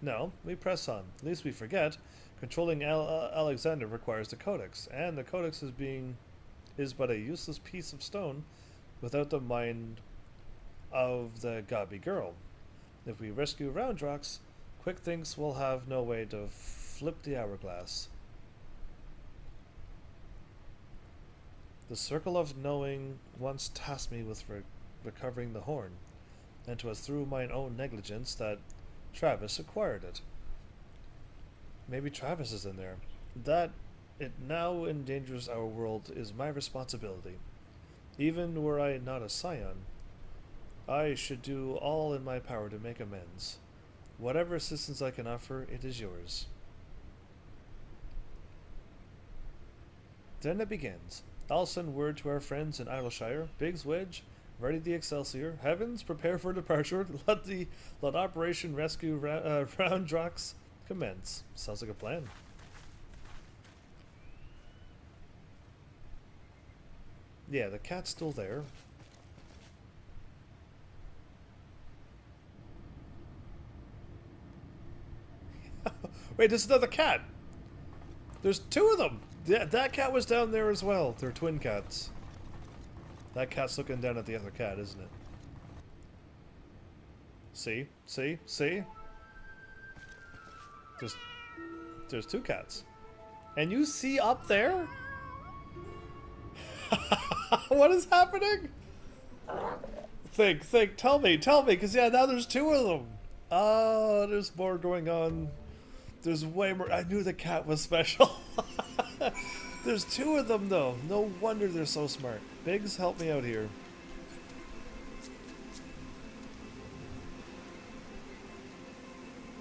No, we press on. Least we forget, controlling Alexander requires the Codex, and the Codex is but a useless piece of stone without the mind of the Gabi girl. If we rescue Roundrox, Quick thinks we'll have no way to flip the hourglass. The Circle of Knowing once tasked me with recovering the horn, and 'twas through mine own negligence that Travis acquired it. Maybe Travis is in there. That it now endangers our world is my responsibility. Even were I not a scion, I should do all in my power to make amends. Whatever assistance I can offer, it is yours. Then it begins. I'll send word to our friends in Idleshire. Biggs Wedge, ready the Excelsior. Heavens, prepare for departure. Let Operation Rescue Roundrox commence. Sounds like a plan. Yeah, the cat's still there. Wait, there's another cat. There's two of them. Yeah, that cat was down there as well. They're twin cats. That cat's looking down at the other cat, isn't it? See? See? See? There's two cats. And you see up there? What is happening? Think, tell me, because yeah, now there's two of them. Oh, there's more going on. There's way more. I knew the cat was special. There's two of them, though. No wonder they're so smart. Biggs, help me out here.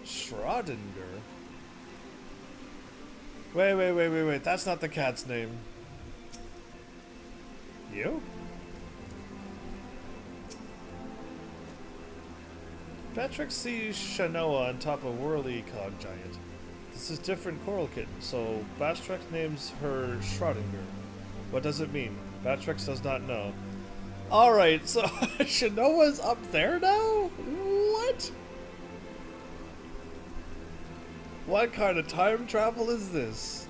Schrodinger? Wait. That's not the cat's name. You? Patrick sees Shanoa on top of Whirly Cog Giant. This is different Coral Kitten, so Bastrex names her Schrodinger. What does it mean? Bastrex does not know. Alright, so Shanoa's up there now? What? What kind of time travel is this?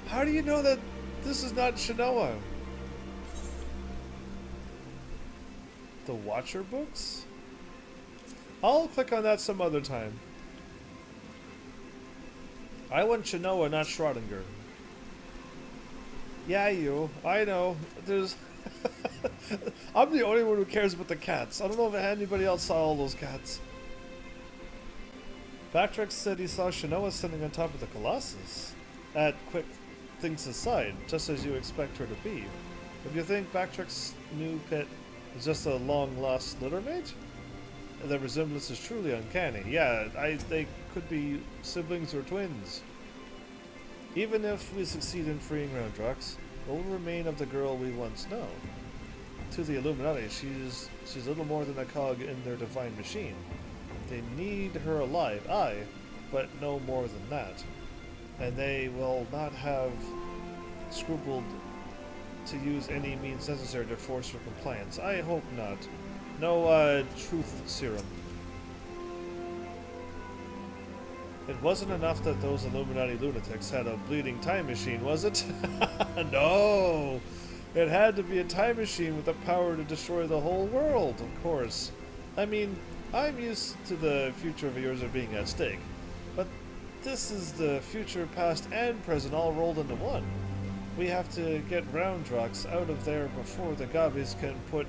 How do you know that this is not Shanoa? The Watcher books? I'll click on that some other time. I want Shanoa, not Schrodinger. Yeah, you. I know. There's... I'm the only one who cares about the cats. I don't know if anybody else saw all those cats. Bactrax said he saw Shanoa sitting on top of the Colossus. At Quick Thinks' side, just as you expect her to be. If you think Bactrax's new pit is just a long-lost littermate? the resemblance is truly uncanny. Yeah, they could be siblings or twins. Even if we succeed in freeing Roundrux, what will remain of the girl we once know? To the Illuminati, she's little more than a cog in their divine machine. They need her alive, aye, but no more than that. And they will not have scrupled to use any means necessary to force her compliance. I hope not. No, truth serum. It wasn't enough that those Illuminati lunatics had a bleeding time machine, was it? No! It had to be a time machine with the power to destroy the whole world, of course. I mean, I'm used to the future of yours being at stake, but this is the future, past, and present all rolled into one. We have to get Roundrux out of there before the Gobbies can put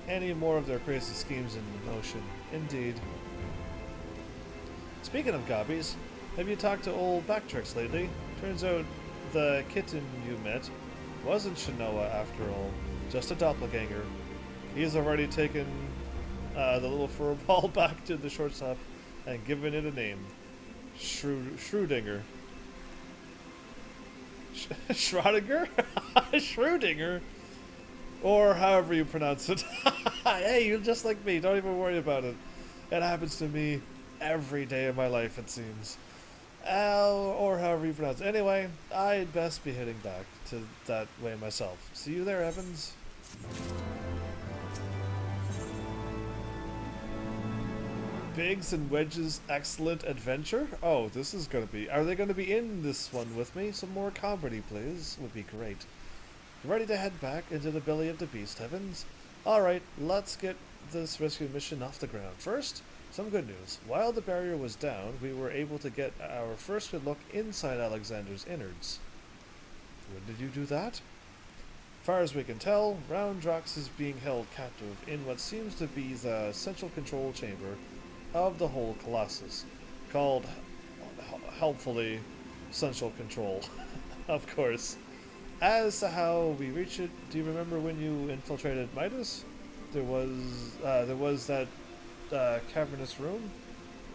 any more of their crazy schemes into motion. Indeed. Speaking of Gobbies, have you talked to old Backtricks lately? Turns out the kitten you met wasn't Shanoa after all, just a doppelganger. He's already taken the little fur ball back to the shortstop and given it a name. Schrödinger. Schrödinger? Schrödinger? Or however you pronounce it. Hey, you're just like me, don't even worry about it. It happens to me every day of my life, it seems. Or however you pronounce it. Anyway, I'd best be heading back to that way myself. See you there, Evans. Biggs and Wedge's excellent adventure? Oh, this is gonna be... Are they gonna be in this one with me? Some more comedy, please. Would be great. Ready to head back into the belly of the beast, Evans? Alright, let's get this rescue mission off the ground. First, some good news. While the barrier was down, we were able to get our first good look inside Alexander's innards. When did you do that? Far as we can tell, Roundrux is being held captive in what seems to be the central control chamber of the whole Colossus, called, helpfully, Central Control, of course. As to how we reach it, do you remember when you infiltrated Midas? There was that cavernous room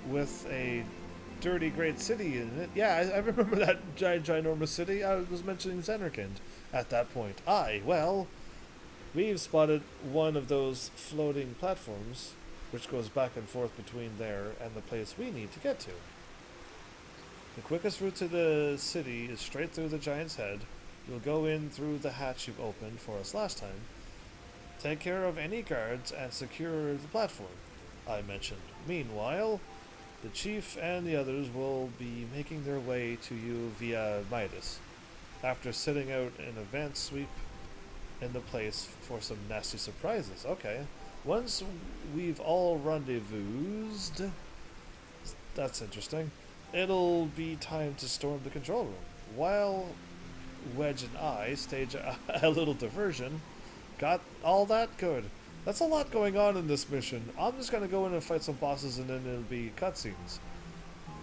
with a dirty great city in it. Yeah, I remember that ginormous city. I was mentioning Xenarkand at that point. Aye, well, we've spotted one of those floating platforms, which goes back and forth between there and the place we need to get to. The quickest route to the city is straight through the giant's head. You'll go in through the hatch you've opened for us last time. Take care of any guards and secure the platform I mentioned. Meanwhile, the chief and the others will be making their way to you via Midas, after setting out an advance sweep in the place for some nasty surprises. Okay. Once we've all rendezvoused, that's interesting, it'll be time to storm the control room. While Wedge and I stage a little diversion. Got all that? Good. That's a lot going on in this mission. I'm just gonna go in and fight some bosses and then it'll be cutscenes.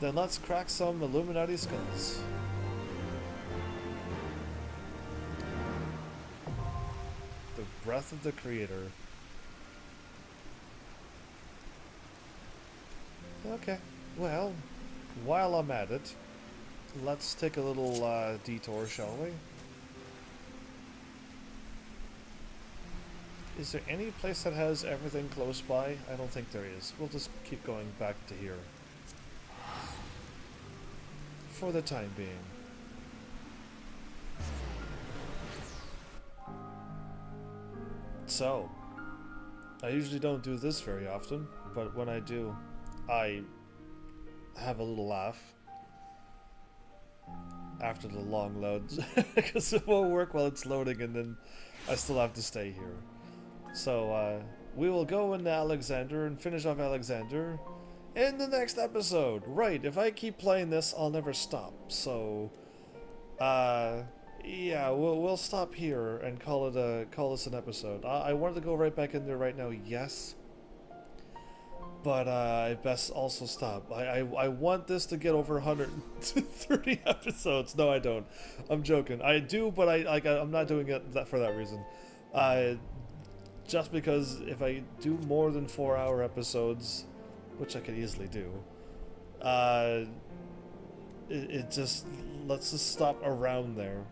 Then let's crack some Illuminati skulls. The breath of the Creator. Okay, well, while I'm at it, let's take a little detour, shall we? Is there any place that has everything close by? I don't think there is. We'll just keep going back to here. For the time being. So, I usually don't do this very often, but when I do, I have a little laugh after the long loads, because it won't work while it's loading and then I still have to stay here. So, we will go into Alexander and finish off Alexander in the next episode. Right, if I keep playing this, I'll never stop. So, yeah, we'll stop here and call this an episode. I wanted to go right back in there right now, yes. But I best also stop. I want this to get over 130 episodes. No, I don't. I'm joking. I do, but I'm not doing it for that reason. just because if I do more than 4-hour episodes, which I could easily do, it just lets us stop around there.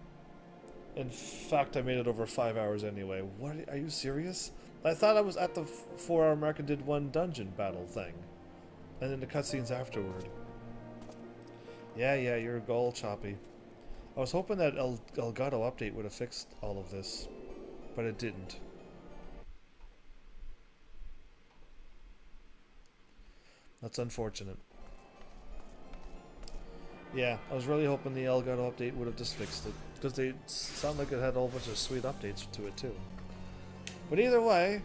In fact, I made it over 5 hours anyway. What? Are you serious? I thought I was at the 4-hour mark and did one dungeon battle thing. And then the cutscenes afterward. Yeah, you're a goal, Choppy. I was hoping that Elgato update would have fixed all of this, but it didn't. That's unfortunate. Yeah, I was really hoping the Elgato update would have just fixed it, because they sound like it had a whole bunch of sweet updates to it too. But either way,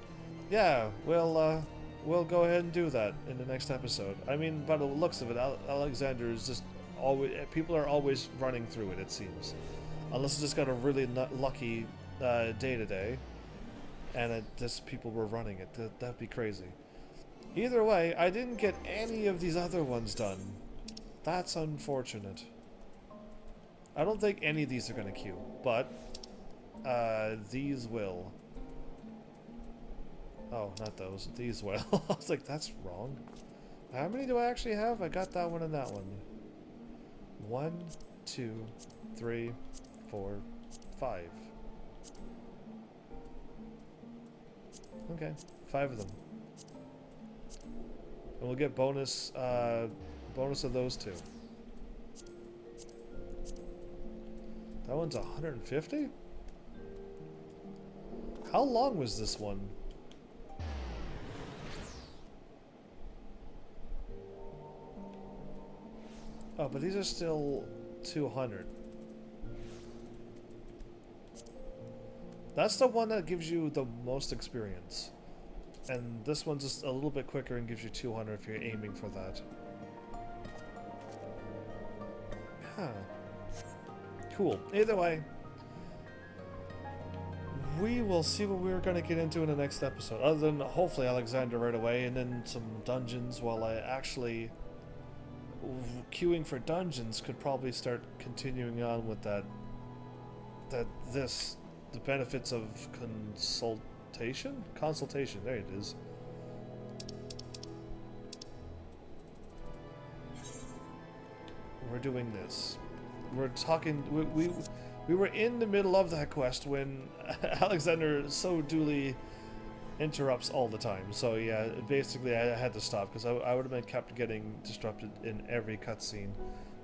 yeah, we'll go ahead and do that in the next episode. I mean, by the looks of it, Alexander is just always, people are always running through it, it seems. Unless it's just got a really lucky day today, and just people were running it. That'd be crazy. Either way, I didn't get any of these other ones done. That's unfortunate. I don't think any of these are going to queue, but these will. Oh, not those. These will. I was like, that's wrong. How many do I actually have? I got that one and that one. 1, 2, 3, 4, 5. Okay, 5 of them. And we'll get bonus of those 2. That one's 150? How long was this one? Oh, but these are still 200. That's the one that gives you the most experience. And this one's just a little bit quicker and gives you 200 if you're aiming for that. Huh. Cool. Either way, we will see what we're going to get into in the next episode. Other than hopefully Alexander right away, and then some dungeons while I actually... queuing for dungeons could probably start continuing on with the benefits of consultation, there it is. We're doing this. We're talking, we were in the middle of that quest when Alexander so duly interrupts all the time. So yeah, basically I had to stop because I would have been kept getting disrupted in every cutscene.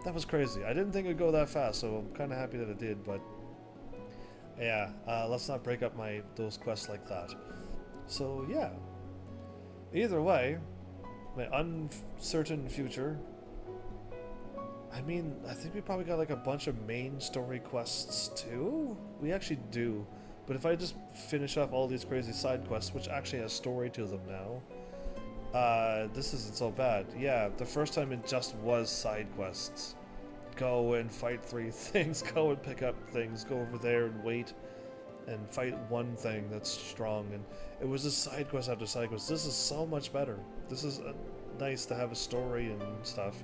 That was crazy. I didn't think it would go that fast, so I'm kind of happy that it did, but yeah, let's not break up those quests like that. So yeah, either way, my uncertain future, I mean, I think we probably got like a bunch of main story quests too? We actually do. But if I just finish up all these crazy side quests, which actually has story to them now, this isn't so bad. Yeah, the first time it just was side quests. Go and fight 3 things, go and pick up things, go over there and wait, and fight one thing that's strong. And it was just side quest after side quest. This is so much better. This is nice to have a story and stuff.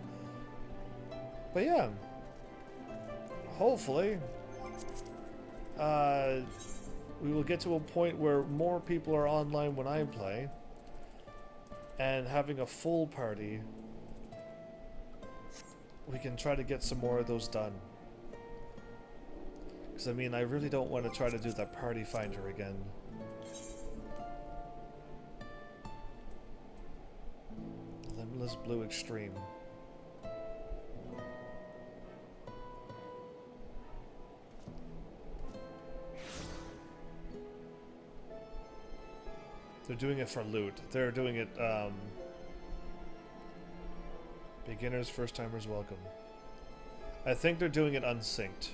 But yeah, hopefully, we will get to a point where more people are online when I play, and having a full party, we can try to get some more of those done. Because I mean, I really don't want to try to do that party finder again. Limitless Blue Extreme. They're doing it for loot. They're doing it, beginners, first timers welcome. I think they're doing it unsynced.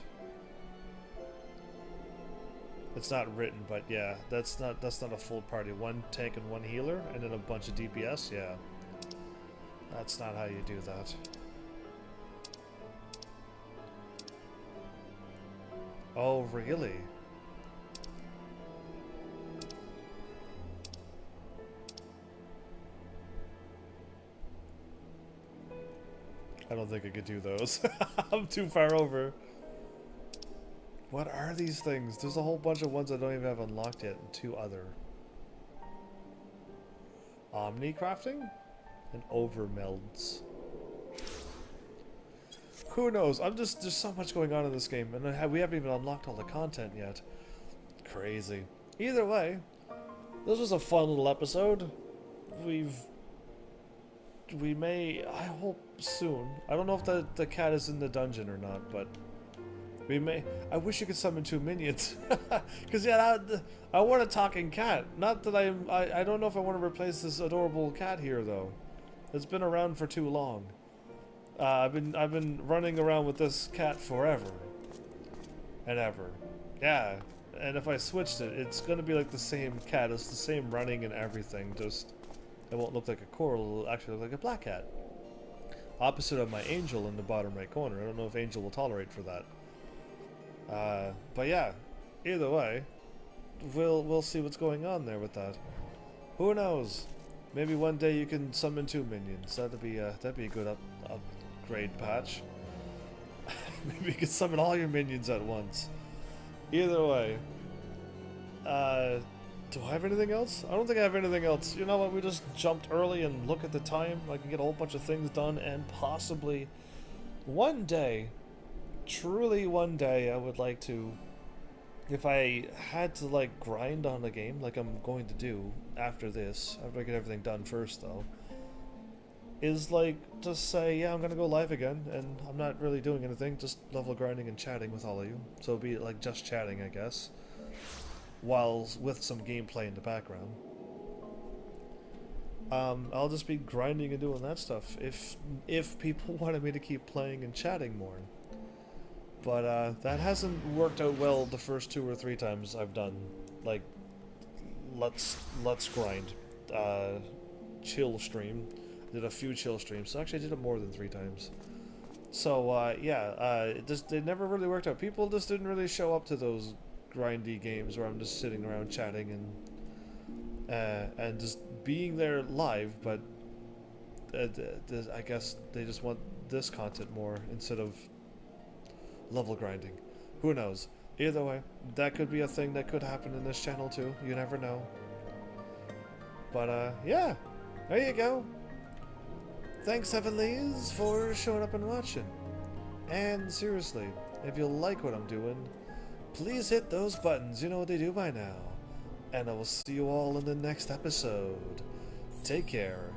It's not written, but yeah, that's not a full party. 1 tank and 1 healer, and then a bunch of DPS. Yeah, that's not how you do that. Oh, really? I don't think I could do those. I'm too far over. What are these things? There's a whole bunch of ones I don't even have unlocked yet, and 2 other. Omni crafting and overmelds. Who knows? There's so much going on in this game, and we haven't even unlocked all the content yet. Crazy. Either way, this was a fun little episode. We may, I hope soon. I don't know if the cat is in the dungeon or not, but we may. I wish you could summon 2 minions. Because yeah, I want a talking cat. Not that I don't know if I want to replace this adorable cat here though. It's been around for too long. I've been running around with this cat forever and ever. Yeah, and if I switched it, it's gonna be like the same cat. It's the same running and everything. Just it won't look like a coral. It'll actually look like a black cat. Opposite of my angel in the bottom right corner. I don't know if angel will tolerate for that. But yeah, either way, we'll see what's going on there with that. Who knows? Maybe one day you can summon 2 minions. That'd be a good upgrade patch. Maybe you can summon all your minions at once. Either way, do I have anything else? I don't think I have anything else. You know what? We just jumped early and look at the time. I can get a whole bunch of things done, and possibly one day, truly one day, I would like to. If I had to like grind on a game like I'm going to do after this, after I get everything done first though, is like just say, yeah, I'm gonna go live again and I'm not really doing anything, just level grinding and chatting with all of you. So it'll be like just chatting, I guess, while with some gameplay in the background. I'll just be grinding and doing that stuff if people wanted me to keep playing and chatting more. But that hasn't worked out well the first 2 or 3 times I've done, like, let's grind, chill stream. Did a few chill streams. So actually I did it more than 3 times. So yeah, it never really worked out. People just didn't really show up to those grindy games where I'm just sitting around chatting and just being there live. But I guess they just want this content more instead of level grinding. Who knows? Either way, that could be a thing that could happen in this channel too. You never know. But yeah, there you go. Thanks, Heavenlies, for showing up and watching. And seriously, if you like what I'm doing, please hit those buttons. You know what they do by now. And I will see you all in the next episode. Take care.